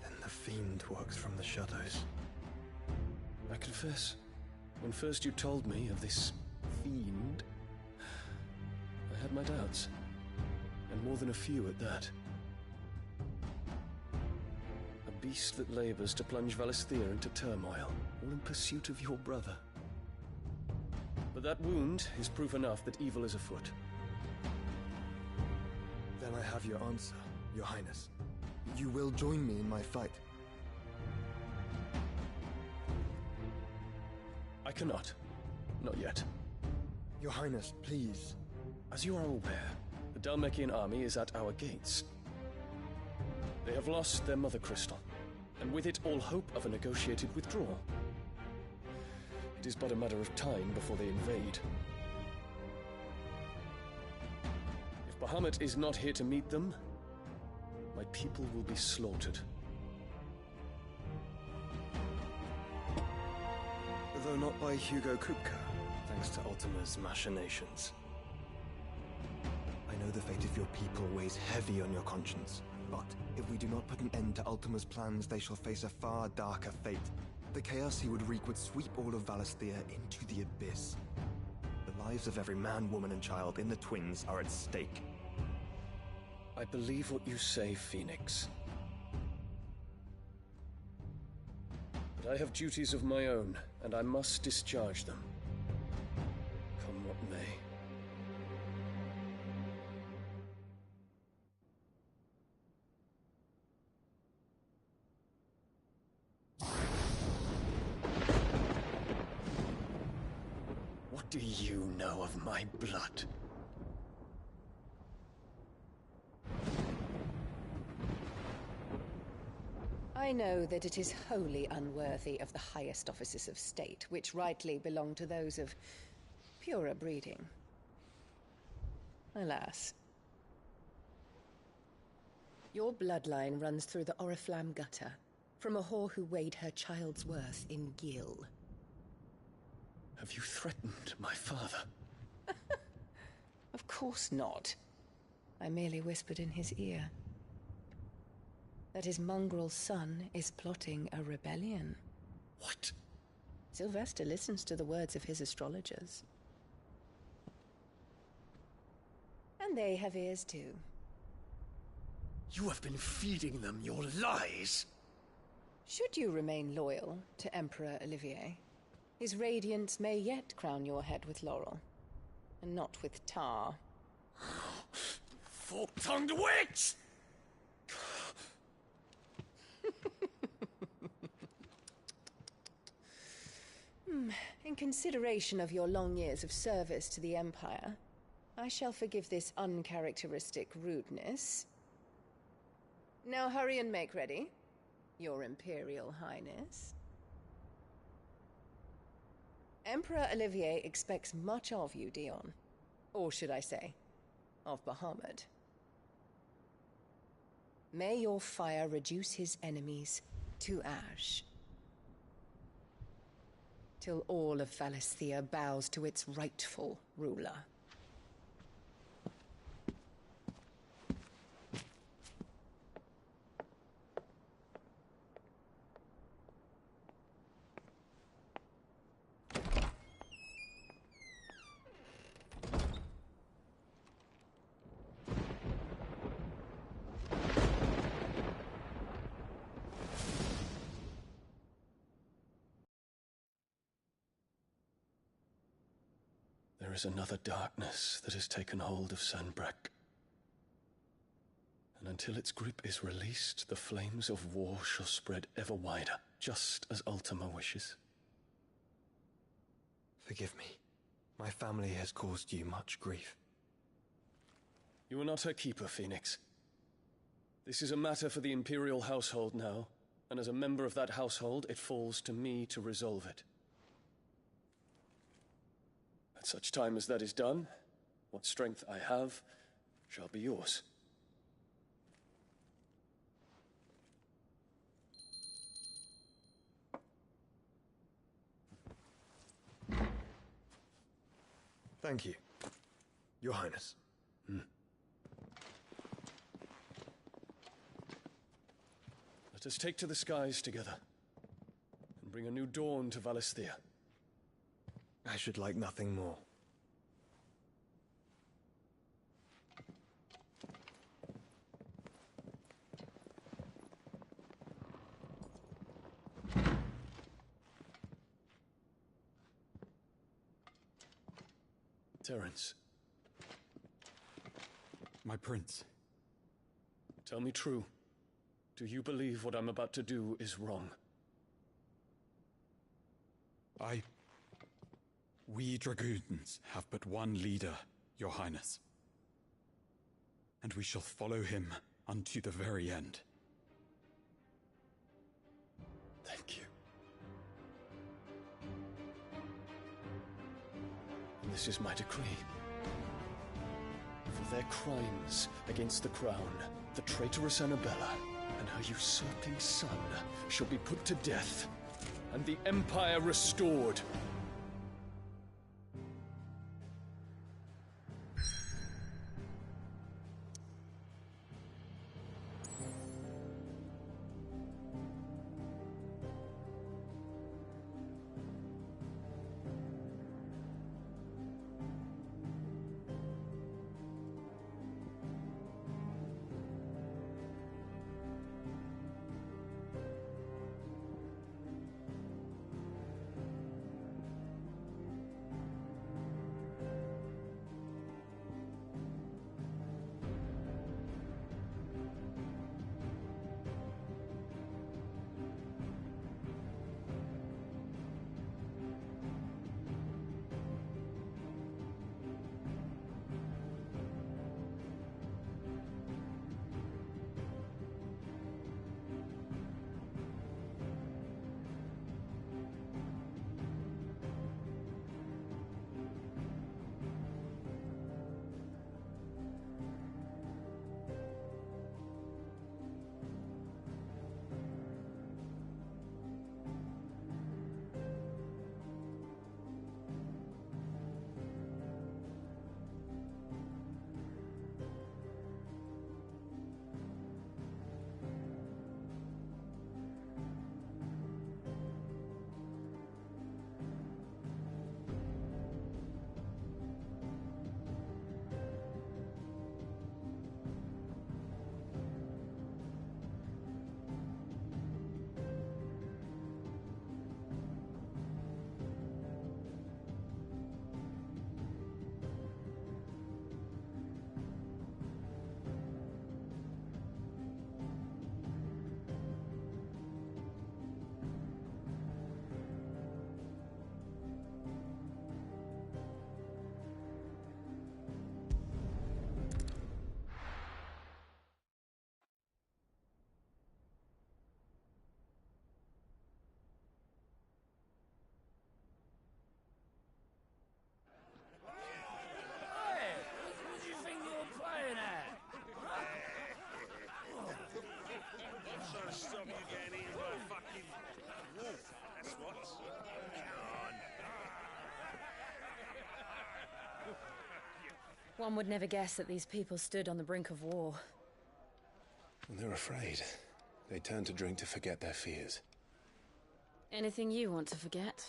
Then the fiend works from the shadows. I confess, when first you told me of this fiend, I had my doubts, and more than a few at that. A beast that labors to plunge Valisthea into turmoil, all in pursuit of your brother. But that wound is proof enough that evil is afoot. Then I have your answer, Your Highness. You will join me in my fight. I cannot. Not yet. Your Highness, please. As you are aware, the Dhalmekian army is at our gates. They have lost their mother crystal, and with it all hope of a negotiated withdrawal. It is but a matter of time before they invade. If Bahamut is not here to meet them, my people will be slaughtered. Though not by Hugo Kupka, thanks to Ultima's machinations. I know the fate of your people weighs heavy on your conscience, but if we do not put an end to Ultima's plans, they shall face a far darker fate. The chaos he would wreak would sweep all of Valisthea into the abyss. The lives of every man, woman, and child in the Twins are at stake. I believe what you say, Phoenix. But I have duties of my own, and I must discharge them. Come what may. What do you know of my blood? I I know that it is wholly unworthy of the highest offices of state, which rightly belong to those of purer breeding. Alas. Your bloodline runs through the Oriflamme gutter, from a whore who weighed her child's worth in gil. Have you threatened my father? Of course not. I merely whispered in his ear that his mongrel son is plotting a rebellion. What? Sylvester listens to the words of his astrologers. And they have ears too. You have been feeding them your lies! Should you remain loyal to Emperor Olivier, his radiance may yet crown your head with laurel, and not with tar. Fork-tongued witch! In consideration of your long years of service to the Empire, I shall forgive this uncharacteristic rudeness. Now hurry and make ready, Your Imperial Highness. Emperor Olivier expects much of you, Dion. Or should I say, of Bahamut. May your fire reduce his enemies to ash, till all of Valisthea bows to its rightful ruler. There is another darkness that has taken hold of Sanbreque. And until its grip is released, the flames of war shall spread ever wider, just as Ultima wishes. Forgive me. My family has caused you much grief. You are not her keeper, Phoenix. This is a matter for the Imperial household now, and as a member of that household, it falls to me to resolve it. At such time as that is done, what strength I have shall be yours. Thank you, Your Highness. Let us take to the skies together, and bring a new dawn to Valisthea. I should like nothing more. Terence. My prince. Tell me true. Do you believe what I'm about to do is wrong? We dragoons have but one leader, Your Highness. And we shall follow him unto the very end. Thank you. And this is my decree. For their crimes against the crown, the traitorous Annabella and her usurping son shall be put to death, and the Empire restored. One would never guess that these people stood on the brink of war. When they're afraid, they turn to drink to forget their fears. Anything you want to forget?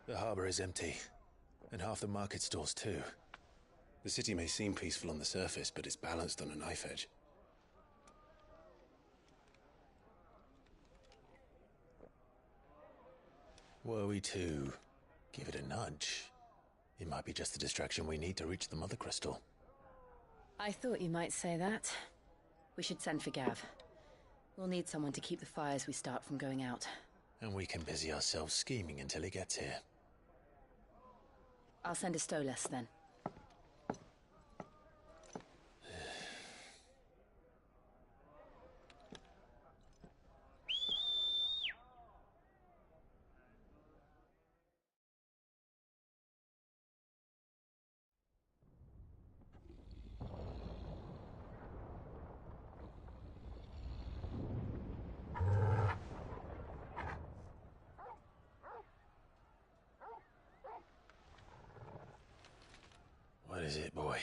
The harbor is empty, and half the market stalls too. The city may seem peaceful on the surface, but it's balanced on a knife edge. Were we to give it a nudge, it might be just the distraction we need to reach the Mother Crystal. I thought you might say that. We should send for Gav. We'll need someone to keep the fires we start from going out. And we can busy ourselves scheming until he gets here. I'll send a Stolas then. What is it, boy?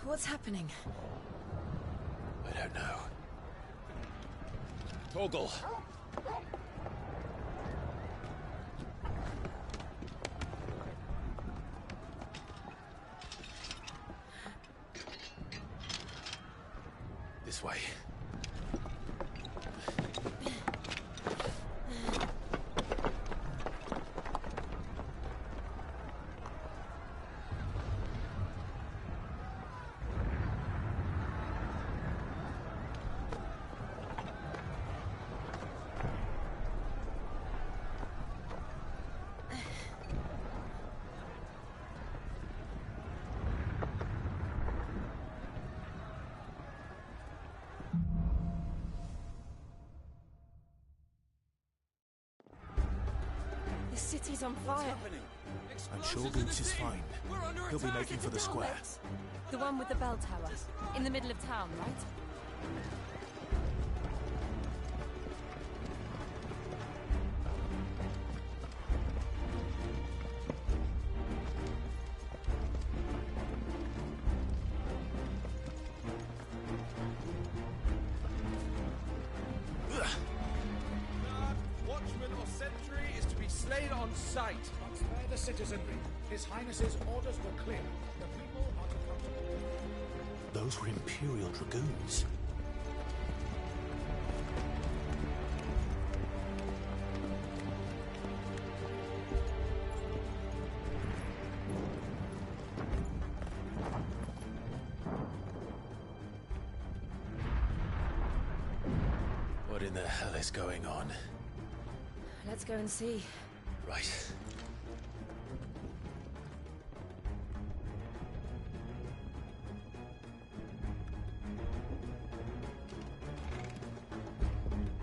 What's happening? I don't know. Torgal! This way. The city's on fire. I'm sure Boots is fine. He'll be making for the square. The one with the bell tower. In the middle of town, right? Watchman or sentry is to be slain on sight. But spare the citizenry. His Highness's orders were clear. The people are to come to order. Those were Imperial Dragoons. What in the hell is going on? Let's go and see. Right.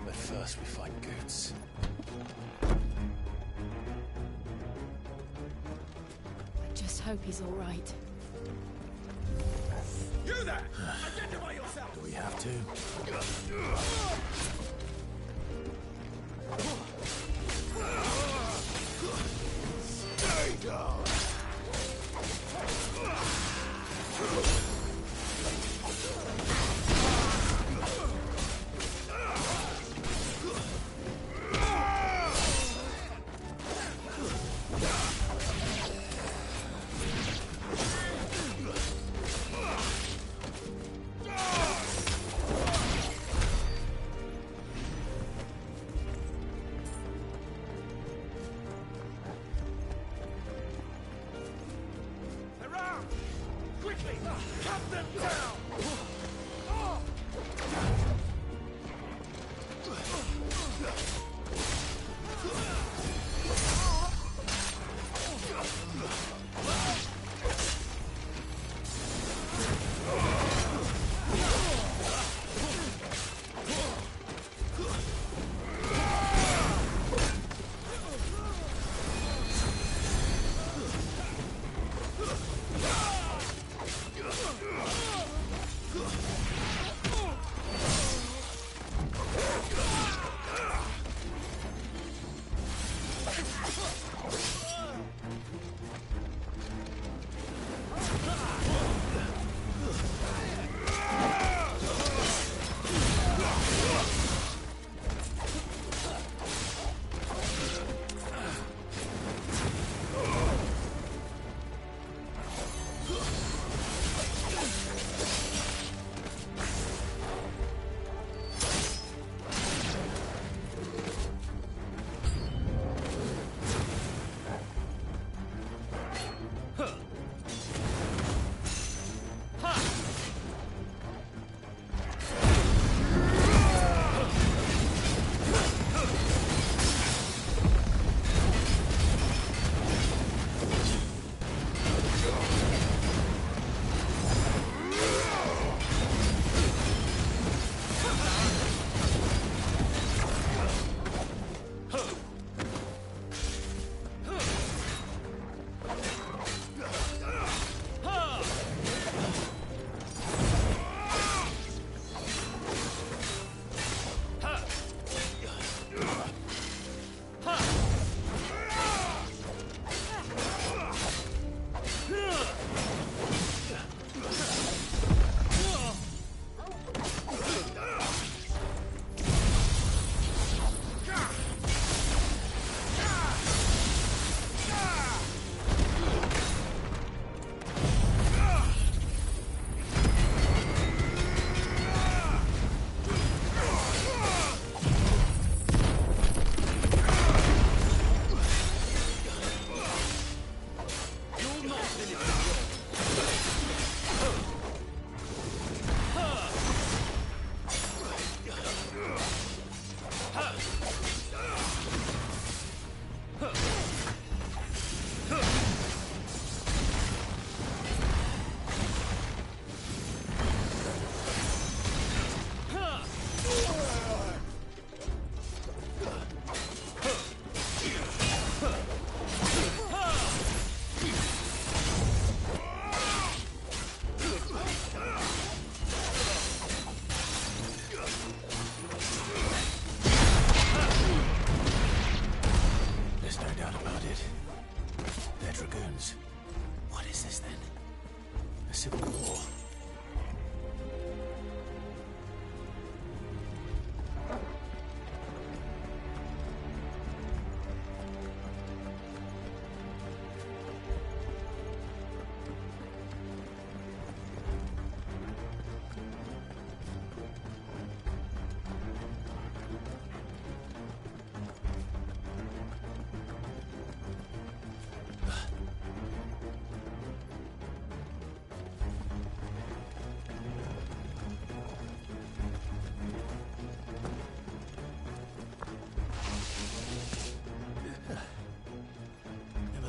But first we find Goots. I just hope he's all right. You there! Identify yourself! Do we have to? Stay down! quickly! Cut them down!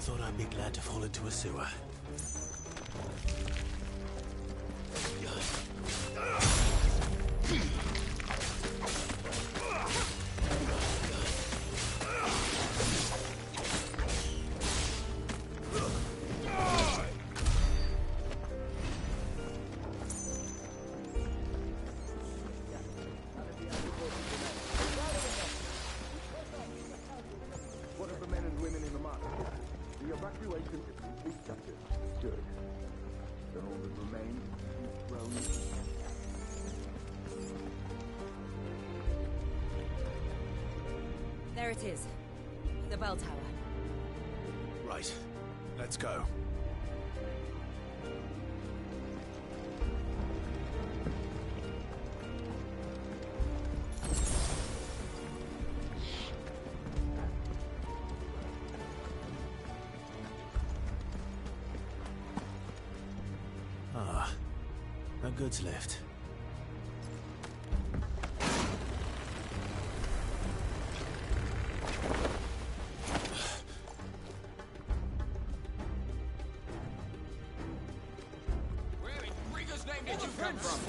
Thought I'd be glad to fall into a sewer. What of the men and women in the market? The evacuation is complete, Captain. Good. Then all that remains is thrown. There it is. The bell tower. Right. Let's go. Ah. goods lift. Where in Rigger's name did you come from?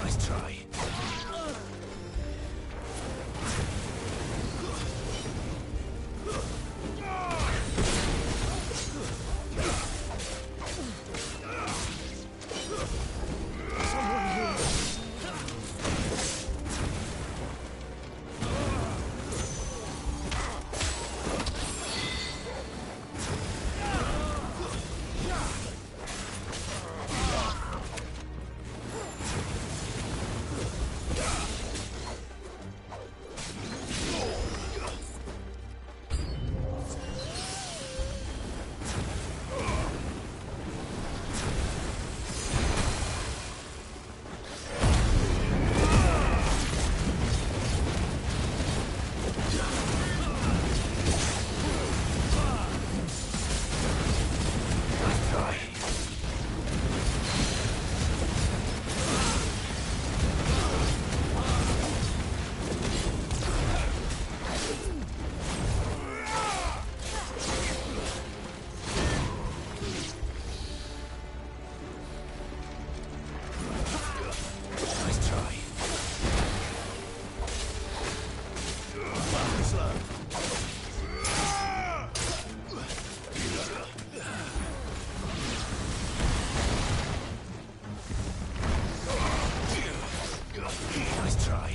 Nice try. Nice try.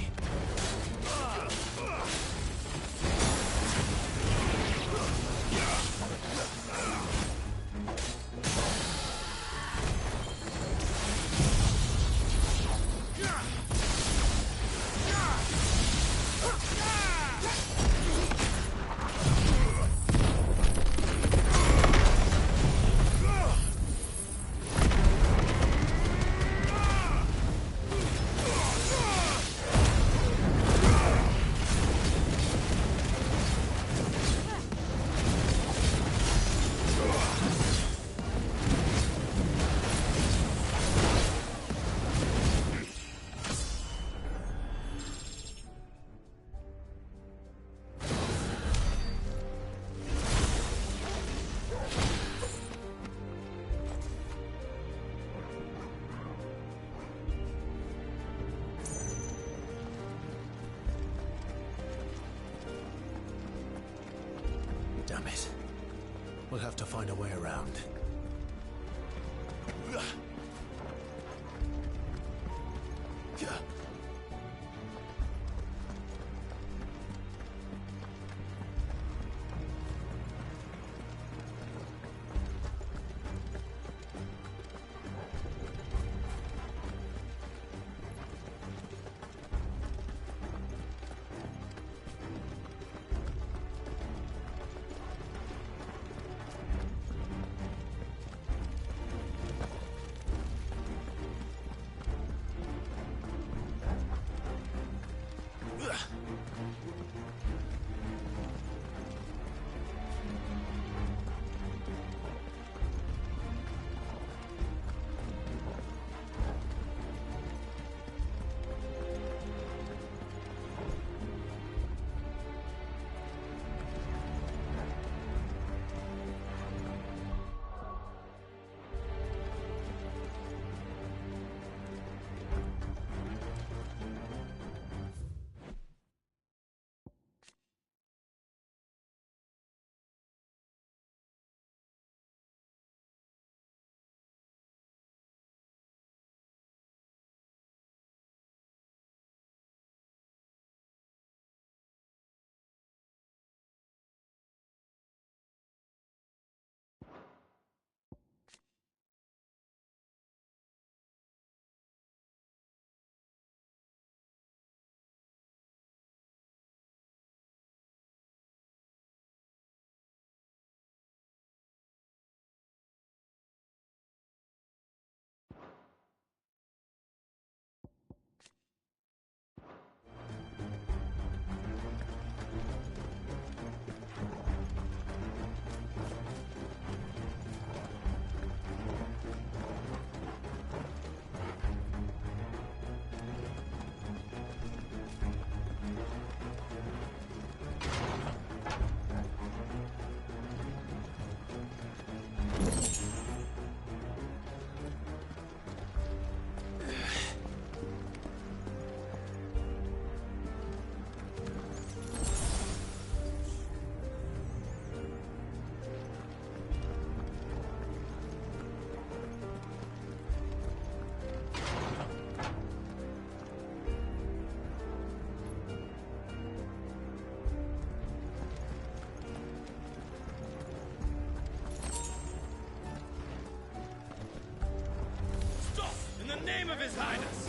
Damn it. We'll have to find a way around. name of His Highness?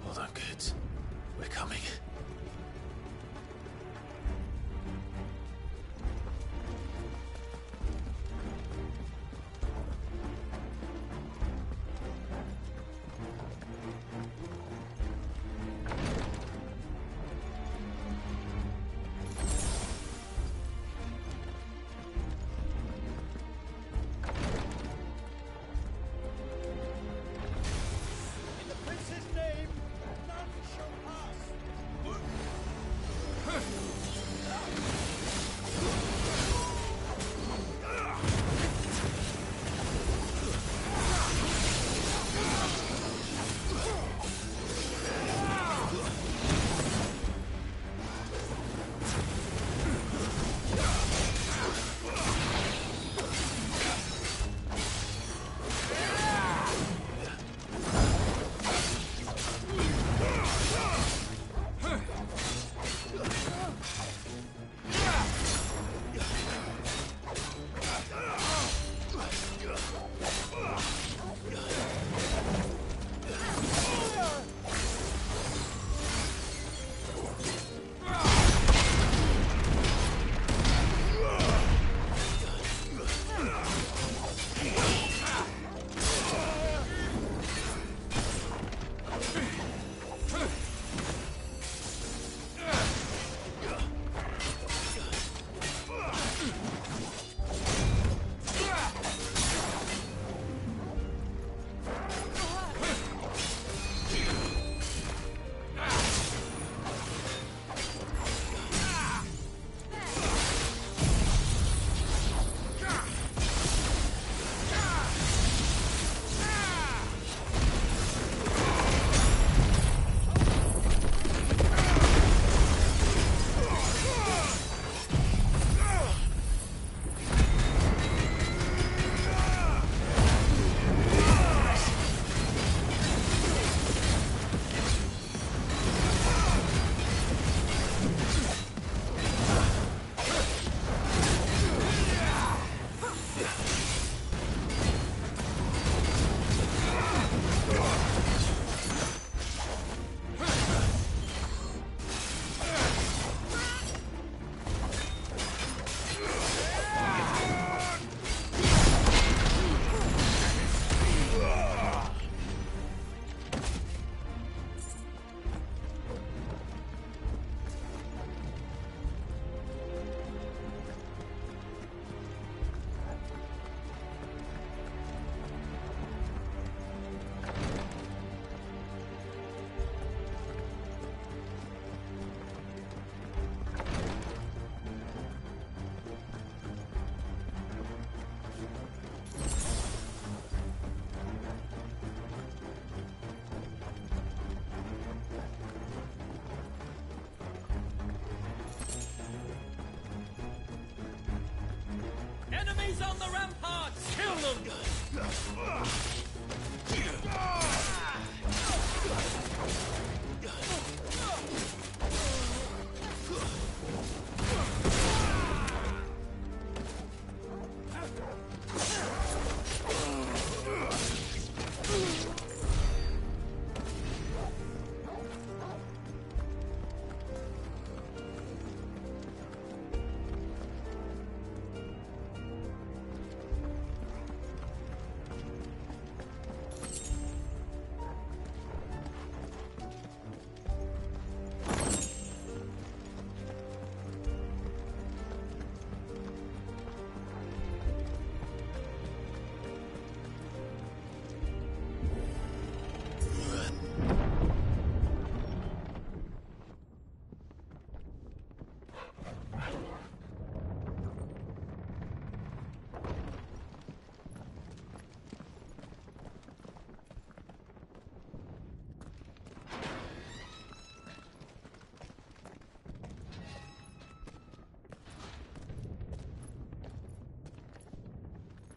Hold on, kids. We're coming. In the prince's name, none shall pass. Enemies on the ramparts! Kill them!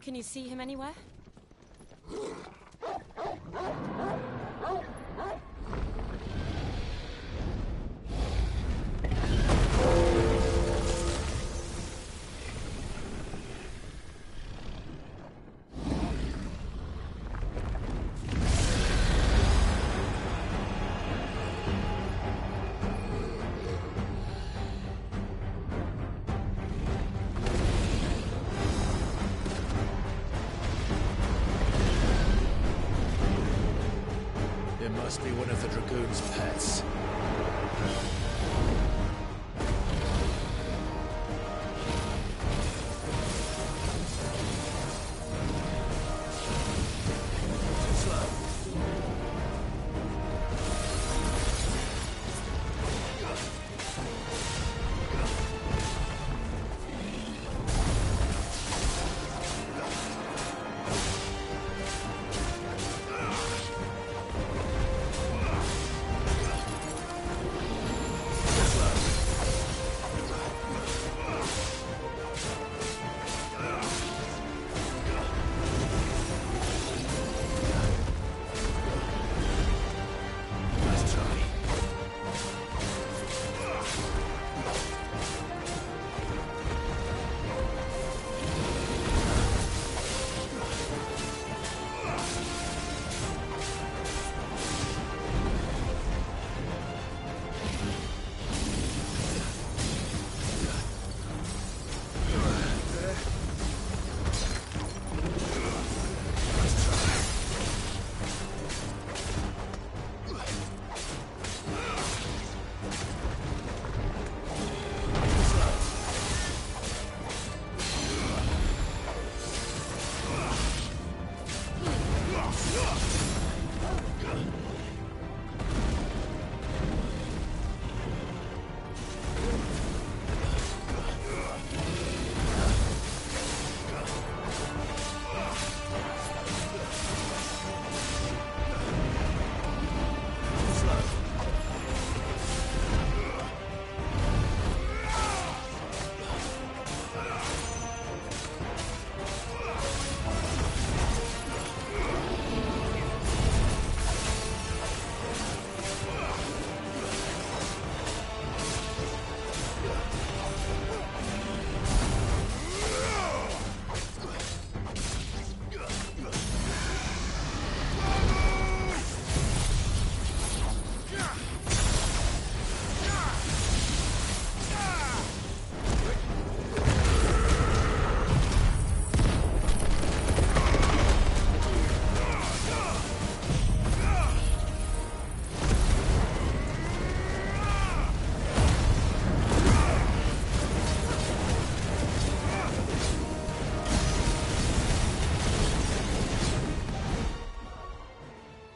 Can you see him anywhere? It must be one of the Dragoon's pets.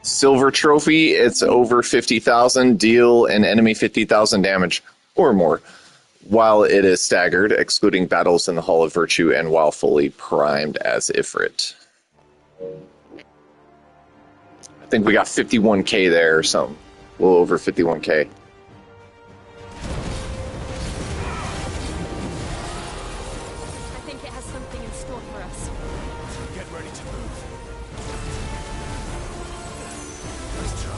Silver trophy, it's over 50,000. Deal an enemy 50,000 damage or more while it is staggered, excluding battles in the Hall of Virtue and while fully primed as Ifrit. I think we got 51k there or something. A little over 51k. I think it has something in store for us. Get ready to move. Let's try.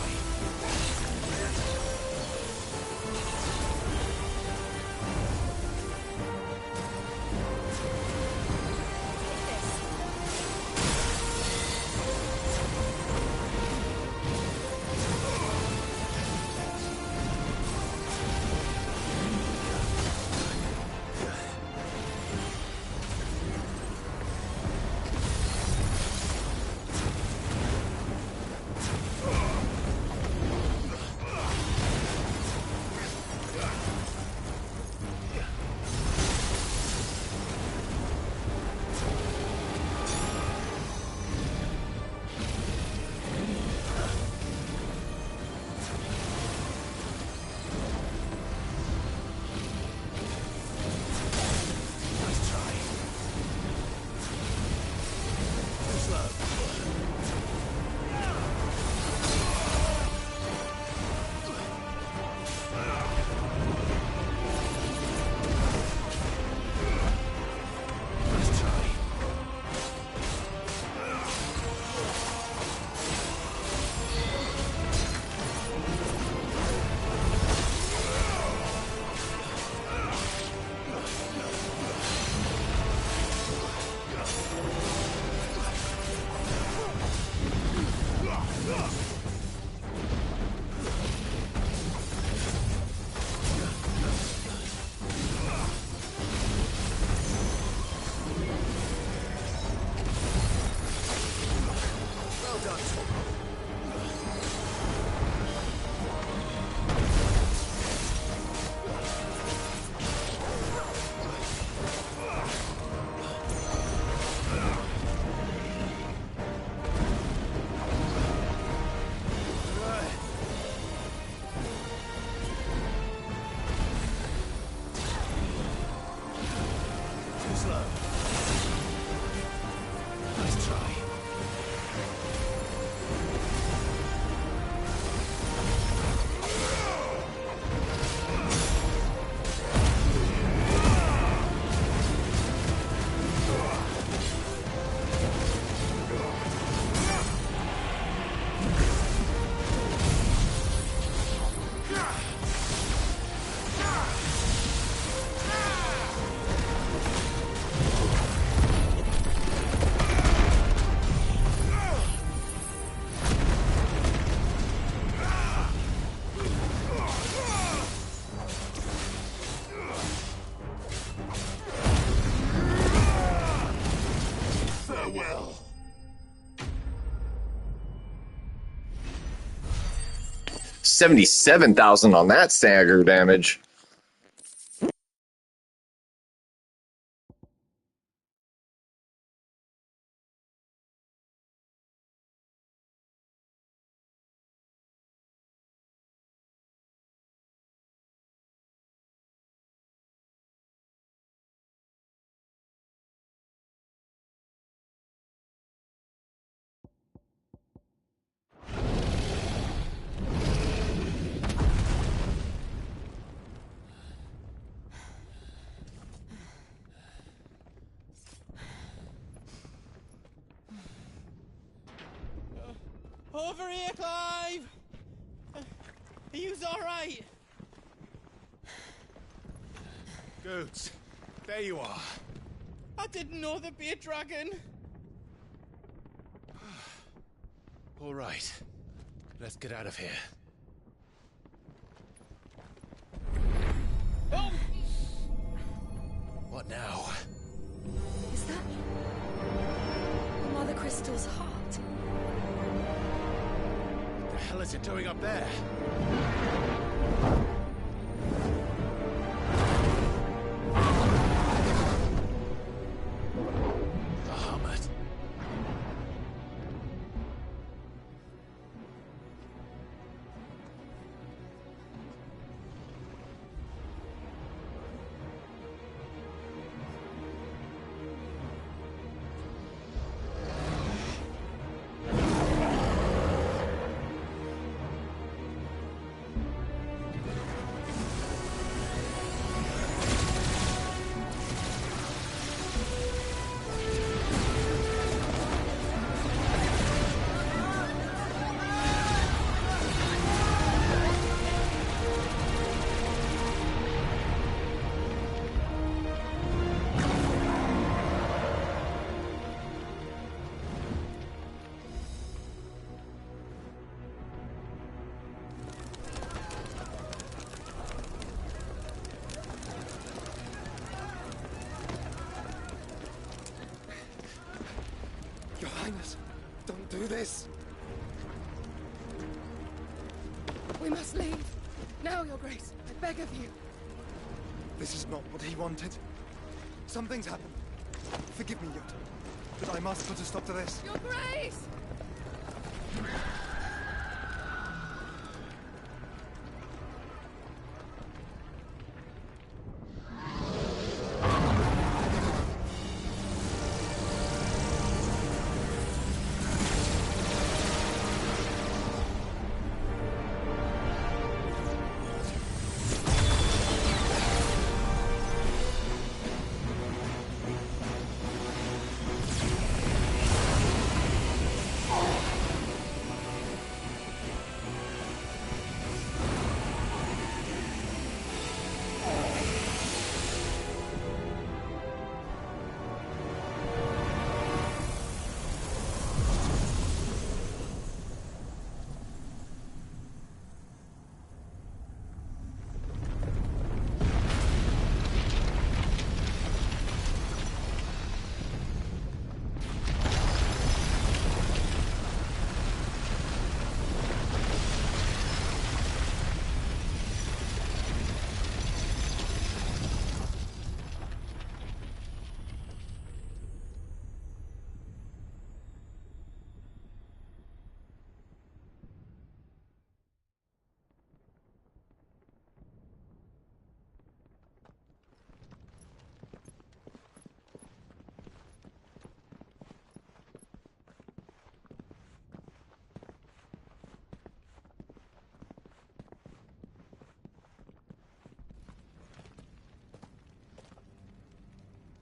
77,000 on that stagger damage. Over here, Clive! Are you alright? Goods, there you are. I didn't know there'd be a dragon. All right, let's get out of here. Oh! What now? Is that Mother Crystal's heart? What the hell is it doing up there? Bahamut. Your Highness, don't do this. We must leave. Now, Your Grace. I beg of you. This is not what he wanted. Something's happened. Forgive me, Yoda, but I must put a stop to this. Your Grace!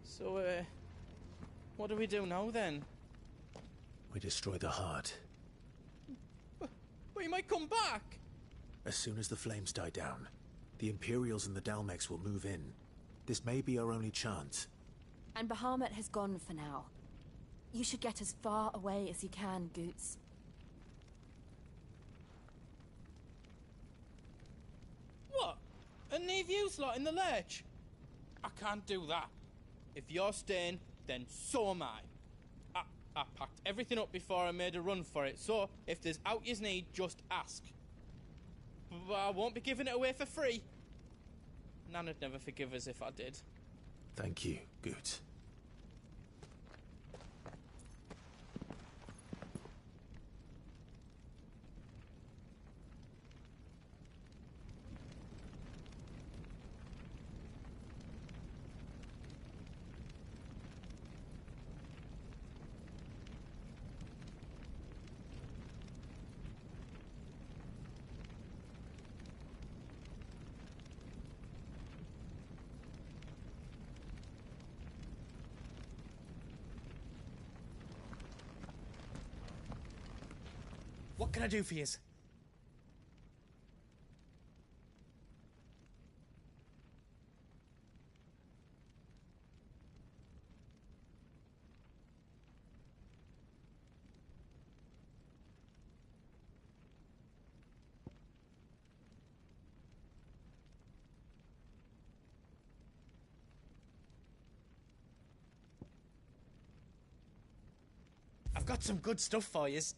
So, what do we do now then? We destroy the heart. But he might come back! As soon as the flames die down, the Imperials and the Dalmex will move in. This may be our only chance. And Bahamut has gone for now. You should get as far away as you can, Goots. What? And leave you slot in the lurch? I can't do that. If you're staying, then so am I. I packed everything up before I made a run for it, so if there's out you need, just ask. but I won't be giving it away for free. Nana'd never forgive us if I did. Thank you, Goots. What can I do for yous? I've got some good stuff for yous.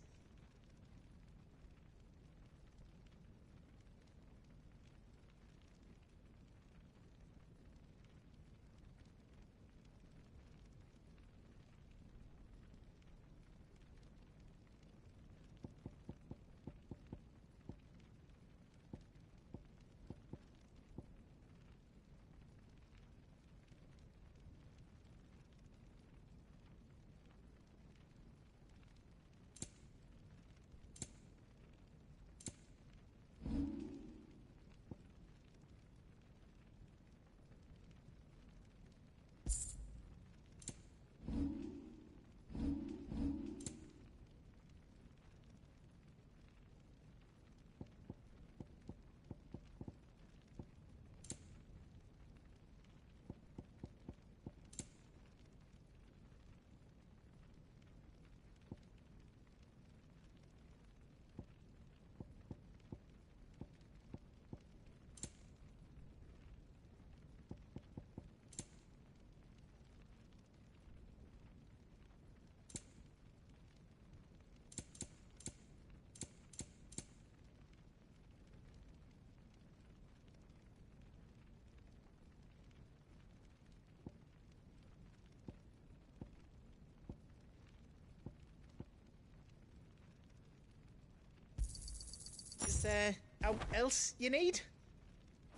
Is there aught else you need?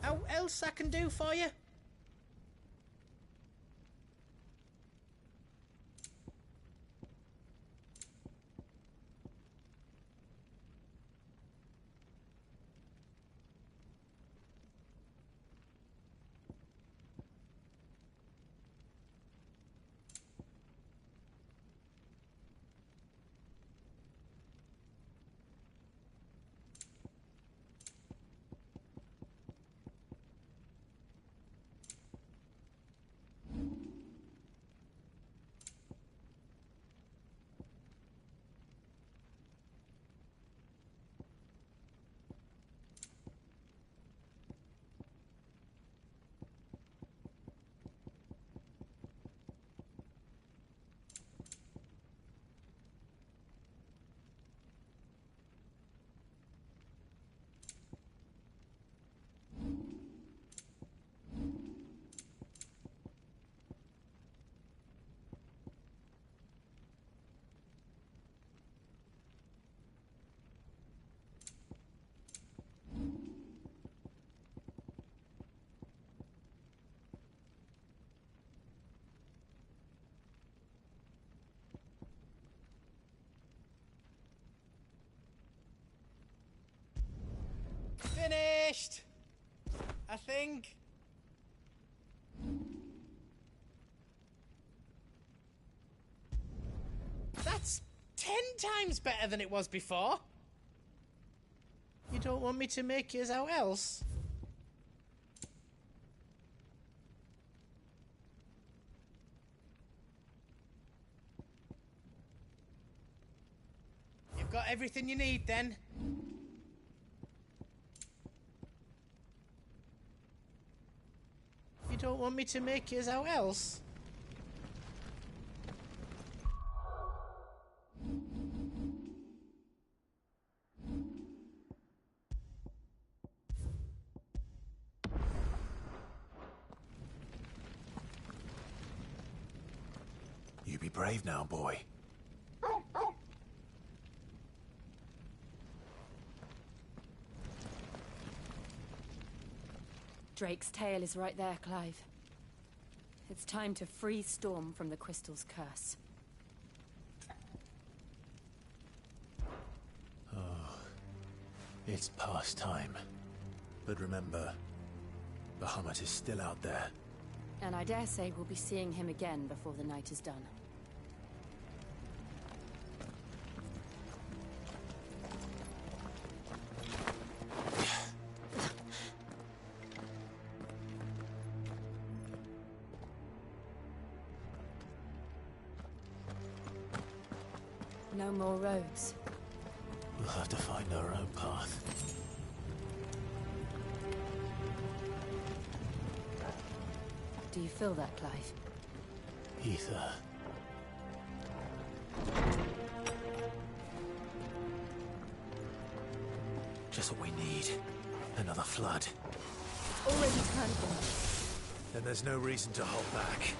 Aught else I can do for you? Finished! I think. That's 10 times better than it was before. You don't want me to make yours out else? You've got everything you need then? You don't want me to make yours out else? brave now, boy. Drake's tail is right there, Clive. It's time to free Storm from the crystal's curse. Oh, it's past time. But remember, Bahamut is still out there. And I dare say we'll be seeing him again before the night is done. No more roads. We'll have to find our own path. Do you feel that, Clive? Ether. Just what we need. Another flood. Already turned them. Then there's no reason to hold back.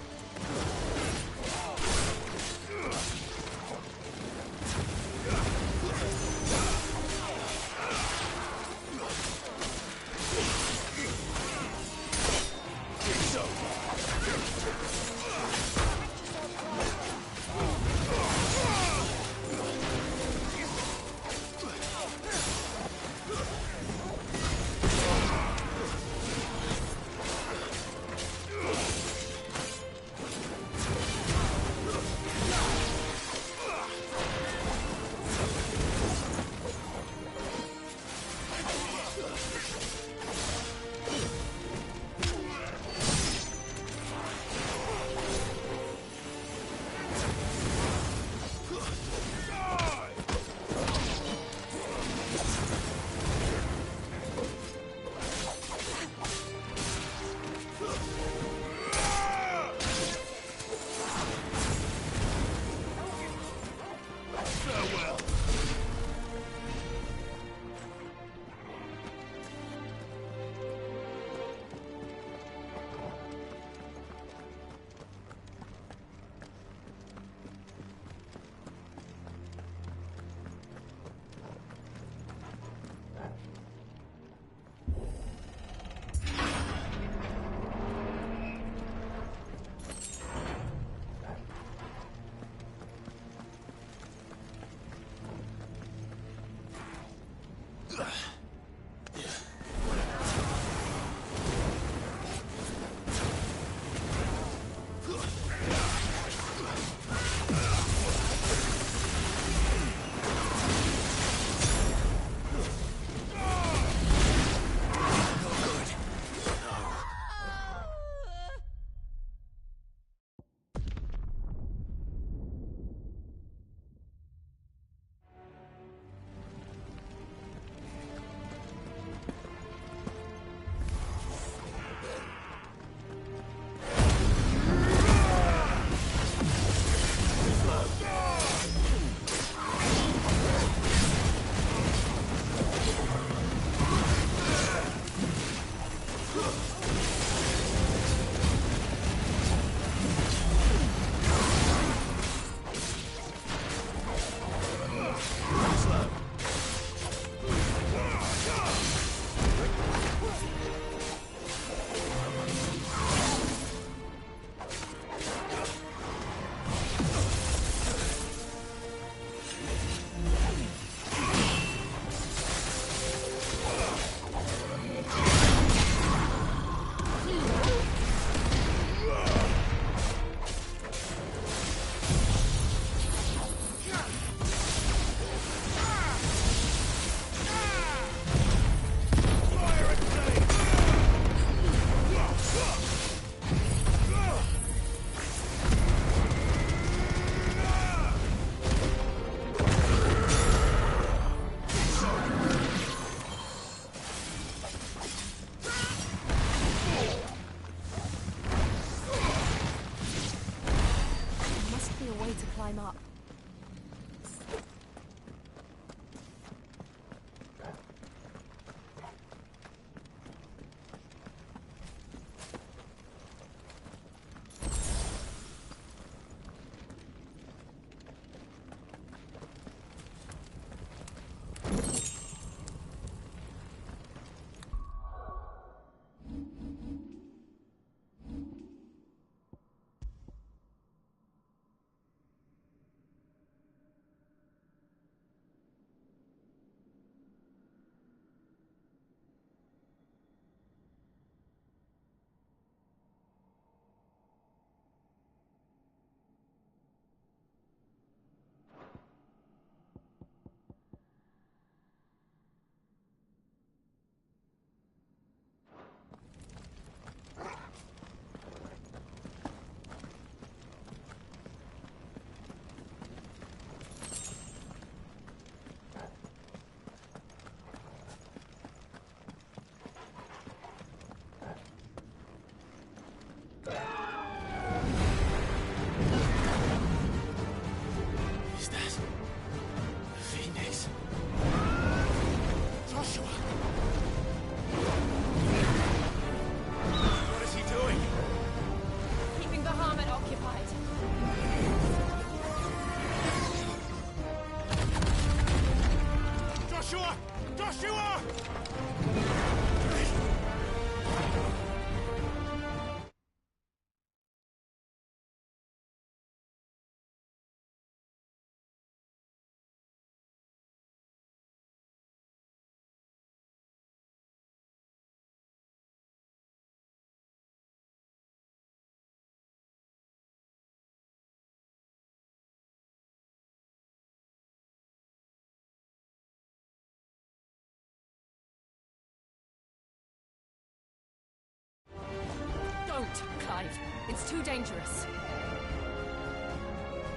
It's too dangerous.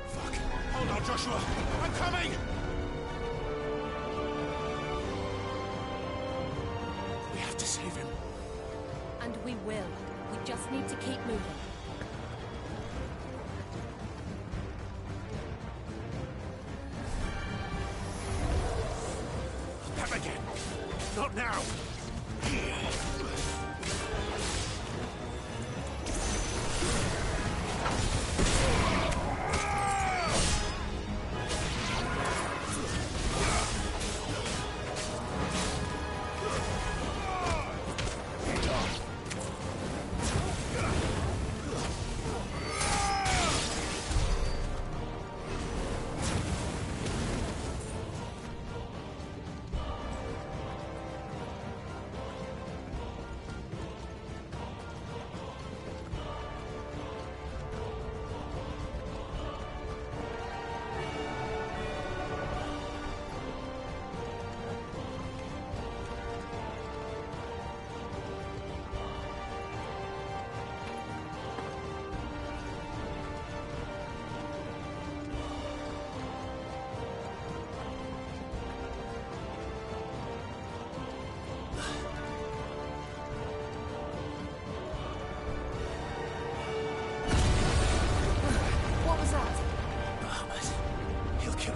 Fuck. Hold on, Joshua. I'm coming! We have to save him. And we will. We just need to keep moving. Them again. Not now.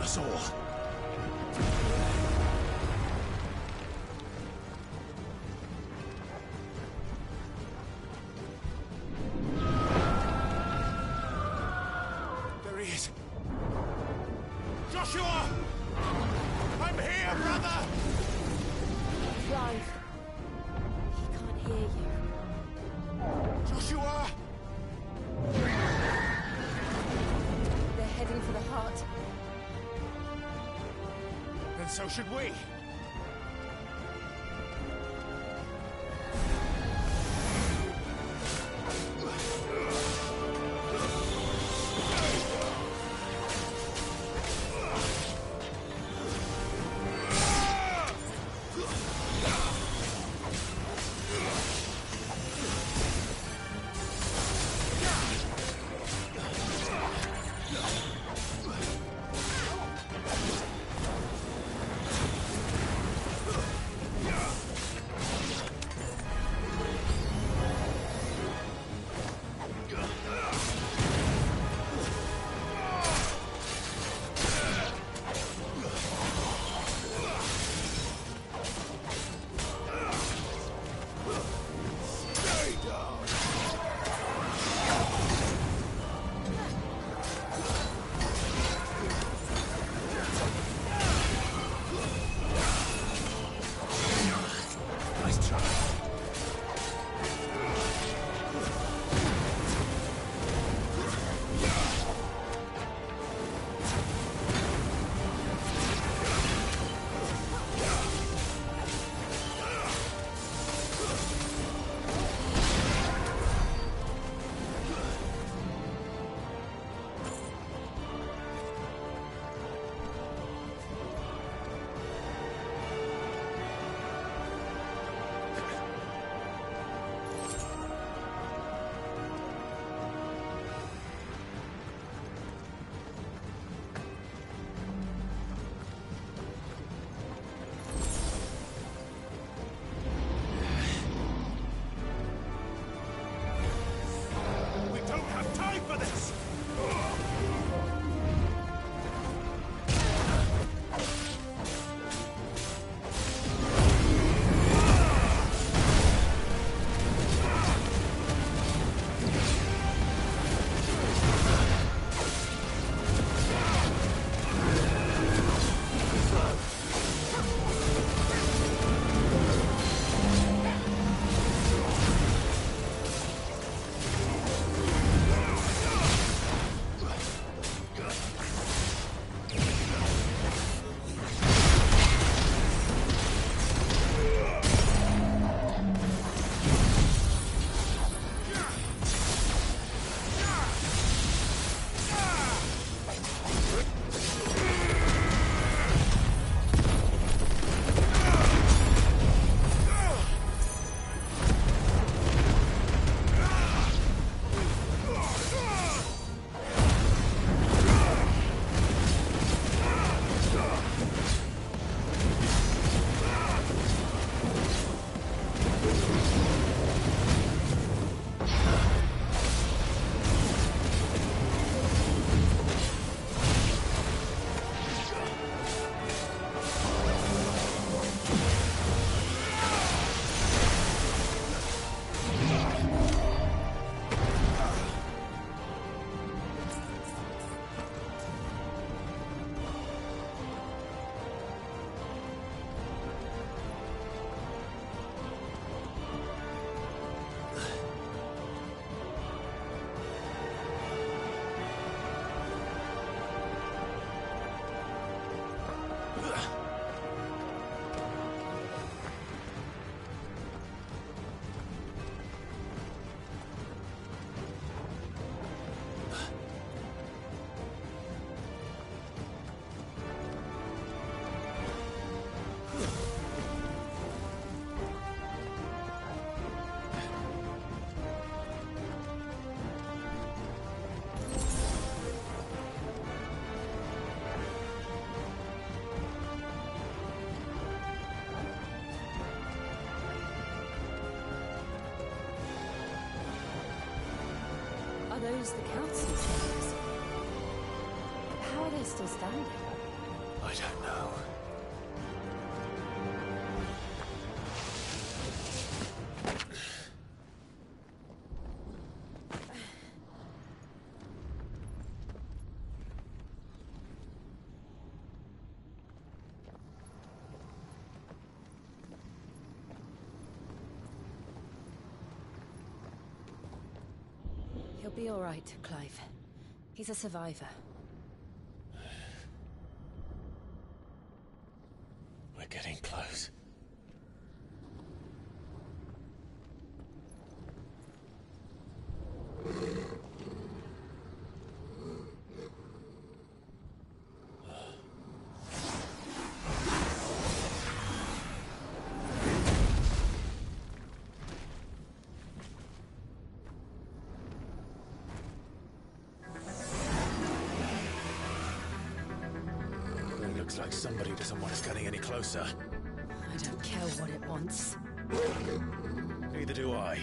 Us all. There he is. Joshua! I'm here, brother! Clive. He can't hear you. Joshua! They're heading for the heart. Then so should we. those the council chambers? How are they still standing? I don't know. He'll be all right, Clive. He's a survivor. We're getting close. Looks like somebody doesn't want us getting any closer. I don't care what it wants. Neither do I.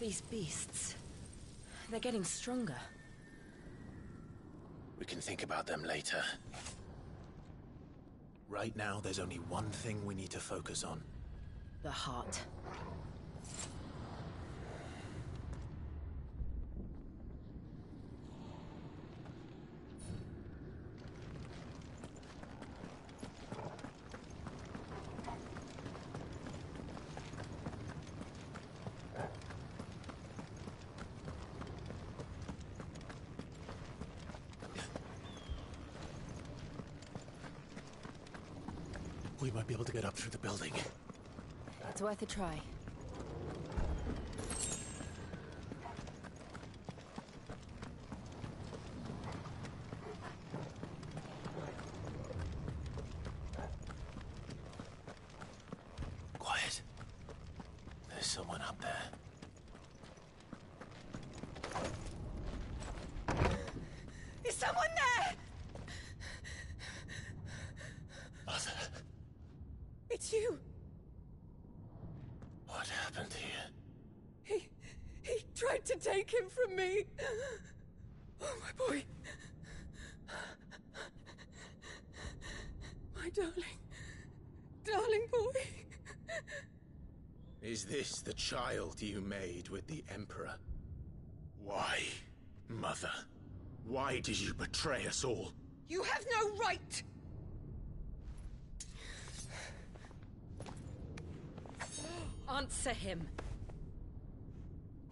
These beasts... they're getting stronger. We can think about them later. Right now, there's only one thing we need to focus on. The heart. We might be able to get up through the building. It's worth a try. Quiet. There's someone up there. Is someone there? Mother. It's you. What happened here? He tried to take him from me. Oh, my boy. My darling boy. Is this the child you made with the Emperor? Why, Mother? Why did you betray us all? You have no right! Answer him.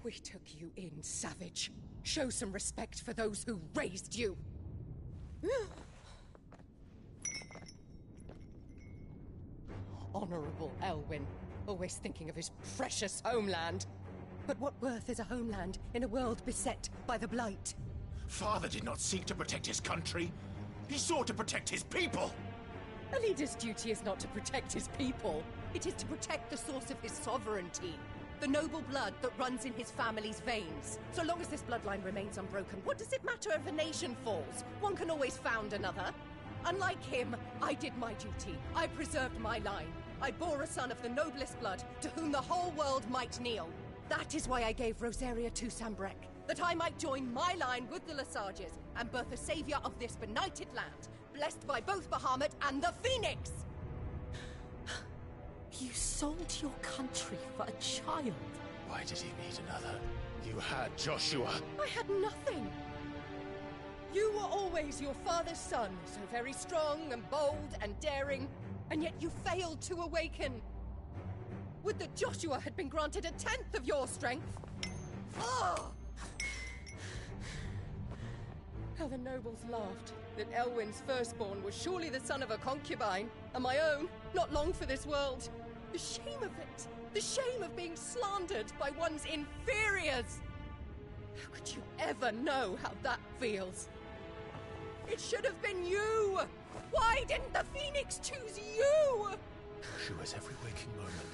We took you in, savage. Show some respect for those who raised you. Honorable Elwyn, always thinking of his precious homeland. But what worth is a homeland in a world beset by the Blight? Father did not seek to protect his country. He sought to protect his people. A leader's duty is not to protect his people. It is to protect the source of his sovereignty. The noble blood that runs in his family's veins. So long as this bloodline remains unbroken, what does it matter if a nation falls? One can always found another. Unlike him, I did my duty. I preserved my line. I bore a son of the noblest blood, to whom the whole world might kneel. That is why I gave Rosaria to Sambrek, that I might join my line with the Lesages and birth a savior of this benighted land, blessed by both Bahamut and the Phoenix! You sold your country for a child. Why did he need another? You had Joshua. I had nothing. You were always your father's son, so very strong and bold and daring, and yet you failed to awaken. Would that Joshua had been granted 1/10 of your strength? Oh! How the nobles laughed that Elwyn's firstborn was surely the son of a concubine, and my own, not long for this world. The shame of it! The shame of being slandered by one's inferiors! How could you ever know how that feels? It should have been you! Why didn't the Phoenix choose you? Joshua's every waking moment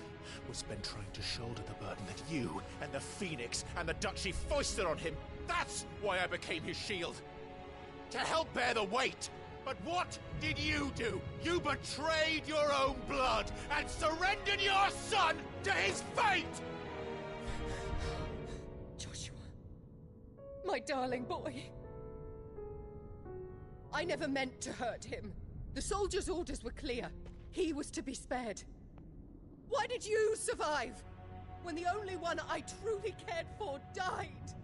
was spent trying to shoulder the burden that you and the Phoenix and the Duchy foisted on him. That's why I became his shield. To help bear the weight. But what did you do? You betrayed your own blood and surrendered your son to his fate! Joshua, my darling boy. I never meant to hurt him. The soldiers' orders were clear. He was to be spared. Why did you survive when the only one I truly cared for died?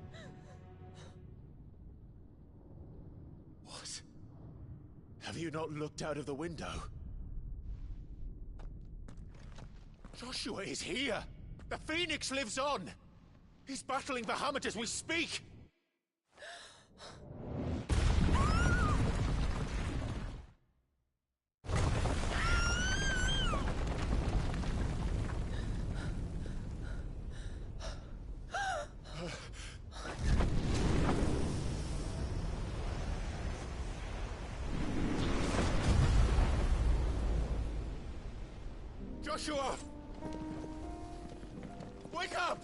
What? Have you not looked out of the window? Joshua is here! The Phoenix lives on! He's battling Bahamut as we speak! Joshua! Wake up!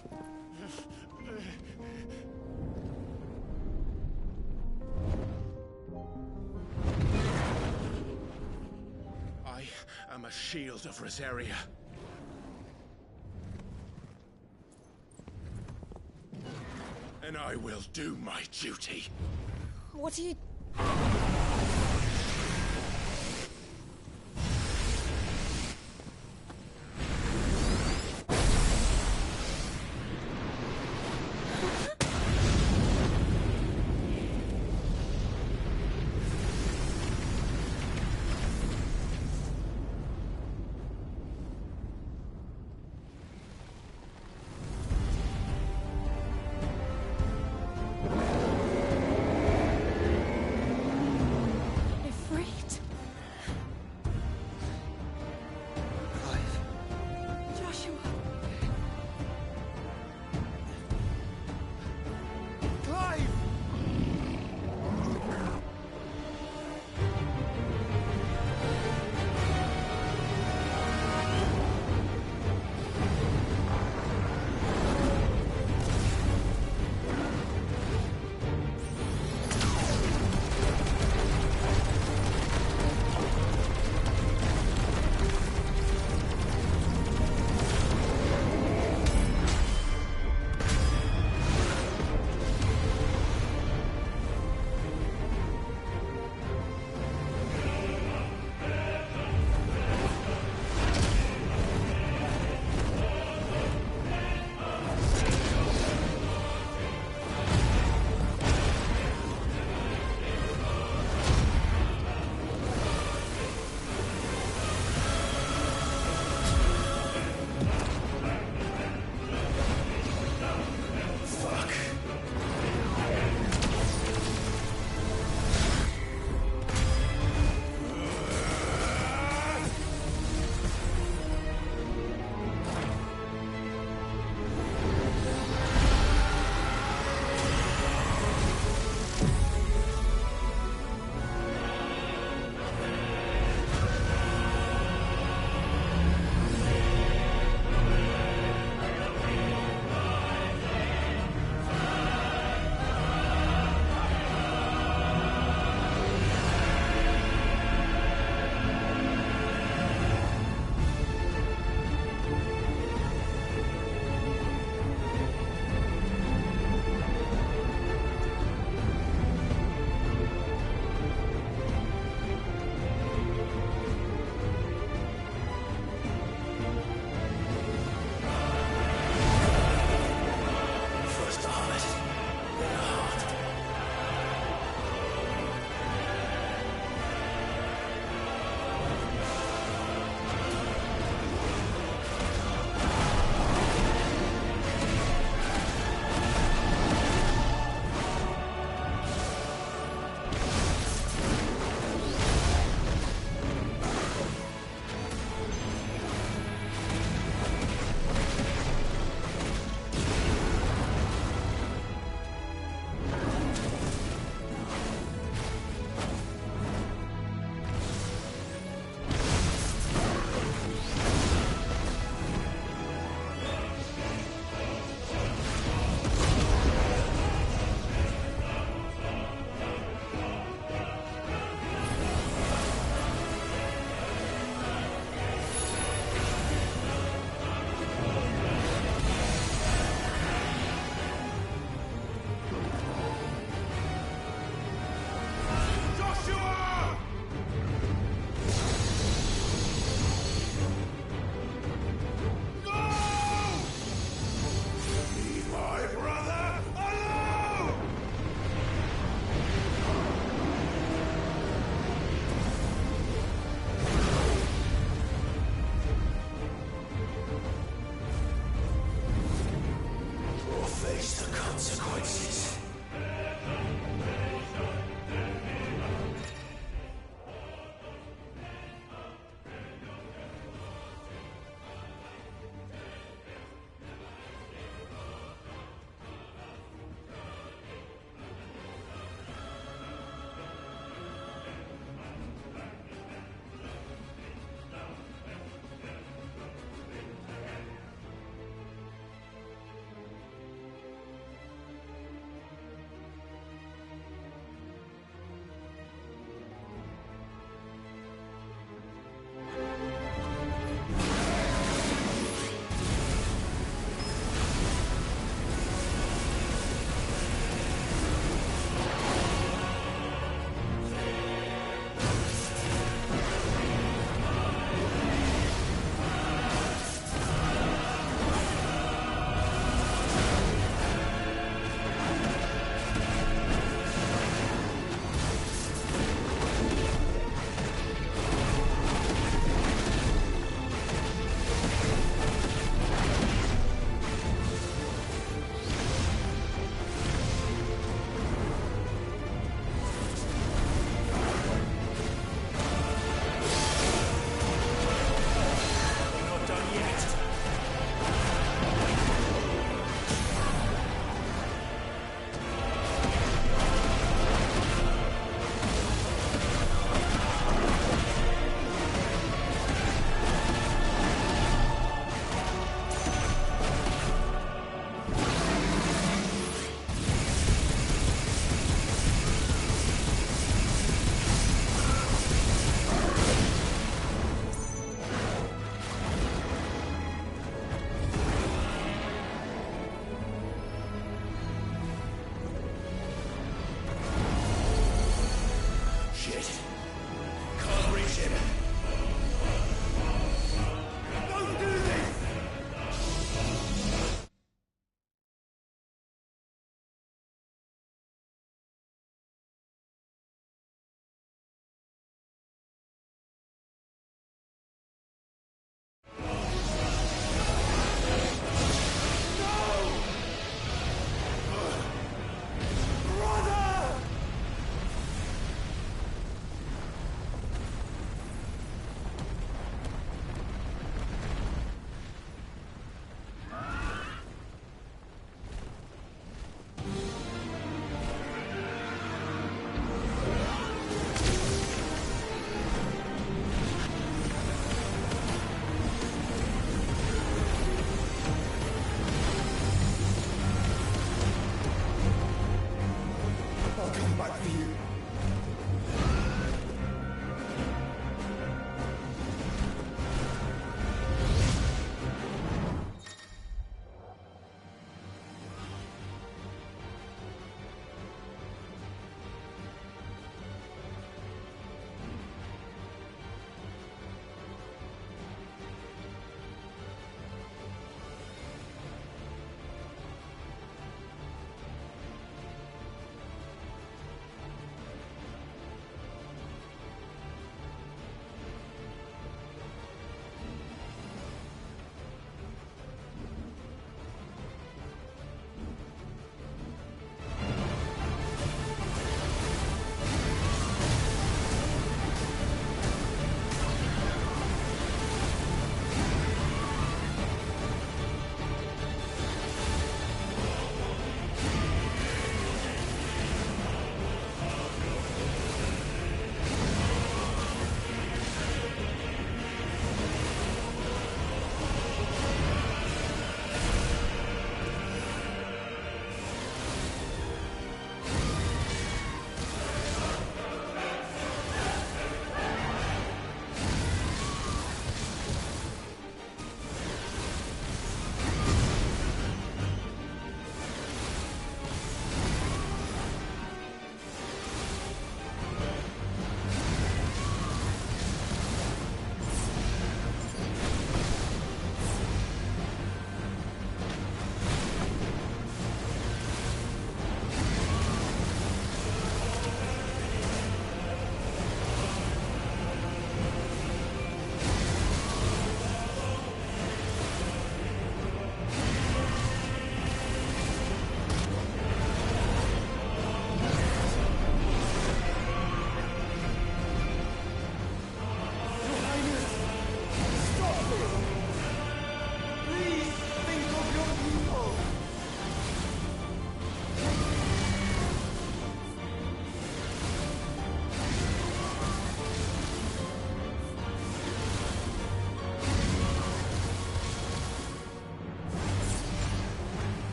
I am a shield of Rosaria. I will do my duty. What are you...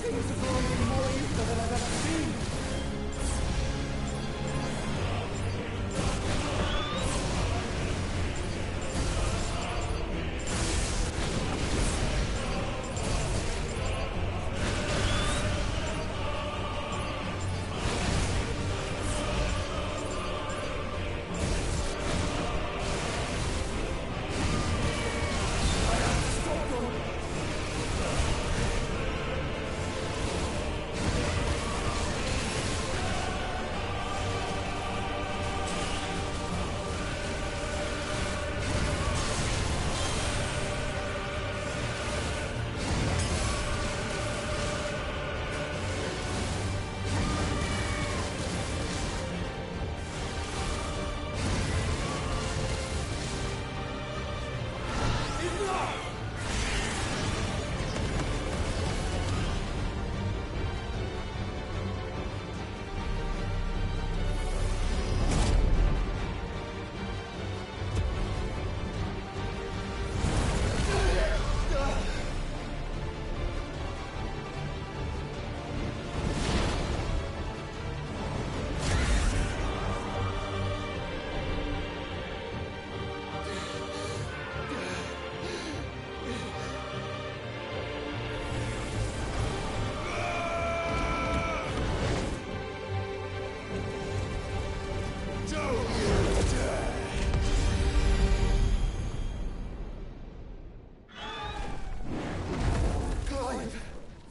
Things are growing more evil than I've ever seen.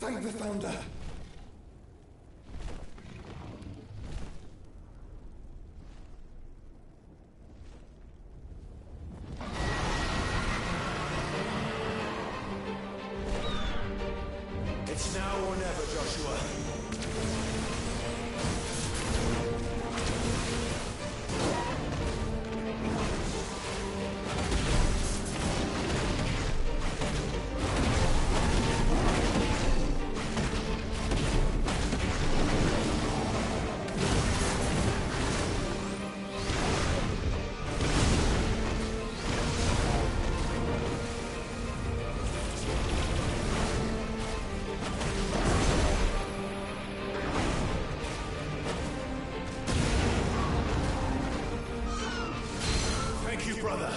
Thank the Founder! It's now or never, Joshua. Brother.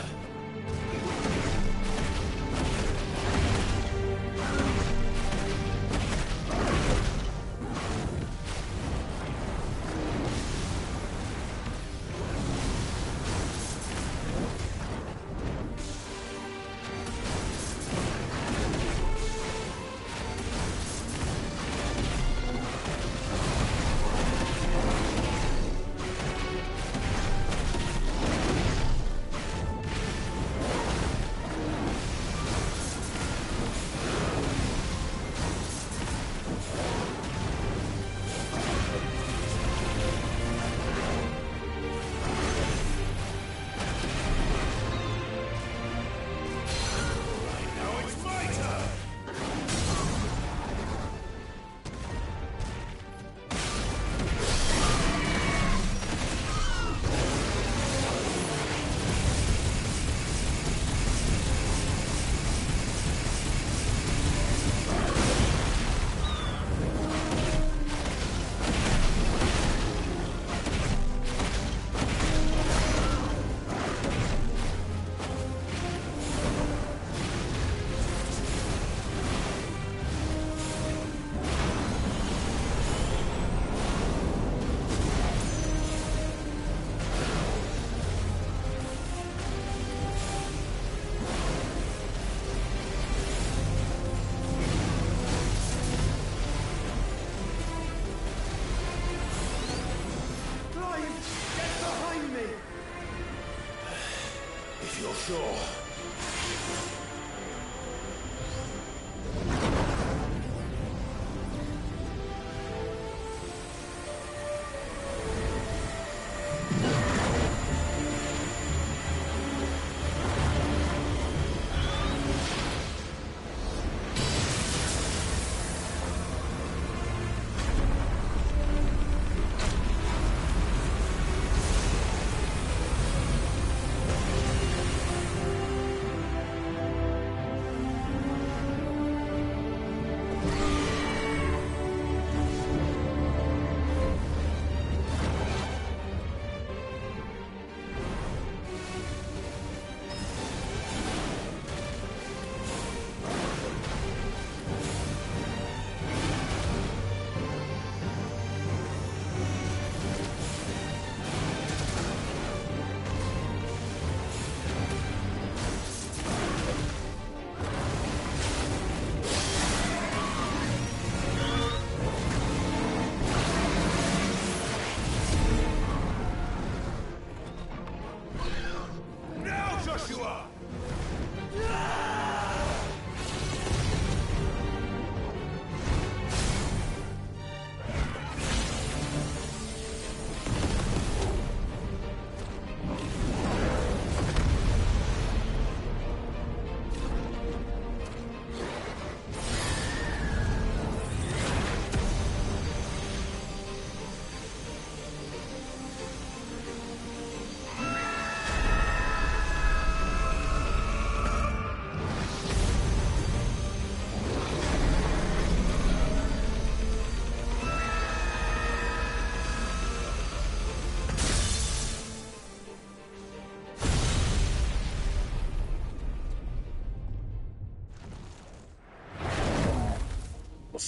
Sure.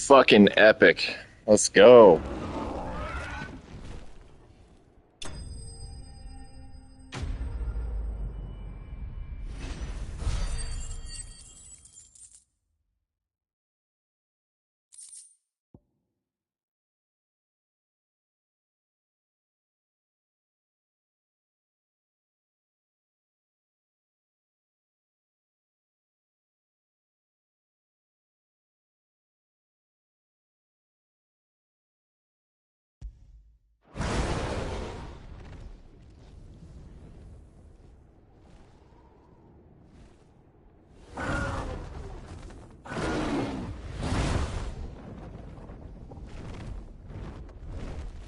fucking epic. Let's go.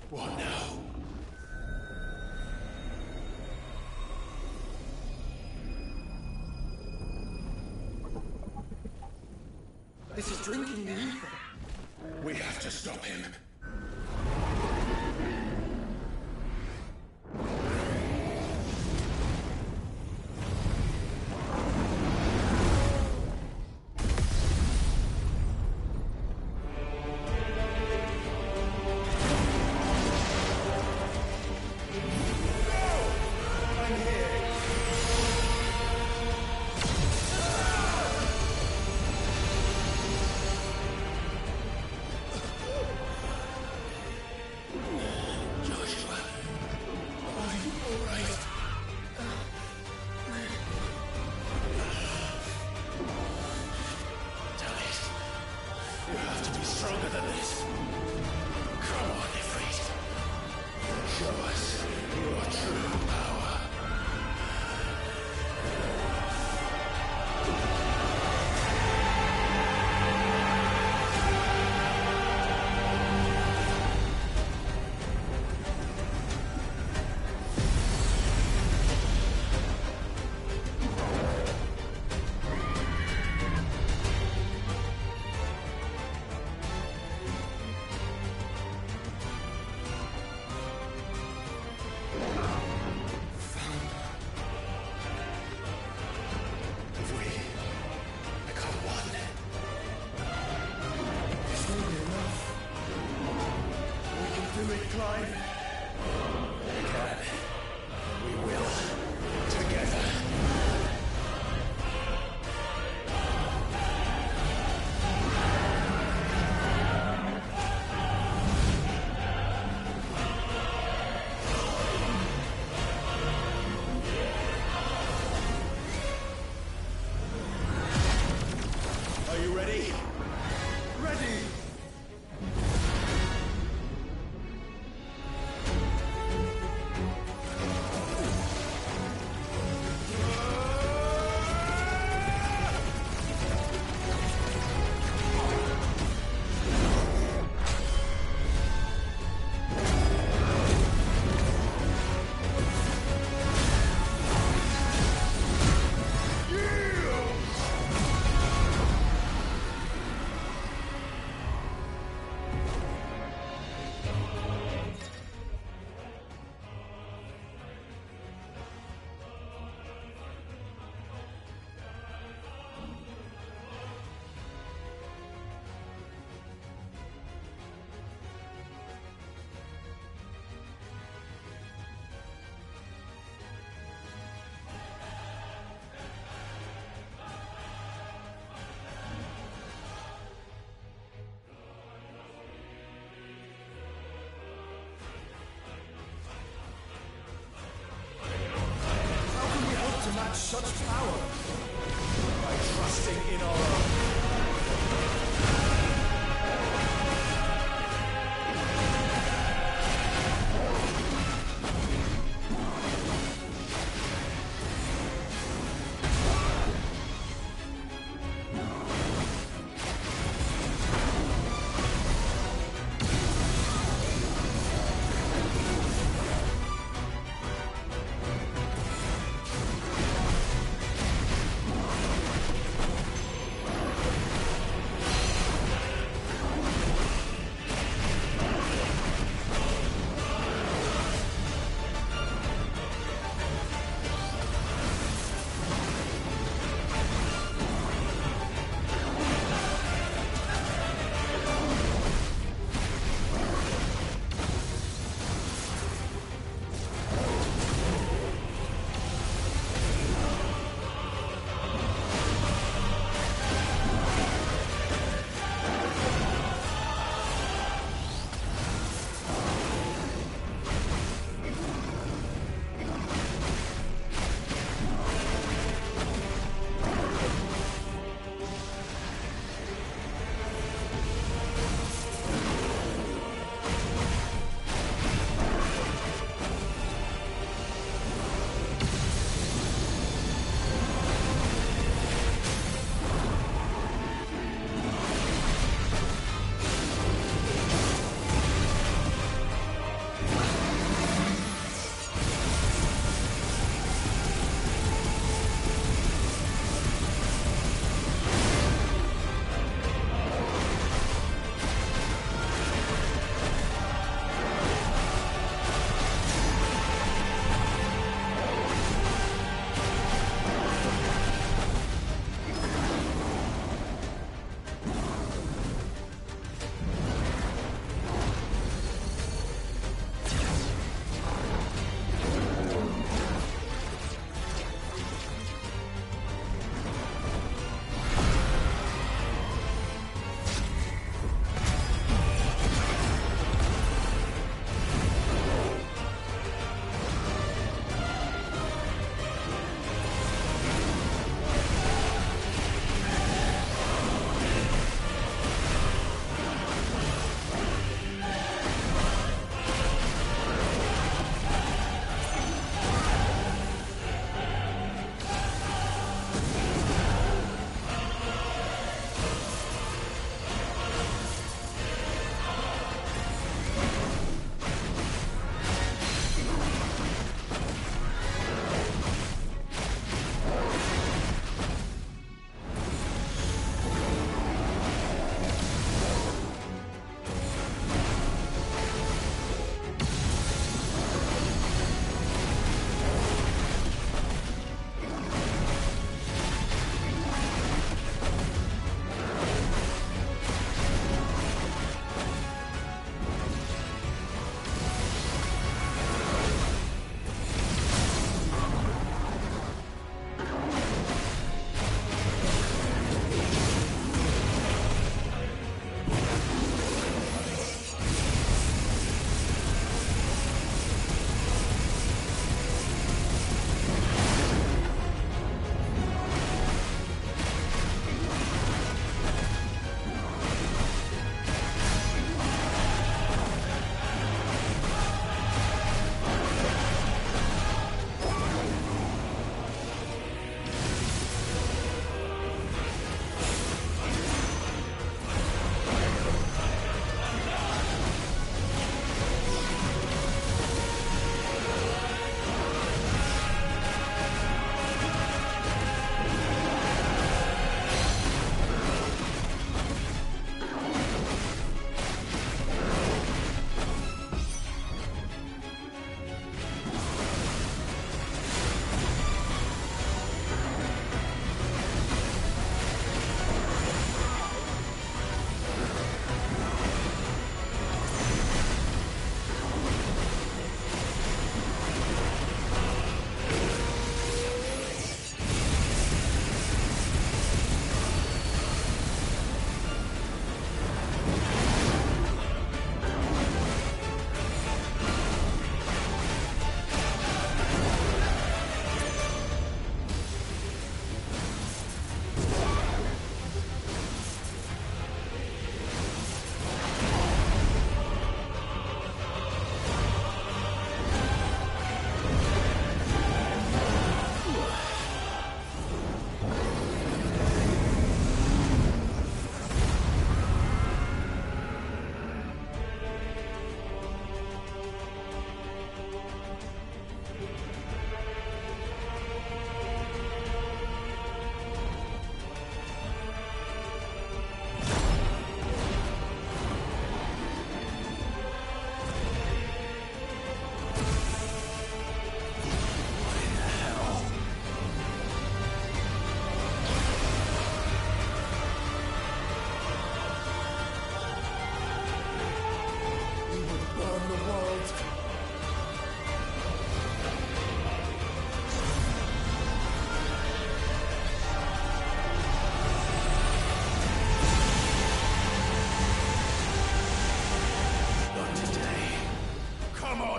What now? This is drinking the ether. We have to stop him. You have to be stronger than this. Come on, Ifrit. Show us your true power. Are you ready? Ready! Such power by trusting in our own.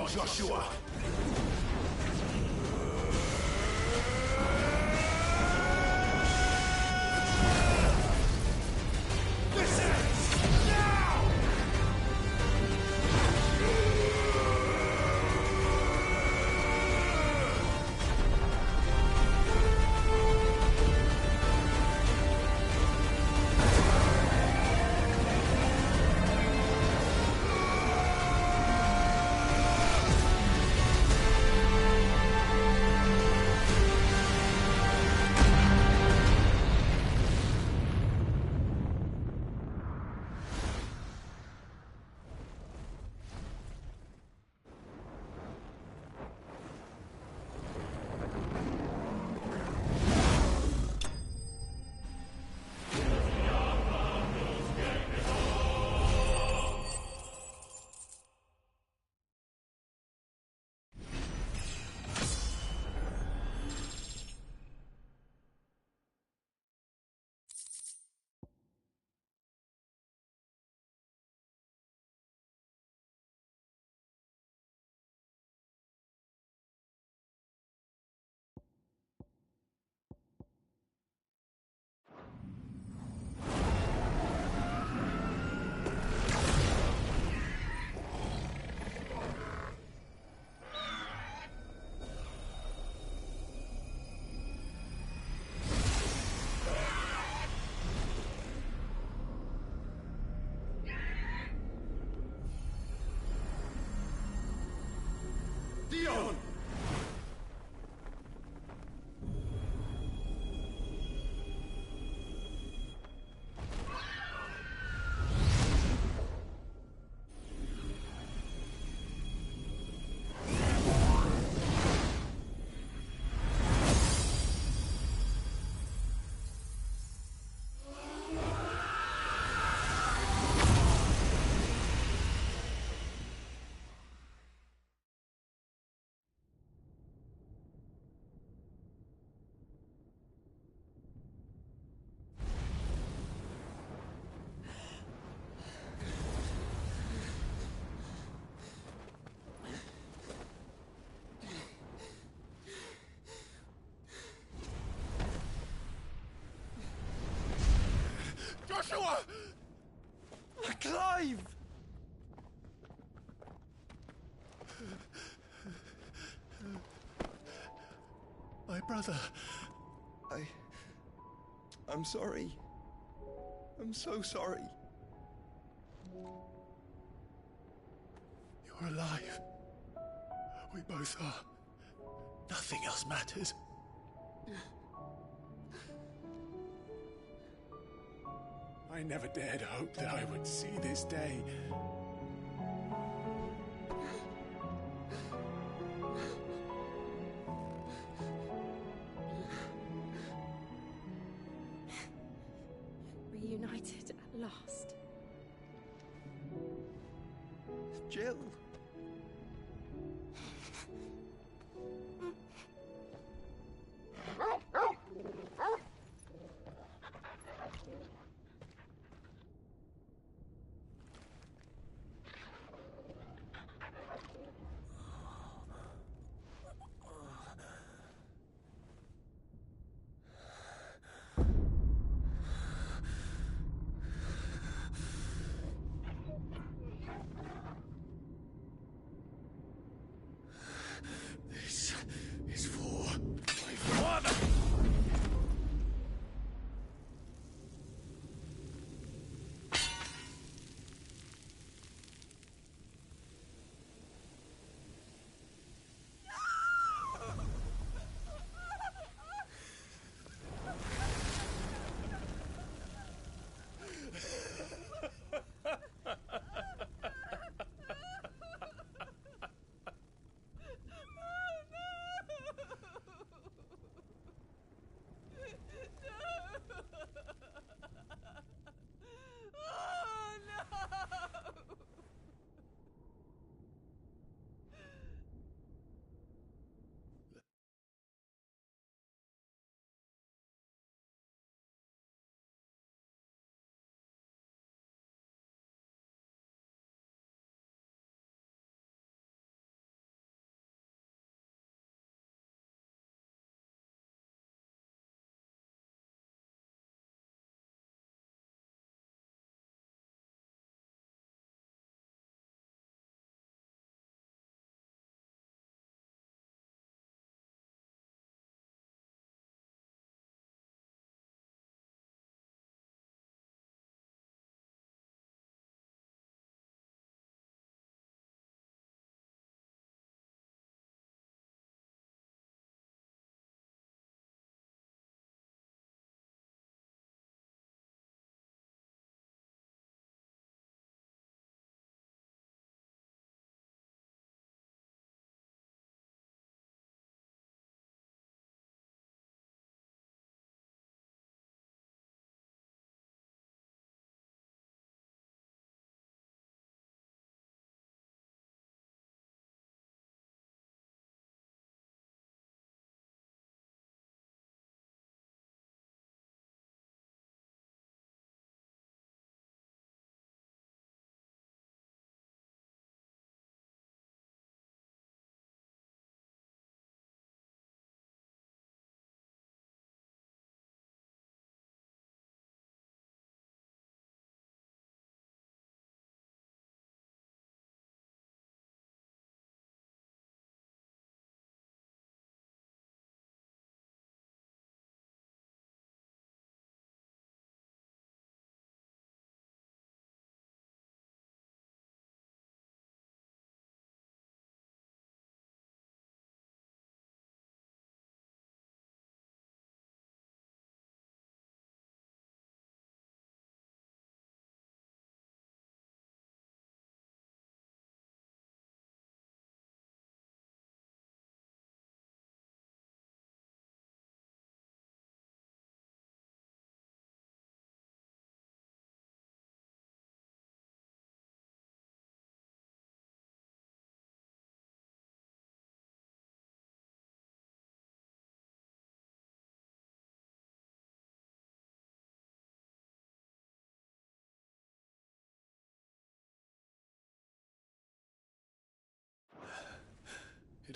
Joshua! Dion! Joshua! Clive! My brother. I'm sorry. I'm so sorry. You're alive. We both are. Nothing else matters. I never dared hope that I would see this day. Reunited at last. Jill.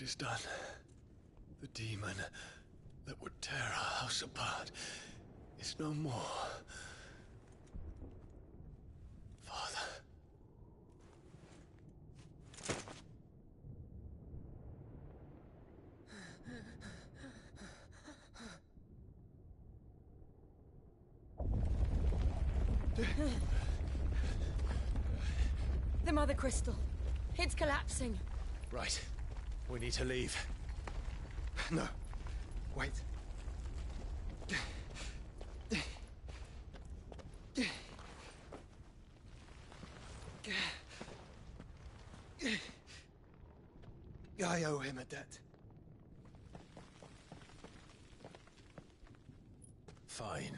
It is done. The demon that would tear our house apart is no more. Father. The Mother Crystal. It's collapsing. Right. We need to leave. No. Wait. I owe him a debt. Fine.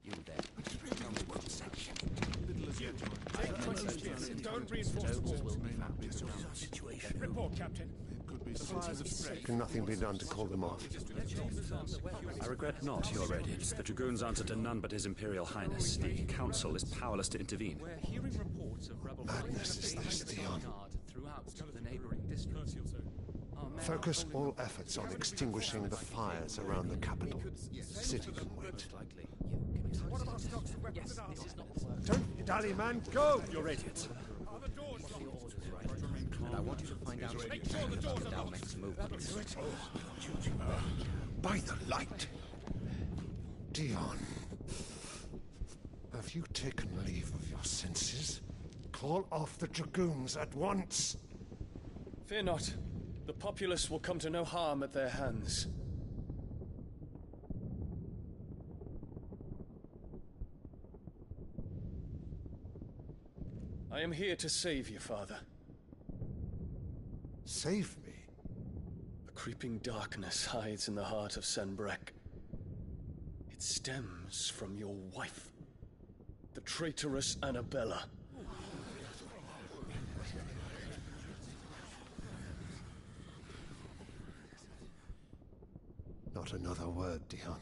You there. Tell me what section. Don't reinforce the walls. Situation. Report, Captain. Can nothing be done to call them off? I regret not, Your Radiance. The Dragoons answer to none but His Imperial Highness. The Council is powerless to intervene. We're hearing reports of rebel Madness is this, Dion. throughout the neighboring districts. Focus all efforts on extinguishing the fires around the capital. The city can wait. What about stocks of weapons and armor? Don't dally, man. Go! Your Radiance. And I want you to find out Make sure the doors are locked. Dalmec's movements. By the light. Dion. Have you taken leave of your senses? Call off the Dragoons at once. Fear not. The populace will come to no harm at their hands. I am here to save you, Father. Save me? A creeping darkness hides in the heart of Sanbreque. It stems from your wife, the traitorous Annabella. Not another word, Dion.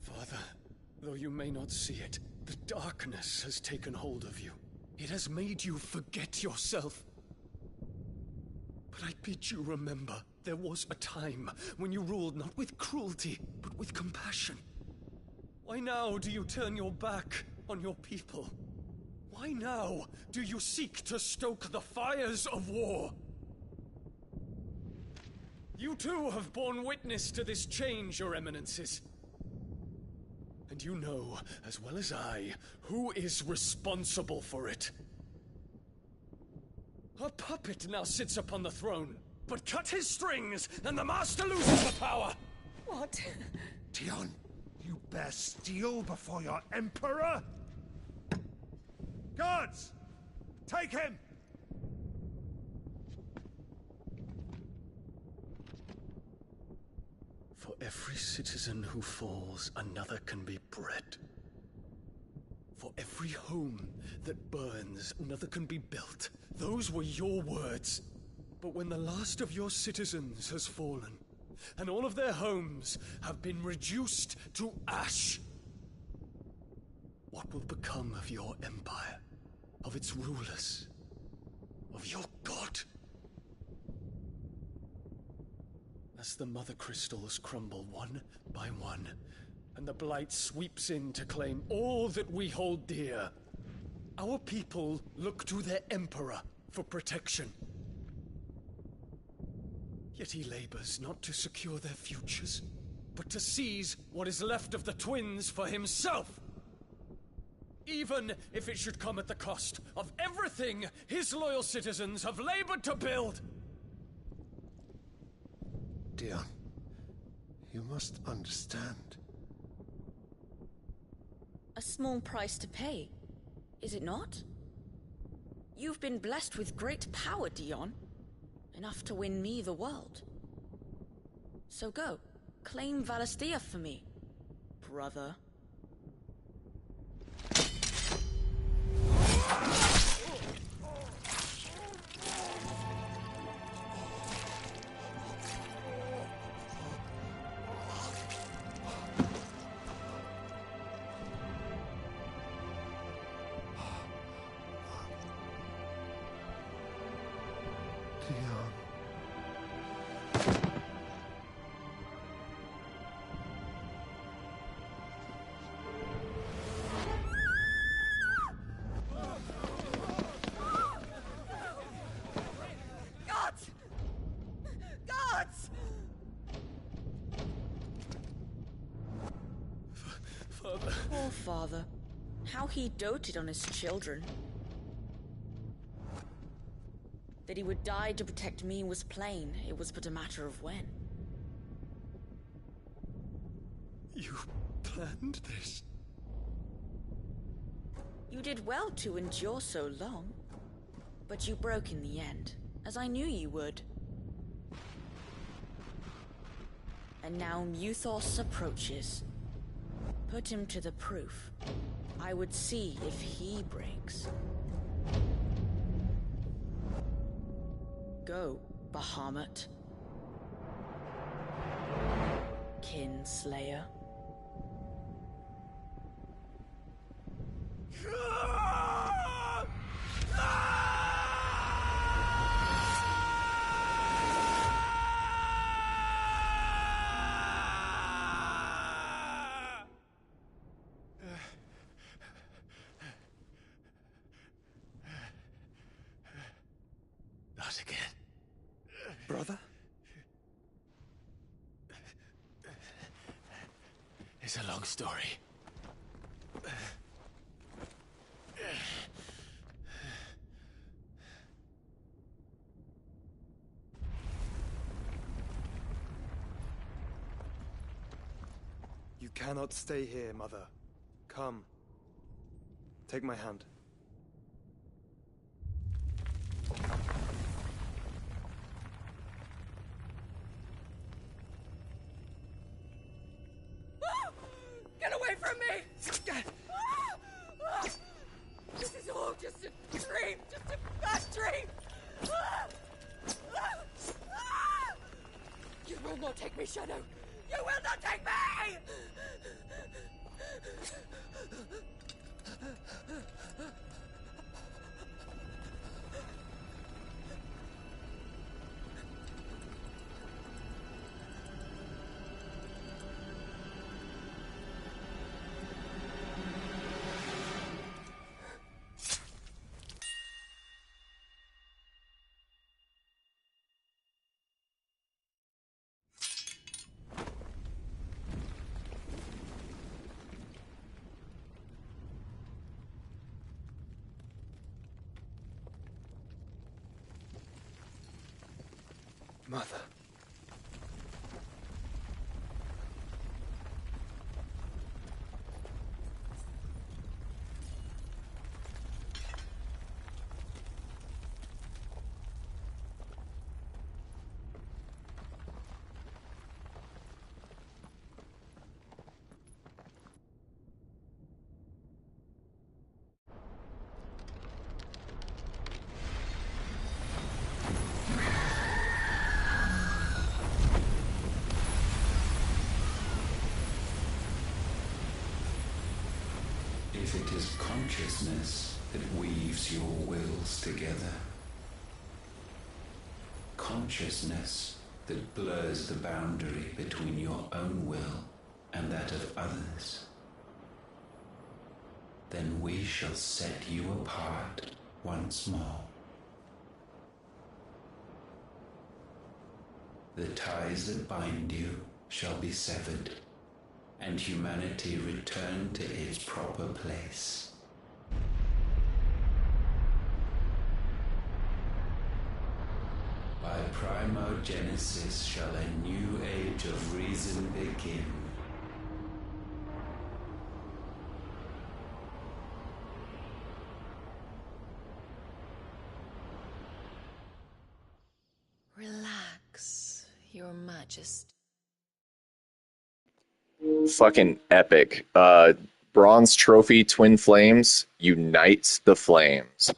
Father, though you may not see it, the darkness has taken hold of you. It has made you forget yourself. But I bid you remember, there was a time when you ruled not with cruelty, but with compassion. Why now do you turn your back on your people? Why now do you seek to stoke the fires of war? You too have borne witness to this change, Your Eminences. And you know, as well as I, who is responsible for it. A puppet now sits upon the throne, but cut his strings, and the master loses the power! What? Dion, you bear steel before your emperor? Guards! Take him! For every citizen who falls, another can be bred. For every home that burns, another can be built. Those were your words. But when the last of your citizens has fallen, and all of their homes have been reduced to ash, what will become of your empire, of its rulers, of your god? As the Mother Crystals crumble one by one, and the Blight sweeps in to claim all that we hold dear, our people look to their Emperor for protection. Yet he labors not to secure their futures, but to seize what is left of the twins for himself. Even if it should come at the cost of everything his loyal citizens have labored to build. Dion, you must understand. A small price to pay, is it not? You've been blessed with great power, Dion. Enough to win me the world. So go. claim Valisthea for me, brother. Gods! Gods! Father. Poor father. How he doted on his children. That he would die to protect me was plain. It was but a matter of when. You planned this? You did well to endure so long. But you broke in the end, as I knew you would. And now Muthos approaches. Put him to the proof. I would see if he breaks. Go, Bahamut. Kinslayer. Not again. Brother? It's a long story. You cannot stay here, Mother. Come. Take my hand. Get away from me! This is all just a dream, just a bad dream! You will not take me, Shadow! You will not take me! Mother. If it is consciousness that weaves your wills together, consciousness that blurs the boundary between your own will and that of others, then we shall set you apart once more. The ties that bind you shall be severed, and humanity return to its proper place. By primogenesis shall a new age of reason begin. Relax, Your Majesty. Fucking epic. Bronze trophy, twin flames, unite the flames.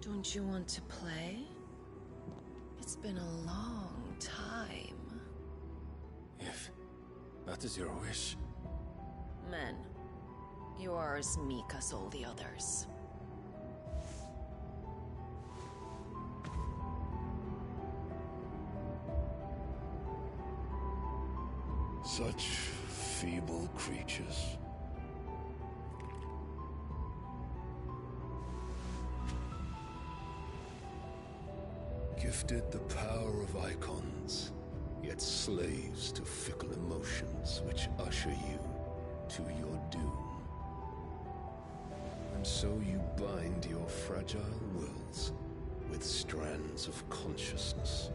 Don't you want to play? It's been a long time. If that is your wish. Men, you are as meek as all the others. Such feeble creatures. Gifted the power of icons, yet slaves to fickle emotions which usher you to your doom. And so you bind your fragile wills with strands of consciousness.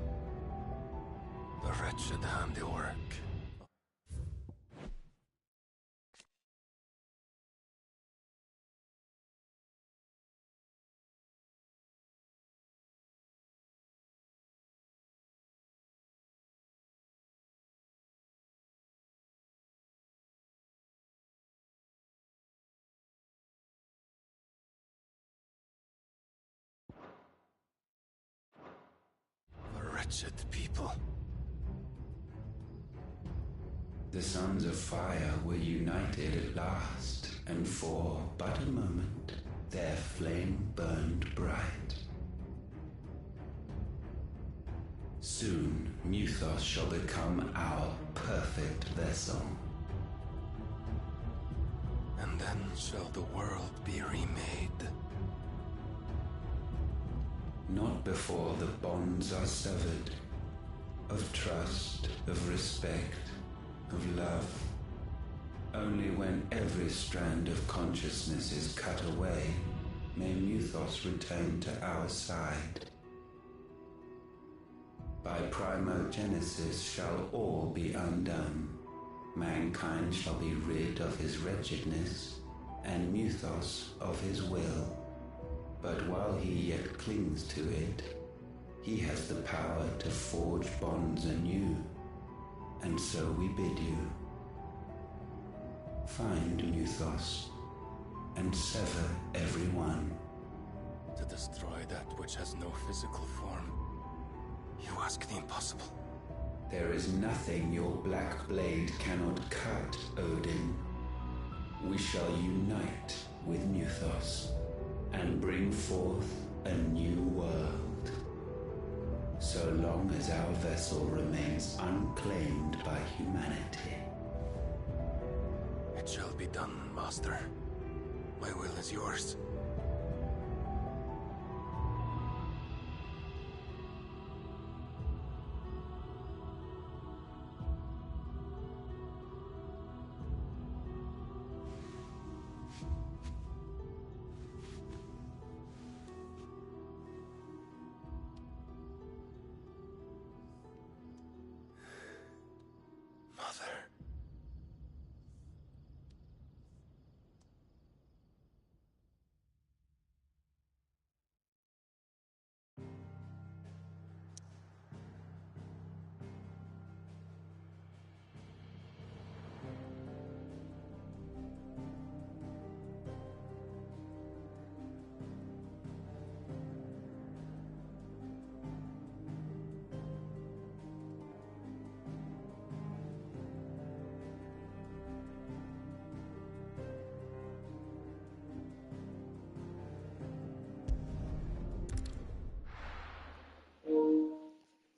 The wretched handiwork. The wretched people. The sons of fire were united at last, and for but a moment their flame burned bright. Soon Muthos shall become our perfect vessel. And then shall the world be remade. Not before the bonds are severed, of trust, of respect, of love. Only when every strand of consciousness is cut away, may Muthos return to our side. By primogenesis shall all be undone. Mankind shall be rid of his wretchedness, and Muthos of his will. But while he yet clings to it, he has the power to forge bonds anew. And so we bid you, find Muthos, and sever every one. To destroy that which has no physical form. You ask the impossible. There is nothing your black blade cannot cut, Odin. We shall unite with Muthos, and bring forth a new world. So long as our vessel remains unclaimed by humanity. It shall be done, Master. My will is yours.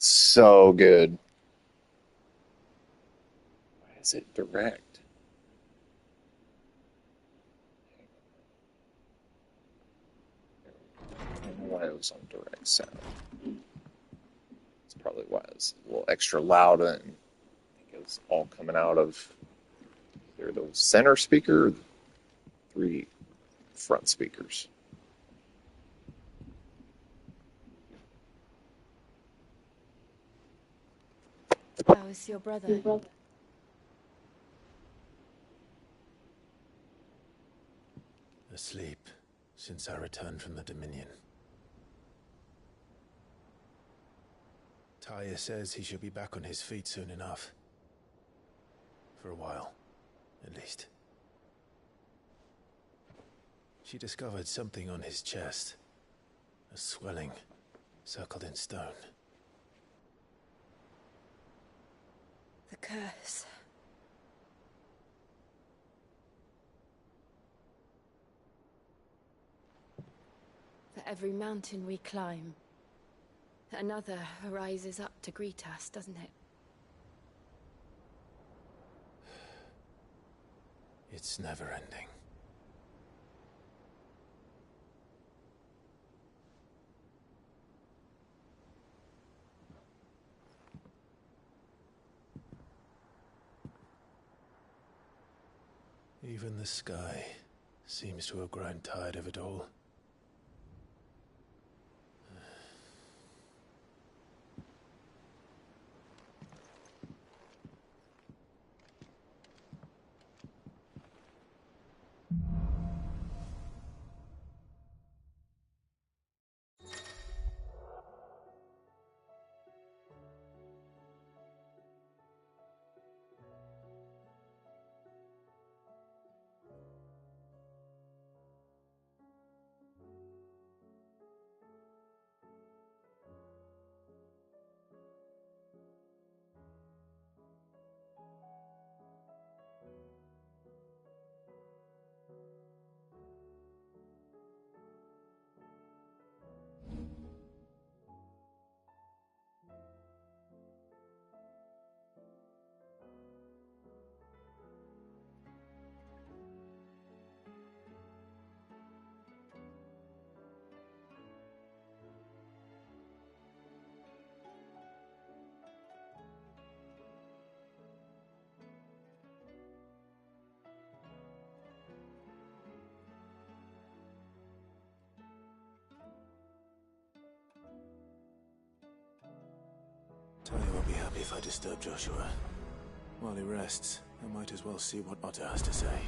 So good. Why is it direct? I don't know why it was on direct sound. It's probably why it was a little extra loud, and I think it was all coming out of either the center speaker or the 3 front speakers. How is your brother? Asleep since I returned from the Dominion. Taya says he should be back on his feet soon enough. For a while, at least. She discovered something on his chest. A swelling, circled in stone. The curse. For every mountain we climb, another rises up to greet us, doesn't it? It's never ending. Even the sky seems to have grown tired of it all. Taya won't be happy if I disturb Joshua. While he rests, I might as well see what Otter has to say.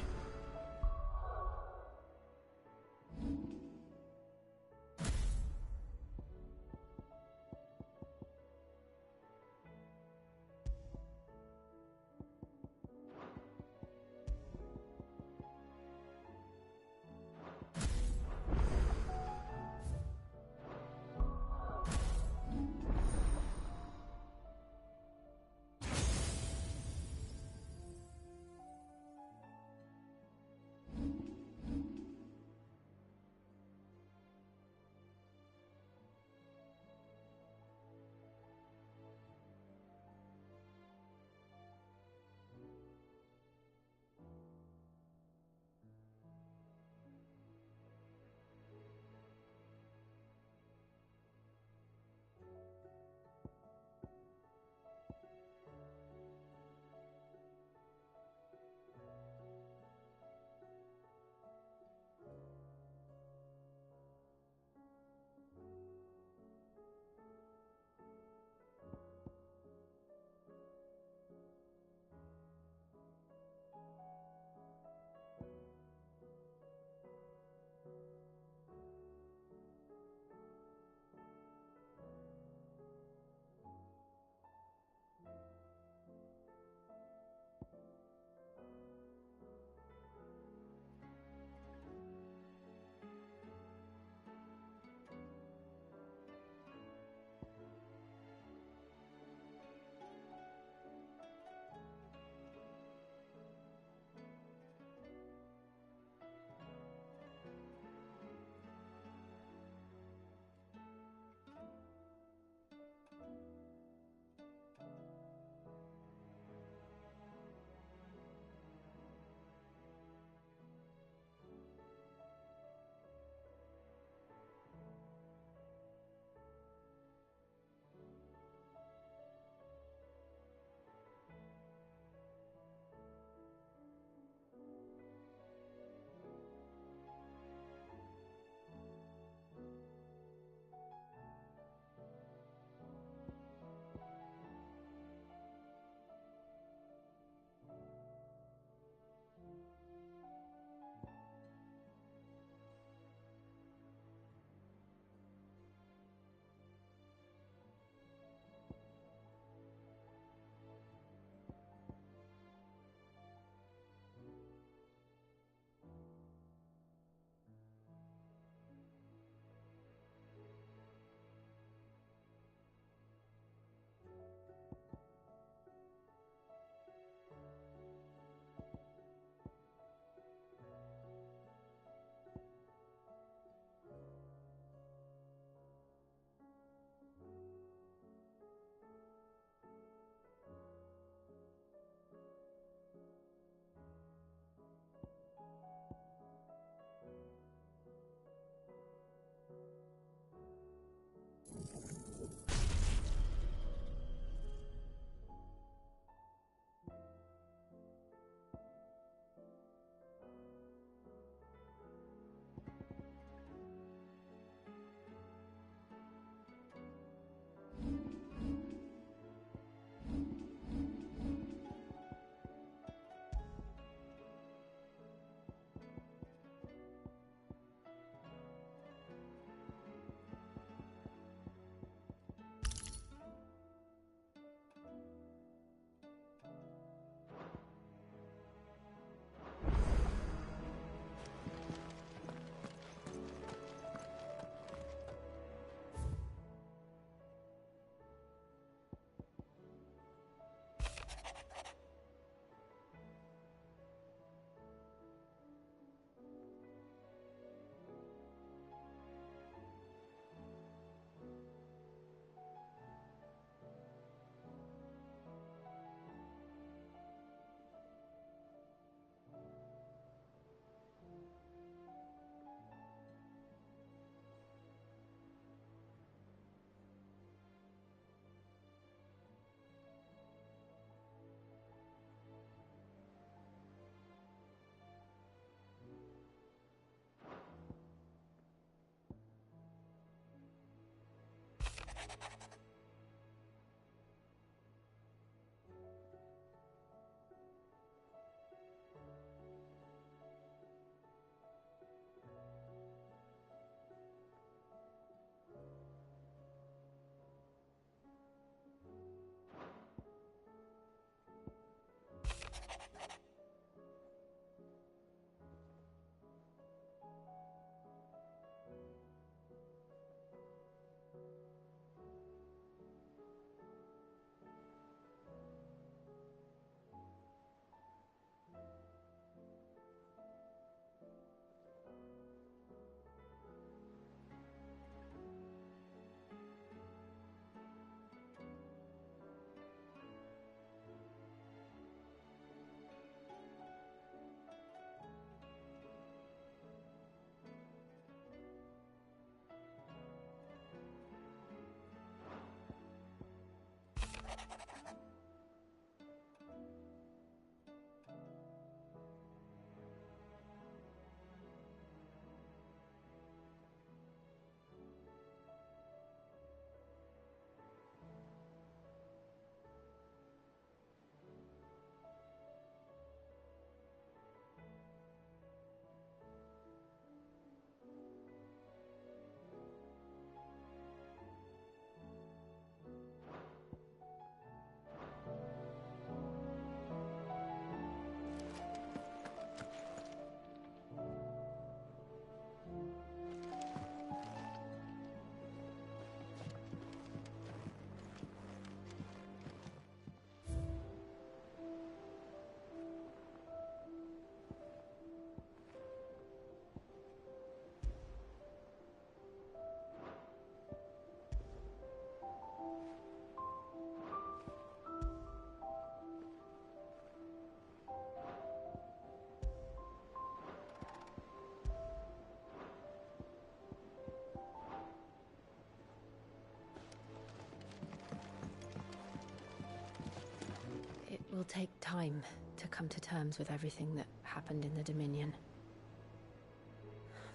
will take time to come to terms with everything that happened in the Dominion.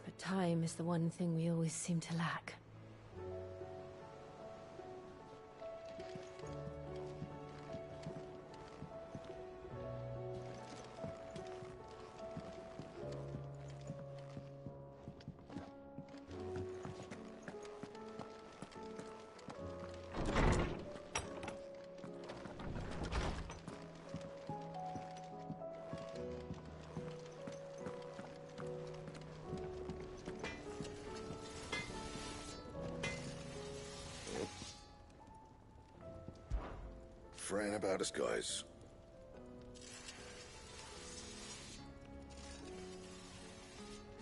But time is the one thing we always seem to lack. Fretting about us, guys.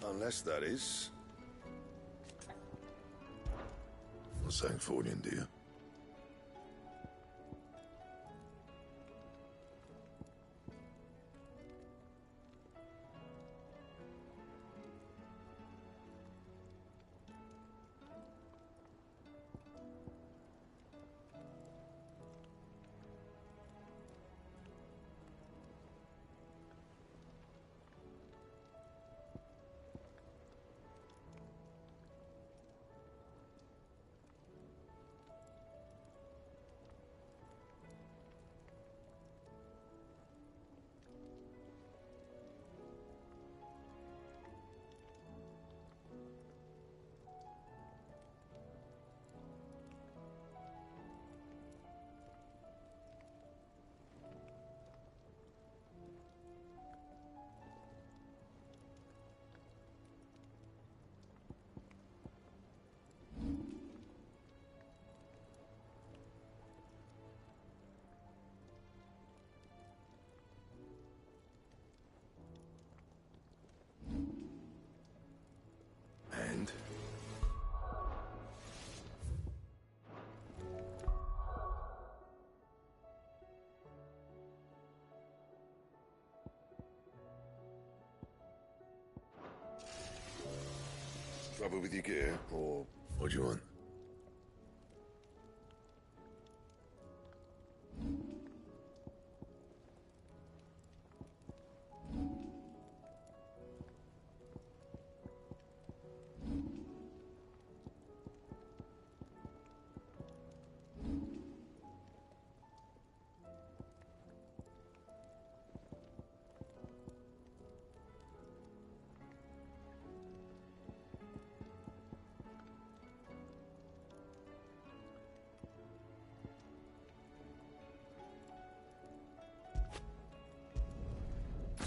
Unless that is... a Sancfordian, dear. And? Trouble with your gear, or what do you want?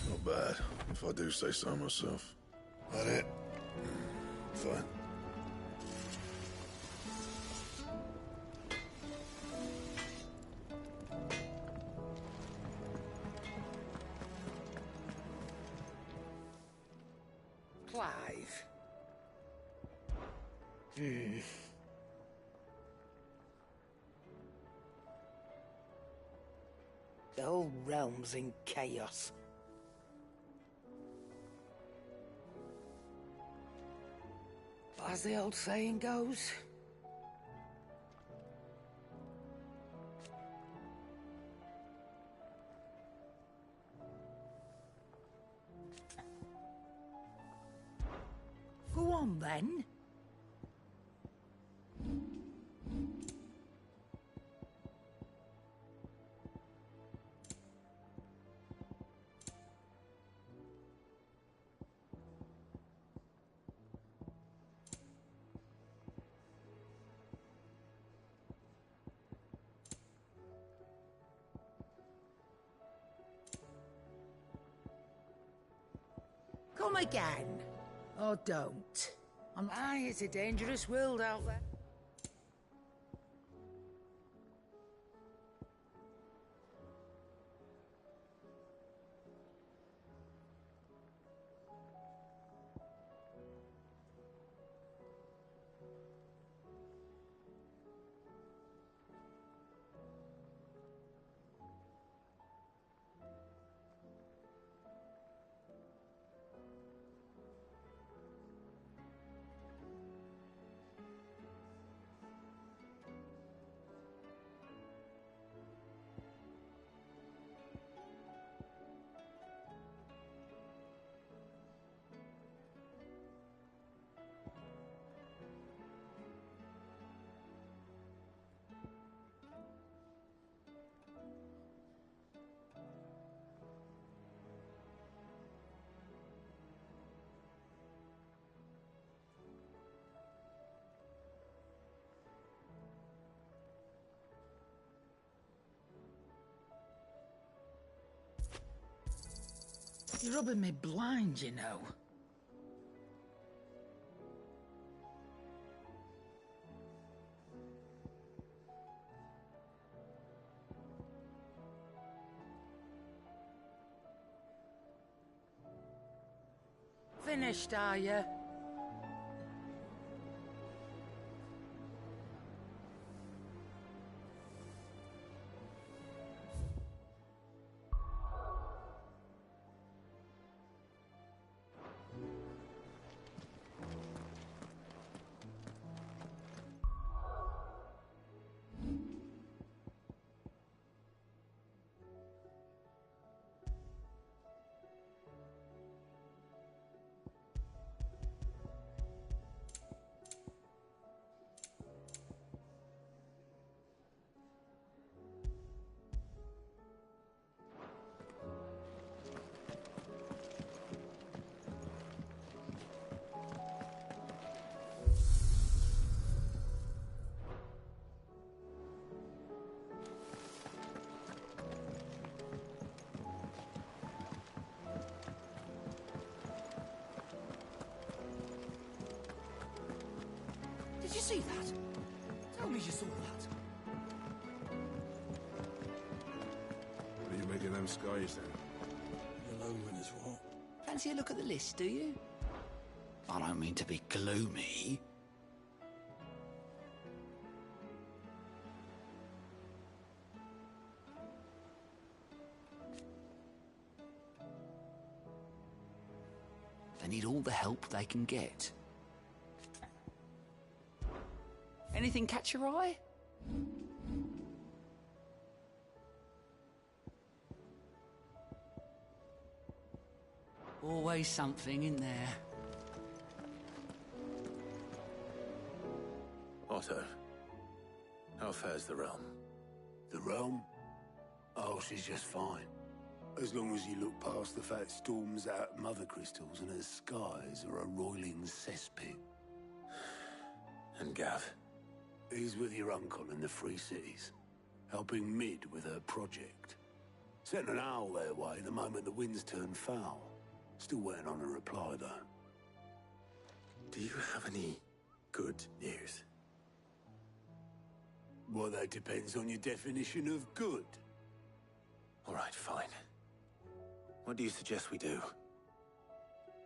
Not bad, if I do say so myself. That it? Fine. Clive. The whole realm's in chaos. But as the old saying goes, go on then. Come again. Or don't. It's a dangerous world out there. You're rubbing me blind, you know. Finished, are you? Did you see that? Tell me you saw that. What are you making them skies then? Your loneliness, what? Fancy a look at the list, do you? I don't mean to be gloomy. They need all the help they can get. Anything catch your eye? Always something in there. Otto, how fares the realm? The realm? Oh, she's just fine. As long as you look past the fat storms out mother crystals and her skies are a roiling cesspit. And Gav? He's with your uncle in the Free Cities, helping Mid with her project. Sent an owl their way the moment the winds turned foul. Still waiting on a reply, though. Do you have any good news? Well, that depends on your definition of good. All right, fine. What do you suggest we do?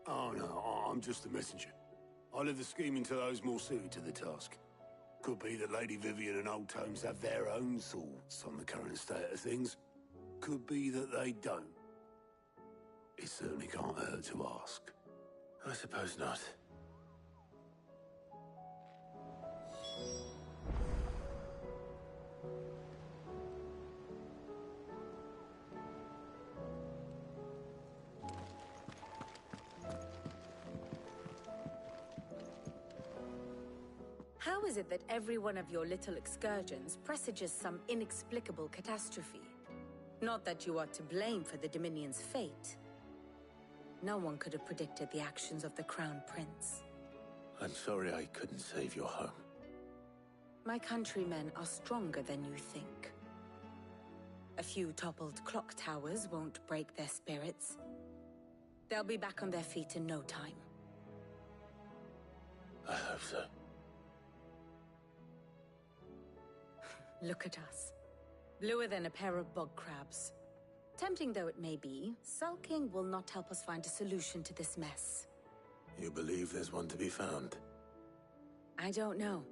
Oh, no, I'm just the messenger. I'll leave the scheming to those more suited to the task. Could be that Lady Vivian and Old Tomes have their own thoughts on the current state of things. Could be that they don't. It certainly can't hurt to ask. I suppose not. How is it that every one of your little excursions presages some inexplicable catastrophe? Not that you are to blame for the Dominion's fate. No one could have predicted the actions of the Crown Prince. I'm sorry I couldn't save your home. My countrymen are stronger than you think. A few toppled clock towers won't break their spirits. They'll be back on their feet in no time. I hope so. Look at us. Bluer than a pair of bog crabs. Tempting though it may be, sulking will not help us find a solution to this mess. You believe there's one to be found? I don't know.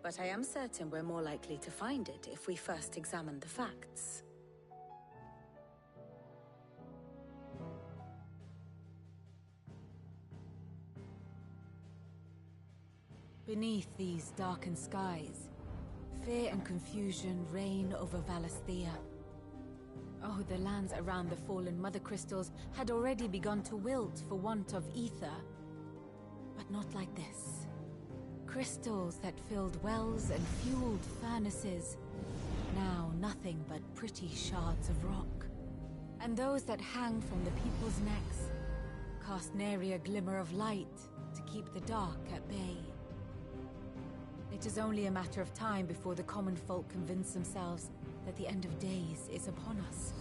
But I am certain we're more likely to find it if we first examine the facts. Beneath these darkened skies, fear and confusion reign over Valisthea. Oh, the lands around the fallen Mother Crystals had already begun to wilt for want of ether. But not like this. Crystals that filled wells and fueled furnaces. Now nothing but pretty shards of rock. And those that hang from the people's necks cast nary a glimmer of light to keep the dark at bay. It is only a matter of time before the common folk convince themselves that the end of days is upon us.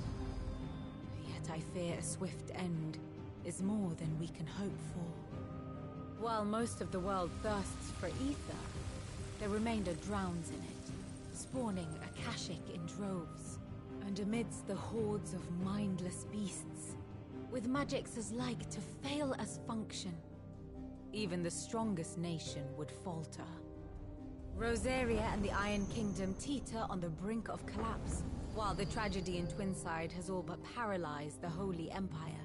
Yet Yet I fear a swift end is more than we can hope for. While most of the world thirsts for ether, the remainder drowns in it, spawning Akashic in droves. And amidst the hordes of mindless beasts, with magics as like to fail as function, even the strongest nation would falter. Rosaria and the Iron Kingdom teeter on the brink of collapse, while the tragedy in Twinside has all but paralyzed the Holy Empire.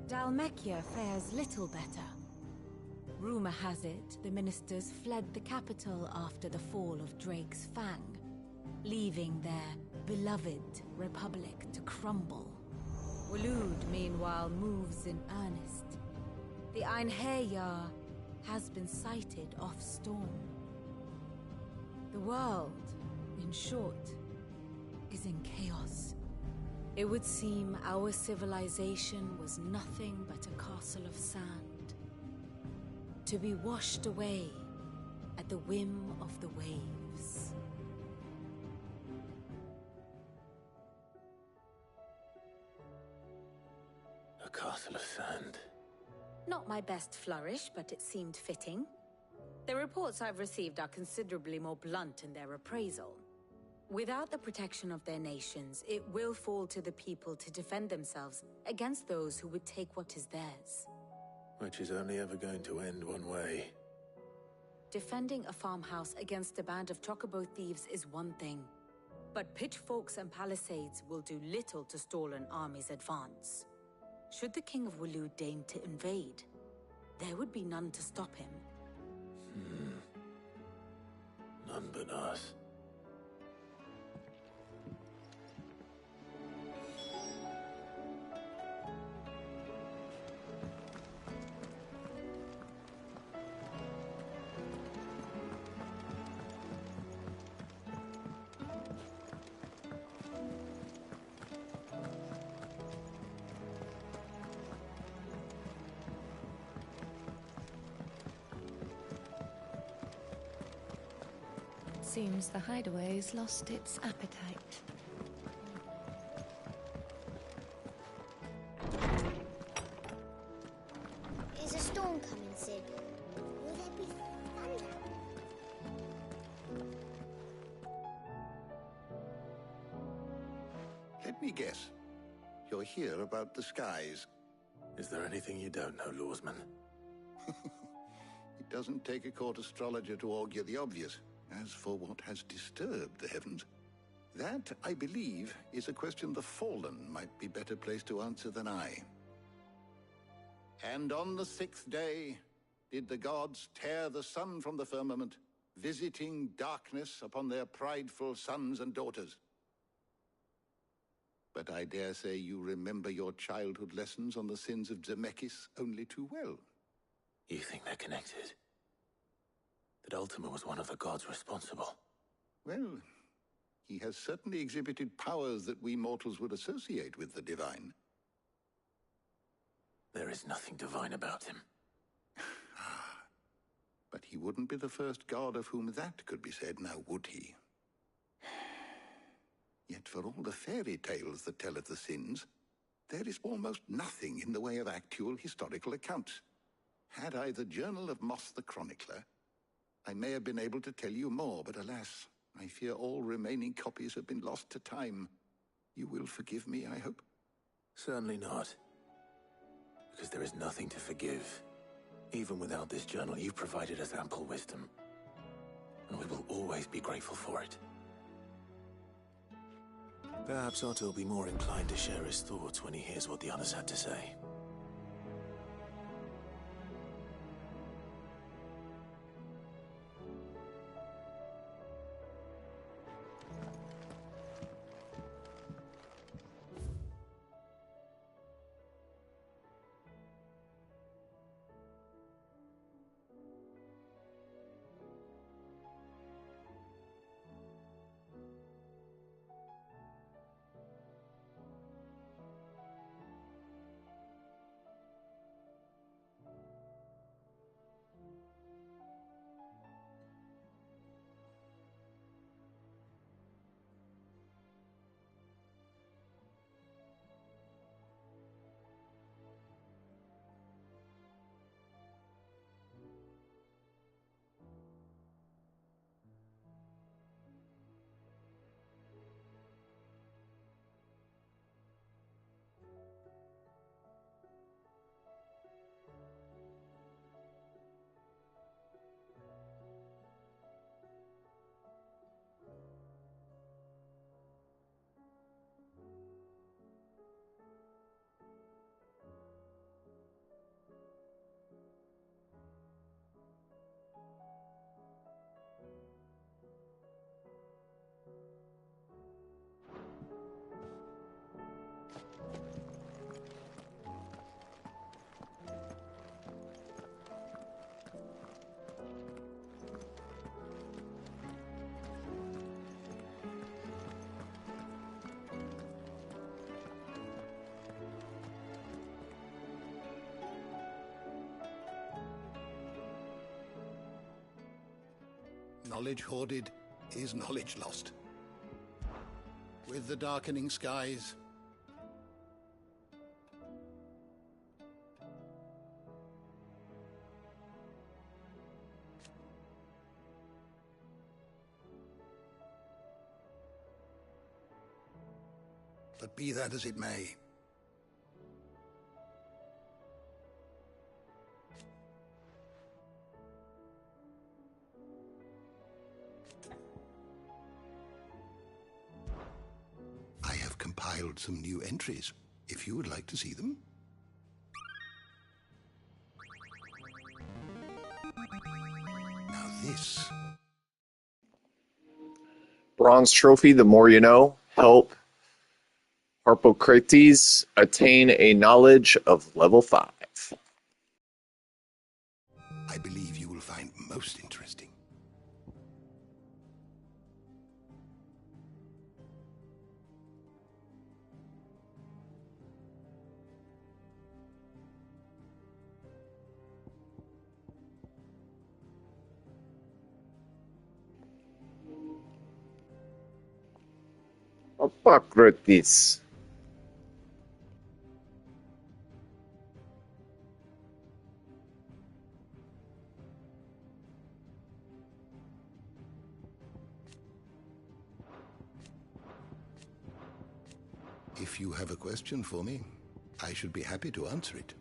Dhalmekia fares little better. Rumor has it the ministers fled the capital after the fall of Drake's Fang, leaving their beloved republic to crumble. Waloed, meanwhile, moves in earnest. The Einherjar has been sighted off Storm. The world, in short, is in chaos. It would seem our civilization was nothing but a castle of sand, to be washed away at the whim of the waves. A castle of sand. Not my best flourish, but it seemed fitting. The reports I've received are considerably more blunt in their appraisal. Without the protection of their nations, it will fall to the people to defend themselves against those who would take what is theirs. Which is only ever going to end one way. Defending a farmhouse against a band of chocobo thieves is one thing, but pitchforks and palisades will do little to stall an army's advance. Should the King of Waloed deign to invade, there would be none to stop him. None but us. Seems the hideaway's lost its appetite. Is a storm coming, Sid? Will there be thunder? Let me guess. You're here about the skies. Is there anything you don't know, Lawsman? It doesn't take a court astrologer to augur the obvious. As for what has disturbed the heavens, that, I believe, is a question the Fallen might be better placed to answer than I. And on the 6th day did the gods tear the sun from the firmament, visiting darkness upon their prideful sons and daughters. But I dare say you remember your childhood lessons on the sins of Zemeckis only too well. You think they're connected? That Ultima was one of the gods responsible? Well, he has certainly exhibited powers that we mortals would associate with the divine. There is nothing divine about him. But he wouldn't be the first god of whom that could be said, now would he? Yet for all the fairy tales that tell of the sins, there is almost nothing in the way of actual historical accounts. Had I the Journal of Moss the Chronicler, I may have been able to tell you more, but alas, I fear all remaining copies have been lost to time. You will forgive me, I hope? Certainly not. Because there is nothing to forgive. Even without this journal, you've provided us ample wisdom. And we will always be grateful for it. Perhaps Otto will be more inclined to share his thoughts when he hears what the others had to say. Knowledge hoarded is knowledge lost. With the darkening skies, but be that as it may, I have compiled some new entries, if you would like to see them. Now this. Bronze trophy, the more you know. Help Harpocrates attain a knowledge of level 5. I believe you will find most interesting. Harpocrates. If you have a question for me, I should be happy to answer it.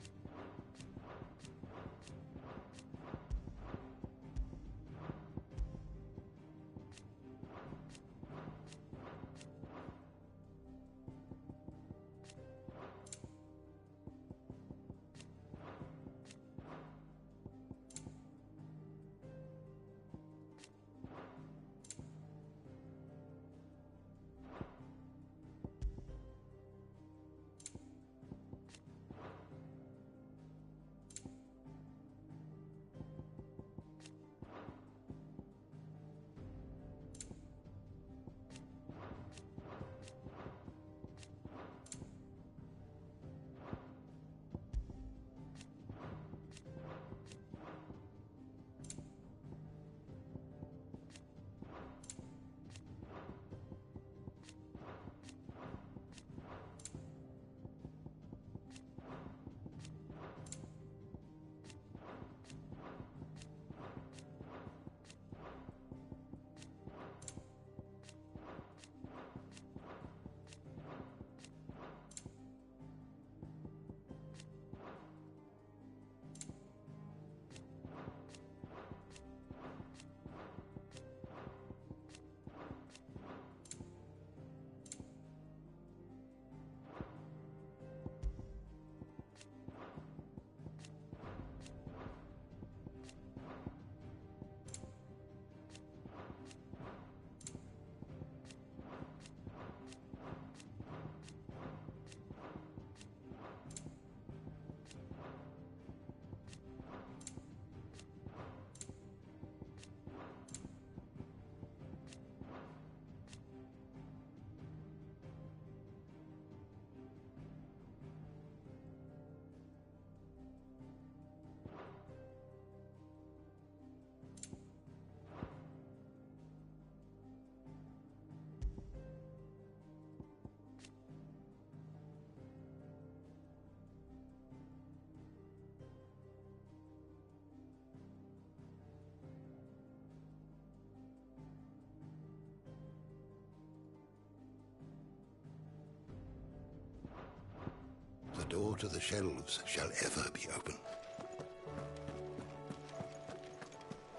The door to the shelves shall ever be open.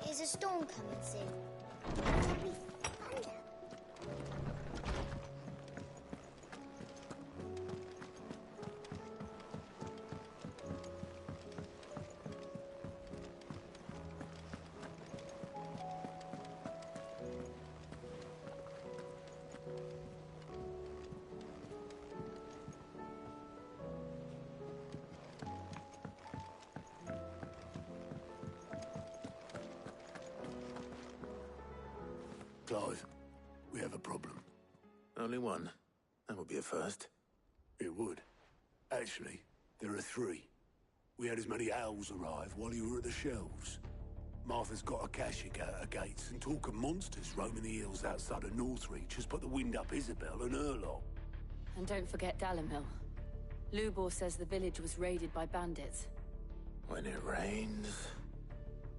Is a storm coming soon? Will there be thunder? Clive, we have a problem. Only one. That would be a first. It would. Actually, there are three. We had as many owls arrive while you were at the shelves. Martha's got Akashic at her gates, and talk of monsters roaming the hills outside of Northreach has put the wind up Isabel and her lot. And don't forget Dalimil. Lubor says the village was raided by bandits. When it rains...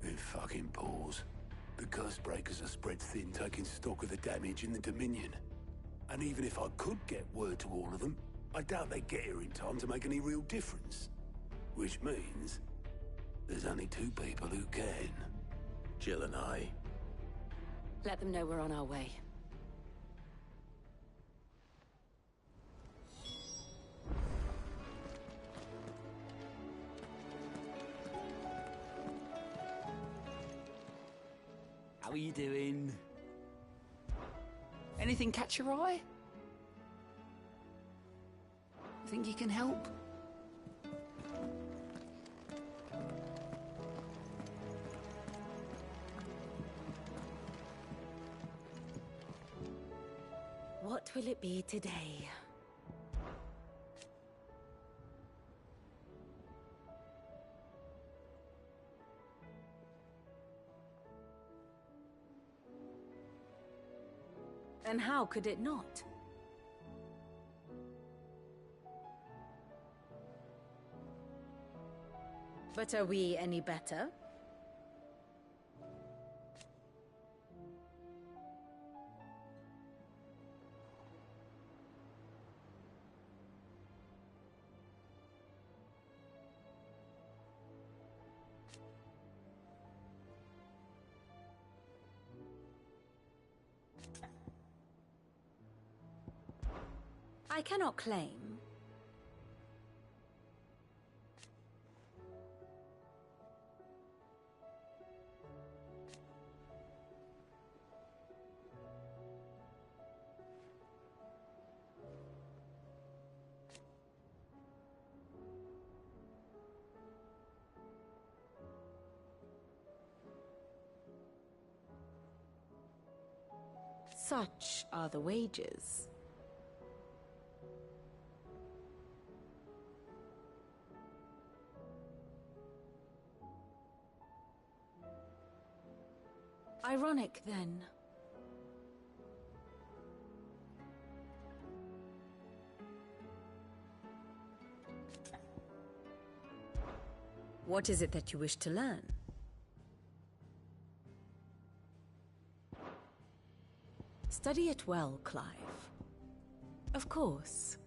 It fucking pours. The curse breakers are spread thin, taking stock of the damage in the Dominion. And even if I could get word to all of them, I doubt they'd get here in time to make any real difference. Which means... there's only two people who can. Jill and I. Let them know we're on our way. How are you doing? Anything catch your eye? Think you can help? What will it be today? And how could it not? But are we any better? I cannot claim. Such are the wages. Ironic, then. What is it that you wish to learn? Study it well, Clive. Of course.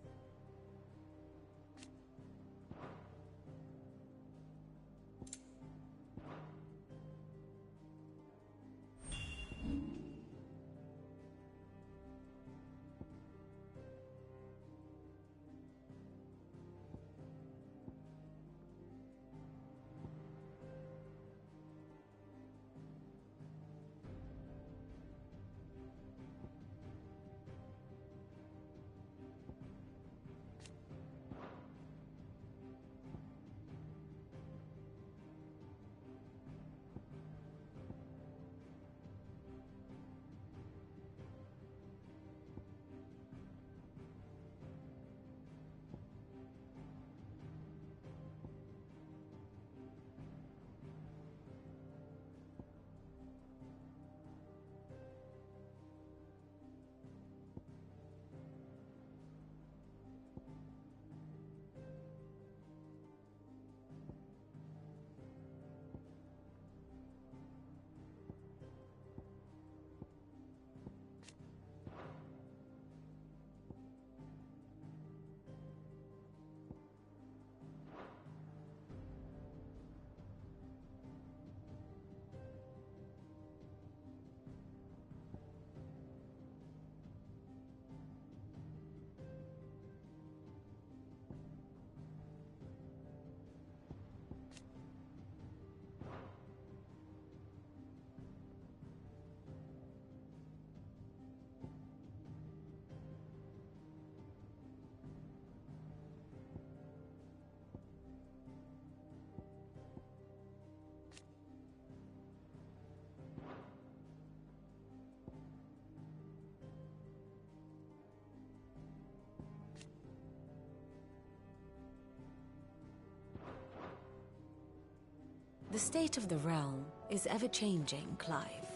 The state of the realm is ever-changing, Clive.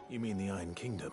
You mean the Iron Kingdom?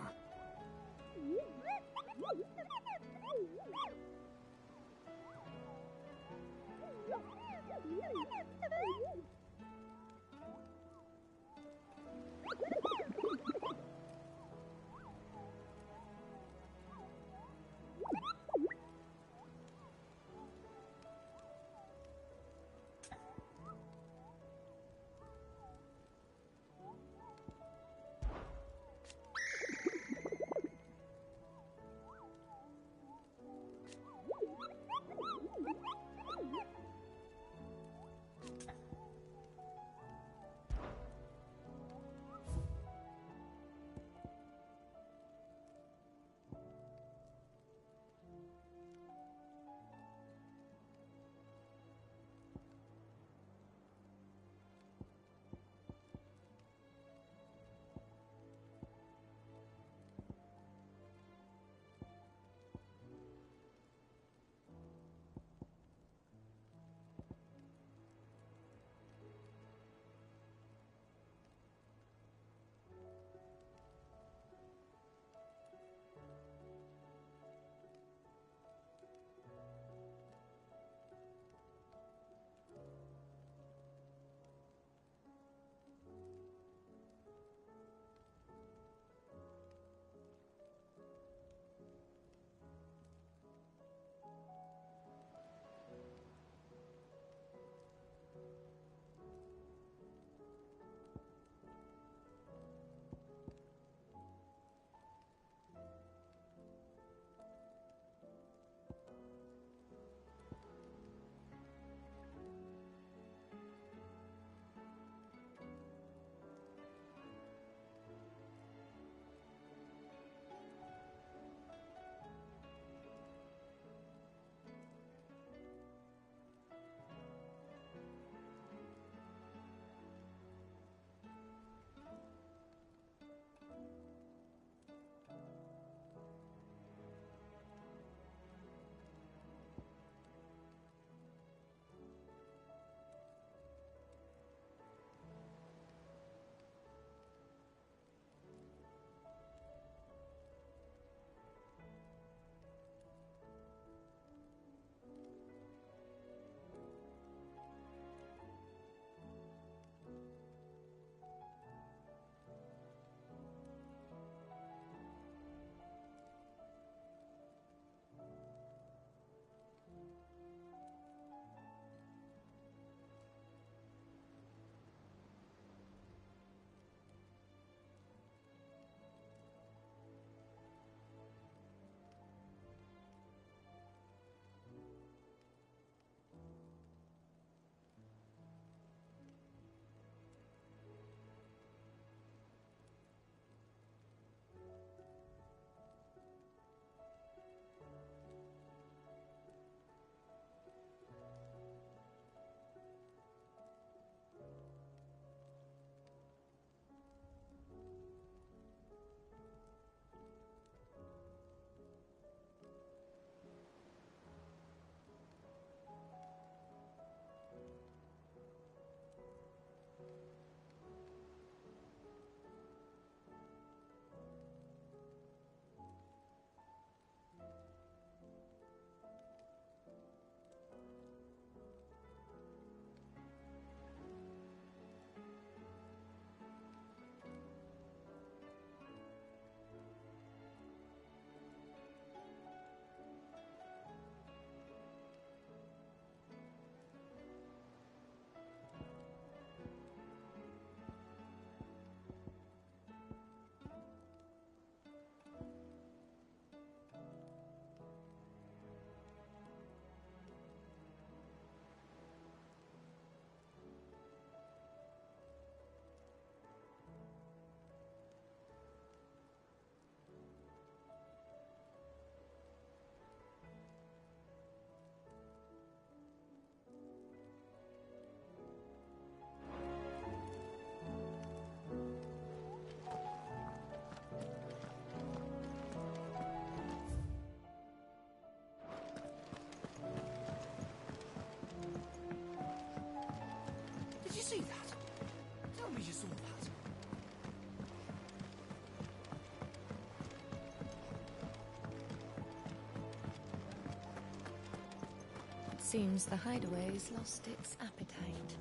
Seems the hideaway's lost its appetite.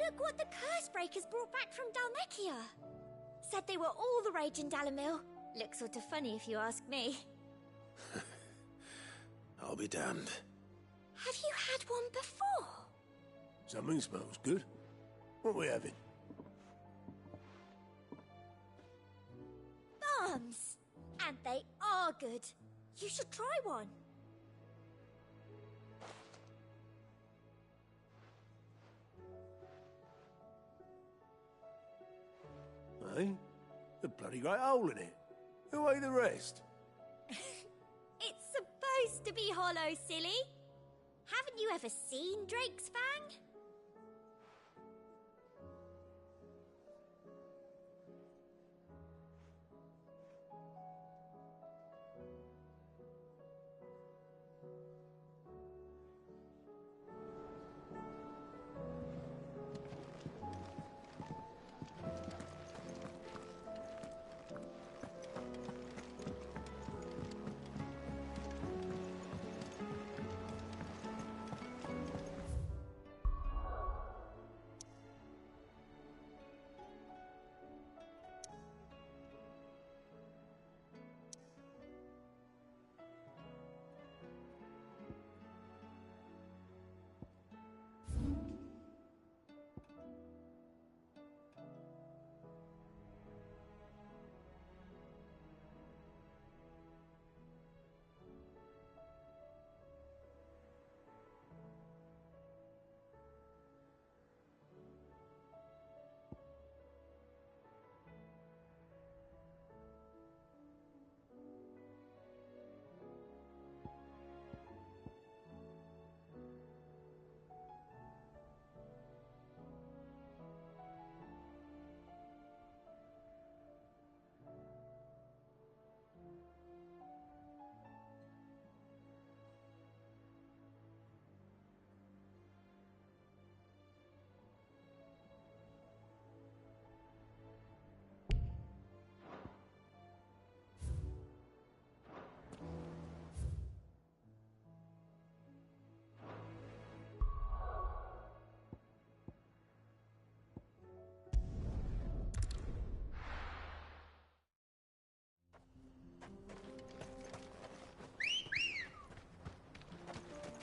Look what the Cursebreakers brought back from Dhalmekia. Said they were all the rage in Dalimil. Looks sort of funny if you ask me. I'll be damned. Have you had one before? Something smells good. What are we having? Bombs! And they are good. You should try one. Eh? A bloody great hole in it. Who ate the rest? It's supposed to be hollow, silly. Haven't you ever seen Drake's Fang?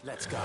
Let's go.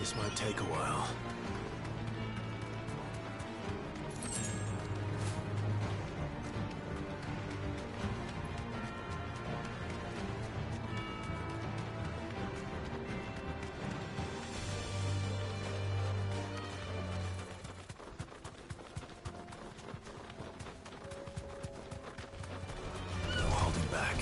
This might take a while. No holding back.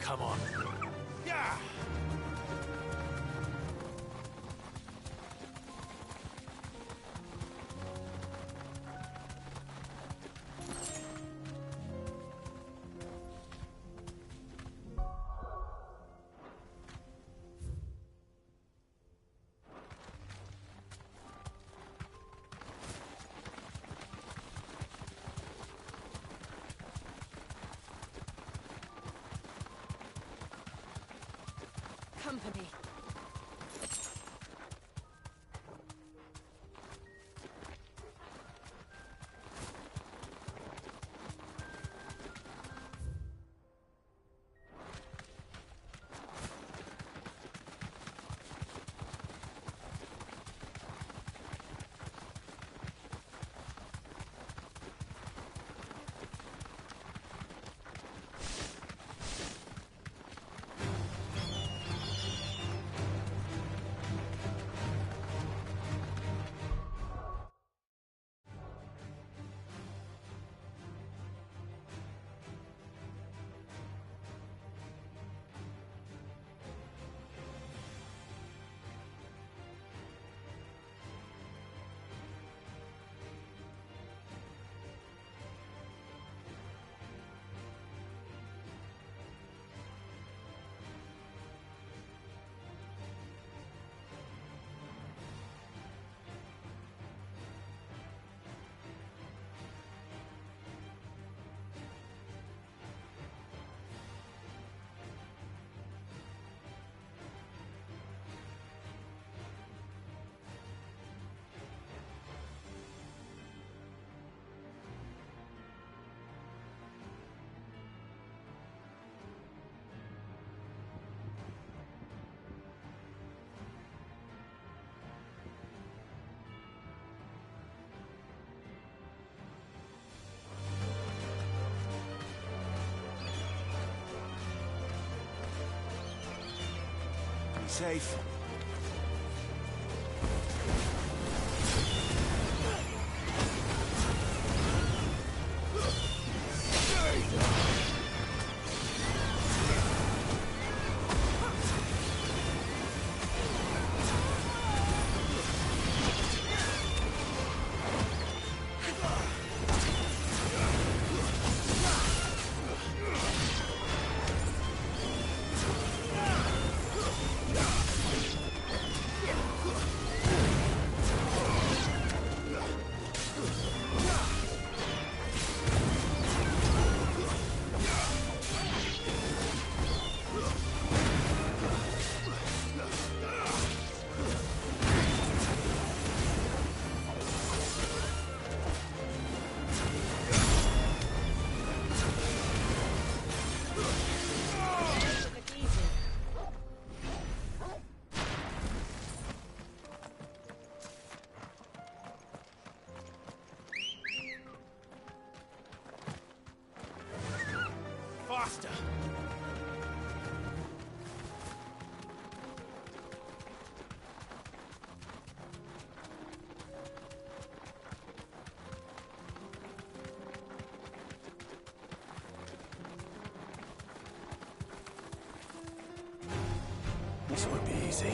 Come on. Yeah! Company. safe. Faster! This won't be easy.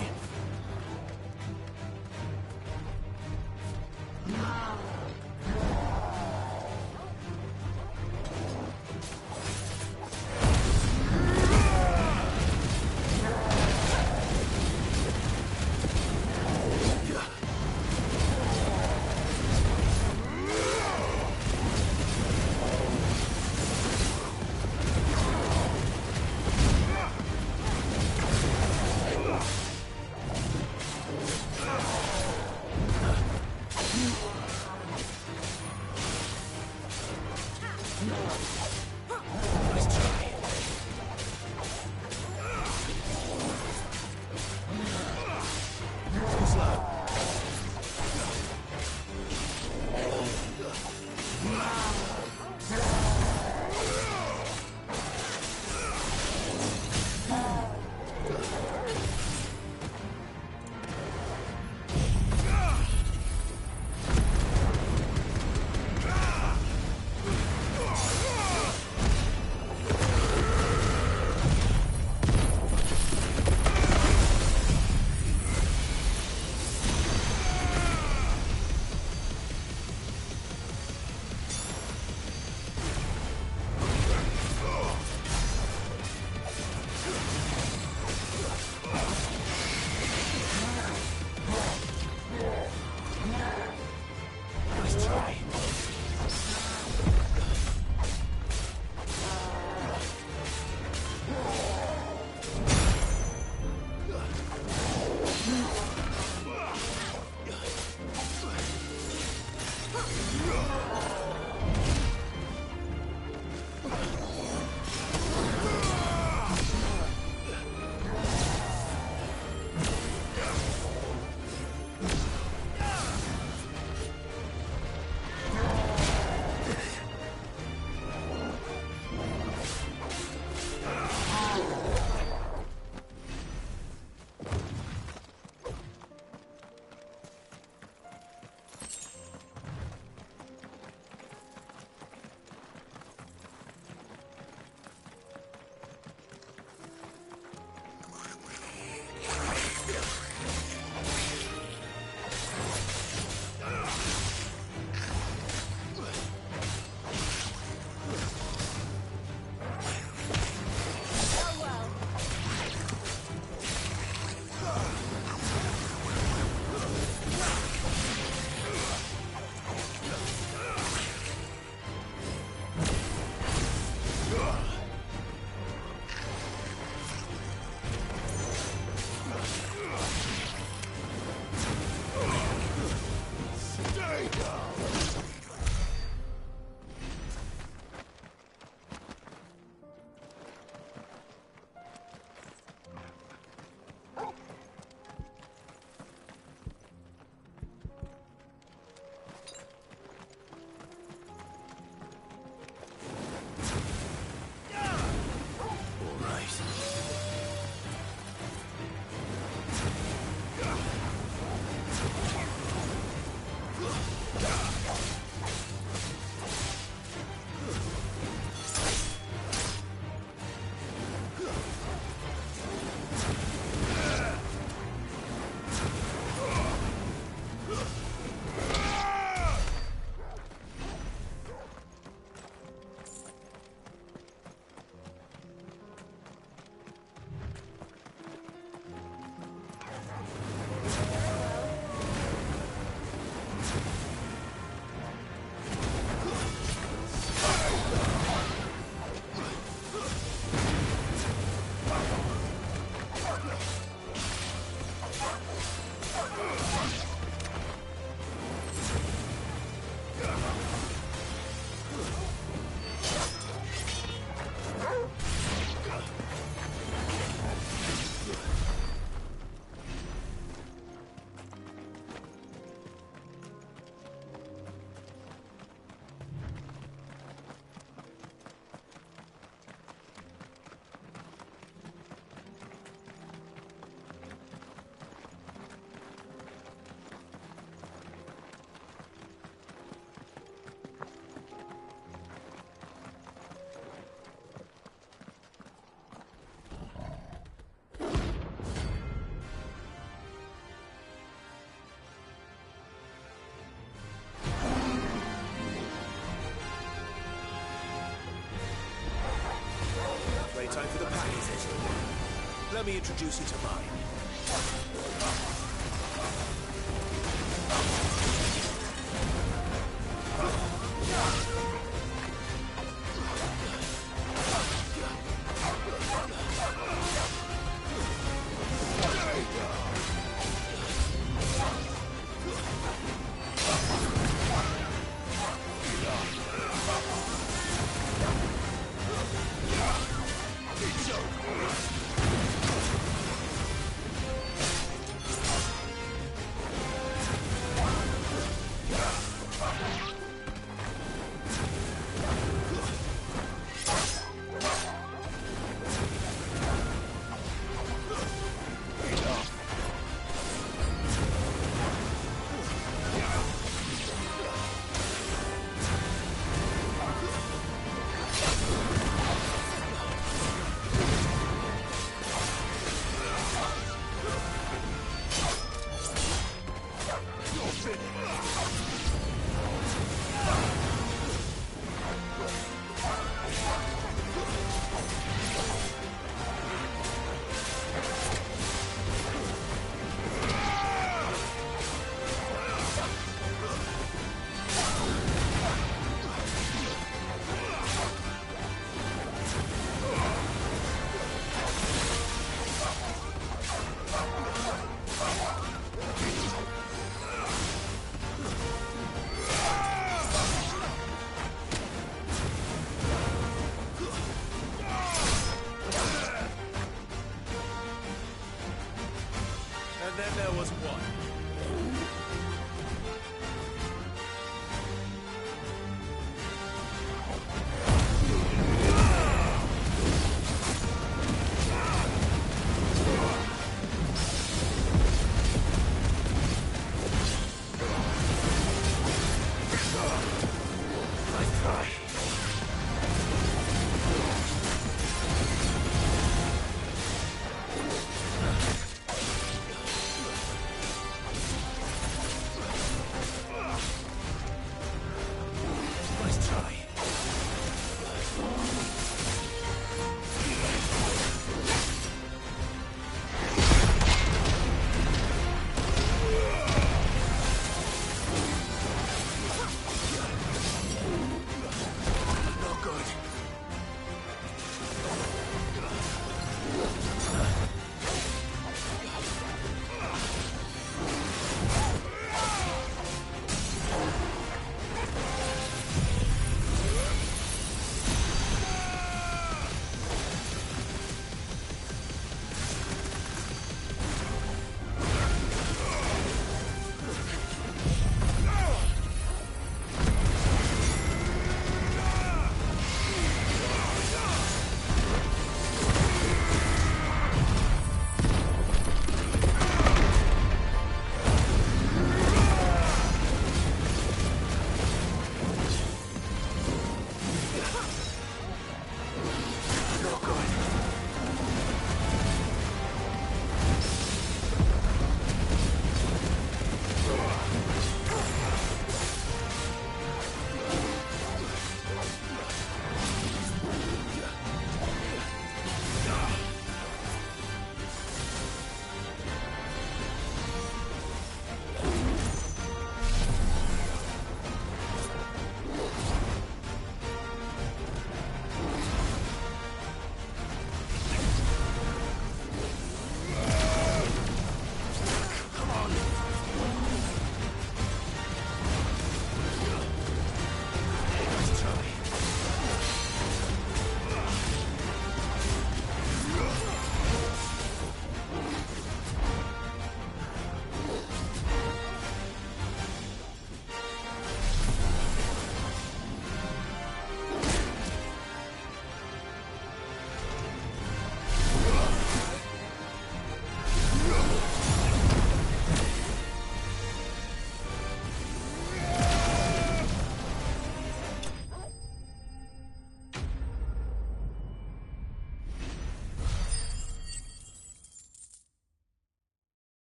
Time for the pack, is it? Let me introduce you to mine.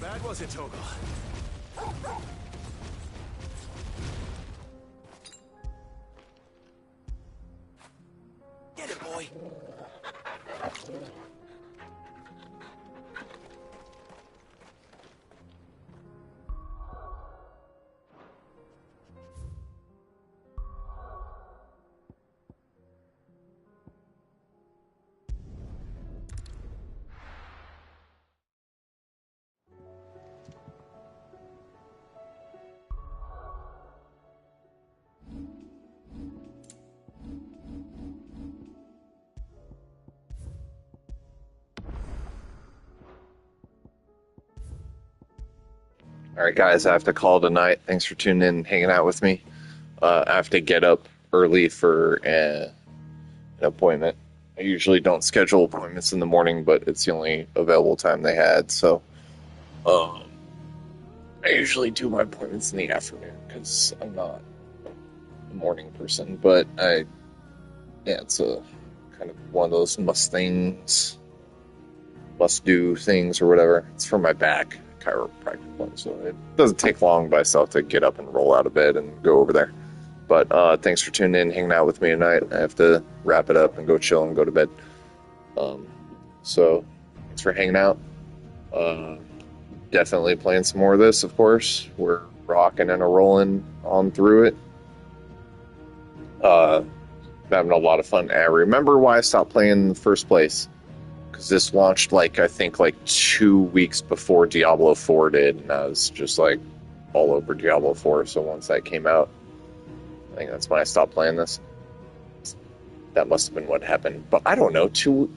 bad, was it, Torgal? Get it, boy. All right, guys, I have to call it a night. Thanks for tuning in and hanging out with me. I have to get up early for an appointment. I usually don't schedule appointments in the morning, but it's the only available time they had. So I usually do my appointments in the afternoon because I'm not a morning person. But it's a kind of one of those must do things or whatever. It's for my back. Chiropractic one, so it doesn't take long, but I still have to get up and roll out of bed and go over there. But thanks for tuning in, hanging out with me tonight. I have to wrap it up and go chill and go to bed. So thanks for hanging out. Definitely playing some more of this, of course. We're rocking and rolling on through it. Having a lot of fun. I remember why I stopped playing in the first place. Because this launched, I think 2 weeks before Diablo 4 did, and I was just, all over Diablo 4, so once that came out, I think that's when I stopped playing this. That must have been what happened. But I don't know, two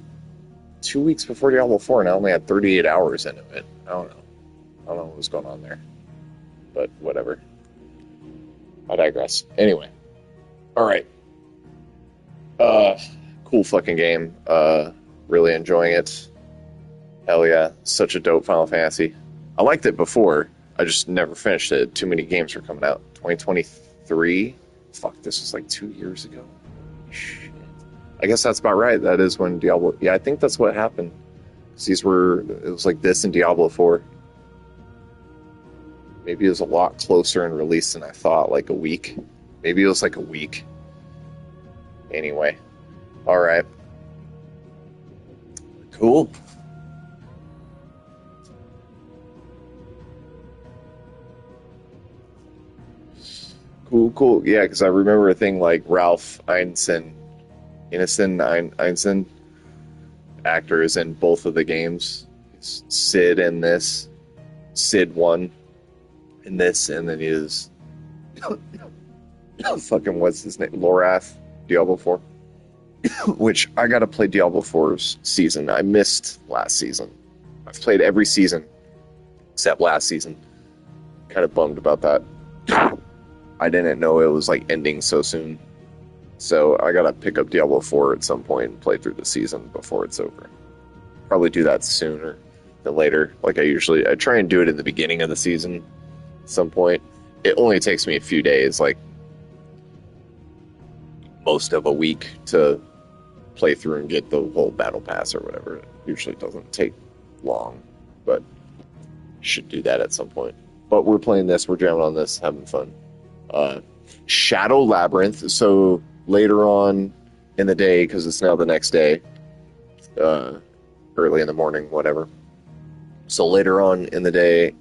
weeks before Diablo 4, and I only had 38 hours into it. I don't know what was going on there. But whatever. I digress. Anyway. Alright. Cool fucking game. Really enjoying it. Hell yeah. Such a dope Final Fantasy. I liked it before. I just never finished it. Too many games were coming out. 2023? Fuck, this was 2 years ago. Shit. I guess that's about right. That is when Diablo... Yeah, I think that's what happened. It was like this in Diablo 4. Maybe it was a lot closer in release than I thought. A week. Maybe it was a week. Anyway. Alright. Cool. Cool. Yeah, because I remember a thing like Ralph Ineson, actor is in both of the games. He's Sid in this, Sid 1 in this, and then he is fucking what's his name? Lorath, Diablo 4. Which I gotta play Diablo 4's season. I missed last season. I've played every season except last season. Kind of bummed about that. I didn't know it was ending so soon. So I gotta pick up Diablo 4 at some point and play through the season before it's over. Probably do that sooner than later. I try and do it in the beginning of the season at some point. It only takes me a few days, most of a week to play through and get the whole battle pass or whatever. It usually doesn't take long, but should do that at some point. But we're playing this, we're jamming on this, having fun. Shadow Labyrinth, so later on in the day, because it's now the next day, early in the morning, whatever. So later on in the day,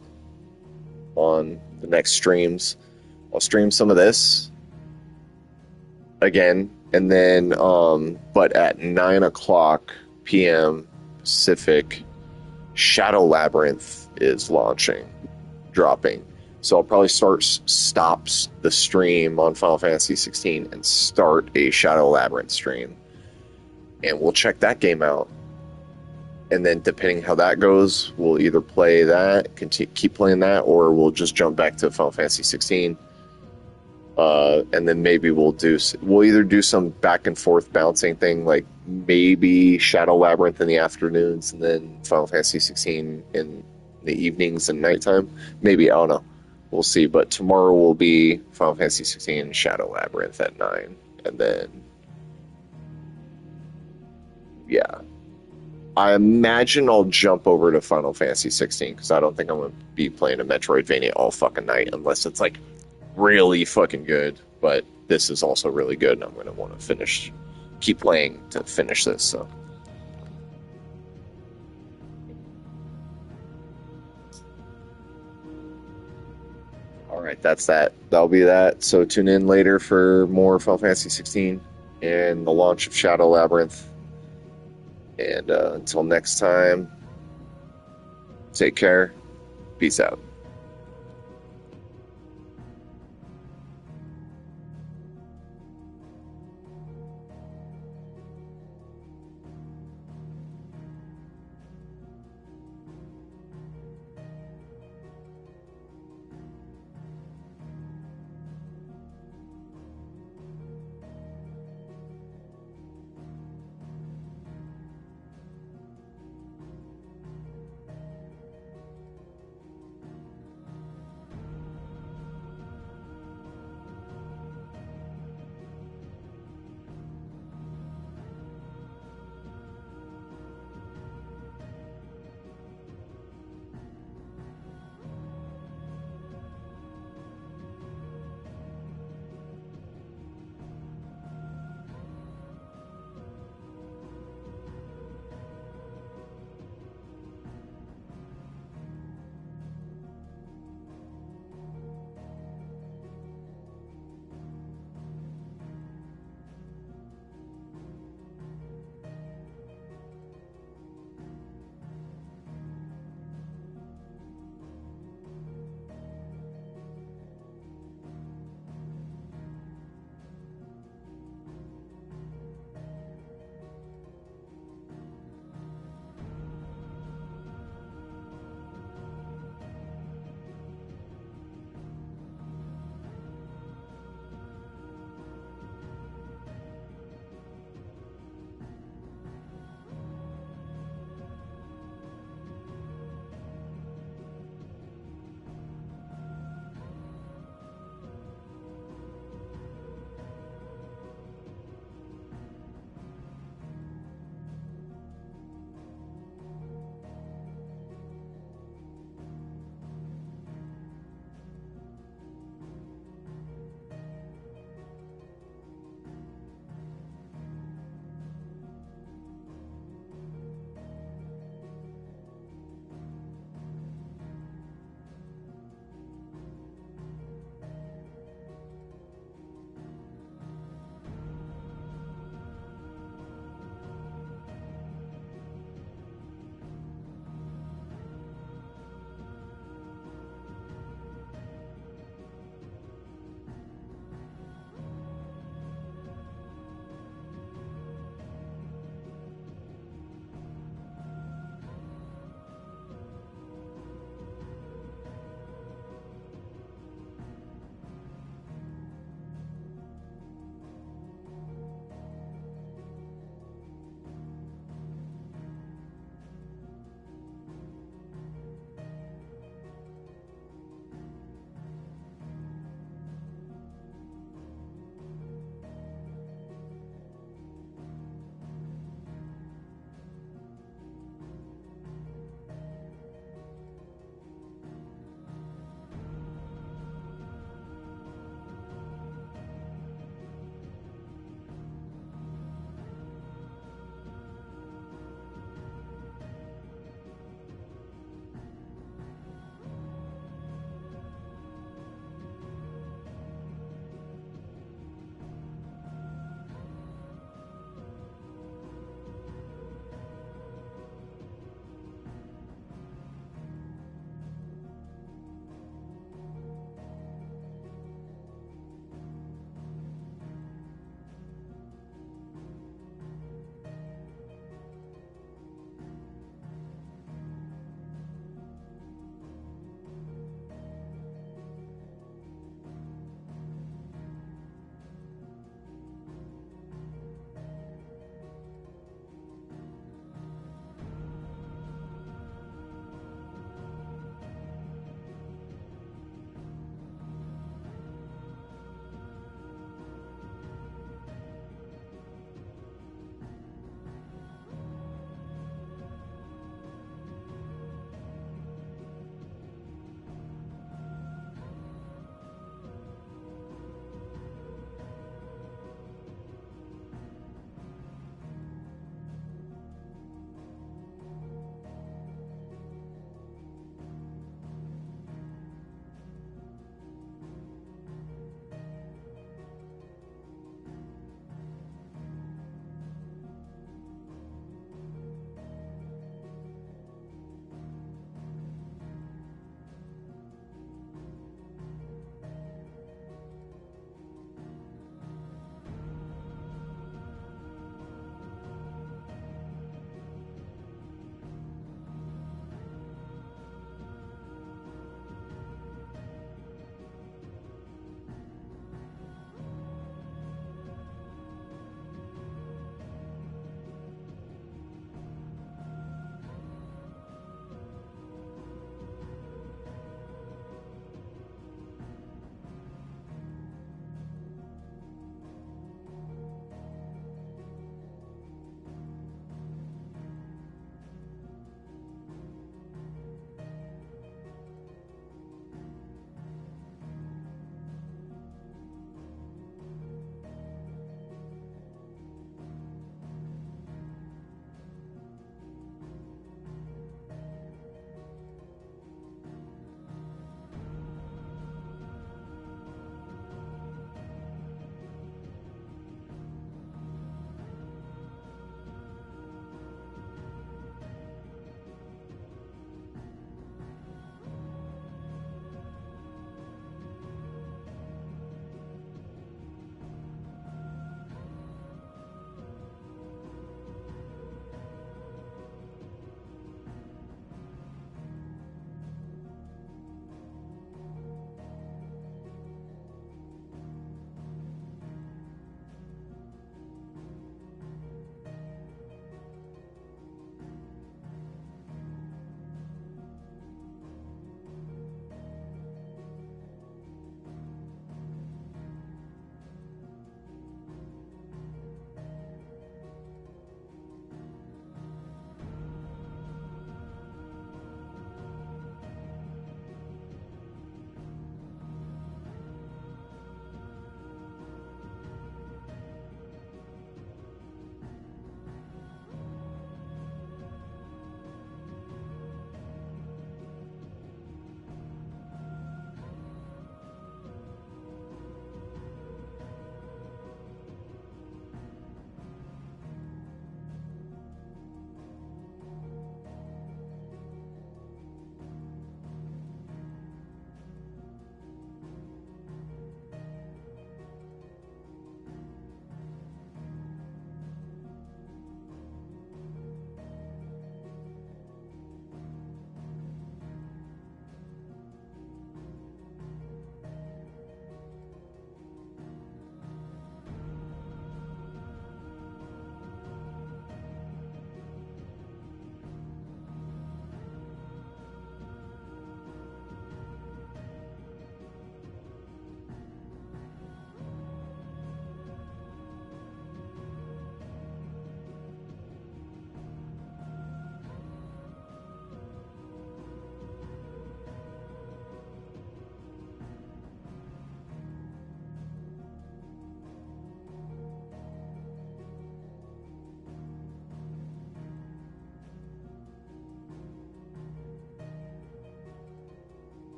on the next streams, I'll stream some of this again, and then but at 9:00 p.m. Pacific, Shadow Labyrinth is dropping. So I'll probably stop the stream on Final Fantasy XVI and start a Shadow Labyrinth stream, and we'll check that game out. And then depending how that goes, we'll either play that, keep playing that, or we'll just jump back to Final Fantasy XVI. And then maybe we'll either do some back and forth bouncing thing, maybe Shadow Labyrinth in the afternoons and then Final Fantasy XVI in the evenings and nighttime. Maybe, I don't know. We'll see. But tomorrow will be Final Fantasy XVI and Shadow Labyrinth at 9. And then, yeah. I imagine I'll jump over to Final Fantasy 16 because I don't think I'm going to be playing a Metroidvania all fucking night unless it's like really fucking good. But this is also really good, and I'm going to want to keep playing to finish this. So. All right, that's that. That'll be that. So tune in later for more Final Fantasy 16 and the launch of Shadow Labyrinth. And until next time, take care. Peace out.